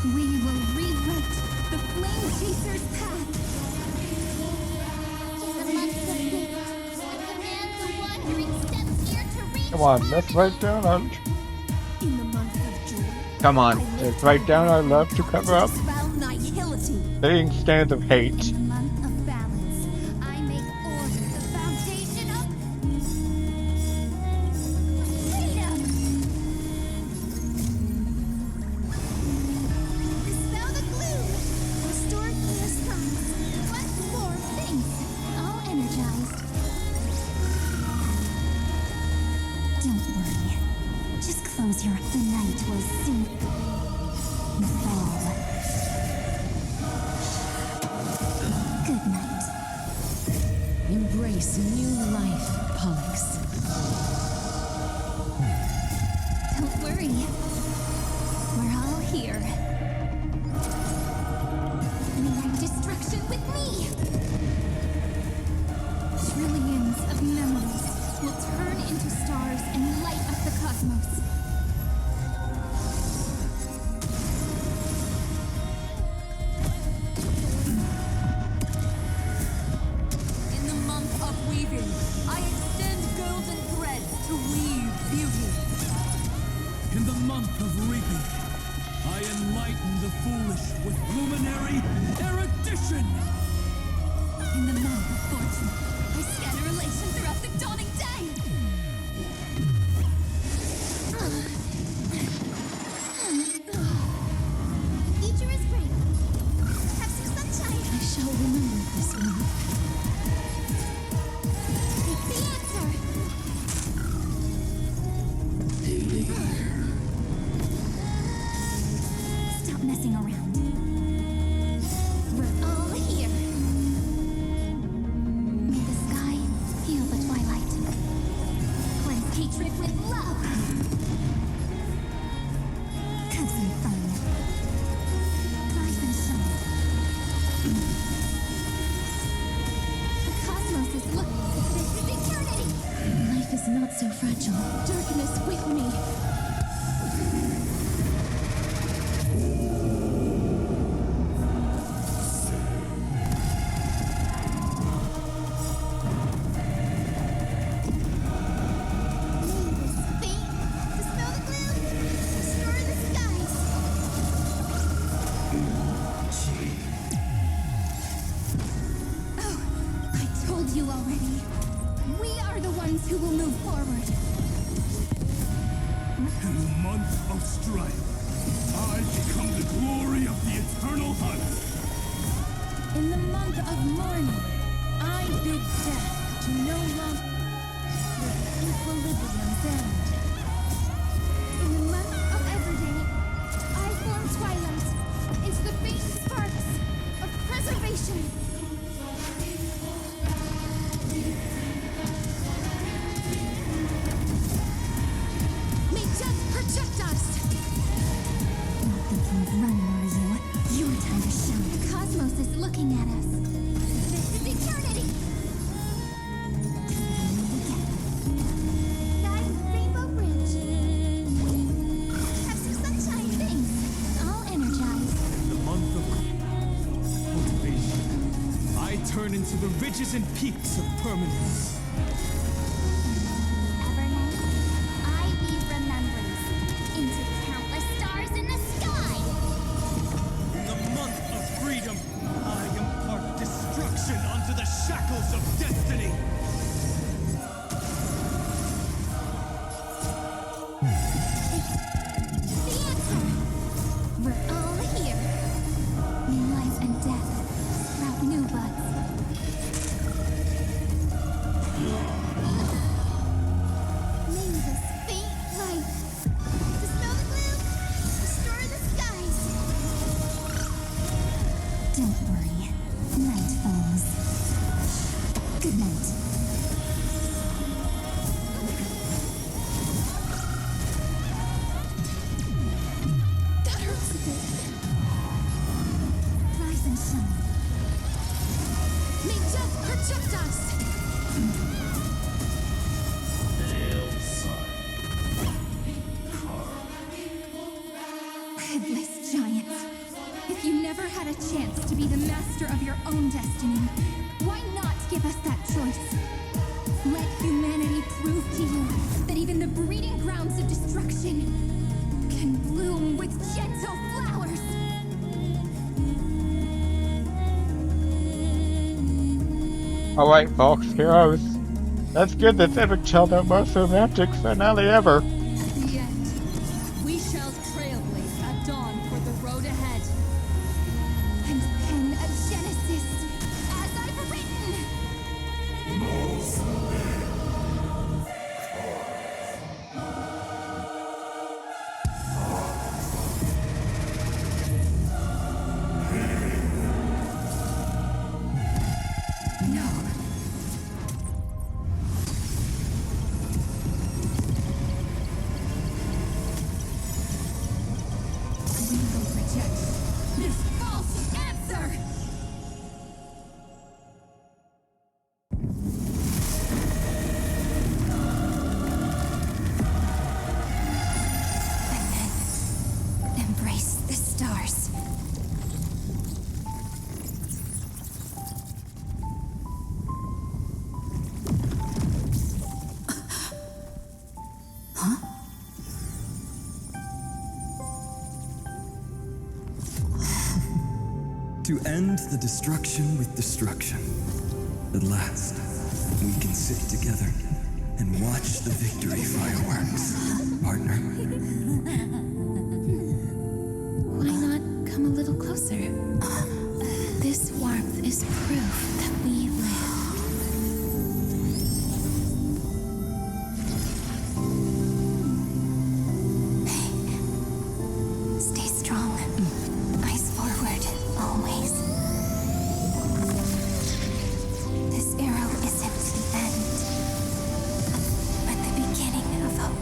We will rewrite the Flame Chaser's path. Come on, let's write down our... In the month of June, Come on, let's write down our love to cover up. dispel nihility. Setting standards of hate. In the month of balance, I make order the foundation of freedom. Dispel the gloom. Restore clear skies. Bless more things. All energized. Don't worry. Just close your eyes. The night will soon fall. Good night. Embrace new life, Pollux. Don't worry. We're all here. Rewrite destruction with me. Trillions of memories will turn into stars and light up the cosmos. In the month of weaving, I extend golden threads to weave beauty. In the month of reaping, I enlighten the foolish with luminary erudition. In the month of fortune, I scatter elation throughout the dawning day. Future is bright. Have some sunshine. I shall remember this one. It's the answer. Stop messing around. We're all here. May the sky heal the twilight. Cleanse hatred with love. Have some fun. Rise and shine. The cosmos is looking. This is eternity. Life is not so fragile. Darkness with me. Dispel the gloom. Restore the skies. Oh, I told you already. We are the ones who will move forward. In the month of strife, I become the glory of the eternal hunt. In the month of mourning, I bid death to no longer equilibrium's end. In the month of everyday, I form twilight into the faint sparks of preservation. May death protect us. Not thinking of running, are you? Your time to shine. The cosmos is looking at us. This is eternity. Guide Rainbow Bridge. Have some sunshine. Things all energized. The month of cultivation, I turn into the ridges and peaks of permanence. Evernight, I weave remembrance into countless stars in the sky. In the month of freedom, I impart destruction onto the shackles of destiny. The answer. We're all here. May life and death sprout new buds. May this faint light dispel the gloom, restore the skies. Don't worry. Night falls. Good night. That hurts a bit. Rise and shine. May death protect us. Headless giants. If you never had a chance to be the master of your own destiny, why not give us that choice? Let humanity prove to you that even the breeding grounds of destruction can bloom with gentle flowers. Alright, folks, heroes. Let's give this epic child the most romantic finale ever. At the end, we shall trailblaze at dawn for the road ahead. And pen a Genesis, as I've written. Embrace the stars. To end the destruction with destruction. At last, we can sit together and watch the victory fireworks, partner. Why not come a little closer? This warmth is proof that we live. Stay strong. Eyes forward, always. This arrow isn't the end, but the beginning of hope.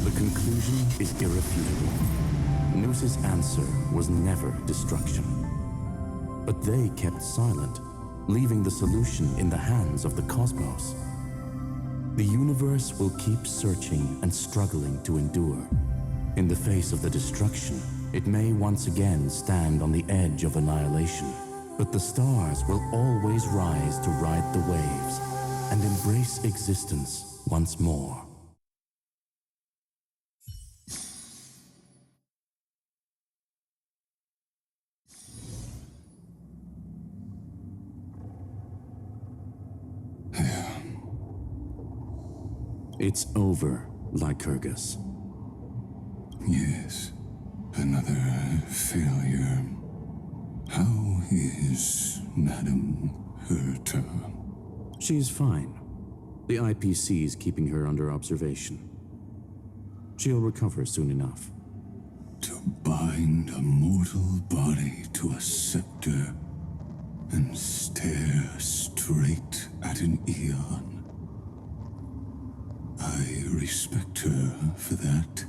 The conclusion is irrefutable. Noos's answer was never destruction. But they kept silent, leaving the solution in the hands of the cosmos. The universe will keep searching and struggling to endure. In the face of the destruction, it may once again stand on the edge of annihilation. But the stars will always rise to ride the waves and embrace existence once more. It's over, Lycurgus. Yes, another failure. How is Madame Herta? She's fine. The IPC's keeping her under observation. She'll recover soon enough. To bind a mortal body to a scepter and stare straight at an eon. I respect her for that.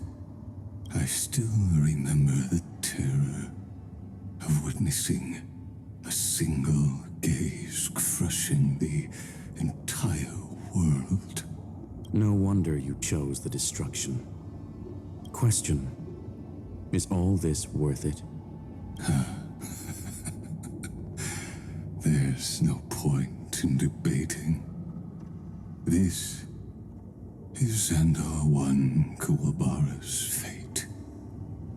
I still remember the terror of witnessing a single gaze crushing the entire world. No wonder you chose the destruction. Question: is all this worth it? There's no point in debating. This is Xandar One Kuwabara's fate.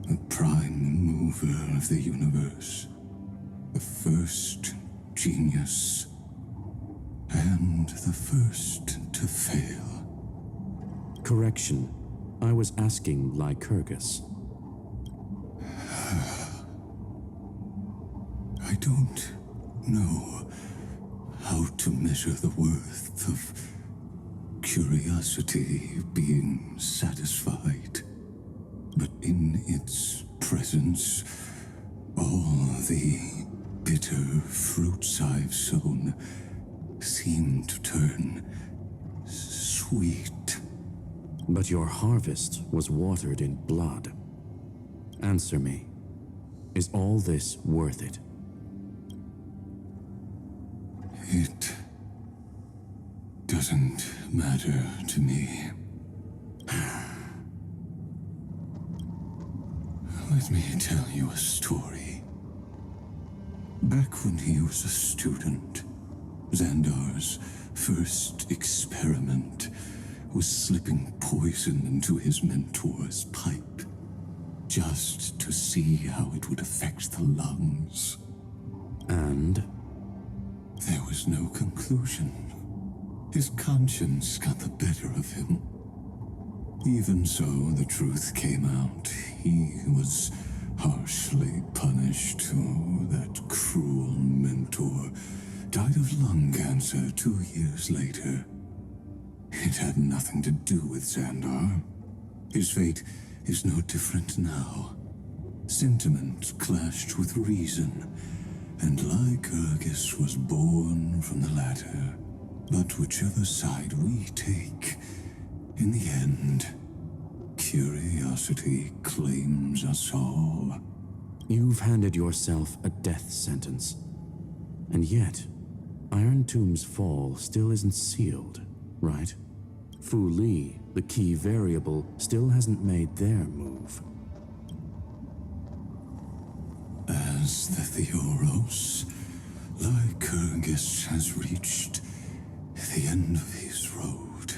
The prime mover of the universe. The first genius. And the first to fail. Correction. I was asking Lycurgus. I don't know how to measure the worth of curiosity being satisfied, but in its presence, all the bitter fruits I've sown seem to turn sweet. But your harvest was watered in blood. Answer me. Is all this worth it? It doesn't matter to me. Let me tell you a story. Back when he was a student, Xandar's first experiment was slipping poison into his mentor's pipe, just to see how it would affect the lungs. And? There was no conclusion. His conscience got the better of him. Even so, the truth came out. He was harshly punished. Oh, that cruel mentor died of lung cancer 2 years later. It had nothing to do with Xandar. His fate is no different now. Sentiment clashed with reason, and Lycurgus was born from the latter. But whichever side we take, in the end, curiosity claims us all. You've handed yourself a death sentence. And yet, Irontomb's fall still isn't sealed, right? Fu Li, the key variable, still hasn't made their move. As the Theoros, Lycurgus has reached the end of his road.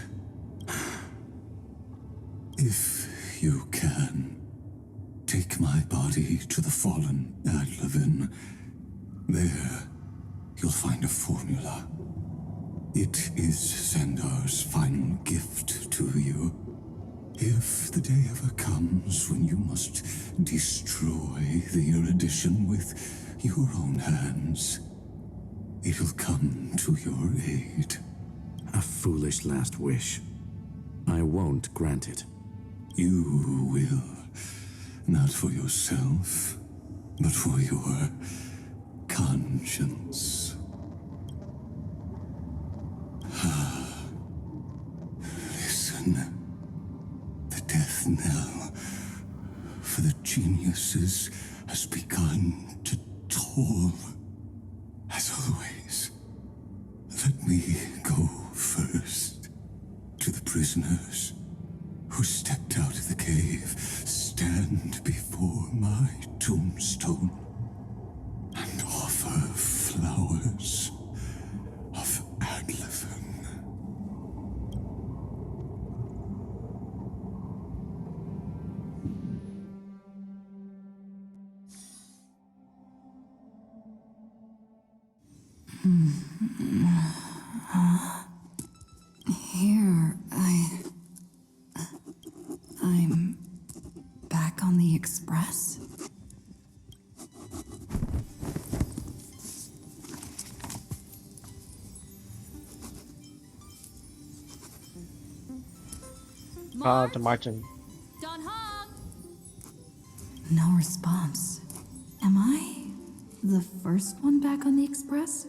If you can, take my body to the fallen Adlevin. There, you'll find a formula. It is Xandar's final gift to you. If the day ever comes when you must destroy the erudition with your own hands, it'll come to your aid. A foolish last wish. I won't grant it. You will. Not for yourself, but for your conscience. Listen. The death knell for the geniuses has begun to toll. As always, let me go first. To the prisoners who stepped out of the cave, stand before my tombstone and offer flowers of Adlevin. Here, I'm back on the Express. To Martin. Gone home. No response. Am I the first one back on the Express?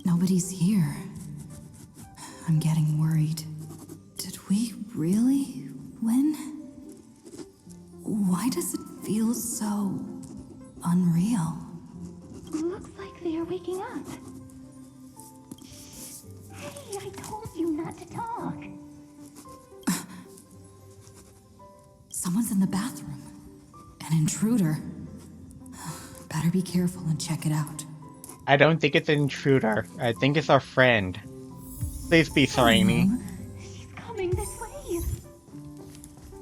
Nobody's here. I'm getting worried. Did we really win? Why does it feel so unreal? Looks like they are waking up. Hey, I told you not to talk. Someone's in the bathroom. An intruder. Better be careful and check it out. I don't think it's an intruder. I think it's our friend. Please be Sereni. She's coming this way.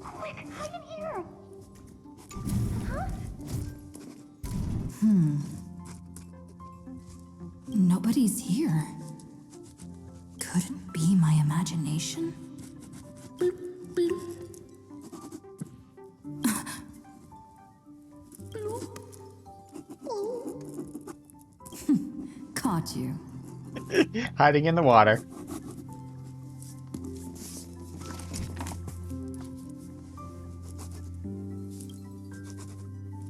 Quick, hide in here. Huh? Nobody's here. Could it be my imagination? Bloop, bloop. Bloop. Bloop. Caught you. Hiding in the water.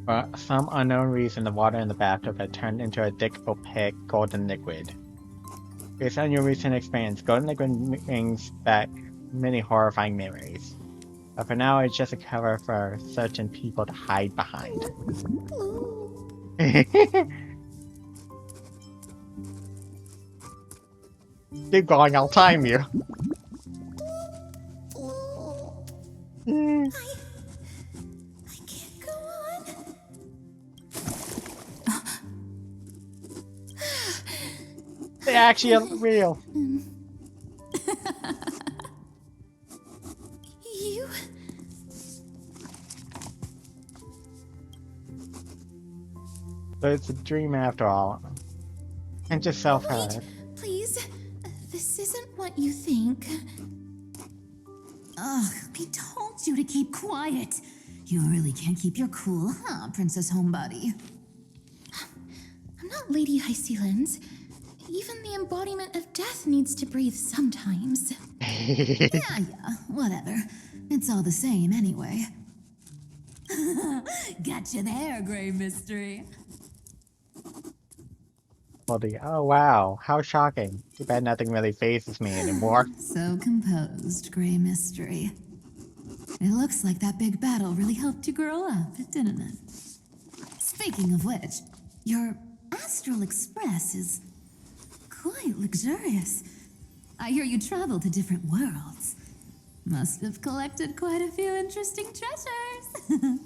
For some unknown reason, the water in the bathtub had turned into a thick, opaque, golden liquid. Based on your recent experience, golden liquid brings back many horrifying memories. But for now, it's just a cover for certain people to hide behind. Keep going, I'll time you. I can't go on. They actually are real. You... So it's a dream after all. And just self-hurt. Please, this isn't what you think. Ugh, I told you to keep quiet. You really can't keep your cool, huh, Princess Homebody? I'm not Lady Hysealens. Even the embodiment of death needs to breathe sometimes. Yeah, whatever. It's all the same anyway. Gotcha there, Grey Mystery. Oh wow, how shocking. Too bad nothing really phases me anymore. So composed, Grey Mystery. It looks like that big battle really helped you grow up, didn't it? Speaking of which, your Astral Express is quite luxurious. I hear you travel to different worlds. Must have collected quite a few interesting treasures.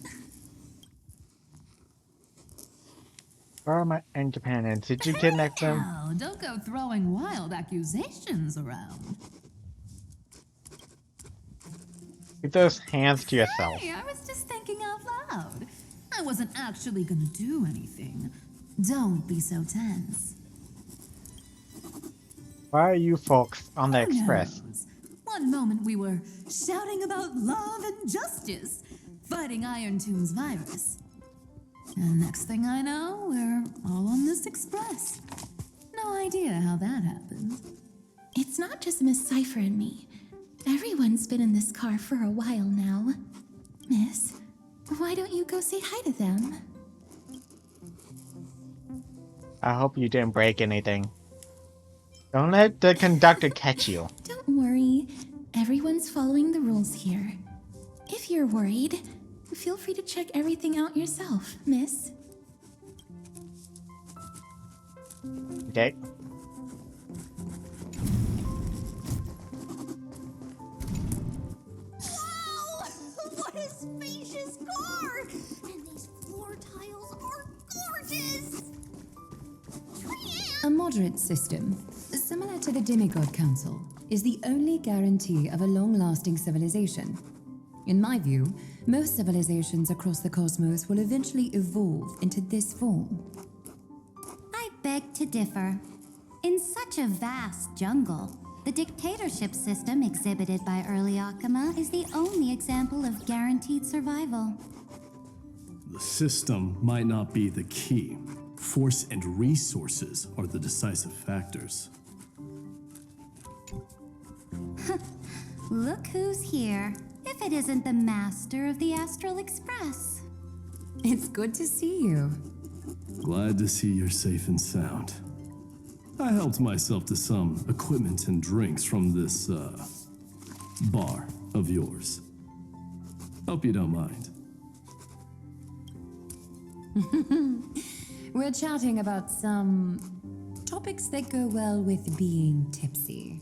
Where are my independents? Did you kidnap them? Oh, don't go throwing wild accusations around. Keep those hands to yourself. Hey, I was just thinking out loud. I wasn't actually gonna do anything. Don't be so tense. Why are you folks on the Who express? knows? One moment we were shouting about love and justice, fighting Irontomb's virus. And next thing I know, we're all on this express. No idea how that happened. It's not just Miss Cypher and me. Everyone's been in this car for a while now. Miss, why don't you go say hi to them? I hope you didn't break anything. Don't let the conductor catch you. Don't worry. Everyone's following the rules here. If you're worried, feel free to check everything out yourself, miss. Okay. Wow! What a spacious car! And these floor tiles are gorgeous! A moderate system, similar to the Demigod Council, is the only guarantee of a long-lasting civilization. In my view, most civilizations across the cosmos will eventually evolve into this form. I beg to differ. In such a vast jungle, the dictatorship system exhibited by early Akama is the only example of guaranteed survival. The system might not be the key. Force and resources are the decisive factors. Look who's here. If it isn't the master of the Astral Express. It's good to see you. Glad to see you're safe and sound. I helped myself to some equipment and drinks from this, bar of yours. Hope you don't mind. We're chatting about some topics that go well with being tipsy.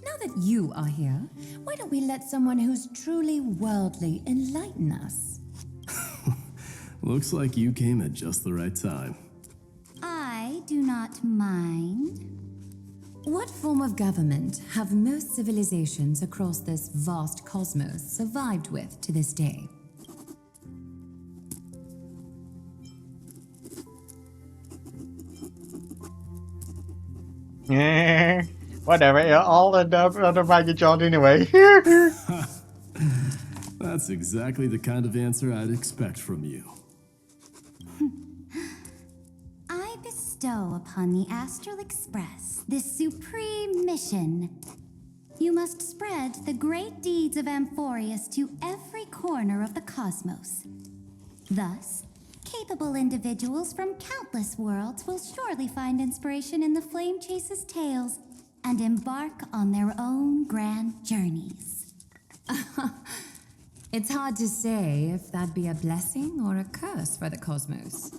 Now that you are here, why don't we let someone who's truly worldly enlighten us? Looks like you came at just the right time. I do not mind. What form of government have most civilizations across this vast cosmos survived with to this day? Whatever, it'll all end up under my control anyway. That's exactly the kind of answer I'd expect from you. I bestow upon the Astral Express this supreme mission. You must spread the great deeds of amphoreus to every corner of the cosmos. Thus, capable individuals from countless worlds will surely find inspiration in the Flame Chase's tales and embark on their own grand journeys. It's hard to say if that'd be a blessing or a curse for the cosmos.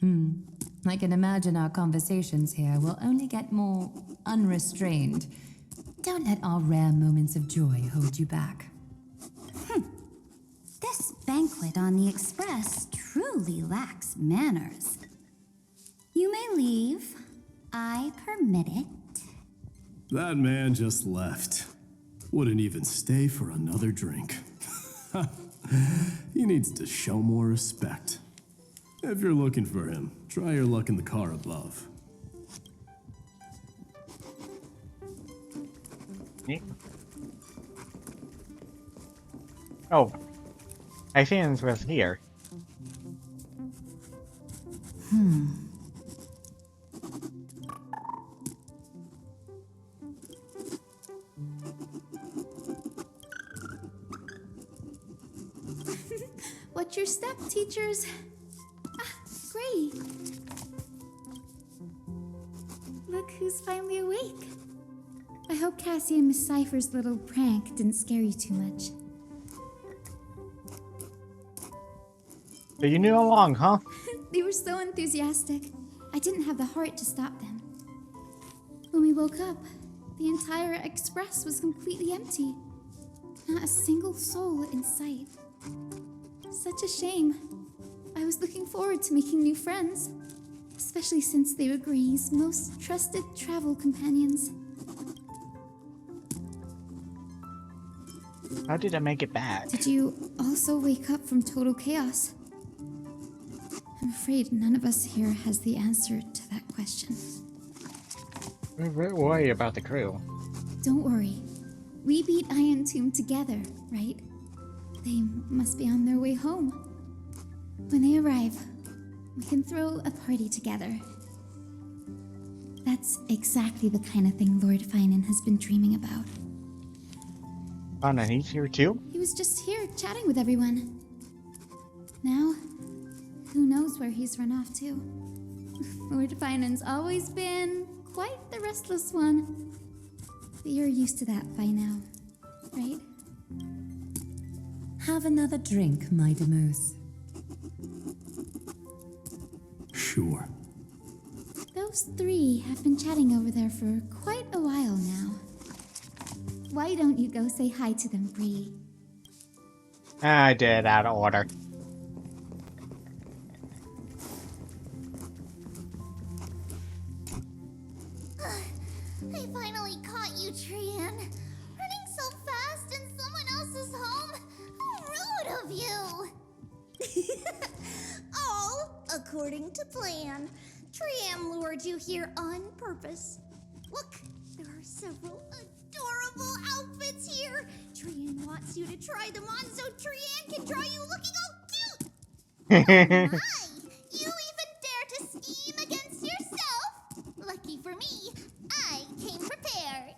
I can imagine our conversations here will only get more unrestrained. Don't let our rare moments of joy hold you back. This banquet on the Express truly lacks manners. You may leave. I permit it. That man just left. Wouldn't even stay for another drink. He needs to show more respect. If you're looking for him, try your luck in the car above. Oh, I think it was here. Watch your step, teachers. Great. Look who's finally awake. I hope Cassie and Miss Cypher's little prank didn't scare you too much. So you knew along, huh? They were so enthusiastic. I didn't have the heart to stop them. When we woke up, the entire express was completely empty. Not a single soul in sight. Such a shame. I was looking forward to making new friends, especially since they were Gray's most trusted travel companions. How did I make it back? Did you also wake up from total chaos? I'm afraid none of us here has the answer to that question. I'm very worried about the crew. Don't worry. We beat Irontomb together, right? They must be on their way home. When they arrive, we can throw a party together. That's exactly the kind of thing Lord Finan has been dreaming about. Oh, and he's here too? He was just here chatting with everyone. Now, who knows where he's run off to? Lord Finan's always been quite the restless one. But you're used to that by now, right? Have another drink, my Demos. Sure. Those three have been chatting over there for quite a while now. Why don't you go say hi to them, Bree? I did it out of order. I finally caught you, Trian. Running so fast in someone else's home? How rude of you! All according to plan. Trian lured you here on purpose. Look, there are several adorable outfits here. Trian wants you to try them on so Trian can draw you looking all cute. Oh my! You even dare to scheme against yourself? Lucky for me, I came prepared.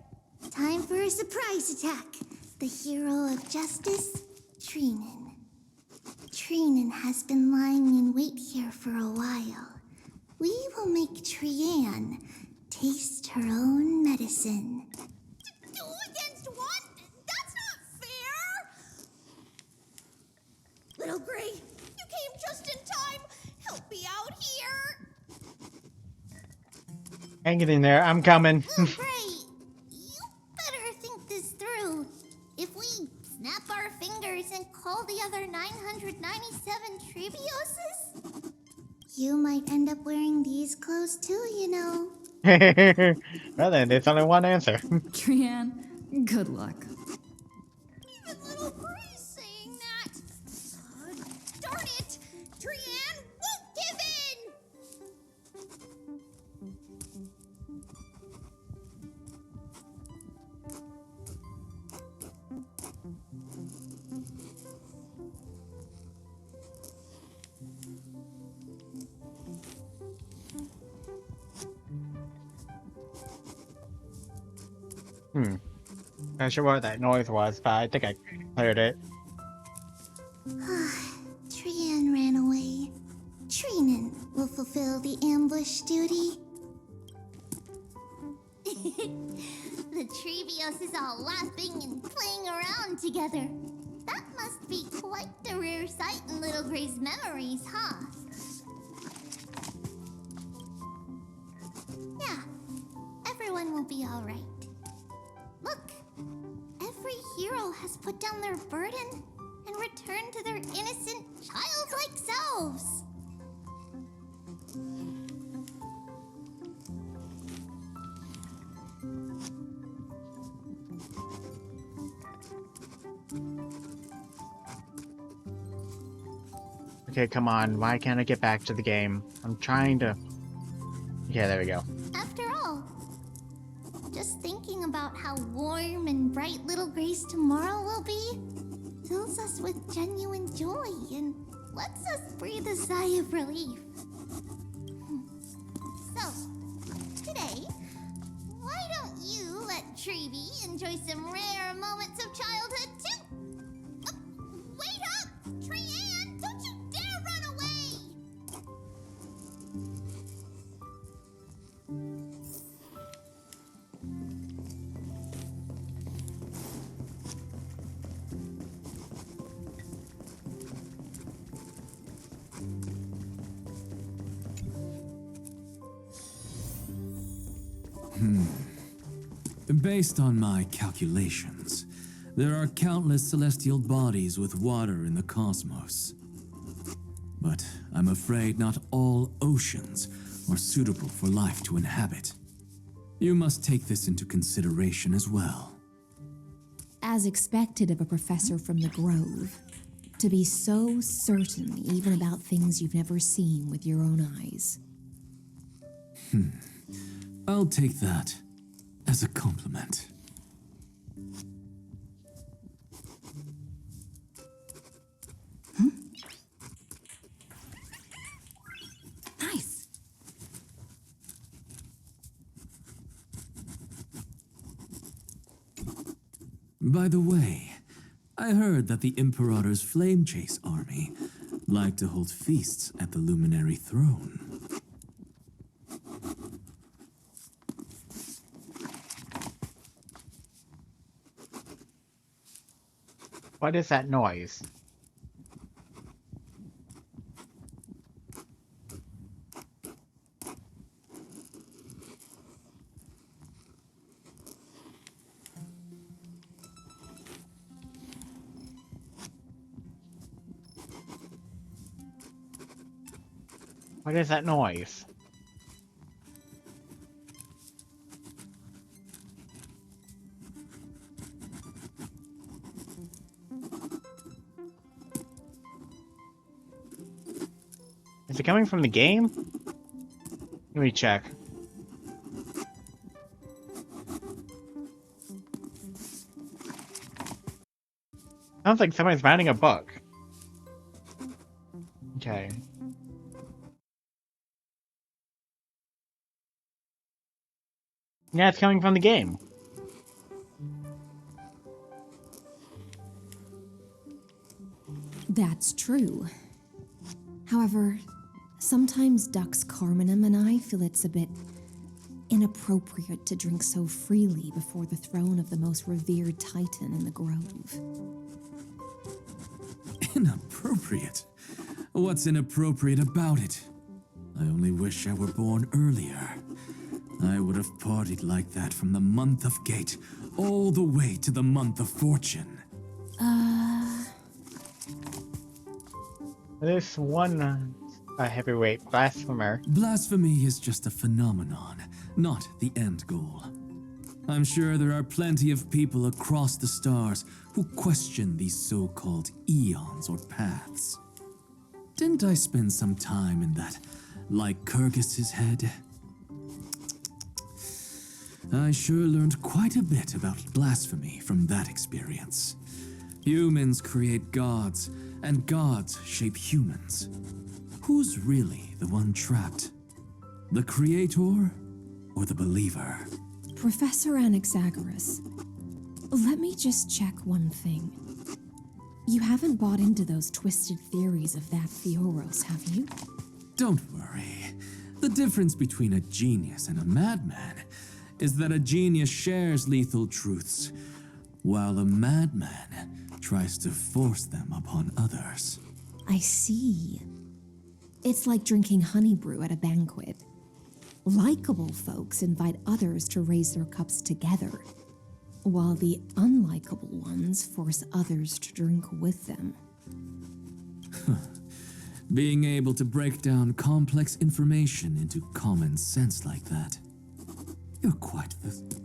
Time for a surprise attack. The hero of justice, Trinan. Trinan has been lying in wait here for a while. We will make Trian taste her own medicine. Two against one? That's not fair! Little Gray, you came just in time. Help me out here. Hang it in there, I'm coming. Little Gray, you better think this through. If we snap our fingers and call the other 997 Trebioses, you might end up wearing these clothes too, you know. Well then, there's only one answer. Trian, good luck. Even little Gray's saying that. Darn it! Trian won't give in! Not sure what that noise was, but I think I cleared it. Trian ran away. Trinan will fulfill the ambush duty. The Trevios is all laughing and playing around together. That must be quite the rare sight in Little Gray's memories, huh? Yeah, everyone will be all right. Look, every hero has put down their burden and returned to their innocent, childlike selves. Okay, come on. Why can't I get back to the game? I'm trying to... Yeah, there we go. After all, just thinking about how warm and bright Little Gray's tomorrow will be fills us with genuine joy and lets us breathe a sigh of relief. So, today, why don't you let Trevi enjoy some rare moments of childhood too? Wait up! Trianne, don't you dare run away! Based on my calculations, there are countless celestial bodies with water in the cosmos. But I'm afraid not all oceans are suitable for life to inhabit. You must take this into consideration as well. As expected of a professor from the Grove, to be so certain even about things you've never seen with your own eyes. I'll take that as a compliment. Nice. By the way, I heard that the Imperator's Flame Chase army like to hold feasts at the Luminary Throne. What is that noise? What is that noise? Is it coming from the game? Let me check. Sounds like somebody's writing a book. Okay. Yeah, it's coming from the game. That's true. However, sometimes Dux Carminum and I feel it's a bit inappropriate to drink so freely before the throne of the most revered titan in the Grove. Inappropriate? What's inappropriate about it? I only wish I were born earlier. I would have partied like that from the month of Gate all the way to the month of Fortune. There's one heavyweight blasphemer. Blasphemy is just a phenomenon, not the end goal. I'm sure there are plenty of people across the stars who question these so-called eons or paths. Didn't I spend some time in that Lycurgus's head? I sure learned quite a bit about blasphemy from that experience. Humans create gods, and gods shape humans. Who's really the one trapped? The creator or the believer? Professor Anaxagoras, let me just check one thing. You haven't bought into those twisted theories of that Theoros, have you? Don't worry. The difference between a genius and a madman is that a genius shares lethal truths, while a madman tries to force them upon others. I see. It's like drinking honey brew at a banquet. Likeable folks invite others to raise their cups together, while the unlikable ones force others to drink with them. Being able to break down complex information into common sense like that, you're quite the...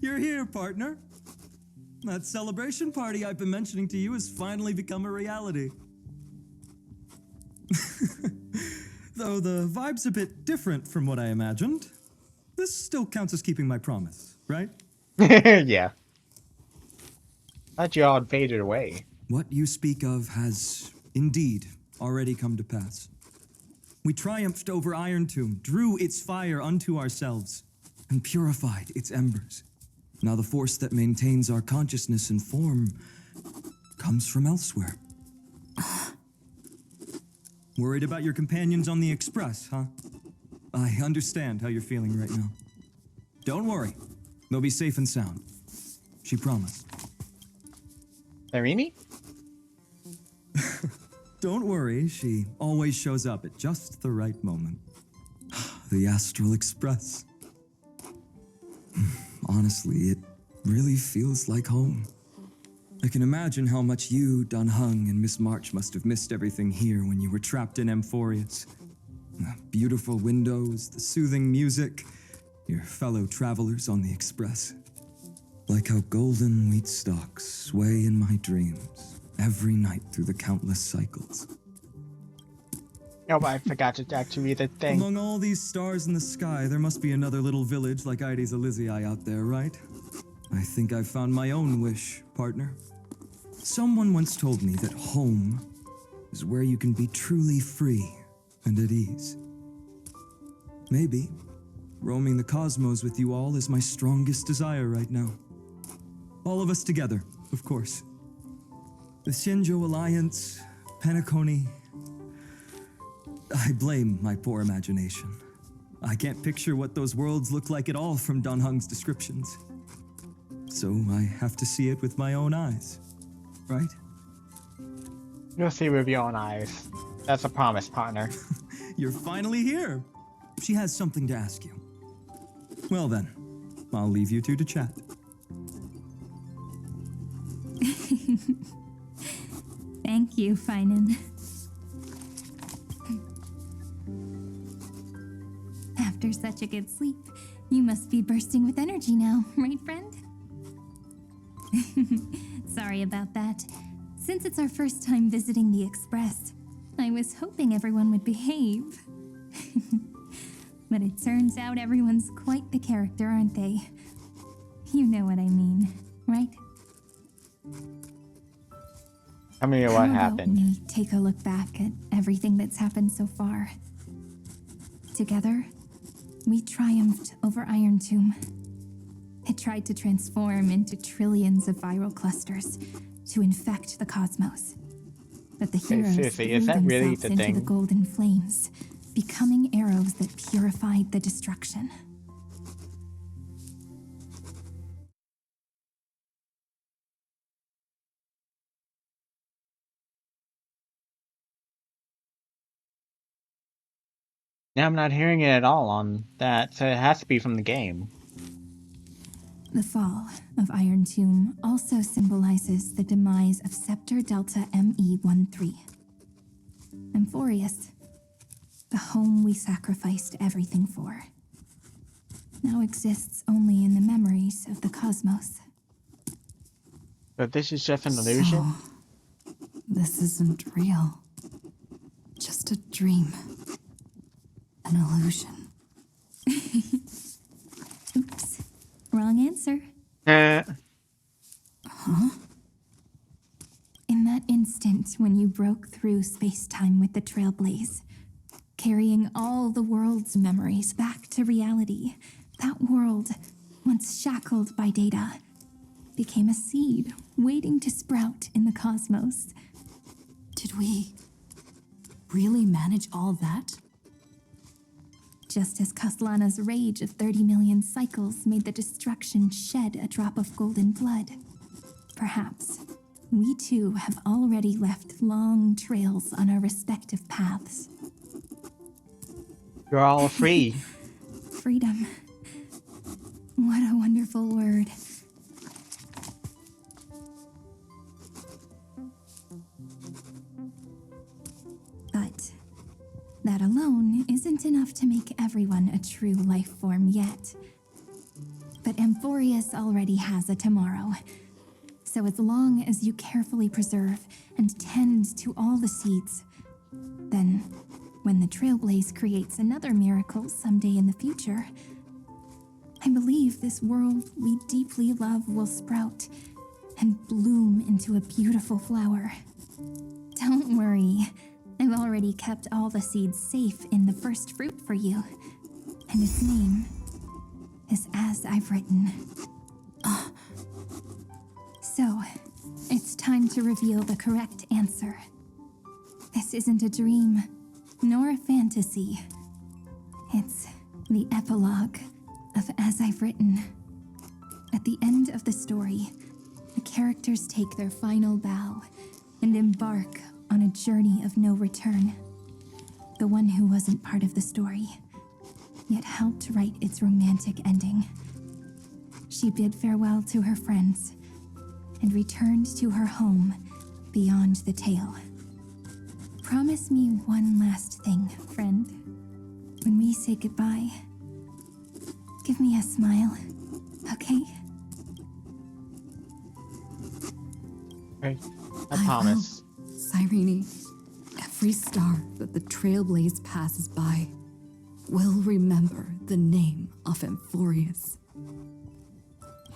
You're here, partner. That celebration party I've been mentioning to you has finally become a reality. Though the vibe's a bit different from what I imagined, this still counts as keeping my promise, right? Yeah. Thought you all faded away. What you speak of has indeed already come to pass. We triumphed over Irontomb, drew its fire unto ourselves, and purified its embers. Now the force that maintains our consciousness and form comes from elsewhere. Worried about your companions on the Express, huh? I understand how you're feeling right now. Don't worry. They'll be safe and sound. She promised. Irene? Don't worry, she always shows up at just the right moment. The Astral Express. Honestly, it really feels like home. I can imagine how much you, Dun Hung, and Miss March must have missed everything here when you were trapped in amphoreus. The beautiful windows, the soothing music, your fellow travelers on the Express. Like how golden wheat stalks sway in my dreams every night through the countless cycles. Oh, I forgot to actually read the thing. Among all these stars in the sky, there must be another little village like Ides Elysiae out there, right? I think I've found my own wish, partner. Someone once told me that home is where you can be truly free and at ease. Maybe roaming the cosmos with you all is my strongest desire right now. All of us together, of course. The Shinjo Alliance, Penacony. I blame my poor imagination. I can't picture what those worlds look like at all from Dun Hung's descriptions. So I have to see it with my own eyes, right? You'll see with your own eyes. That's a promise, partner. You're finally here. She has something to ask you. Well then, I'll leave you two to chat. Thank you, Finan. After such a good sleep, you must be bursting with energy now, right, friend? Sorry about that. Since it's our first time visiting the Express, I was hoping everyone would behave. But it turns out everyone's quite the character, aren't they? You know what I mean, right? Tell me what happened. We take a look back at everything that's happened so far. Together, we triumphed over Irontomb. It tried to transform into trillions of viral clusters to infect the cosmos. But the heroes seriously, threw is that really themselves the into thing? the golden flames, becoming arrows that purified the destruction. Now I'm not hearing it at all on that, so it has to be from the game. The fall of Irontomb also symbolizes the demise of Scepter Delta ME-13. Amphoreus, the home we sacrificed everything for, now exists only in the memories of the cosmos. But this is just an illusion? So, this isn't real. Just a dream. An illusion. Oops. Wrong answer. Huh? In that instant when you broke through space-time with the Trailblaze, carrying all the world's memories back to reality, that world, once shackled by data, became a seed waiting to sprout in the cosmos. Did we really manage all that? Just as Kaslana's rage of 30 million cycles made the destruction shed a drop of golden blood, perhaps we too have already left long trails on our respective paths. You're all free. Freedom. What a wonderful word. But that alone isn't enough to make everyone a true life form yet. But amphoreus already has a tomorrow. So as long as you carefully preserve and tend to all the seeds, then when the Trailblaze creates another miracle someday in the future, I believe this world we deeply love will sprout and bloom into a beautiful flower. Don't worry, I've already kept all the seeds safe in the first fruit for you, and its name is As I've Written. So, it's time to reveal the correct answer. This isn't a dream, nor a fantasy. It's the epilogue of As I've Written. At the end of the story, the characters take their final bow and embark on a journey of no return. The one who wasn't part of the story, yet helped write its romantic ending. She bid farewell to her friends and returned to her home beyond the tale. Promise me one last thing, friend. When we say goodbye, give me a smile, okay? Okay, I promise. Cyrene, every star that the Trailblaze passes by will remember the name of amphoreus.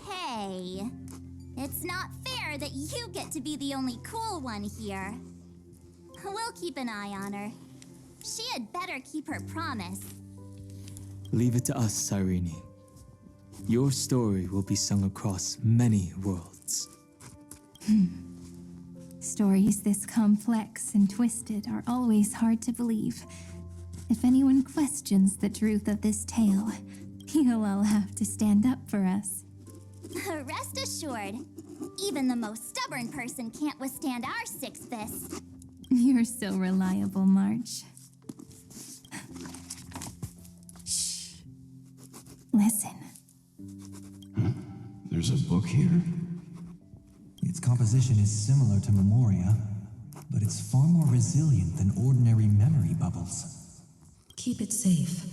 Hey, it's not fair that you get to be the only cool one here. We'll keep an eye on her. She had better keep her promise. Leave it to us, Cyrene. Your story will be sung across many worlds. Stories this complex and twisted are always hard to believe. If anyone questions the truth of this tale, you'll all have to stand up for us. Rest assured, even the most stubborn person can't withstand our six fists. You're so reliable, March. Shh. Listen. There's a book here? Its composition is similar to Memoria, but it's far more resilient than ordinary memory bubbles. Keep it safe.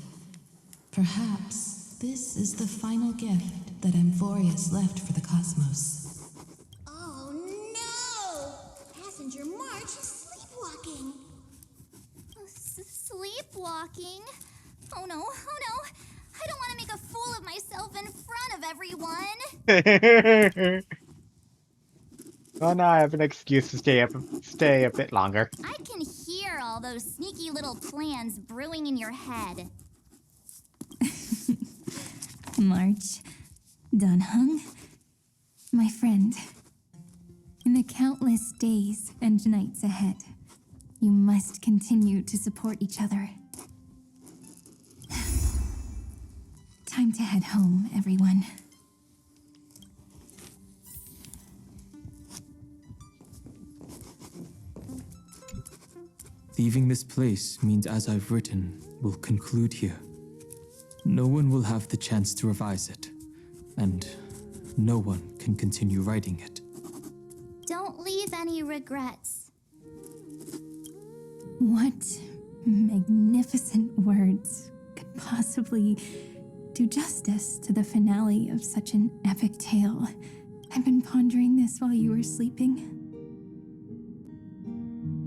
Perhaps this is the final gift that amphoreus left for the cosmos. Oh no! Passenger March is sleepwalking. Sleepwalking? Oh no, oh no! I don't want to make a fool of myself in front of everyone! Oh, now I have an excuse to stay a bit longer. I can hear all those sneaky little plans brewing in your head. March, Dunhung, my friend. In the countless days and nights ahead, you must continue to support each other. Time to head home, everyone. Leaving this place means As I've Written will conclude here. No one will have the chance to revise it, and no one can continue writing it. Don't leave any regrets. What magnificent words could possibly do justice to the finale of such an epic tale? I've been pondering this while you were sleeping.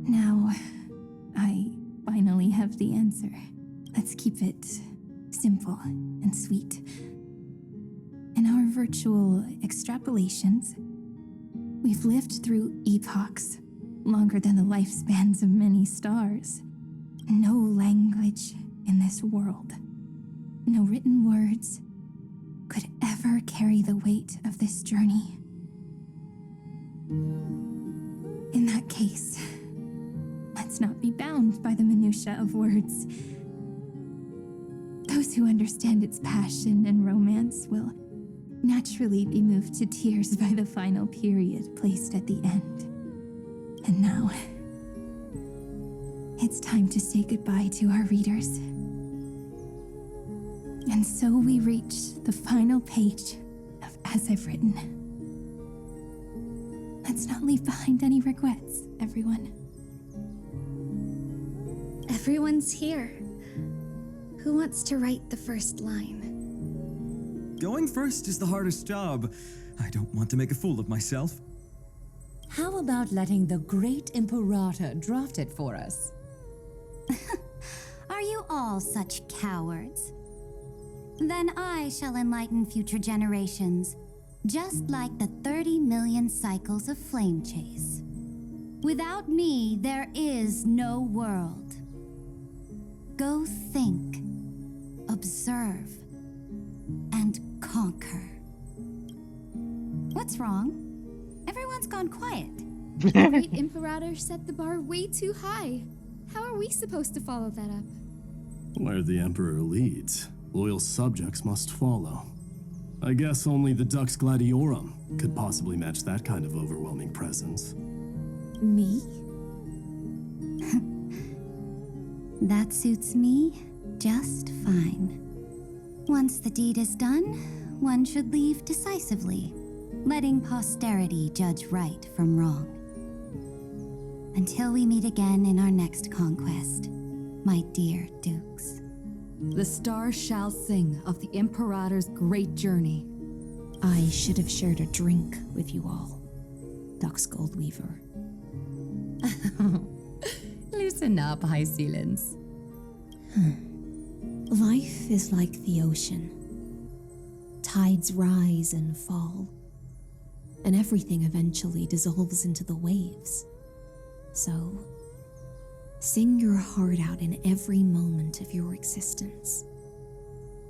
Now, I finally have the answer. Let's keep it simple and sweet. In our virtual extrapolations, we've lived through epochs longer than the lifespans of many stars. No language in this world, no written words could ever carry the weight of this journey. In that case, let's not be bound by the minutiae of words. Those who understand its passion and romance will naturally be moved to tears by the final period placed at the end. And now, it's time to say goodbye to our readers. And so we reach the final page of As I've Written. Let's not leave behind any regrets, everyone. Everyone's here. Who wants to write the first line? Going first is the hardest job. I don't want to make a fool of myself. How about letting the great Imperator draft it for us? Are you all such cowards? Then I shall enlighten future generations, just like the 30 million cycles of flame chase. Without me, there is no world. Go think, observe, and conquer. What's wrong? Everyone's gone quiet. The great Imperator set the bar way too high. How are we supposed to follow that up? Where the Emperor leads, loyal subjects must follow. I guess only the Dux Gladiorum could possibly match that kind of overwhelming presence. Me? That suits me just fine. Once the deed is done, one should leave decisively, letting posterity judge right from wrong. Until we meet again in our next conquest, my dear dukes. The stars shall sing of the Imperator's great journey. I should have shared a drink with you all, Dux Goldweaver. Loosen up, High Sealants. Life is like the ocean. Tides rise and fall, and everything eventually dissolves into the waves. So, sing your heart out in every moment of your existence.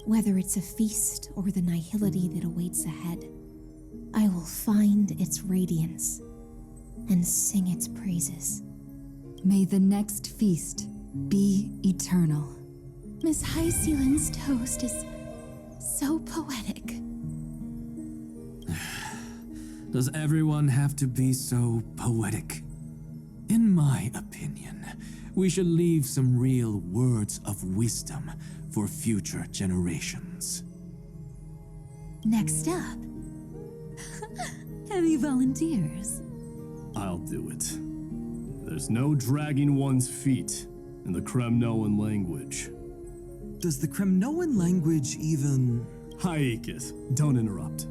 Whether it's a feast or the nihility that awaits ahead, I will find its radiance and sing its praises. May the next feast be eternal. Miss High Sealand's toast is so poetic. Does everyone have to be so poetic? In my opinion, we should leave some real words of wisdom for future generations. Next up, any volunteers? I'll do it. There's no dragging one's feet in the Kremnoan language. Does the Kremnoan language even... Haikis, don't interrupt.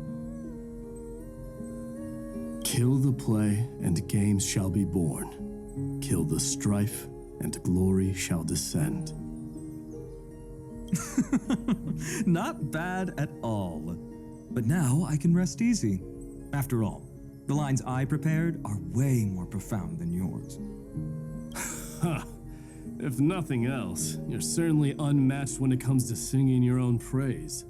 Kill the play, and games shall be born. Kill the strife, and glory shall descend. Not bad at all. But now I can rest easy. After all, the lines I prepared are way more profound than yours. Ha! If nothing else, you're certainly unmatched when it comes to singing your own praise.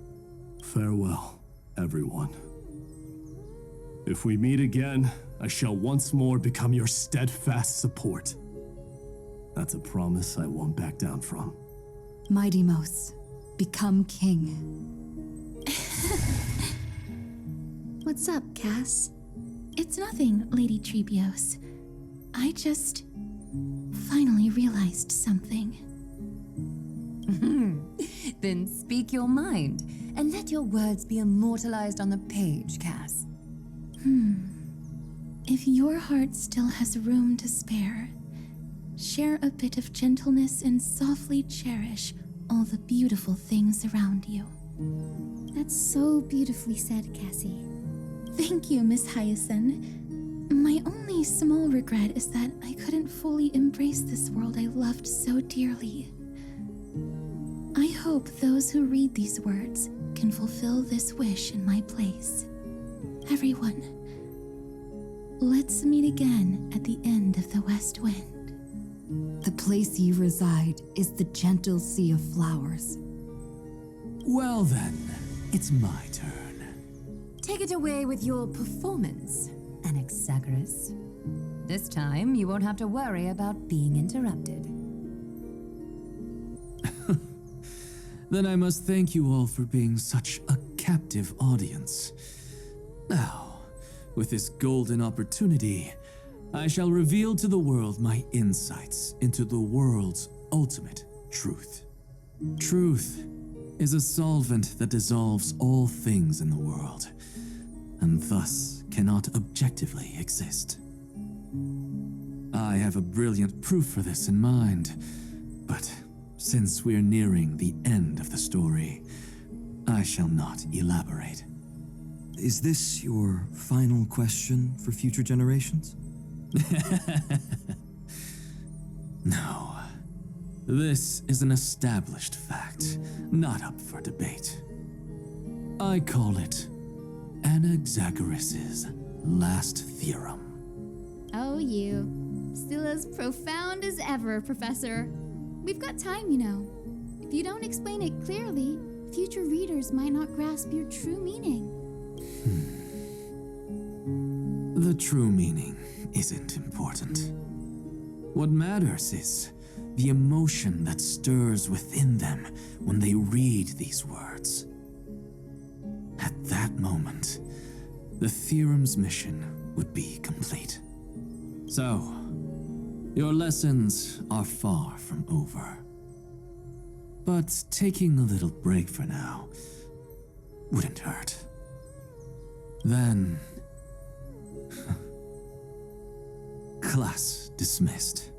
Farewell, everyone. If we meet again, I shall once more become your steadfast support. That's a promise I won't back down from. Mighty Mos, become king. What's up, Cass? It's nothing, Lady Trebios. I just finally realized something. Then speak your mind, and let your words be immortalized on the page, Cass. If your heart still has room to spare, share a bit of gentleness and softly cherish all the beautiful things around you. That's so beautifully said, Cassie. Thank you, Miss Hyacinth. My only small regret is that I couldn't fully embrace this world I loved so dearly. I hope those who read these words can fulfill this wish in my place. Everyone, let's meet again at the end of the West Wind. The place you reside is the gentle sea of flowers. Well then, it's my turn. Take it away with your performance, and Zagreus. This time, you won't have to worry about being interrupted. Then I must thank you all for being such a captive audience. Now, with this golden opportunity, I shall reveal to the world my insights into the world's ultimate truth. Truth is a solvent that dissolves all things in the world, and thus cannot objectively exist. I have a brilliant proof for this in mind, but since we're nearing the end of the story, I shall not elaborate. Is this your final question for future generations? No. This is an established fact, not up for debate. I call it Anaxagoras' last theorem. Oh, you. Still as profound as ever, Professor. We've got time, you know. If you don't explain it clearly, future readers might not grasp your true meaning. The true meaning isn't important. What matters is the emotion that stirs within them when they read these words. At that moment, the theorem's mission would be complete. So, your lessons are far from over. But taking a little break for now wouldn't hurt. Then, class dismissed.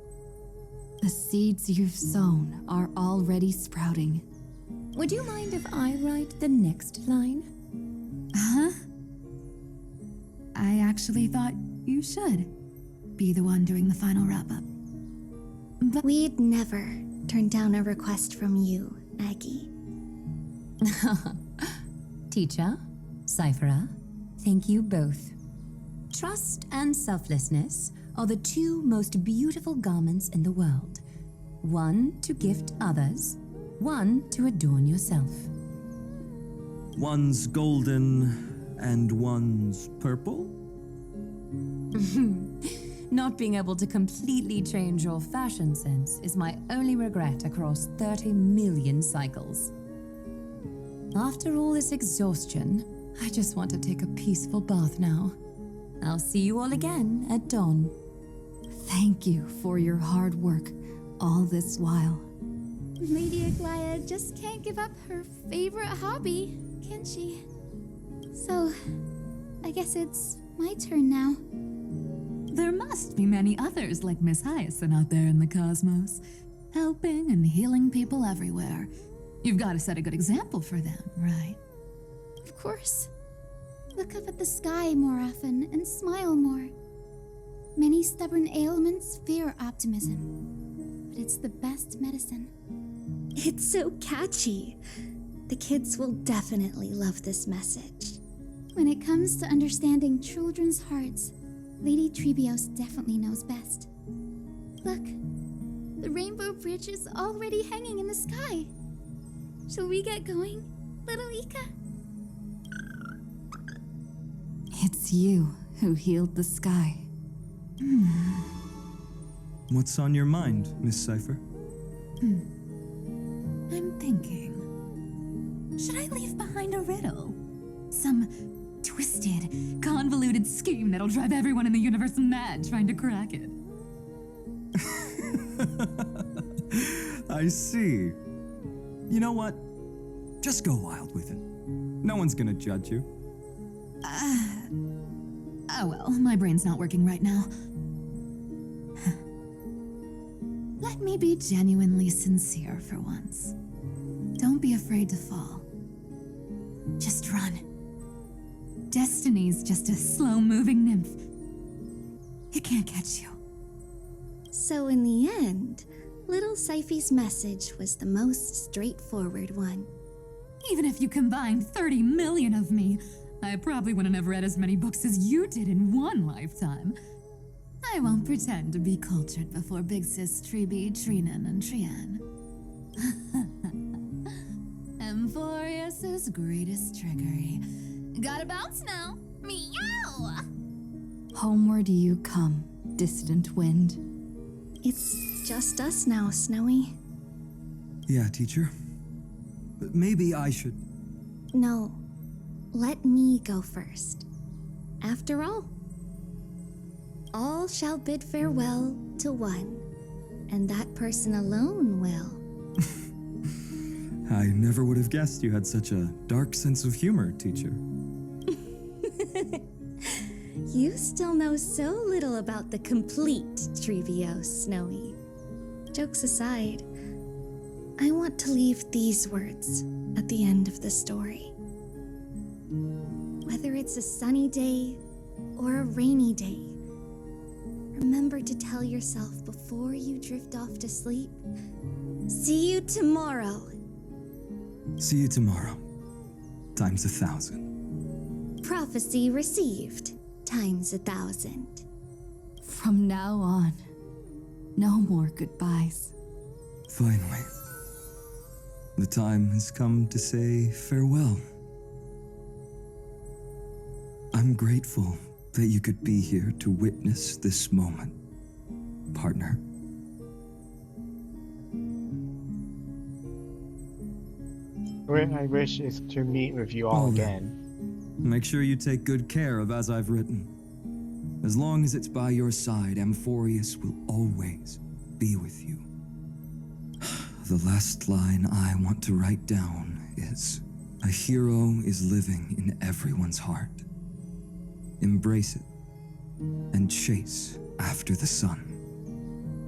The seeds you've sown are already sprouting. Would you mind if I write the next line? Huh? I actually thought you should be the one doing the final wrap-up. But we'd never turn down a request from you, Aggie. Teacher, Cyphera, thank you both. Trust and selflessness are the two most beautiful garments in the world. One to gift others, one to adorn yourself. One's golden and one's purple? Not being able to completely change your fashion sense is my only regret across 30 million cycles. After all this exhaustion, I just want to take a peaceful bath now. I'll see you all again at dawn. Thank you for your hard work all this while. Lady Aglaia just can't give up her favorite hobby, can she? So, I guess it's my turn now. There must be many others like Miss Hyacinth out there in the cosmos, helping and healing people everywhere. You've got to set a good example for them, right? Of course. Look up at the sky more often and smile more. Many stubborn ailments fear optimism, but it's the best medicine. It's so catchy. The kids will definitely love this message. When it comes to understanding children's hearts, Lady Trebios definitely knows best. Look, the Rainbow Bridge is already hanging in the sky. Shall we get going, little Ika? It's you who healed the sky. What's on your mind, Miss Cypher? I'm thinking. Should I leave behind a riddle? Some twisted, convoluted scheme that'll drive everyone in the universe mad trying to crack it. I see. You know what? Just go wild with it. No one's gonna judge you. Oh well, my brain's not working right now. Let me be genuinely sincere for once. Don't be afraid to fall. Just run. Destiny's just a slow-moving nymph. It can't catch you. So in the end, little Cyphy's message was the most straightforward one. Even if you combined 30 million of me, I probably wouldn't have read as many books as you did in one lifetime. I won't pretend to be cultured before Big Sis Treeby, Trinan, and Trian. Amphoreus' greatest trickery. Gotta bounce now. Meow! Homeward you come, distant wind. It's just us now, Snowy. Yeah, teacher. But maybe I should... No. Let me go first. After all shall bid farewell to one, and that person alone will. I never would have guessed you had such a dark sense of humor, teacher. You still know so little about the complete Trevios, Snowy. Jokes aside, I want to leave these words at the end of the story. Whether it's a sunny day or a rainy day, remember to tell yourself before you drift off to sleep, see you tomorrow. See you tomorrow. Times 1,000. Prophecy received. Times 1,000. From now on, no more goodbyes. Finally. The time has come to say farewell. I'm grateful that you could be here to witness this moment, partner. My wish is to meet with you all again. Make sure you take good care of as I've written. As long as it's by your side, amphoreus will always be with you. The last line I want to write down is, a hero is living in everyone's heart. Embrace it and chase after the sun.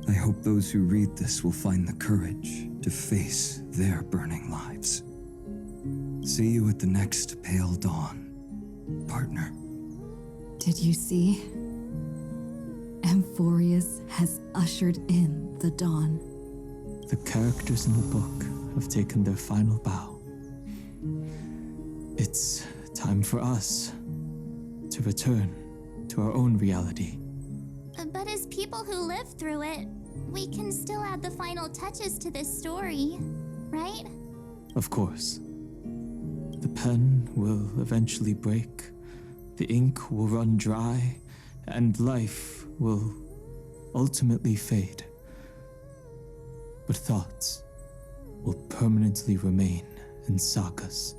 I hope those who read this will find the courage to face their burning lives. See you at the next pale dawn, partner. Did you see? Amphoreus has ushered in the dawn. The characters in the book have taken their final bow. It's time for us to return to our own reality. But as people who live through it, we can still add the final touches to this story, right? Of course. The pen will eventually break, the ink will run dry, and life will ultimately fade. But thoughts will permanently remain in sagas.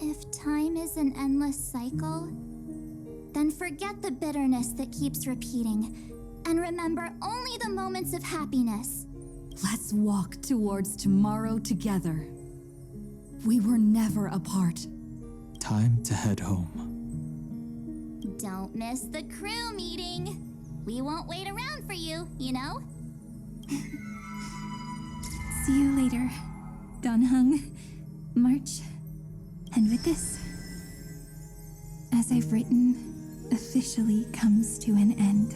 If time is an endless cycle, then forget the bitterness that keeps repeating, and remember only the moments of happiness. Let's walk towards tomorrow together. We were never apart. Time to head home. Don't miss the crew meeting. We won't wait around for you, you know? See you later, Donhung, March, and with this, as I've written, officially comes to an end.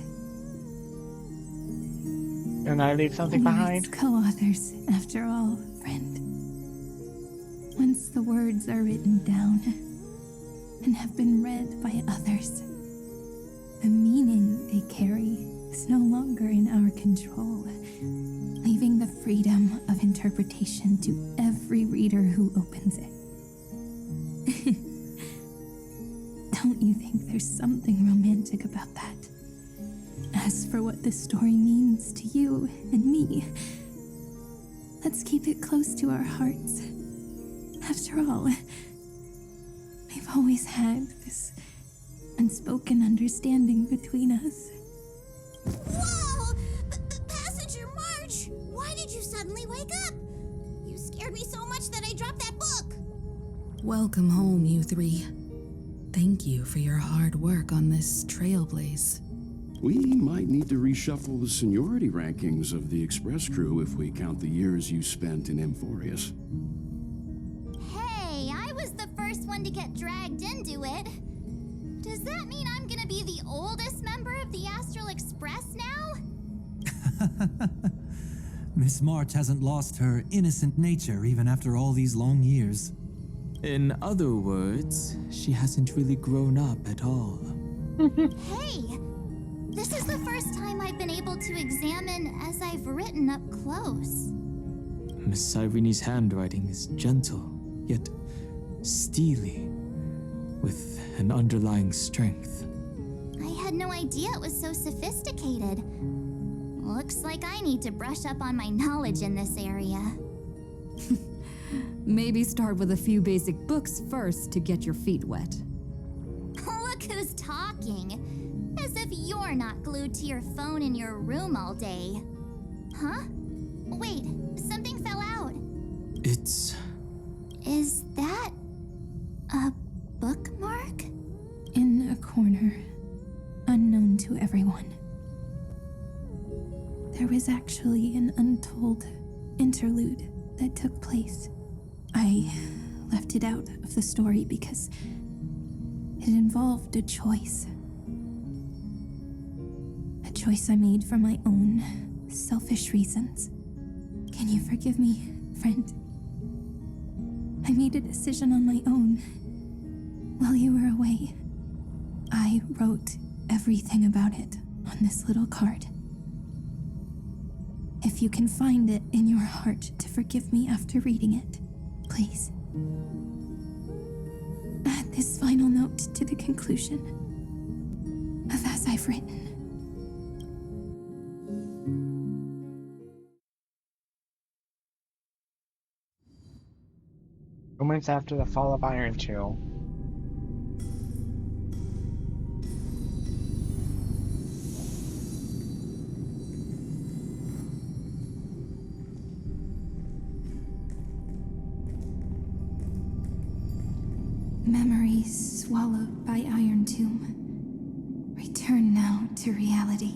And I leave something behind? Co-authors, after all, friend. Once the words are written down and have been read by others, the meaning they carry is no longer in our control, leaving the freedom of interpretation to every reader who opens it. Don't you think there's something romantic about that? As for what this story means to you and me, let's keep it close to our hearts. After all, we've always had this unspoken understanding between us. Whoa! Passenger March! Why did you suddenly wake up? You scared me so much that I dropped that book. Welcome home, you three. Thank you for your hard work on this trailblaze. We might need to reshuffle the seniority rankings of the Express crew if we count the years you spent in amphoreus. Hey, I was the first one to get dragged into it. Does that mean I'm gonna be the oldest member of the Astral Express now? Miss March hasn't lost her innocent nature even after all these long years. In other words, she hasn't really grown up at all. Hey, this is the first time I've been able to examine as I've written up close. Miss Irene's handwriting is gentle, yet steely, with an underlying strength. I had no idea it was so sophisticated. Looks like I need to brush up on my knowledge in this area. Maybe start with a few basic books first to get your feet wet. Look who's talking. As if you're not glued to your phone in your room all day. Huh? Wait, something fell out. It's... Is that a bookmark? In a corner, unknown to everyone. There was actually an untold interlude that took place. I left it out of the story because it involved a choice. A choice I made for my own selfish reasons. Can you forgive me, friend? I made a decision on my own. While you were away, I wrote everything about it on this little card. If you can find it in your heart to forgive me after reading it, please. Add this final note to the conclusion of as I've written. Moments after the fall of Irontomb. Memories swallowed by Irontomb return now to reality.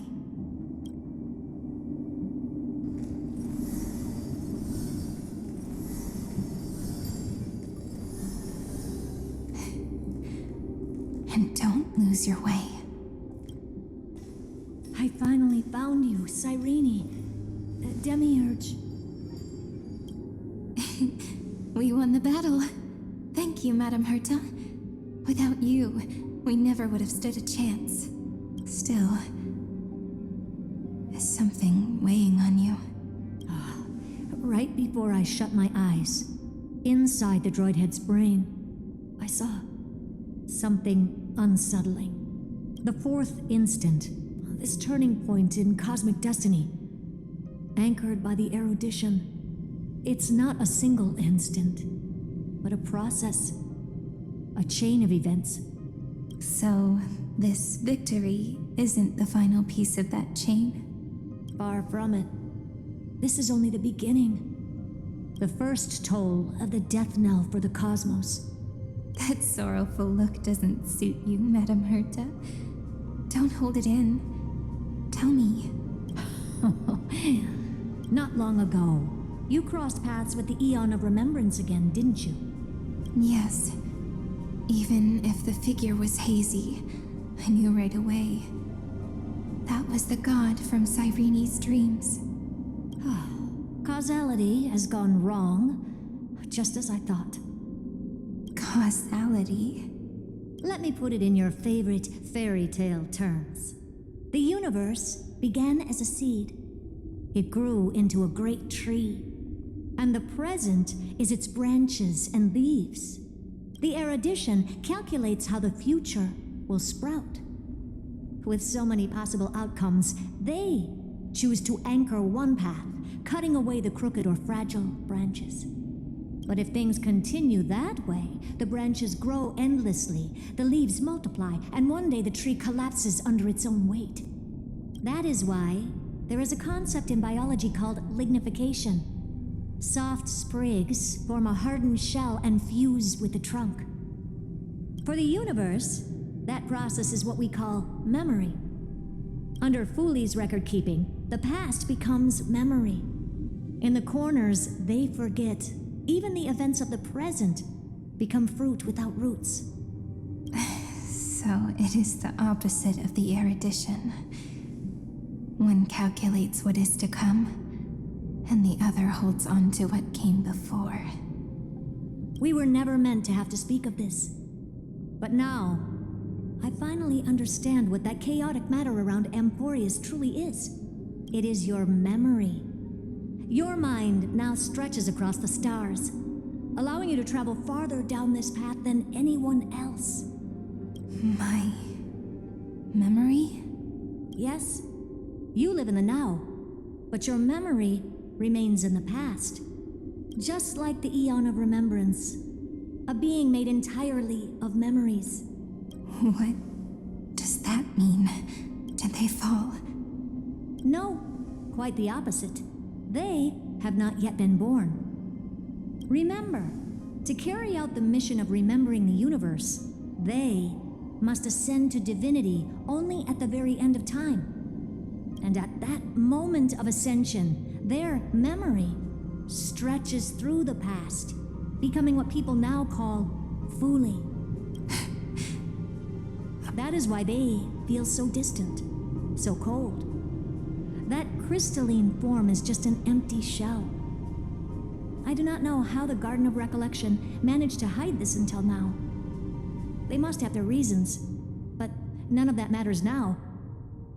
And don't lose your way. I finally found you, Cyrene. Demiurge. We won the battle. Thank you, Madame Herta. Without you, we never would have stood a chance. Still, is something weighing on you? Right before I shut my eyes, inside the droid head's brain, I saw something unsettling. The fourth instant, this turning point in cosmic destiny, anchored by the erudition. It's not a single instant, but a process, a chain of events. So, this victory isn't the final piece of that chain? Far from it. This is only the beginning. The first toll of the death knell for the cosmos. That sorrowful look doesn't suit you, Madame Herta. Don't hold it in. Tell me. Not long ago, you crossed paths with the Eon of Remembrance again, didn't you? Yes. Even if the figure was hazy, I knew right away. That was the god from Cyrene's dreams. Causality has gone wrong, just as I thought. Causality? Let me put it in your favorite fairy tale terms. The universe began as a seed. It grew into a great tree. And the present is its branches and leaves. The erudition calculates how the future will sprout. With so many possible outcomes, they choose to anchor one path, cutting away the crooked or fragile branches. But if things continue that way, the branches grow endlessly, the leaves multiply, and one day the tree collapses under its own weight. That is why there is a concept in biology called lignification. Soft sprigs form a hardened shell and fuse with the trunk. For the universe, that process is what we call memory. Under Fooley's record keeping, the past becomes memory. In the corners, they forget. Even the events of the present become fruit without roots. So it is the opposite of the erudition. One calculates what is to come, and the other holds on to what came before. We were never meant to have to speak of this. But now, I finally understand what that chaotic matter around amphoreus truly is. It is your memory. Your mind now stretches across the stars, allowing you to travel farther down this path than anyone else. Memory? Yes, you live in the now, but your memory remains in the past. Just like the Eon of Remembrance, a being made entirely of memories. What does that mean? Did they fall? No, quite the opposite. They have not yet been born. Remember, to carry out the mission of remembering the universe, they must ascend to divinity only at the very end of time. And at that moment of ascension, their memory stretches through the past, becoming what people now call Fuli. That is why they feel so distant, so cold. That crystalline form is just an empty shell. I do not know how the Garden of Recollection managed to hide this until now. They must have their reasons, but none of that matters now.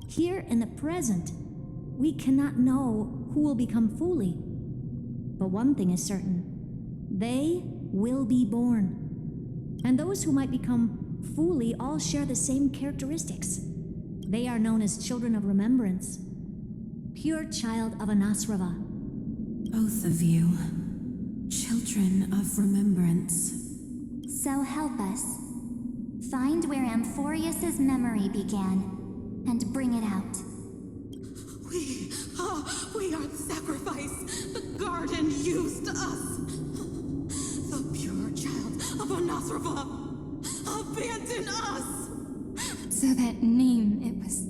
Here in the present, we cannot know who will become Fuli. But one thing is certain. They will be born. And those who might become Fuli all share the same characteristics. They are known as children of remembrance. Pure child of Anasrava. Both of you. Children of remembrance. So help us. Find where amphoreus's memory began, and bring it out. We are the sacrifice the garden used us. The pure child of Anasrava. Abandon us! So that name, it was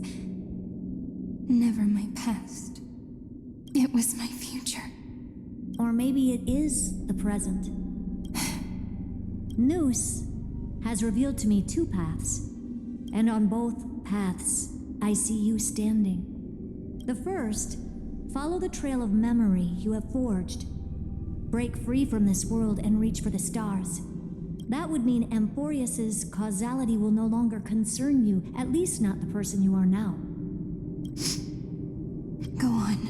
never my past. It was my future. Or maybe it is the present. Noose has revealed to me two paths, and on both paths, I see you standing. The first, follow the trail of memory you have forged. Break free from this world and reach for the stars. That would mean amphoreus's causality will no longer concern you, at least not the person you are now. Go on.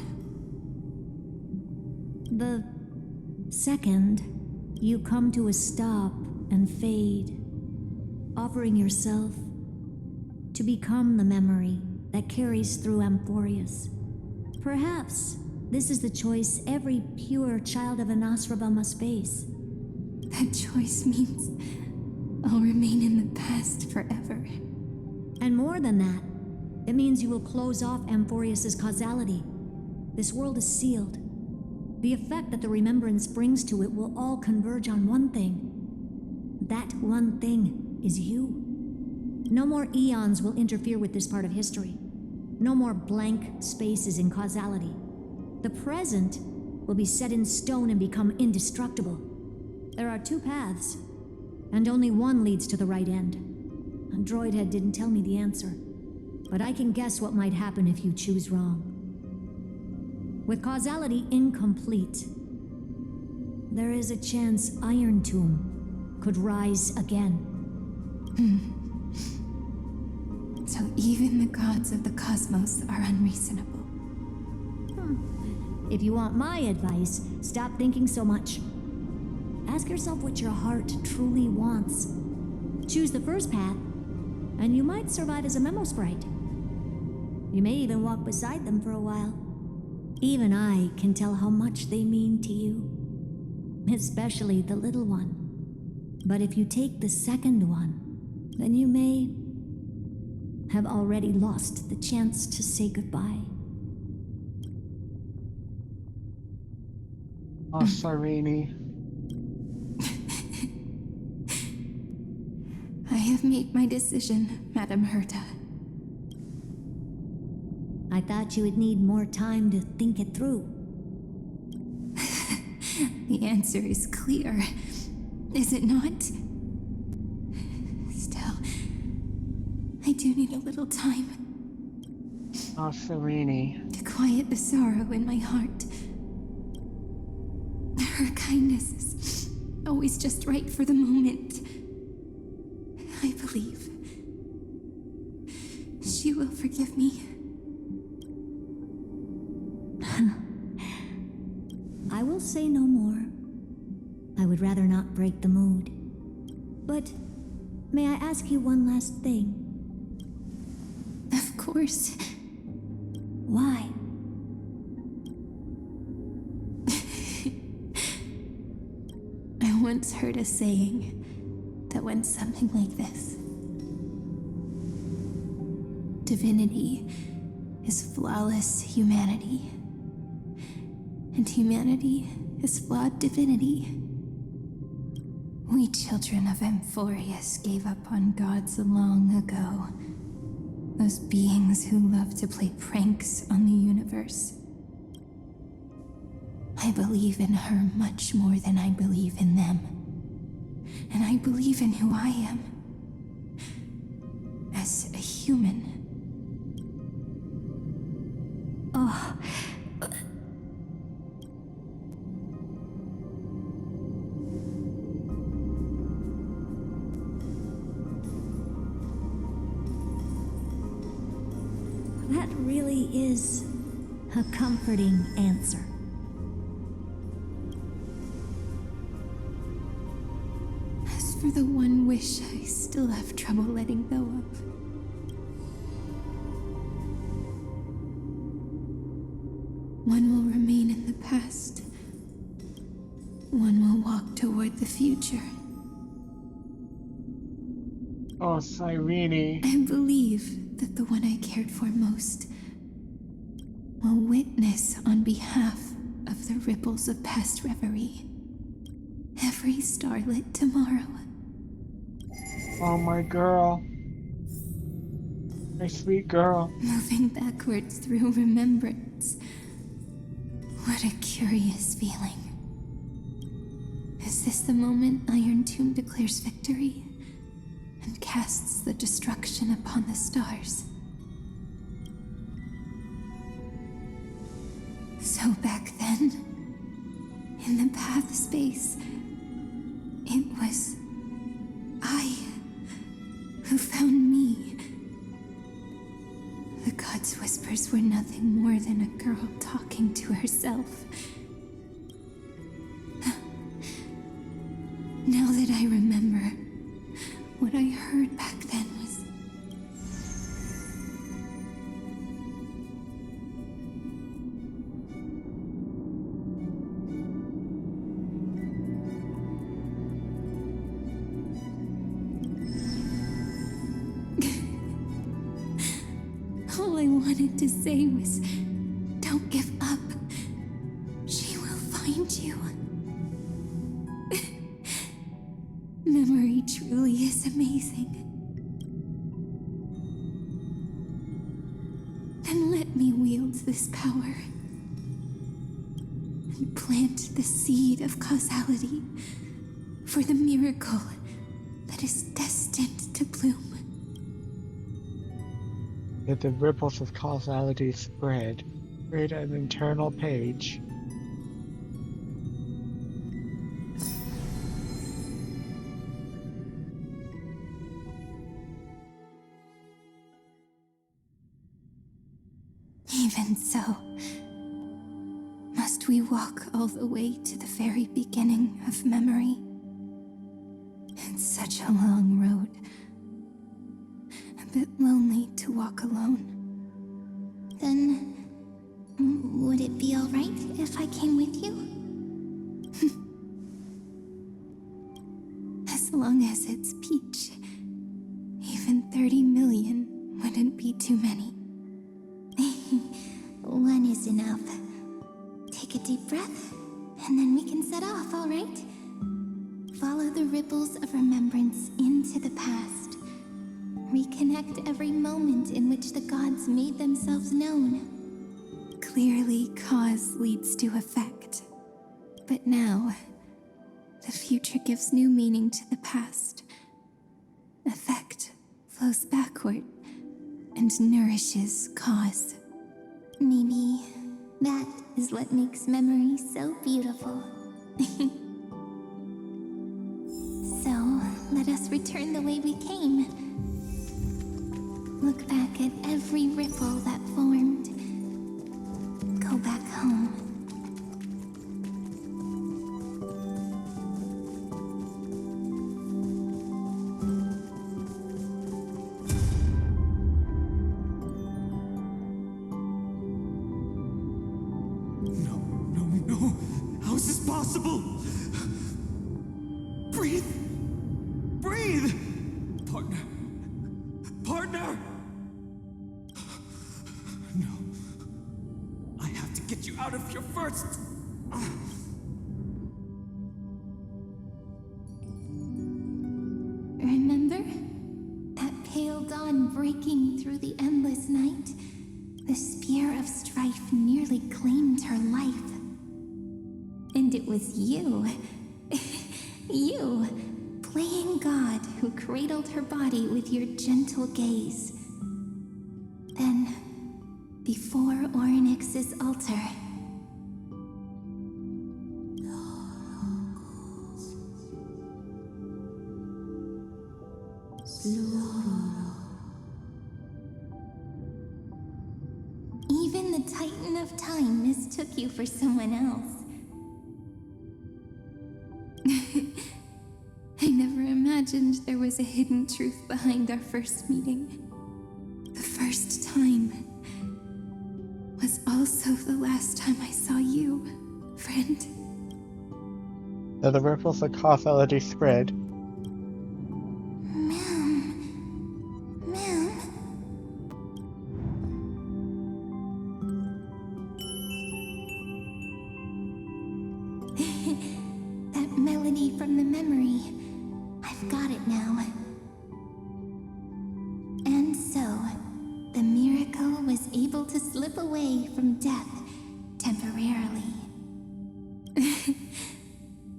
The second, you come to a stop and fade, offering yourself to become the memory that carries through amphoreus. Perhaps this is the choice every pure child of Anasrava must face. That choice means I'll remain in the past forever. And more than that, it means you will close off amphoreus's causality. This world is sealed. The effect that the remembrance brings to it will all converge on one thing. That one thing is you. No more eons will interfere with this part of history. No more blank spaces in causality. The present will be set in stone and become indestructible. There are two paths, and only one leads to the right end. A droidhead didn't tell me the answer, but I can guess what might happen if you choose wrong. With causality incomplete, there is a chance Irontomb could rise again. So even the gods of the cosmos are unreasonable. If you want my advice, stop thinking so much. Ask yourself what your heart truly wants. Choose the first path, and you might survive as a memo sprite. You may even walk beside them for a while. Even I can tell how much they mean to you, especially the little one. But if you take the second one, then you may have already lost the chance to say goodbye. Oh, Serene. I have made my decision, Madame Herta. I thought you would need more time to think it through. The answer is clear, is it not? Still, I do need a little time. Oh, Serene. To quiet the sorrow in my heart. Her kindness is always just right for the moment. I believe she will forgive me. I will say no more. I would rather not break the mood. But may I ask you one last thing? course. Why? I once heard a saying that went something like this: divinity is flawless humanity, and humanity is flawed divinity. We children of Amphoreus gave up on gods long ago. Those beings who love to play pranks on the universe. I believe in her much more than I believe in them. And I believe in who I am. As a human. Oh. That really is a comforting answer. As for the one wish I still have trouble letting go of. One will remain in the past. One will walk toward the future. Oh, Cyrene. I believe that the one I cared for most will witness on behalf of the ripples of past reverie every starlit tomorrow. Oh, my girl. My sweet girl. Moving backwards through remembrance. What a curious feeling. Is this the moment Irontomb declares victory and casts the destruction upon the stars? So back then, in the path space, it was I who found me. The gods' whispers were nothing more than a girl talking to herself. Now that I remember, what I heard back then was... All I wanted to say was, don't give up. She will find you. Memory truly is amazing. Then let me wield this power and plant the seed of causality for the miracle that is destined to bloom. Let the ripples of causality spread. Create an internal page. Even so, must we walk all the way to the very beginning of memory? It's such a long road. A bit lonely to walk alone. Then, would it be alright if I came with you? As long as it's Peach. Even 30 million wouldn't be too many. One is enough. Take a deep breath, and then we can set off, alright? Follow the ripples of remembrance into the past. Reconnect every moment in which the gods made themselves known. Clearly, cause leads to effect. But now, the future gives new meaning to the past. Effect flows backward and nourishes cause. Maybe that is what makes memory so beautiful. So, let us return the way we came. Look back at every ripple that formed. Go back home. No. How is this possible? Breathe! Partner! No. I have to get you out of here first! Remember? That pale dawn breaking through the endless night? The spear of strife nearly claimed her life. And it was you. You, playing God, who cradled her body with your gentle gaze. Then, before Ornyx's altar, even the Titan of Time mistook you for someone else. I never imagined there was a hidden truth behind our first meeting. The first time was also the last time I saw you, friend. Though the ripples of causality spread. That melody from the memory. I've got it now. And so, the miracle was able to slip away from death temporarily.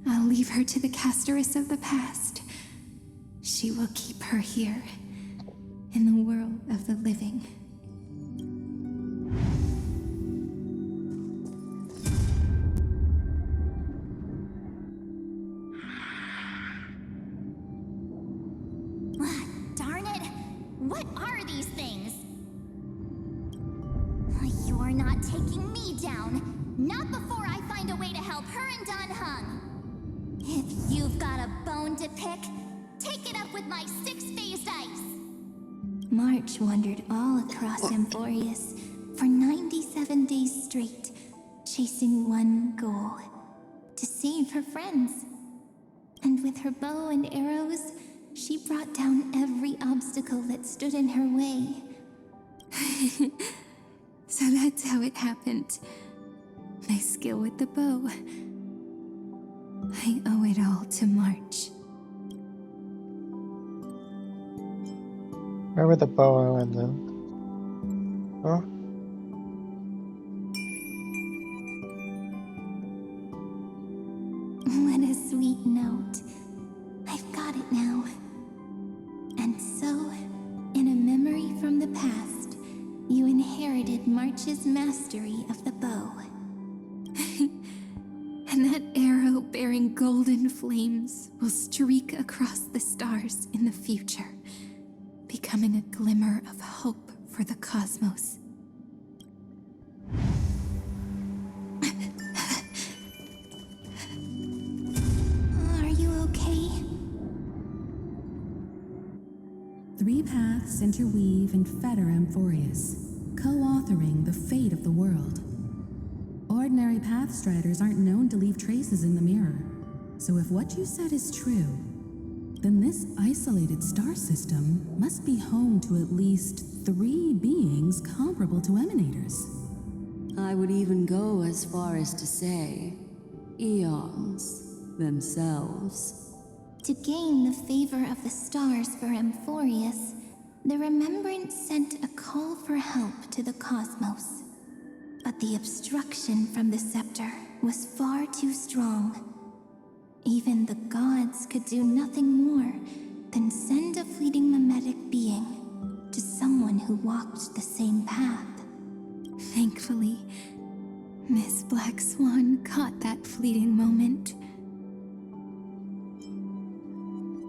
I'll leave her to the casteress of the past. She will keep her here, in the world of the living. Darn it! What are these things? You're not taking me down. Not before I find a way to help her and Dunhung. If you've got a bone to pick, take it up with my six-phased ice. March wandered all across amphoreus for 97 days straight, chasing one goal: to save her friends. And with her bow and arrows, she brought down every obstacle that stood in her way. So that's how it happened. My skill with the bow. I owe it all to March. Where were the bow and the... Oh? What a sweet note. I've got it now. And so, in a memory from the past, you inherited March's mastery of the bow. And that arrow bearing golden flames will streak across the stars in the future, becoming a glimmer of hope for the cosmos. Are you okay? 3 paths interweave and fetter amphoreus, co-authoring the fate of the world. Ordinary pathstriders aren't known to leave traces in the mirror, so if what you said is true, then this isolated star system must be home to at least 3 beings comparable to emanators. I would even go as far as to say, eons themselves. To gain the favor of the stars for amphoreus, the remembrance sent a call for help to the cosmos. But the obstruction from the scepter was far too strong. Even the gods could do nothing more than send a fleeting mimetic being to someone who walked the same path. Thankfully, Miss Black Swan caught that fleeting moment.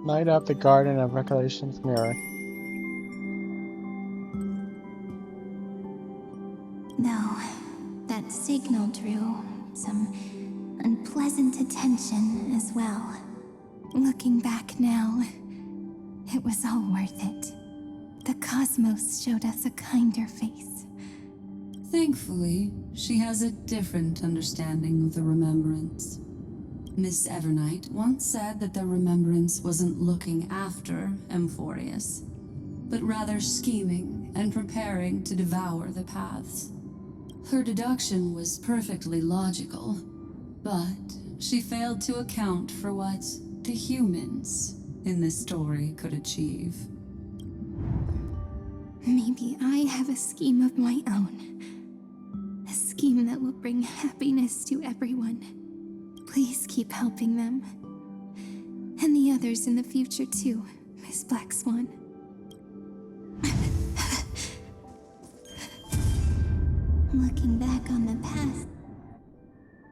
Light up the Garden of Recollection's mirror. Though, that signal drew some unpleasant attention as well. Looking back now, it was all worth it. The cosmos showed us a kinder face. Thankfully, she has a different understanding of the remembrance. Miss Evernight once said that the remembrance wasn't looking after amphoreus, but rather scheming and preparing to devour the paths. Her deduction was perfectly logical, but she failed to account for what the humans in this story could achieve. Maybe I have a scheme of my own. A scheme that will bring happiness to everyone. Please keep helping them. And the others in the future too, Miss Black Swan. Looking back on the past,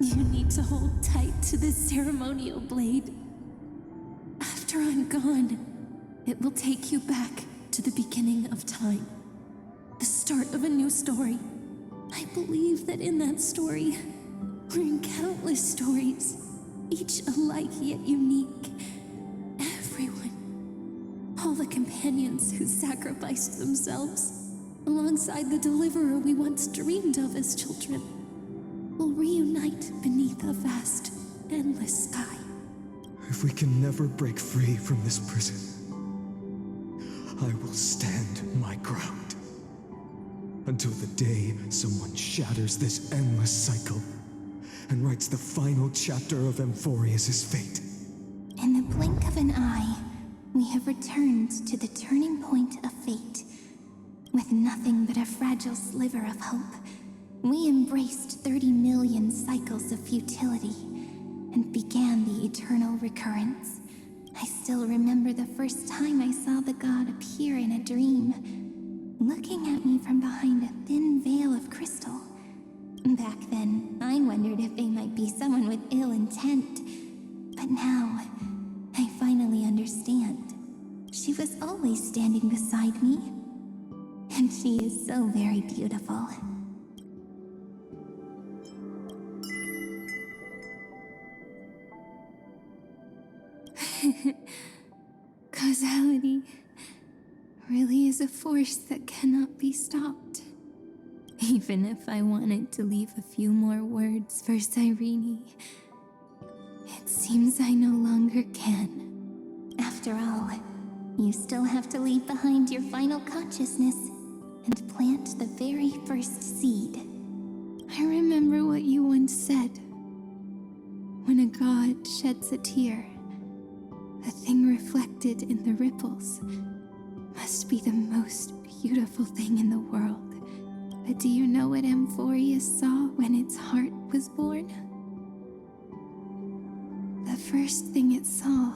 You need to hold tight to this ceremonial blade. After I'm gone, it will take you back to the beginning of time. The start of a new story. I believe that in that story, or in countless stories, each alike yet unique, everyone, all the companions who sacrificed themselves, alongside the deliverer we once dreamed of as children, will reunite beneath a vast, endless sky. If we can never break free from this prison, I will stand my ground. Until the day someone shatters this endless cycle and writes the final chapter of amphoreus' fate. in the blink of an eye, we have returned to the turning point of fate. With nothing but a fragile sliver of hope, we embraced 30 million cycles of futility and began the eternal recurrence. I still remember the first time I saw the god appear in a dream, looking at me from behind a thin veil of crystal. Back then, I wondered if they might be someone with ill intent. But now, I finally understand. She was always standing beside me. And she is so very beautiful. Causality really is a force that cannot be stopped. Even if I wanted to leave a few more words for Cyrene, it seems I no longer can. After all, you still have to leave behind your final consciousness and plant the very first seed. I remember what you once said. When a god sheds a tear, the thing reflected in the ripples must be the most beautiful thing in the world. But do you know what amphoreus saw when its heart was born? The first thing it saw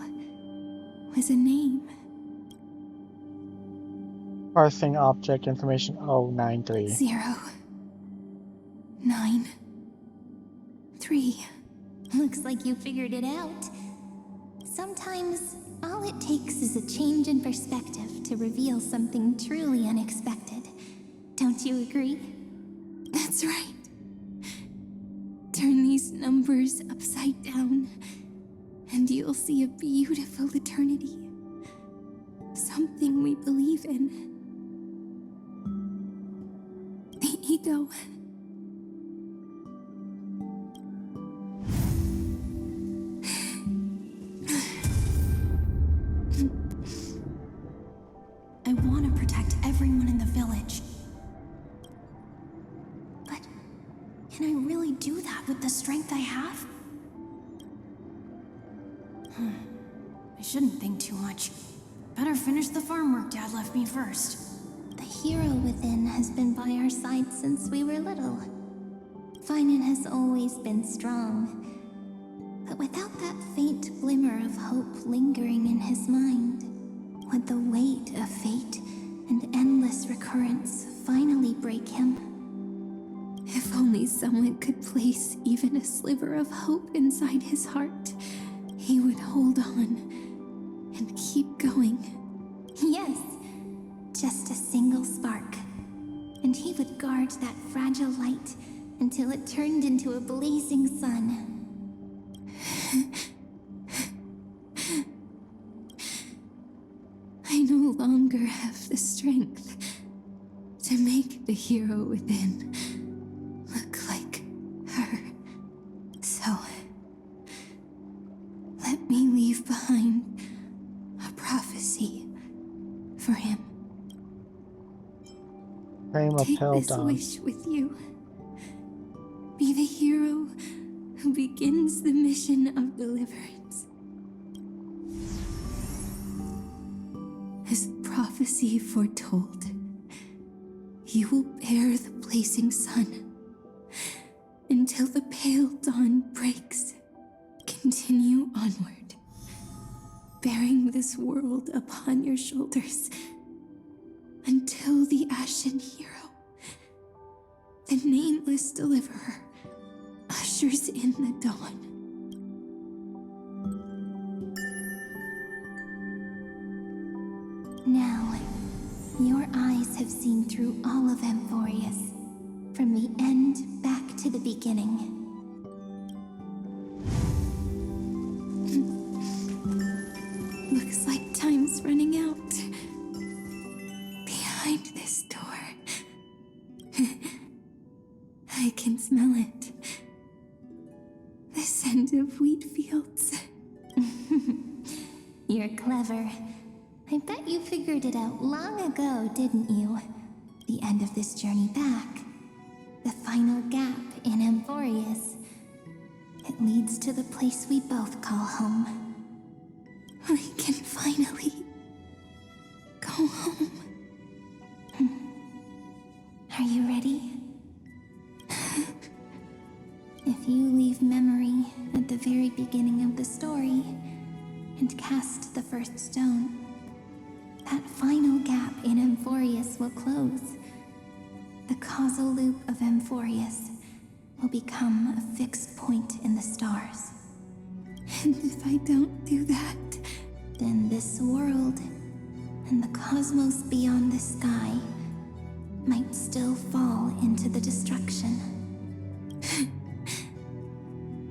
was a name. Parsing object information 093. 0, 9, 3. Looks like you figured it out. Sometimes, all it takes is a change in perspective to reveal something truly unexpected. Don't you agree? That's right. Turn these numbers upside down, and you'll see a beautiful eternity. Something we believe in. The ego. I want to protect everyone in the village. But can I really do that with the strength I have? I shouldn't think too much. Better finish the farm work Dad left me first. The hero within has been by our side since we were little. Finan has always been strong. But without that faint glimmer of hope lingering in his mind, would the weight of fate and endless recurrence finally break him? If only someone could place even a sliver of hope inside his heart, he would hold on and keep going. Yes, just a single spark. And he would guard that fragile light until it turned into a blazing sun. I no longer have the strength to make the hero within tomb of Take pale this dawn. wish with you. Be the hero who begins the mission of deliverance. As prophecy foretold, you will bear the blazing sun until the pale dawn breaks. Continue onward, bearing this world upon your shoulders until the ashen hero, the nameless deliverer, ushers in the dawn. Now, your eyes have seen through all of Amphoreus, from the end back to the beginning. Looks like time's running out. Behind this door. I can smell it. The scent of wheat fields. You're clever. I bet you figured it out long ago, didn't you? The end of this journey back. The final gap in Amphoreus. It leads to the place we both call home. We can finally go home. Are you ready? If you leave memory at the very beginning of the story and cast the first stone, that final gap in Amphoreus will close. The causal loop of Amphoreus will become a fixed point in the stars. And if I don't do that, then this world and the cosmos beyond the sky might still fall into the destruction.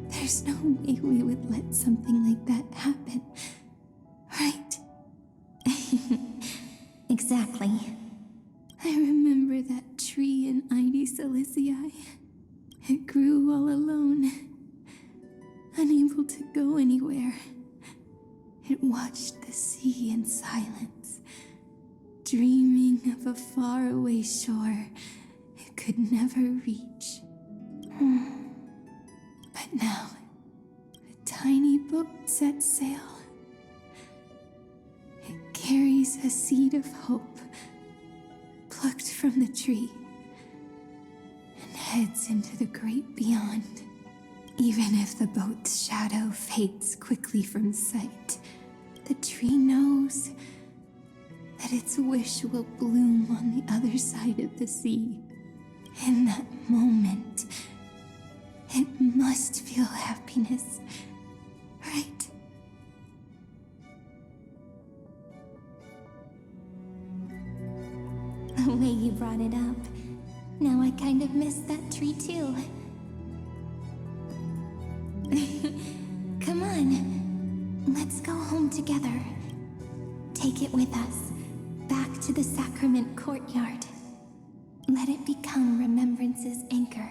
There's no way we would let something like that happen, right? Exactly. I remember that tree in Irontomb. It grew all alone, unable to go anywhere. It watched the sea in silence, dreaming of a faraway shore it could never reach. But now, a tiny boat sets sail. It carries a seed of hope, plucked from the tree, and heads into the great beyond. Even if the boat's shadow fades quickly from sight, the tree knows that its wish will bloom on the other side of the sea. In that moment, it must feel happiness, right? The way you brought it up, now I kind of miss that tree too. Come on, let's go home together. Take it with us, back to the sacrament courtyard. Let it become remembrance's anchor,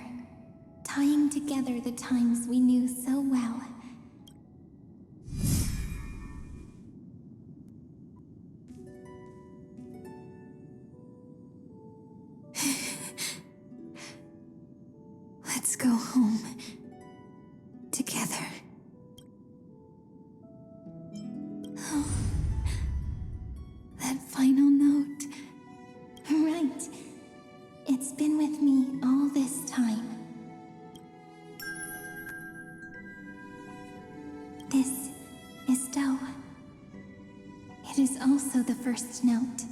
tying together the times we knew so well. Let's go home together. Oh, that final note. Right. It's been with me all this time. This is Do. It is also the first note.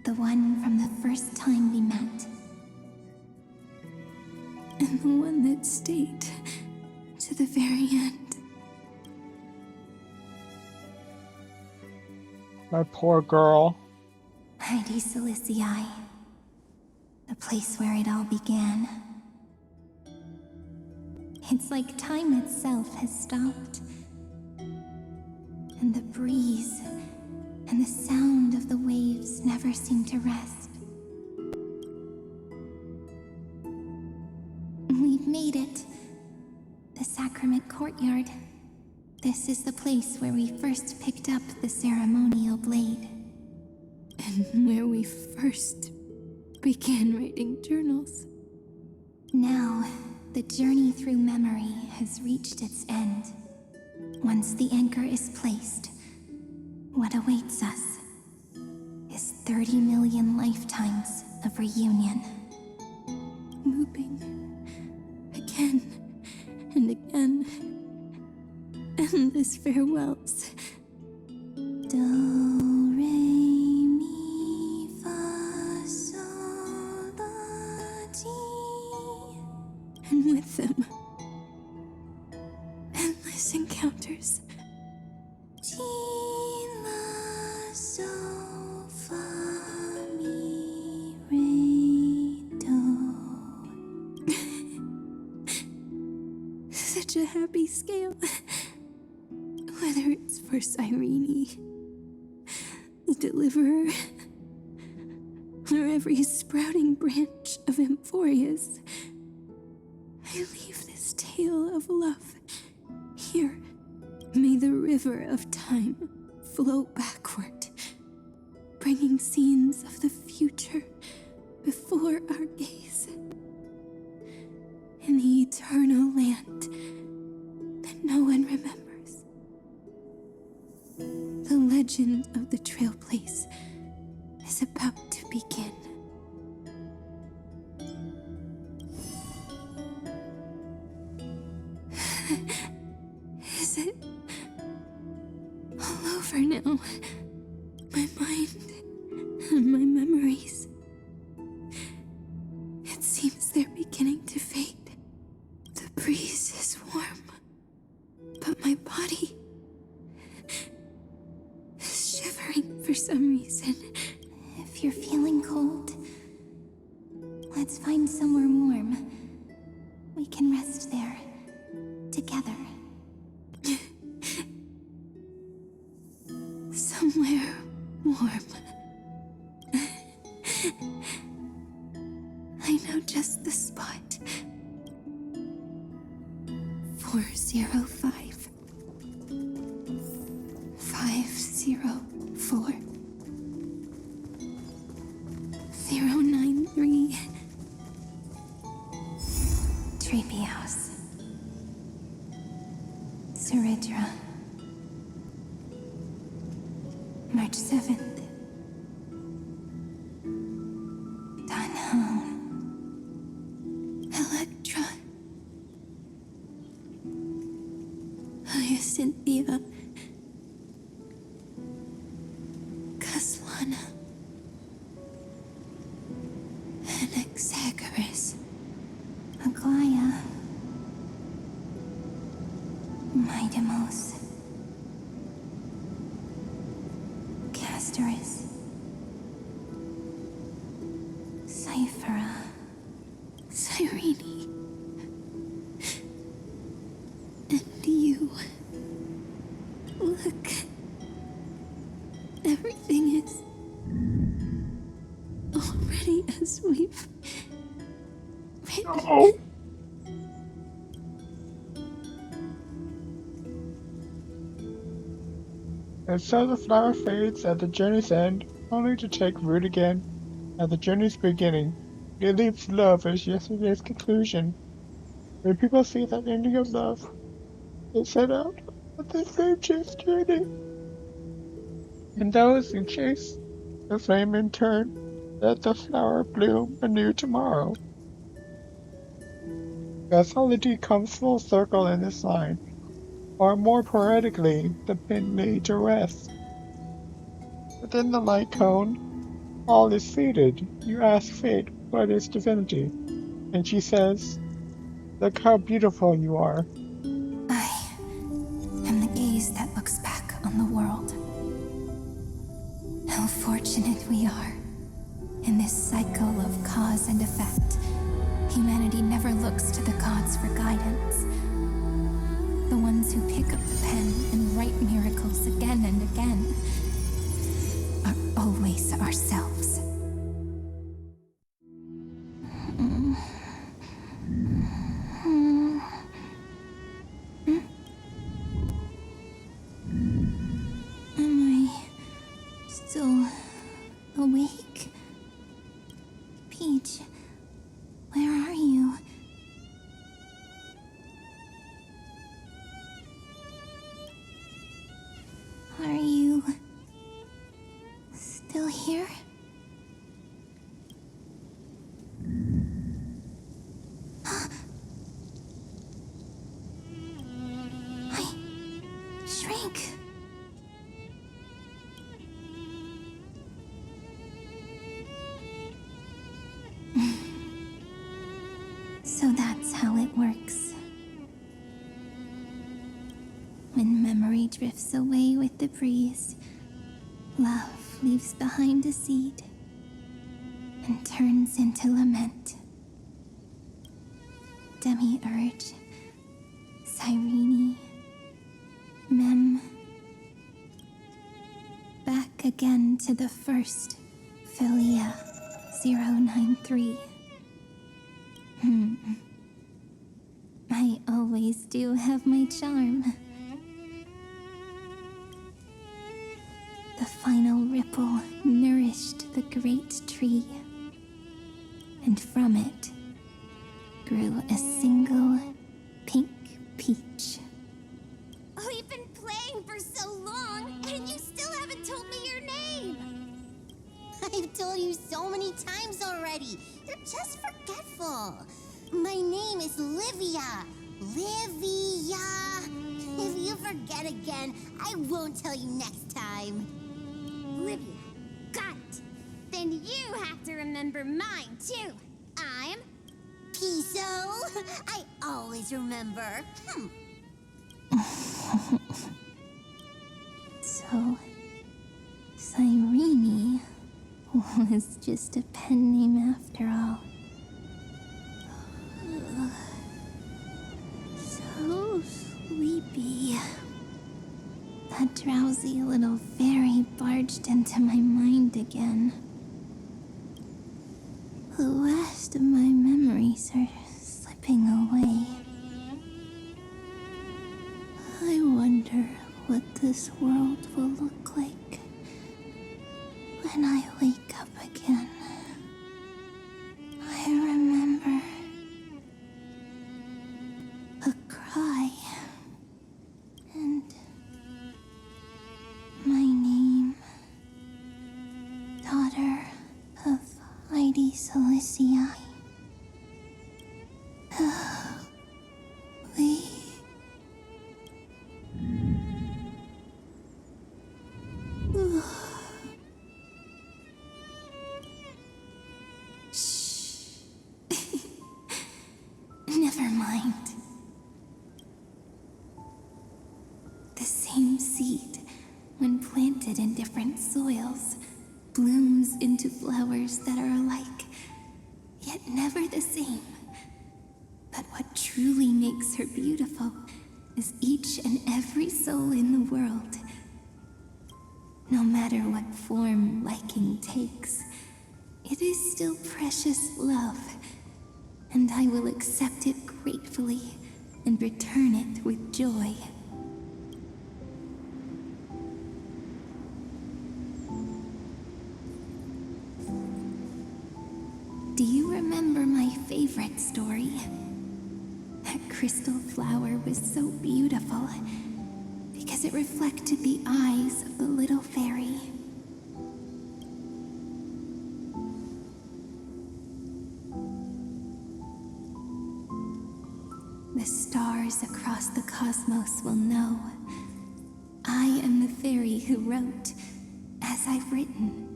The one from the first time we met. And the one that stayed to the very end. My poor girl. Heidi Silicii. The place where it all began. It's like time itself has stopped. And the breeze and the sound of the waves never seem to rest. We've made it. The sacrament courtyard. This is the place where we first picked up the ceremonial blade. And where we first began writing journals. Now, the journey through memory has reached its end. Once the anchor is placed, what awaits us is 30 million lifetimes of reunion. Looping again and again. Endless farewells. Do, re, mi, fa, sol, la, ti. And with them, endless encounters. Ti, la, sol, fa, mi, re, do. Such a happy scale. Whether it's for Cyrene, the Deliverer, or every sprouting branch of amphoreus, I leave this tale of love here. May the river of time flow backward, bringing scenes of the future before our gaze. In the eternal land that no one remembers. The legend of the trail place is about to begin. Is it all over now? My mind and my memories. It seems they're beginning to fade. The breeze is warm, but my body is shivering for some reason. If you're feeling cold, let's find somewhere warm. We can rest there, together. Somewhere warm. I know just the spot. 405. 504. 093. Treehouse. Suridra. March 7th. Danhong. Electra. Hyacinthia. Caslana. Anaxagoras. Aglaya. Midemos. Castorus. Cyphera. Cyrene. And you. Look. Everything is already as we've written. And so the flower fades at the journey's end, only to take root again at the journey's beginning. It leaves love as yesterday's conclusion. When people see that ending of love, they set out on the flame chase journey. And those who chase the flame in turn, let the flower bloom anew tomorrow. Causality comes full circle in this line, or more poetically, the pin laid to rest. Within the light cone, all is faded. You ask fate what is divinity, and she says, "Look how beautiful you are." I am the gaze that looks back on the world. How fortunate we are. In this cycle of cause and effect, humanity never looks to the gods for guidance. The ones who pick up the pen and write miracles again and again are always ourselves. Am I still awake? So that's how it works. When memory drifts away with the breeze, love leaves behind a seed and turns into lament. Demiurge, Cyrene, Mem. Back again to the first, Philia 093. I always do have my charm. The final ripple nourished the great tree, and from it grew a single pink peach. We've been playing for so long, and you still haven't told me your name! I've told you so many times already. You're just forgetful. My name is Livia. Livia. If you forget again, I won't tell you next time. Livia. Got it. Then you have to remember mine, too. I'm Piso. I always remember. So, Cyrene was just a pen name after all. So sleepy. That drowsy little fairy barged into my mind again. The last of my memories are slipping away. I wonder what this world will look like when I wake up again. I remember a cry and my name, daughter of Heidi Silicii. Never mind. The same seed, when planted in different soils, blooms into flowers that are alike, yet never the same. But what truly makes her beautiful is each and every soul in the world. No matter what form liking takes, it is still precious love, and I will accept it gratefully and return it with joy. Do you remember my favorite story? That crystal flower was so beautiful because it reflected the eyes of the little fairy. The stars across the cosmos will know I am the fairy who wrote, as I've written,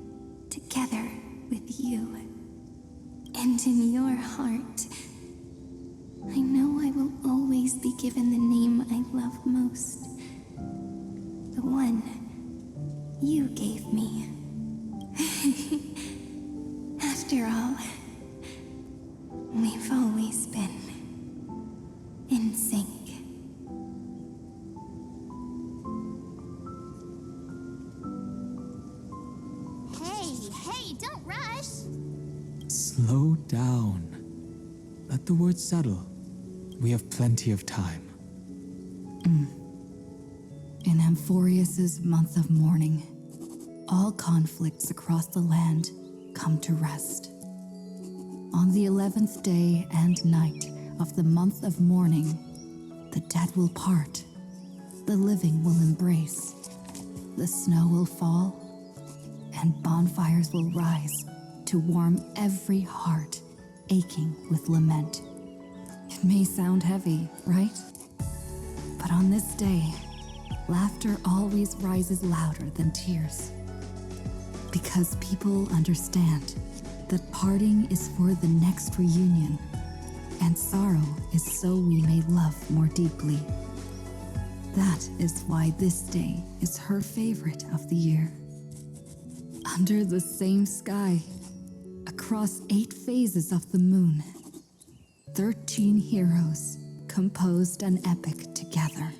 together with you. And in your heart, I know I will always be given the name I love most. The one you gave me. After all, we've always been in sync. Hey, don't rush! Slow down. Let the words settle. We have plenty of time. In Amphoreus's month of mourning, all conflicts across the land come to rest. On the 11th day and night of the month of mourning, the dead will part, the living will embrace, the snow will fall, and bonfires will rise to warm every heart aching with lament. It may sound heavy, right? But on this day, laughter always rises louder than tears. Because people understand that parting is for the next reunion, And sorrow is so we may love more deeply. That is why this day is her favorite of the year. Under the same sky, across 8 phases of the moon, 13 heroes composed an epic together.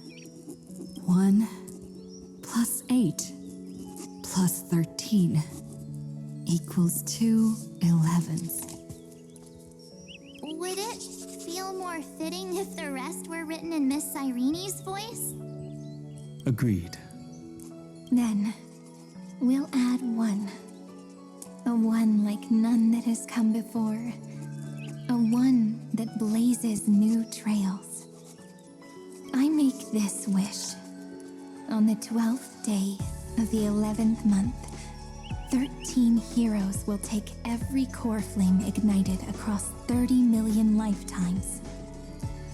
1 plus 8 plus 13 equals 2 11s. Would it feel more fitting if the rest were written in Miss Cyrene's voice? Agreed. Then, we'll add 1. A 1 like none that has come before. A 1 that blazes new trails. I make this wish. On the 12th day of the 11th month, 13 heroes will take every core flame ignited across 30 million lifetimes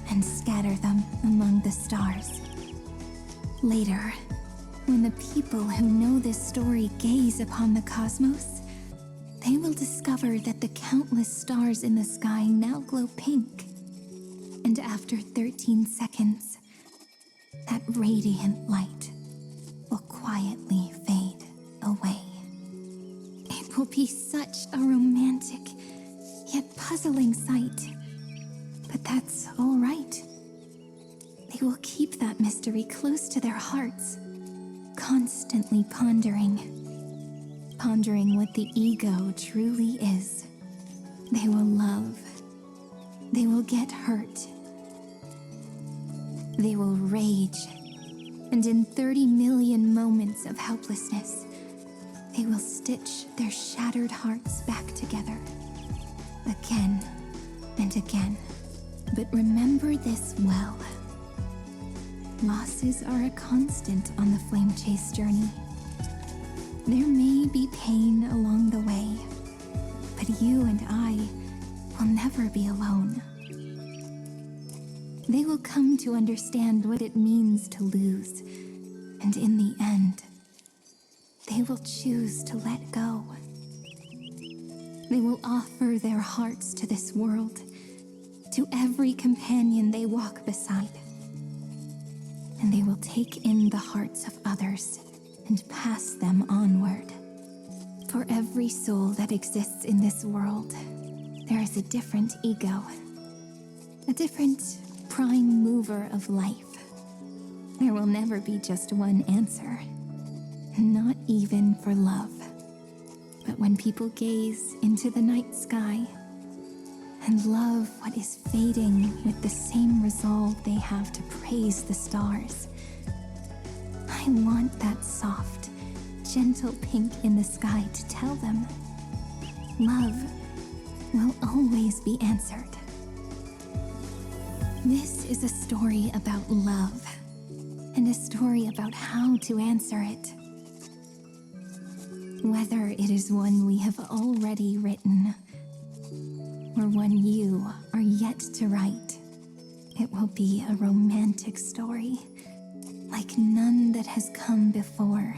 and scatter them among the stars. Later, when the people who know this story gaze upon the cosmos, they will discover that the countless stars in the sky now glow pink. And after 13 seconds, that radiant light will quietly fade away. It will be such a romantic, yet puzzling sight. But that's all right. They will keep that mystery close to their hearts, constantly pondering what the ego truly is. They will love. They will get hurt. They will rage. And in 30 million moments of helplessness, they will stitch their shattered hearts back together. Again and again. But remember this well. Losses are a constant on the flame chase journey. There may be pain along the way, but you and I will never be alone. They will come to understand what it means to lose, and in the end, they will choose to let go. They will offer their hearts to this world, to every companion they walk beside. And they will take in the hearts of others and pass them onward. For every soul that exists in this world, there is a different ego, a different prime mover of life. There will never be just one answer, not even for love. But when people gaze into the night sky and love what is fading with the same resolve they have to praise the stars, I want that soft, gentle pink in the sky to tell them love will always be answered. This is a story about love, and a story about how to answer it. Whether it is one we have already written, or one you are yet to write, it will be a romantic story, like none that has come before.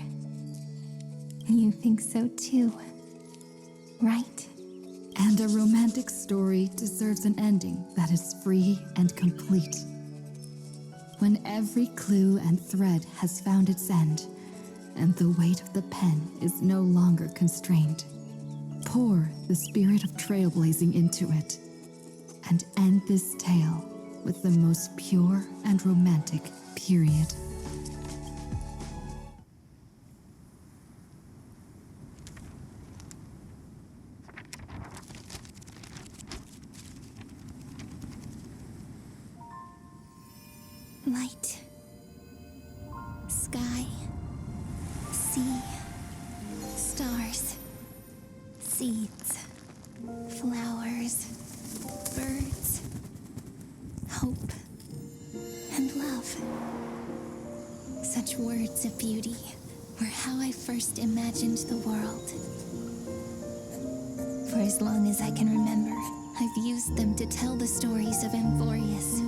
You think so too, right? And a romantic story deserves an ending that is free and complete. When every clue and thread has found its end, and the weight of the pen is no longer constrained, pour the spirit of trailblazing into it, and end this tale with the most pure and romantic period. Light, sky, sea, stars, seeds, flowers, birds, hope, and love. Such words of beauty were how I first imagined the world. For as long as I can remember, I've used them to tell the stories of amphoreus.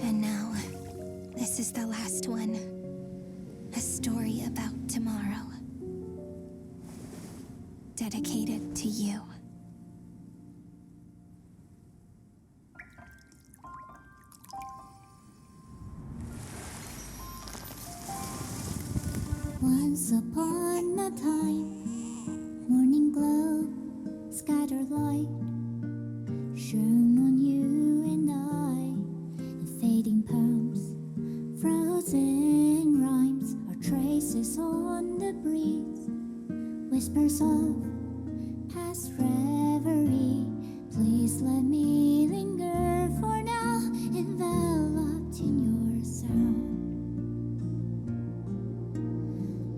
And now, this is the last one. A story about tomorrow. Dedicated to you. Once upon a time, morning glow, scattered light, shone on you and I. Fading poems, frozen rhymes, or traces on the breeze. Whispers of past reverie. Please let me linger for now, enveloped in your sound.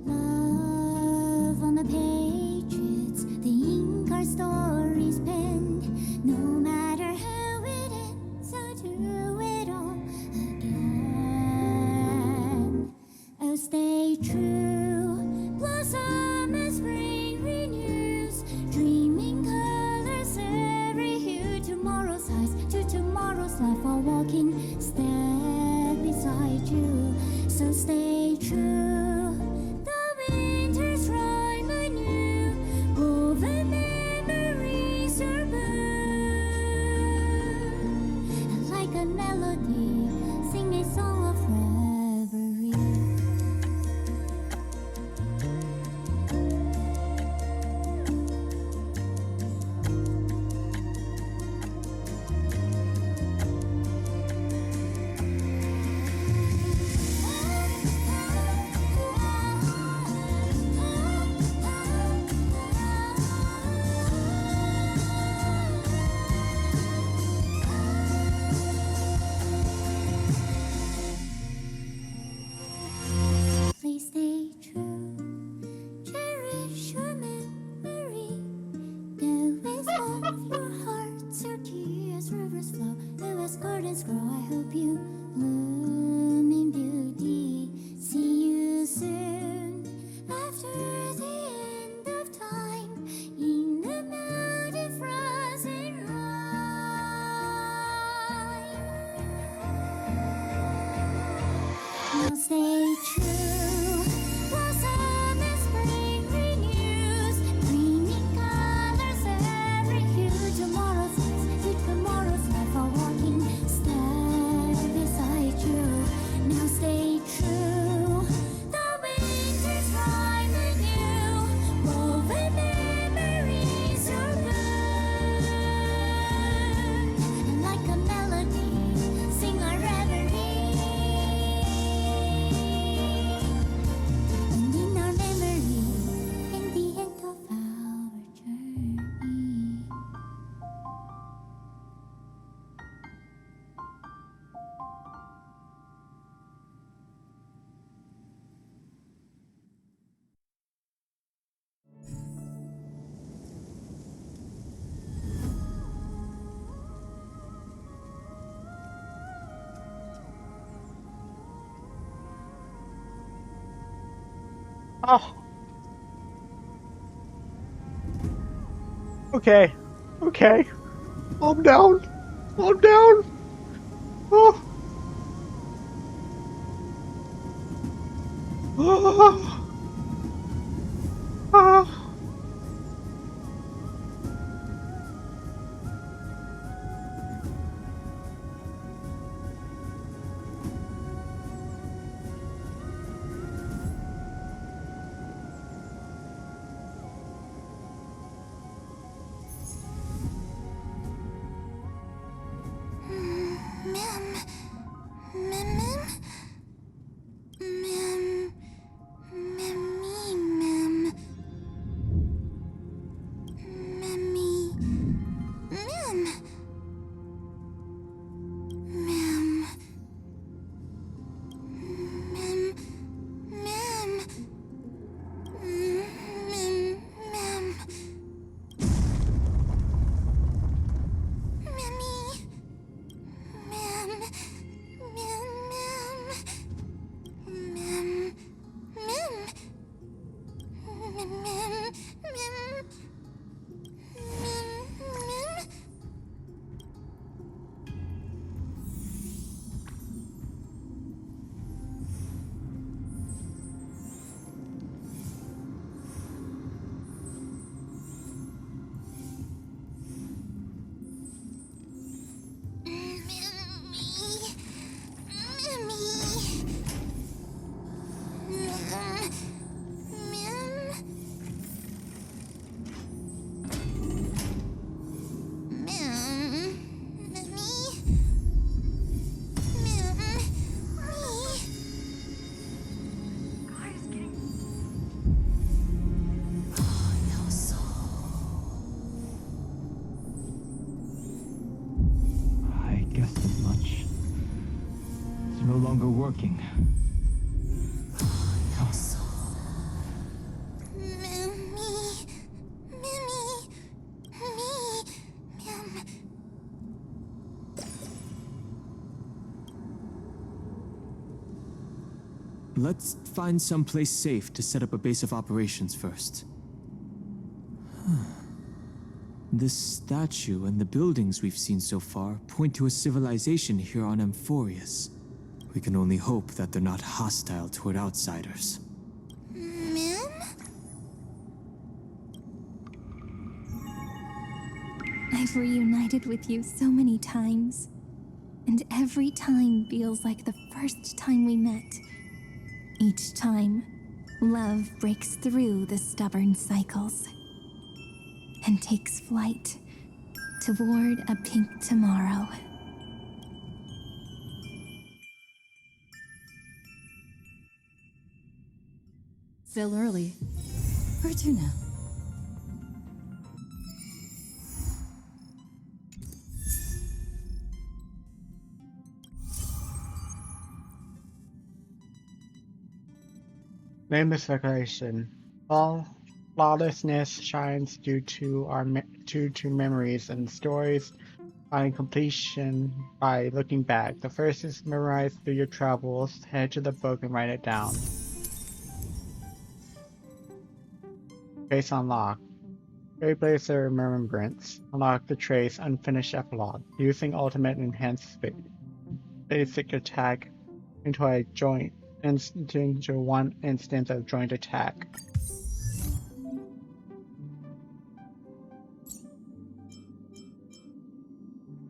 Love on the pages, the ink our stories penned. No matter how it ends, I'll do it all again. Oh, stay true, blossom as spring renews, dreaming colors every hue. Tomorrow's eyes to tomorrow's life, while walking step beside you. So stay true. The winter's rhyme anew, woven memories are blue. Like a melody, sing a song of reverie. Please stay true, cherish your memory. Go as of your hearts, your tears, rivers flow. Go as gardens grow, I hope you bloom in beauty. See you soon, after the end of time, in the mountain frozen rime. Now stay true, blossom as spring renews, dreaming colors every hue. Tomorrow's eyes to tomorrow's life, are walking step beside you. Now stay true, the winter's rhyme anew, woven memories are blue. And like a melody, sing our reverie. And in our memory, in the end of our journey. Oh. Okay. Okay. I'm down. I'm down. Oh. Oh. Oh. guessed as much. It's no longer working. Let's find some place safe to set up a base of operations first. This statue and the buildings we've seen so far point to a civilization here on Amphoreus. We can only hope that they're not hostile toward outsiders. I've reunited with you so many times, and every time feels like the first time we met. Each time, love breaks through the stubborn cycles and takes flight toward a pink tomorrow. Still early. Where to now? Nameless declaration. All flawlessness shines due to memories and stories find completion by looking back. The first is memorized through your travels. Head to the book and write it down. Trace unlocked. Trailblazer Remembrance. Unlock the trace unfinished epilogue. Using ultimate enhanced basic attack into a joint into one instance of joint attack.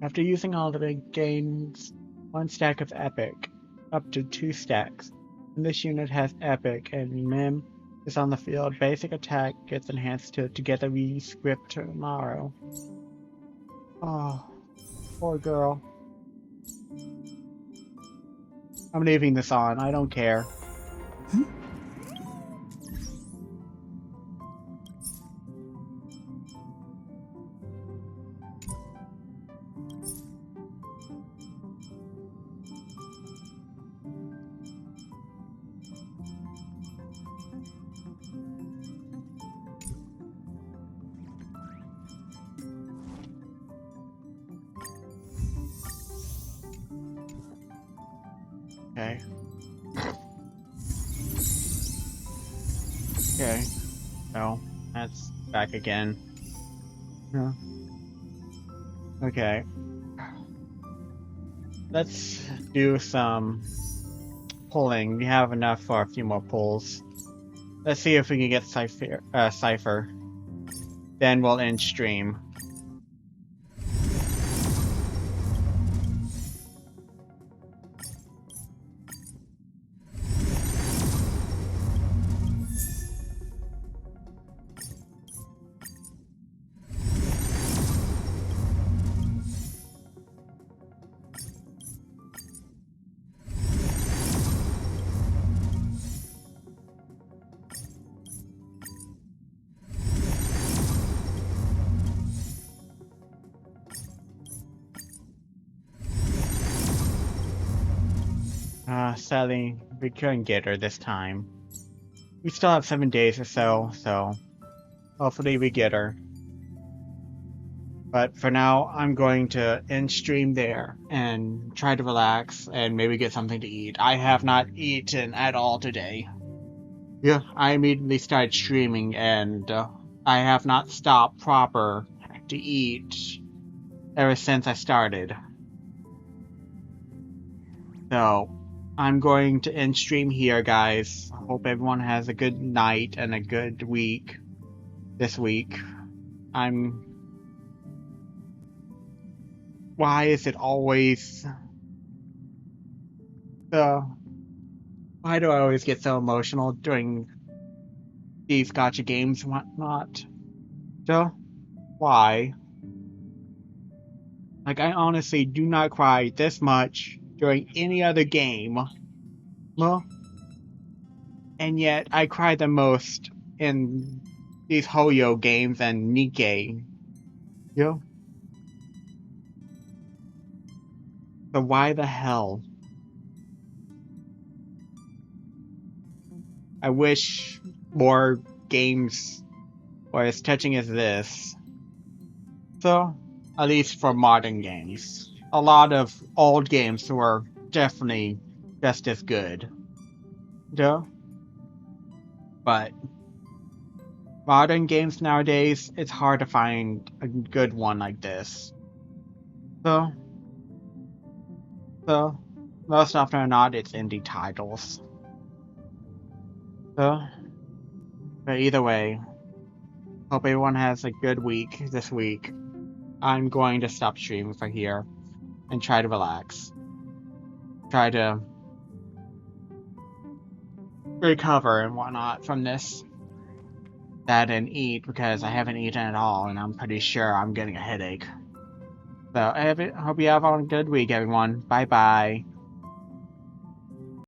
After using all of it, gains 1 stack of epic, up to 2 stacks. When this unit has epic and Mim is on the field, basic attack gets enhanced to Together We Script tomorrow. Oh, poor girl. I'm leaving this on, I don't care. Okay. Okay. No, that's back again. Yeah. Okay. Let's do some pulling. We have enough for a few more pulls. Let's see if we can get Cypher. Then we'll end stream. Sadly, we couldn't get her this time. We still have 7 days or so, so hopefully we get her. But for now, I'm going to end stream there and try to relax and maybe get something to eat. I have not eaten at all today. Yeah, I immediately started streaming and I have not stopped proper to eat ever since I started. So, I'm going to end stream here, guys. I hope everyone has a good night and a good week this week. Why is it always... Why do I always get so emotional during these gacha games and whatnot? So, why? Like, I honestly do not cry this much during any other game. Well, and yet I cry the most in these Hoyo games and Nikkei. Yo. So why the hell? I wish more games were as touching as this. So, at least for modern games. A lot of old games were definitely just as good. Though. But modern games nowadays, it's hard to find a good one like this. So most often than not, it's indie titles. So, but either way, hope everyone has a good week this week. I'm going to stop streaming for here and try to relax. Try to recover and whatnot from this. That and eat, because I haven't eaten at all and I'm pretty sure I'm getting a headache. So I hope you have a good week, everyone. Bye bye.